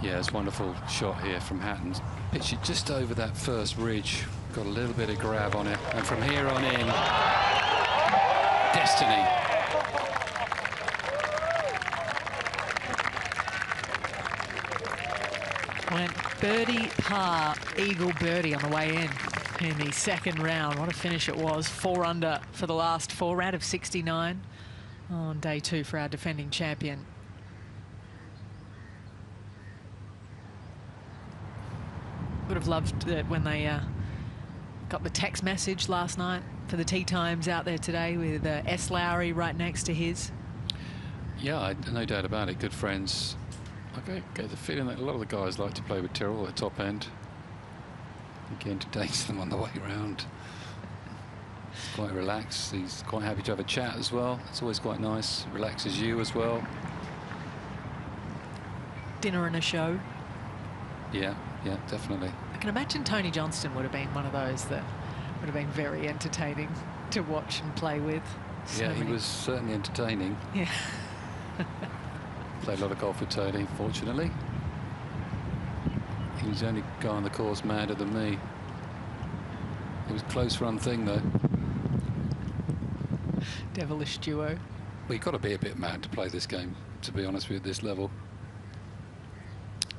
Yeah, it's a wonderful shot here from Hatton. Pitched it just over that first ridge. Got a little bit of grab on it. And from here on in, destiny. Went birdie, par, eagle, birdie on the way in. in the second round. What a finish it was. 4 under for the last 4, round of 69 on day 2 for our defending champion. Would have loved it when they got the text message last night for the tee times out there today with S. Lowry right next to his. Yeah, no doubt about it. Good friends. I get the feeling that a lot of the guys like to play with Tyrrell at the top end. He entertains them on the way round. He's quite relaxed. He's quite happy to have a chat as well. It's always quite nice. Relaxes you as well. Dinner and a show. Yeah, definitely. I can imagine Tony Johnston would have been one of those that would have been very entertaining to watch and play with. Yeah, he was certainly entertaining. Yeah. Played a lot of golf with Tony, fortunately. He was the only guy on the course madder than me. It was a close run thing, though. Devilish duo. Well, you've got to be a bit mad to play this game, to be honest with you, at this level.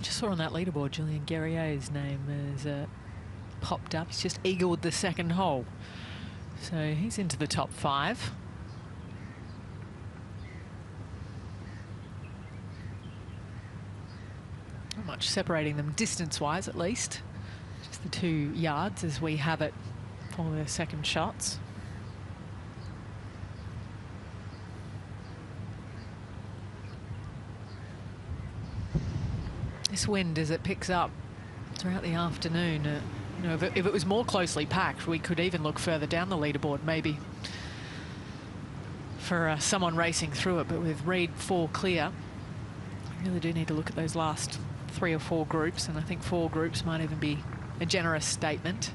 Just saw on that leaderboard, Julian Guerrier's name has popped up. He's just eagled the second hole. So he's into the top 5. Not much separating them distance-wise, at least. Just the 2 yards as we have it for their second shots. This wind, as it picks up throughout the afternoon, you know, if it was more closely packed, we could even look further down the leaderboard, maybe for someone racing through it. But with Reed 4 clear, we really do need to look at those last 3 or 4 groups, and I think 4 groups might even be a generous statement.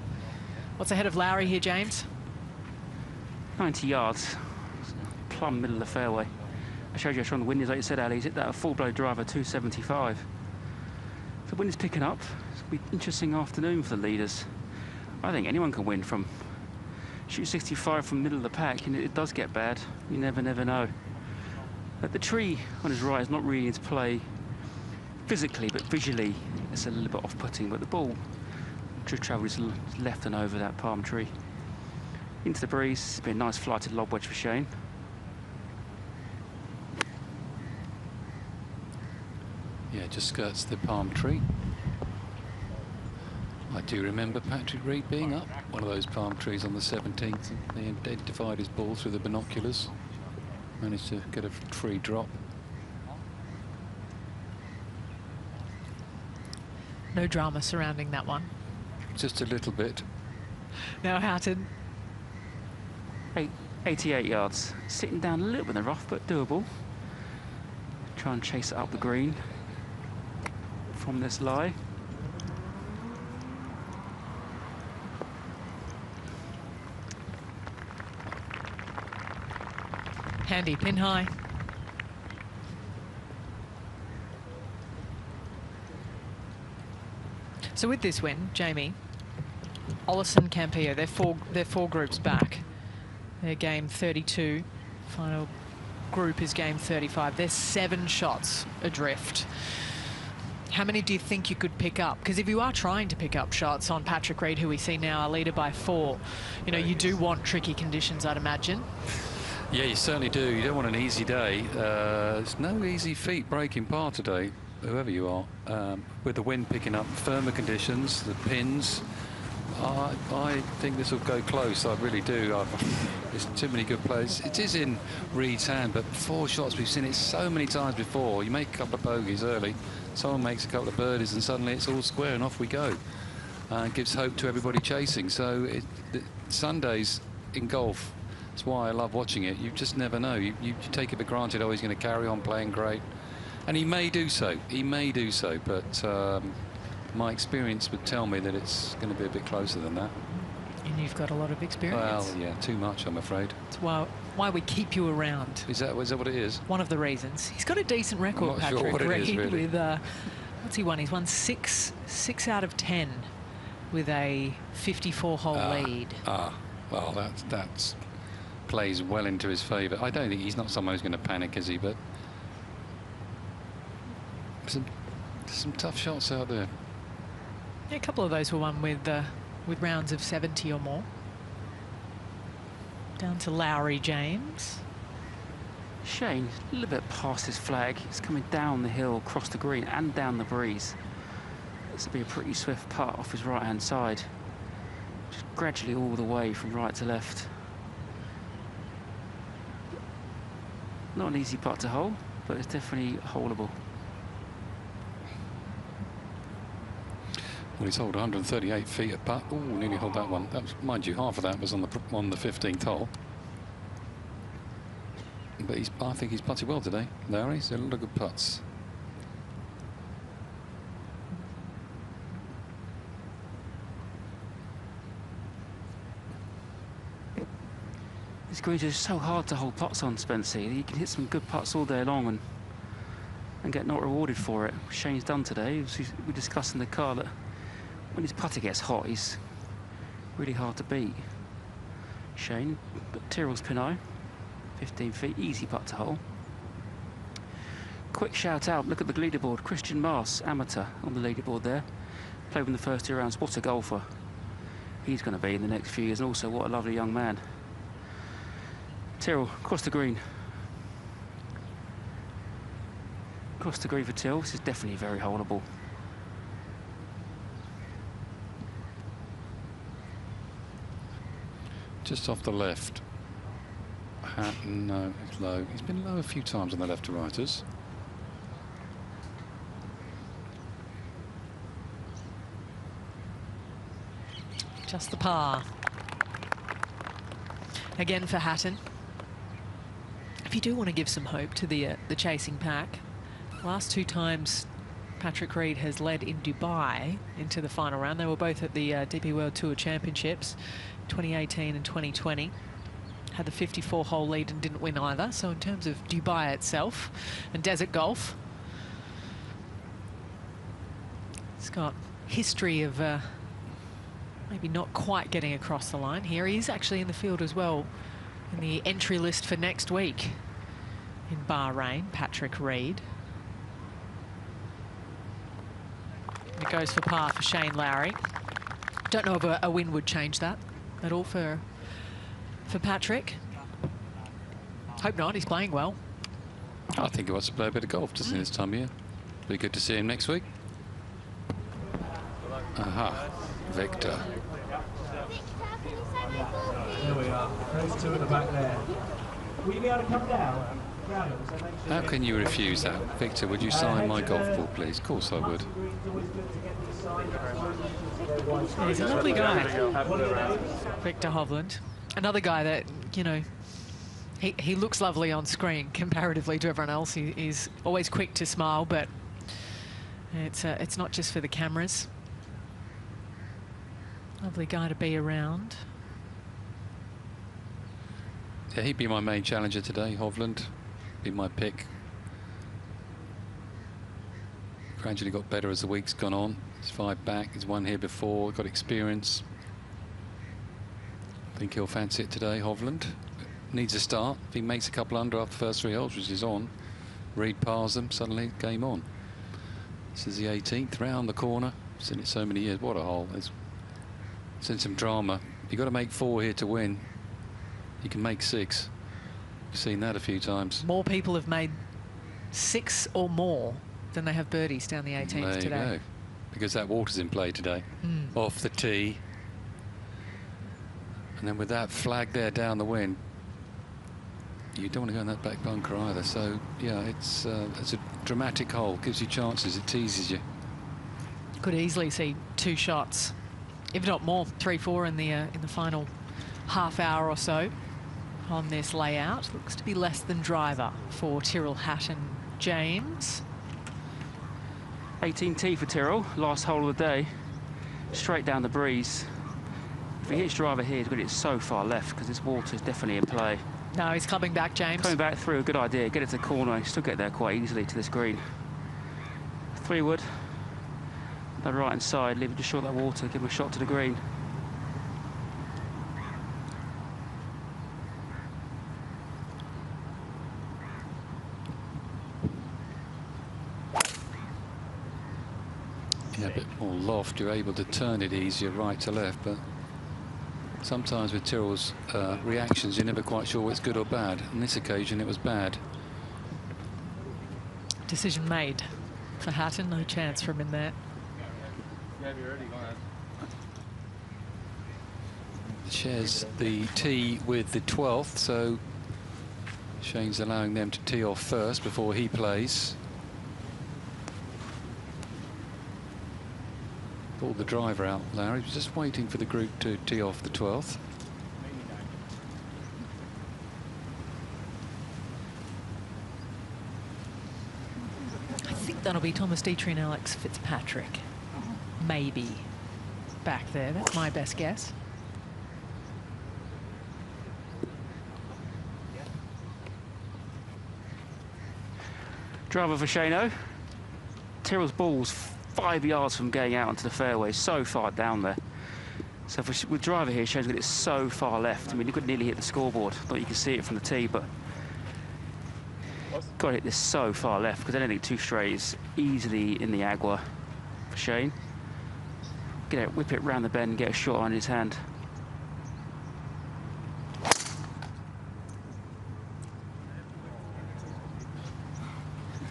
What's ahead of Lowry here, James? 90 yards, plumb middle of the fairway. I showed you how strong the wind is, like you said, Ali. He's hit that a full-blow driver, 275. The wind is picking up. It's going to be an interesting afternoon for the leaders. I think anyone can win from shoot 65 from middle of the pack, and it does get bad. You never know. But the tree on his right is not really into play physically, but visually it's a little bit off-putting. But the ball should travel his left and over that palm tree. Into the breeze. It's been a nice flighted lob wedge for Shane. Yeah, just skirts the palm tree. I do remember Patrick Reed being up one of those palm trees on the 17th. They identified his ball through the binoculars. Managed to get a free drop. No drama surrounding that one. Just a little bit. Now Hatton. 88 yards. Sitting down a little bit in the rough, but doable. Try and chase it up the green from this lie. Handy pin high. So with this win, Jamie, Ollison, Campillo, they're four groups back. They're game 32. Final group is game 35. They're 7 shots adrift. How many do you think you could pick up? Because if you are trying to pick up shots on Patrick Reed, who we see now a leader by 4, you know, you do want tricky conditions, I'd imagine. Yeah, you certainly do. You don't want an easy day. It's no easy feat breaking par today, whoever you are. With the wind picking up, firmer conditions, the pins. I think this will go close. I really do. There's too many good players. It is in Reed's hand, but 4 shots, we've seen it so many times before. You make a couple of bogeys early, someone makes a couple of birdies, and suddenly it's all square and off we go. Gives hope to everybody chasing. So Sundays in golf, that's why I love watching it. You just never know. You take it for granted, oh, he's going to carry on playing great. And he may do so. He may do so, but my experience would tell me that it's going to be a bit closer than that. And you've got a lot of experience. Well, yeah, too much, I'm afraid. That's why we keep you around. Is that what it is? One of the reasons. He's got a decent record, I'm not Patrick sure what Reed, it is, really. with what's he won? He's won 6 out of 10 with a 54-hole lead. Well, that plays well into his favour. I don't think he's not someone who's going to panic, is he? But some tough shots out there. Yeah, a couple of those were won with with rounds of 70 or more. Down to Lowry James. Shane, a little bit past his flag. He's coming down the hill, across the green and down the breeze. This will be a pretty swift putt off his right-hand side. Just gradually all the way from right to left. Not an easy putt to hole, but it's definitely holeable. Well, he's holed 138 feet at putt. Oh, nearly hold that one. That was, mind you, half of that was on the 15th hole. But I think he's putted well today. Lowry, he's a lot of good putts. These greens are so hard to hold putts on, Spencer. You can hit some good putts all day long and get not rewarded for it. Shane's done today. We discussed in the car that when his putter gets hot, he's really hard to beat. Shane, but Tyrrell's Pinot, 15 feet, easy putt to hole. Quick shout out, look at the leaderboard. Christian Mars, amateur, on the leaderboard there. Played in the first 2 rounds. What a golfer he's going to be in the next few years, and also what a lovely young man. Tyrrell, across the green. Across the green for Tyrrell. This is definitely very holeable. Just off the left. Hatton, no, it's low. He's been low a few times on the left to righters. Just the par. Again for Hatton. If you do want to give some hope to the chasing pack, last 2 times Patrick Reed has led in Dubai into the final round. They were both at the DP World Tour Championships, 2018 and 2020. Had the 54-hole lead and didn't win either. So in terms of Dubai itself and desert golf, it's got history of maybe not quite getting across the line. Here he is actually in the field as well in the entry list for next week in Bahrain, Patrick Reed. It goes for par for Shane Lowry. Don't know if a win would change that at all for Patrick. Hope not, he's playing well. I think he wants to play a bit of golf just in this time of year. Be good to see him next week. Aha, Victor. There we are. Those 2 at the back there. Will you be able to come down? How can you refuse that? Victor, would you sign my golf ball, please? Of course I would. He's a lovely guy, Victor Hovland. Another guy that, you know, he looks lovely on screen comparatively to everyone else. He's always quick to smile, but it's not just for the cameras. Lovely guy to be around. Yeah, he'd be my main challenger today, Hovland. Be my pick. Gradually got better as the week's gone on. He's 5 back, he's won here before, got experience. I think he'll fancy it today, Hovland. Needs a start. If he makes a couple under after the first 3 holes, which is on, Reed pars them, suddenly game on. This is the 18th, round the corner. Seen it so many years. What a hole. It's in some drama. You've got to make 4 here to win. You can make 6. We've seen that a few times. More people have made 6 or more than they have birdies down the 18th today. There you go. Because that water's in play today. Off the tee. And then with that flag there down the wind, you don't want to go in that back bunker either. So, yeah, it's a dramatic hole. Gives you chances. It teases you. Could easily see 2 shots, if not more, 3-4 in the final half hour or so on this layout. Looks to be less than driver for Tyrrell Hatton James. 18T for Tyrrell, last hole of the day. Straight down the breeze. If he hits driver here, he's going to get so far left because this water is definitely in play. No, he's coming back, James. Coming back through, a good idea. Get it to the corner. He'll still get there quite easily to this green. 3 wood. The right hand side, leave it just short of that water, give him a shot to the green. Yeah, a bit more loft, you're able to turn it easier right to left, but sometimes with Tyrrell's reactions, you're never quite sure what's good or bad. On this occasion, it was bad. Decision made for Hatton. No chance for him in there. Shares the tee with the 12th, so Shane's allowing them to tee off first before he plays. Pulled the driver out, Lowry. He was just waiting for the group to tee off the 12th. I think that'll be Thomas Dietrich and Alex Fitzpatrick. Maybe back there. That's my best guess. Driver for Shano. Tyrrell's ball's 5 yards from going out onto the fairway, so far down there. So with driver here, Shano's got it so far left. I mean, he could nearly hit the scoreboard. Not you can see it from the tee, but got to hit this so far left because anything too straight is easily in the agua for Shane. Get it, whip it round the bend, and get a shot on his hand.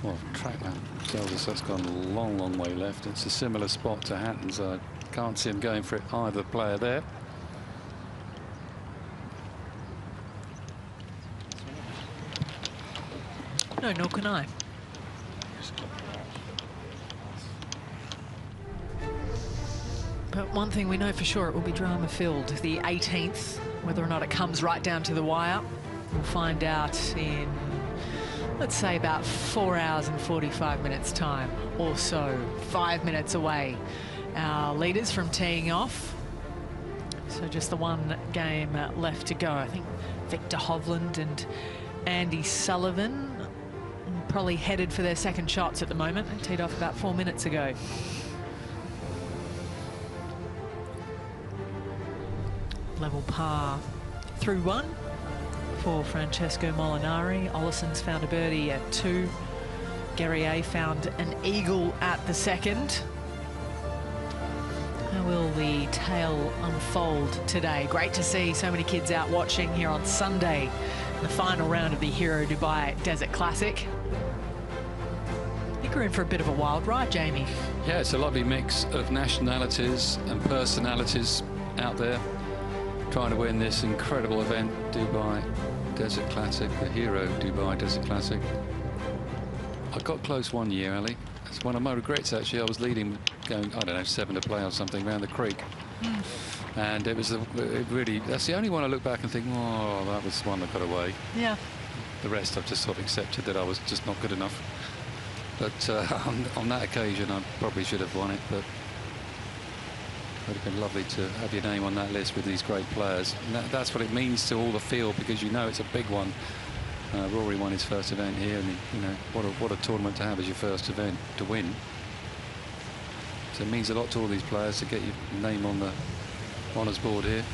Well, TrackMan tells us that's gone a long, long way left. It's a similar spot to Hatton's. I can't see him going for it either player there. No, nor can I. But one thing we know for sure, it will be drama-filled. The 18th, whether or not it comes right down to the wire, we'll find out in, let's say, about 4 hours and 45 minutes time or so. 5 minutes away, our leaders from teeing off. So just the one game left to go. I think Victor Hovland and Andy Sullivan probably headed for their second shots at the moment. They teed off about 4 minutes ago. Level par through one for Francesco Molinari. Ollison's found a birdie at 2. Guerrier found an eagle at the second. How will the tale unfold today? Great to see so many kids out watching here on Sunday, the final round of the Hero Dubai Desert Classic. I think we're in for a bit of a wild ride, Jamie. Yeah, it's a lovely mix of nationalities and personalities out there trying to win this incredible event, Dubai Desert Classic, the Hero Dubai Desert Classic. I got close one year, Ali. It's one of my regrets, actually. I was leading, going, I don't know, 7 to play or something around the creek. And it was that's the only one I look back and think, oh, that was one that got away. Yeah. The rest I've just sort of accepted that I was just not good enough. But on that occasion, I probably should have won it, but it would have been lovely to have your name on that list with these great players. And that's what it means to all the field, because you know it's a big one. Rory won his first event here, and you know what a tournament to have as your first event to win. So it means a lot to all these players to get your name on the honours board here.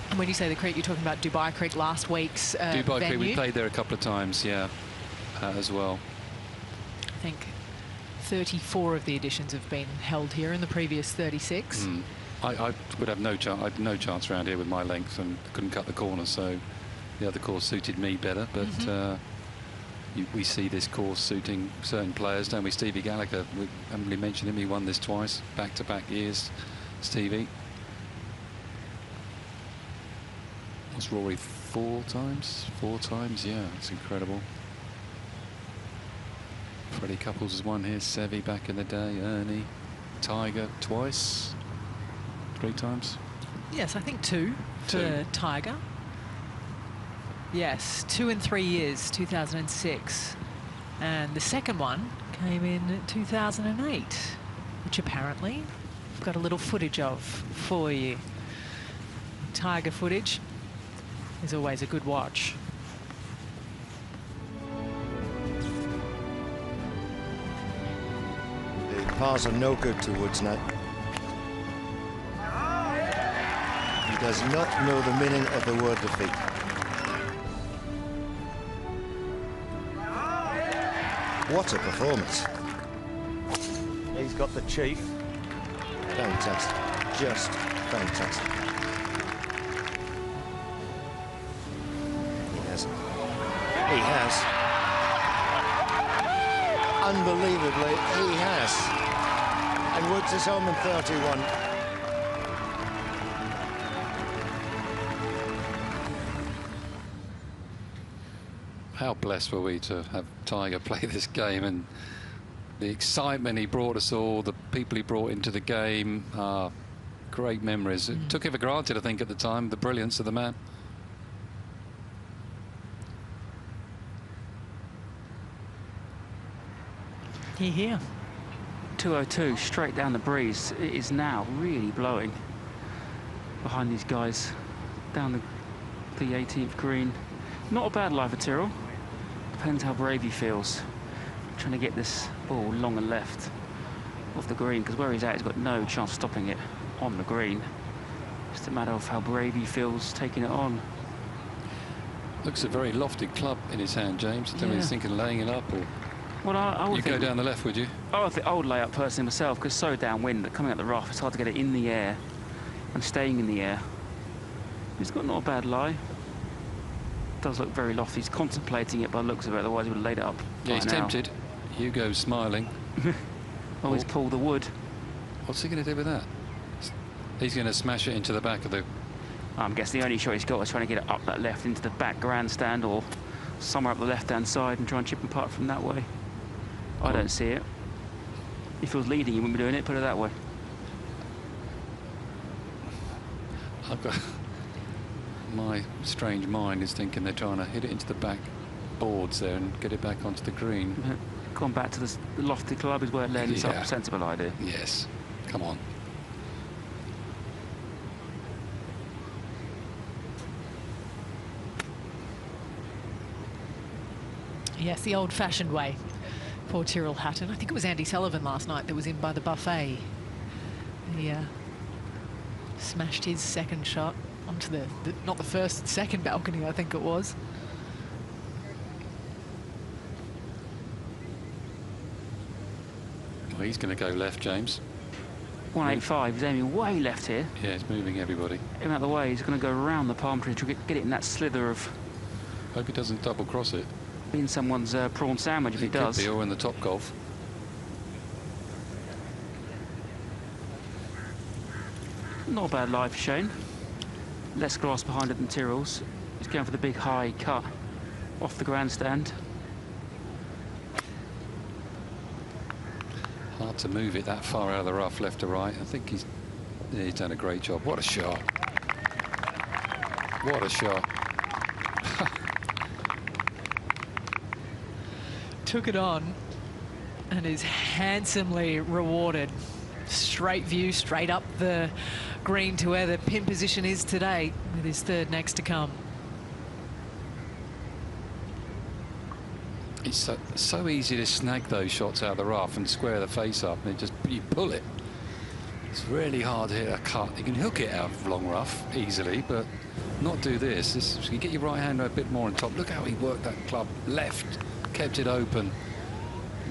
And when you say the creek, you're talking about Dubai Creek, last week's Dubai venue. Creek, we played there a couple of times, yeah, as well. I think 34 of the editions have been held here in the previous 36. I would have no chance. I had no chance around here with my length and couldn't cut the corner, so the other course suited me better. But we see this course suiting certain players, don't we? Stevie Gallagher, we haven't really mentioned him. He won this twice, back-to-back years. Stevie. Was Rory 4 times? 4 times, yeah, it's incredible. Freddie Couples has won here, Seve back in the day, Ernie, Tiger twice, 3 times. Yes, I think 2 for Tiger. Yes, 2 in 3 years, 2006. And the second one came in 2008, which apparently I've got a little footage of for you. Tiger footage is always a good watch. Pars are no good to Woods now. He does not know the meaning of the word defeat. What a performance. He's got the chief. Fantastic. Just fantastic. He has. Unbelievably, he has. And Woods is home in 31. How blessed were we to have Tiger play this game, and the excitement he brought us all, the people he brought into the game, great memories. Took it for granted, I think, at the time, the brilliance of the man. Here. 202 straight down the breeze. It is now really blowing behind these guys down the 18th green. Not a bad lie for Tyrrell. Depends how brave he feels. Trying to get this ball long and left off the green, because where he's at, he's got no chance of stopping it on the green. Just a matter of how brave he feels taking it on. Looks a very lofty club in his hand, James. I don't know if he's thinking of laying it up or... Well, I would you go down the left, would you? I would lay up personally myself, because so downwind that coming out the rough, it's hard to get it in the air and staying in the air. He's got not a bad lie. Does look very lofty. He's contemplating it by the looks of it, otherwise he would have laid it up. Yeah, he's tempted. Hugo's smiling. Oh, he's pulled the wood. What's he going to do with that? He's going to smash it into the back of the... I guess the only shot he's got is trying to get it up that left into the back grandstand or somewhere up the left-hand side and try and chip and putt from that way. I don't see it. If he was leading, he wouldn't be doing it, put it that way. I've got... My strange mind is thinking they're trying to hit it into the back boards there and get it back onto the green. Gone back to the lofty club is where it lends up. Sensible idea. Yes. Come on. Yes, the old-fashioned way for Tyrrell Hatton. I think it was Andy Sullivan last night that was in by the buffet. He smashed his second shot onto the not the first, second balcony, I think it was. Well, he's going to go left, James. 185, he's aiming way left here. Yeah, he's moving everybody. Him out of the way, he's going to go around the palm tree to get it in that slither of... Hope he doesn't double cross it. Being someone's prawn sandwich if he does. Could be, or in the top golf. Not a bad lie for Shane. Less grass behind it than Tyrrell's. He's going for the big high cut off the grandstand. Hard to move it that far out of the rough, left to right. I think he's done a great job. What a shot. What a shot. Took it on and is handsomely rewarded. Straight view, straight up the green to where the pin position is today, with his third next to come. It's so easy to snag those shots out of the rough and square the face up, and you pull it. It's really hard to hit a cut. You can hook it out of long rough easily, but not do this. You get your right hand a bit more on top. Look how he worked that club left, kept it open.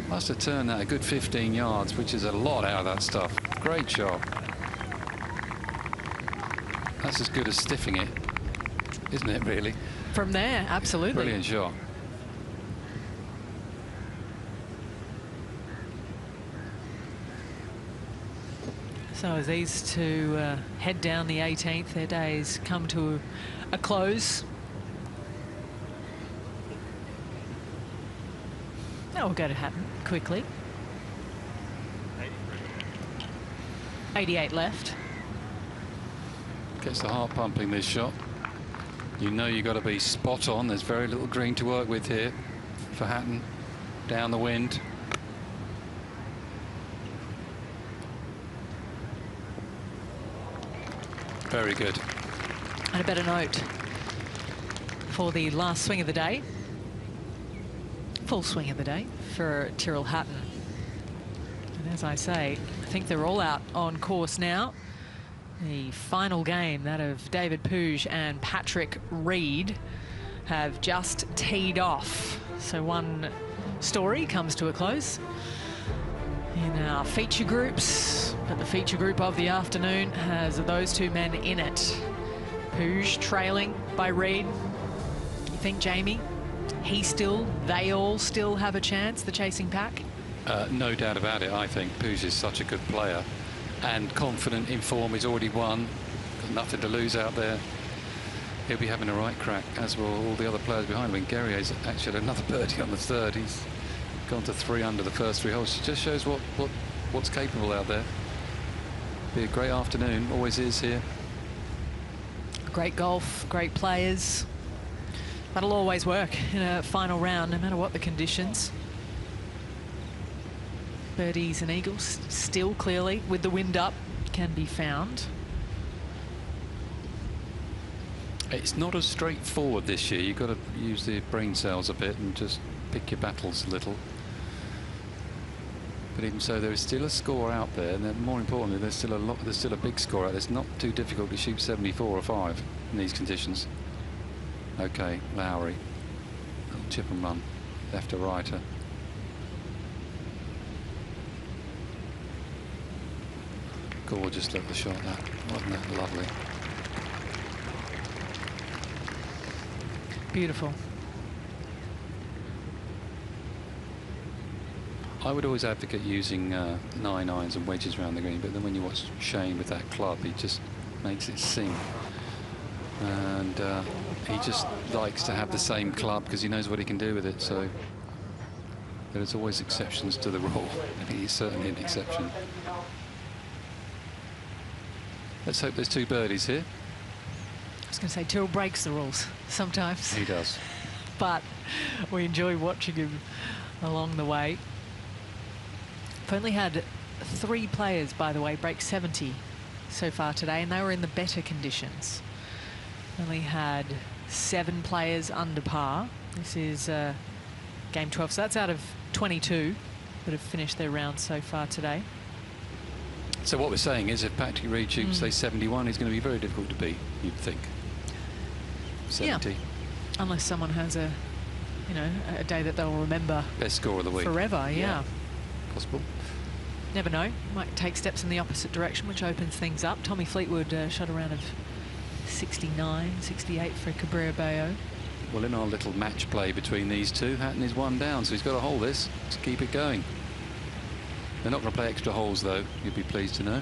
Must have turned that a good 15 yards, which is a lot out of that stuff. Great shot. That's as good as stiffing it, isn't it, really? From there, absolutely. Brilliant shot. So as these two head down the 18th, their days come to a close. That will go to Hatton quickly. 88 left. Gets the heart pumping, this shot. You know you've got to be spot on. There's very little green to work with here for Hatton. Down the wind. Very good. And a better note for the last swing of the day. Full swing of the day for Tyrrell Hatton. And as I say, I think they're all out on course now. The final game, that of David Puig and Patrick Reed, have just teed off. So one story comes to a close in our feature groups. But the feature group of the afternoon has those two men in it. Puig trailing by Reed. You think, Jamie, they all still have a chance, the chasing pack? No doubt about it. I think Puig is such a good player and confident in form. He's already won. Got nothing to lose out there. He'll be having a right crack, as will all the other players behind him. Guerrier's actually had another birdie on the third. He's gone to 3 under the first 3 holes. It just shows what's capable out there. Be a great afternoon. Always is here. Great golf, great players. That'll always work in a final round, no matter what the conditions. Birdies and eagles still clearly, with the wind up, can be found. It's not as straightforward this year. You've got to use the brain cells a bit and just pick your battles a little. But even so, there is still a score out there, and then more importantly, there's still a big score out there. It's not too difficult to shoot 74 or 5 in these conditions. Okay, Lowry, little chip and run, left to righter. Gorgeous little shot, that. Wasn't that lovely? Beautiful. I would always advocate using 9 irons and wedges around the green, but then when you watch Shane with that club, he just makes it sing. And he just likes to have the same club because he knows what he can do with it. So there's always exceptions to the rule, and he's certainly an exception. Let's hope there's 2 birdies here. I was going to say, Tyrrell breaks the rules sometimes. He does. But we enjoy watching him along the way. I've only had 3 players, by the way, break 70 so far today, and they were in the better conditions. Only had 7 players under par. This is game 12, so that's out of 22 that have finished their round so far today. So what we're saying is if Patrick Reed shoots, say, 71, he's going to be very difficult to beat, you'd think. 70. Yeah. Unless someone has a day that they'll remember. Best score of the week. Forever, yeah. Possible. Never know. Might take steps in the opposite direction, which opens things up. Tommy Fleetwood shot a round of 69, 68 for Cabrera Bello. Well, in our little match play between these two, Hatton is 1 down, so he's got to hold this to keep it going. They're not going to play extra holes, though, you'd be pleased to know.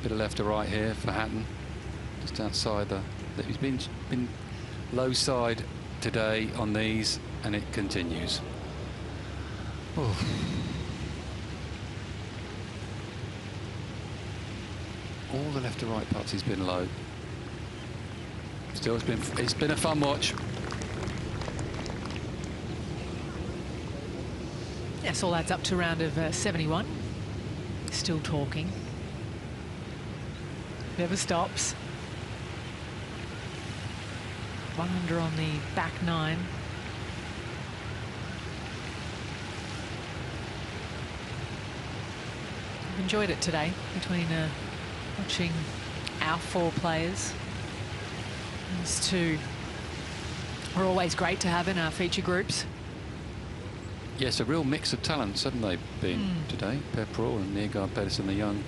Bit of left to right here for Hatton, just outside the... He's been low side today on these, and it continues. Oh. All the left to right putts, he's been low. Still, it's been a fun watch. Yes, all adds up to a round of 71. Still talking. Never stops. 1 under on the back 9. I've enjoyed it today between watching our 4 players. These 2 are always great to have in our feature groups. Yes, a real mix of talents, haven't they been today? Pepperell and Neergaard-Petersen, the young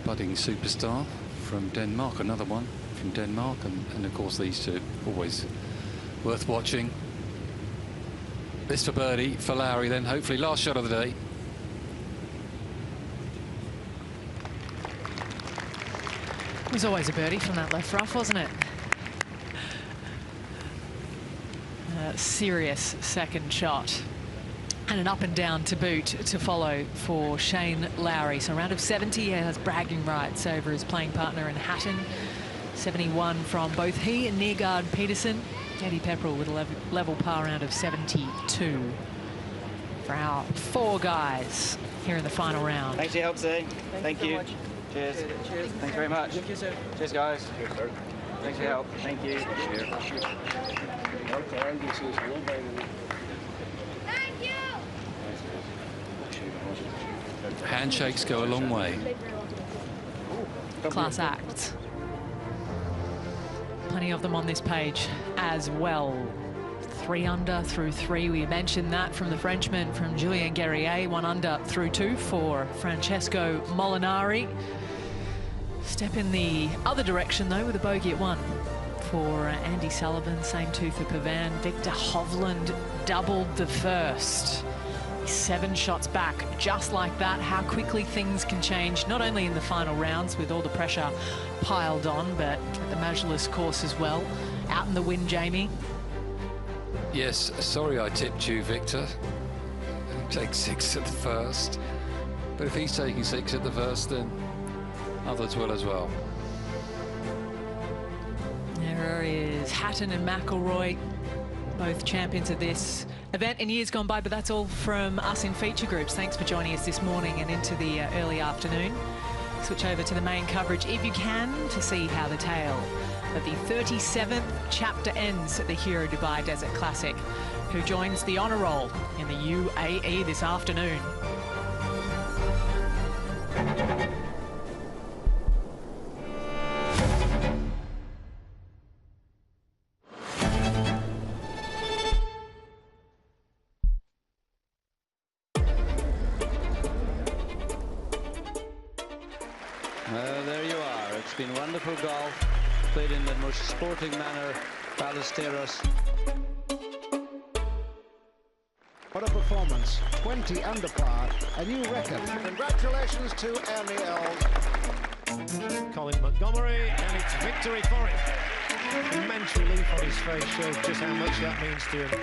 budding superstar from Denmark, another one from Denmark, and of course these 2, always worth watching. This for birdie, for Lowry then, hopefully last shot of the day. It was always a birdie from that left rough, wasn't it? Serious second shot. And an up and down to boot to follow for Shane Lowry. So a round of 70, he has bragging rights over his playing partner in Hatton. 71 from both he and Neergaard-Petersen. Eddie Pepperell with a level par round of 72 for our 4 guys here in the final round. Thanks for your help today. Thank you. Much. Cheers. Cheers. Thanks very much. Thank you, sir. Cheers, guys. Cheers, sir. Thanks for your help. Thank you. Handshakes go a long way. Class act. Plenty of them on this page as well. 3 under through 3. We mentioned that from the Frenchman, from Julien Guerrier. 1 under through 2 for Francesco Molinari. Step in the other direction, though, with a bogey at 1 for Andy Sullivan. Same 2 for Pavan. Victor Hovland doubled the first. 7 shots back, just like that. How quickly things can change, not only in the final rounds with all the pressure piled on, but at the Majlis course as well. Out in the wind, Jamie. Yes, sorry I tipped you, Victor. Take 6 at the first. But if he's taking 6 at the first, then others will as well. There is Hatton and McIlroy, both champions of this event in years gone by, but that's all from us in feature groups. Thanks for joining us this morning and into the early afternoon. Switch over to the main coverage if you can to see how the tale of the 37th chapter ends at the Hero Dubai Desert Classic. Who joins the honour roll in the UAE this afternoon? There you are. It's been wonderful golf, played in the most sporting manner. Ballesteros. What a performance. 20 under par, a new record. Congratulations to Ernie Els. Colin Montgomery, and it's victory for him. Immense relief on his face shows just how much that means to him.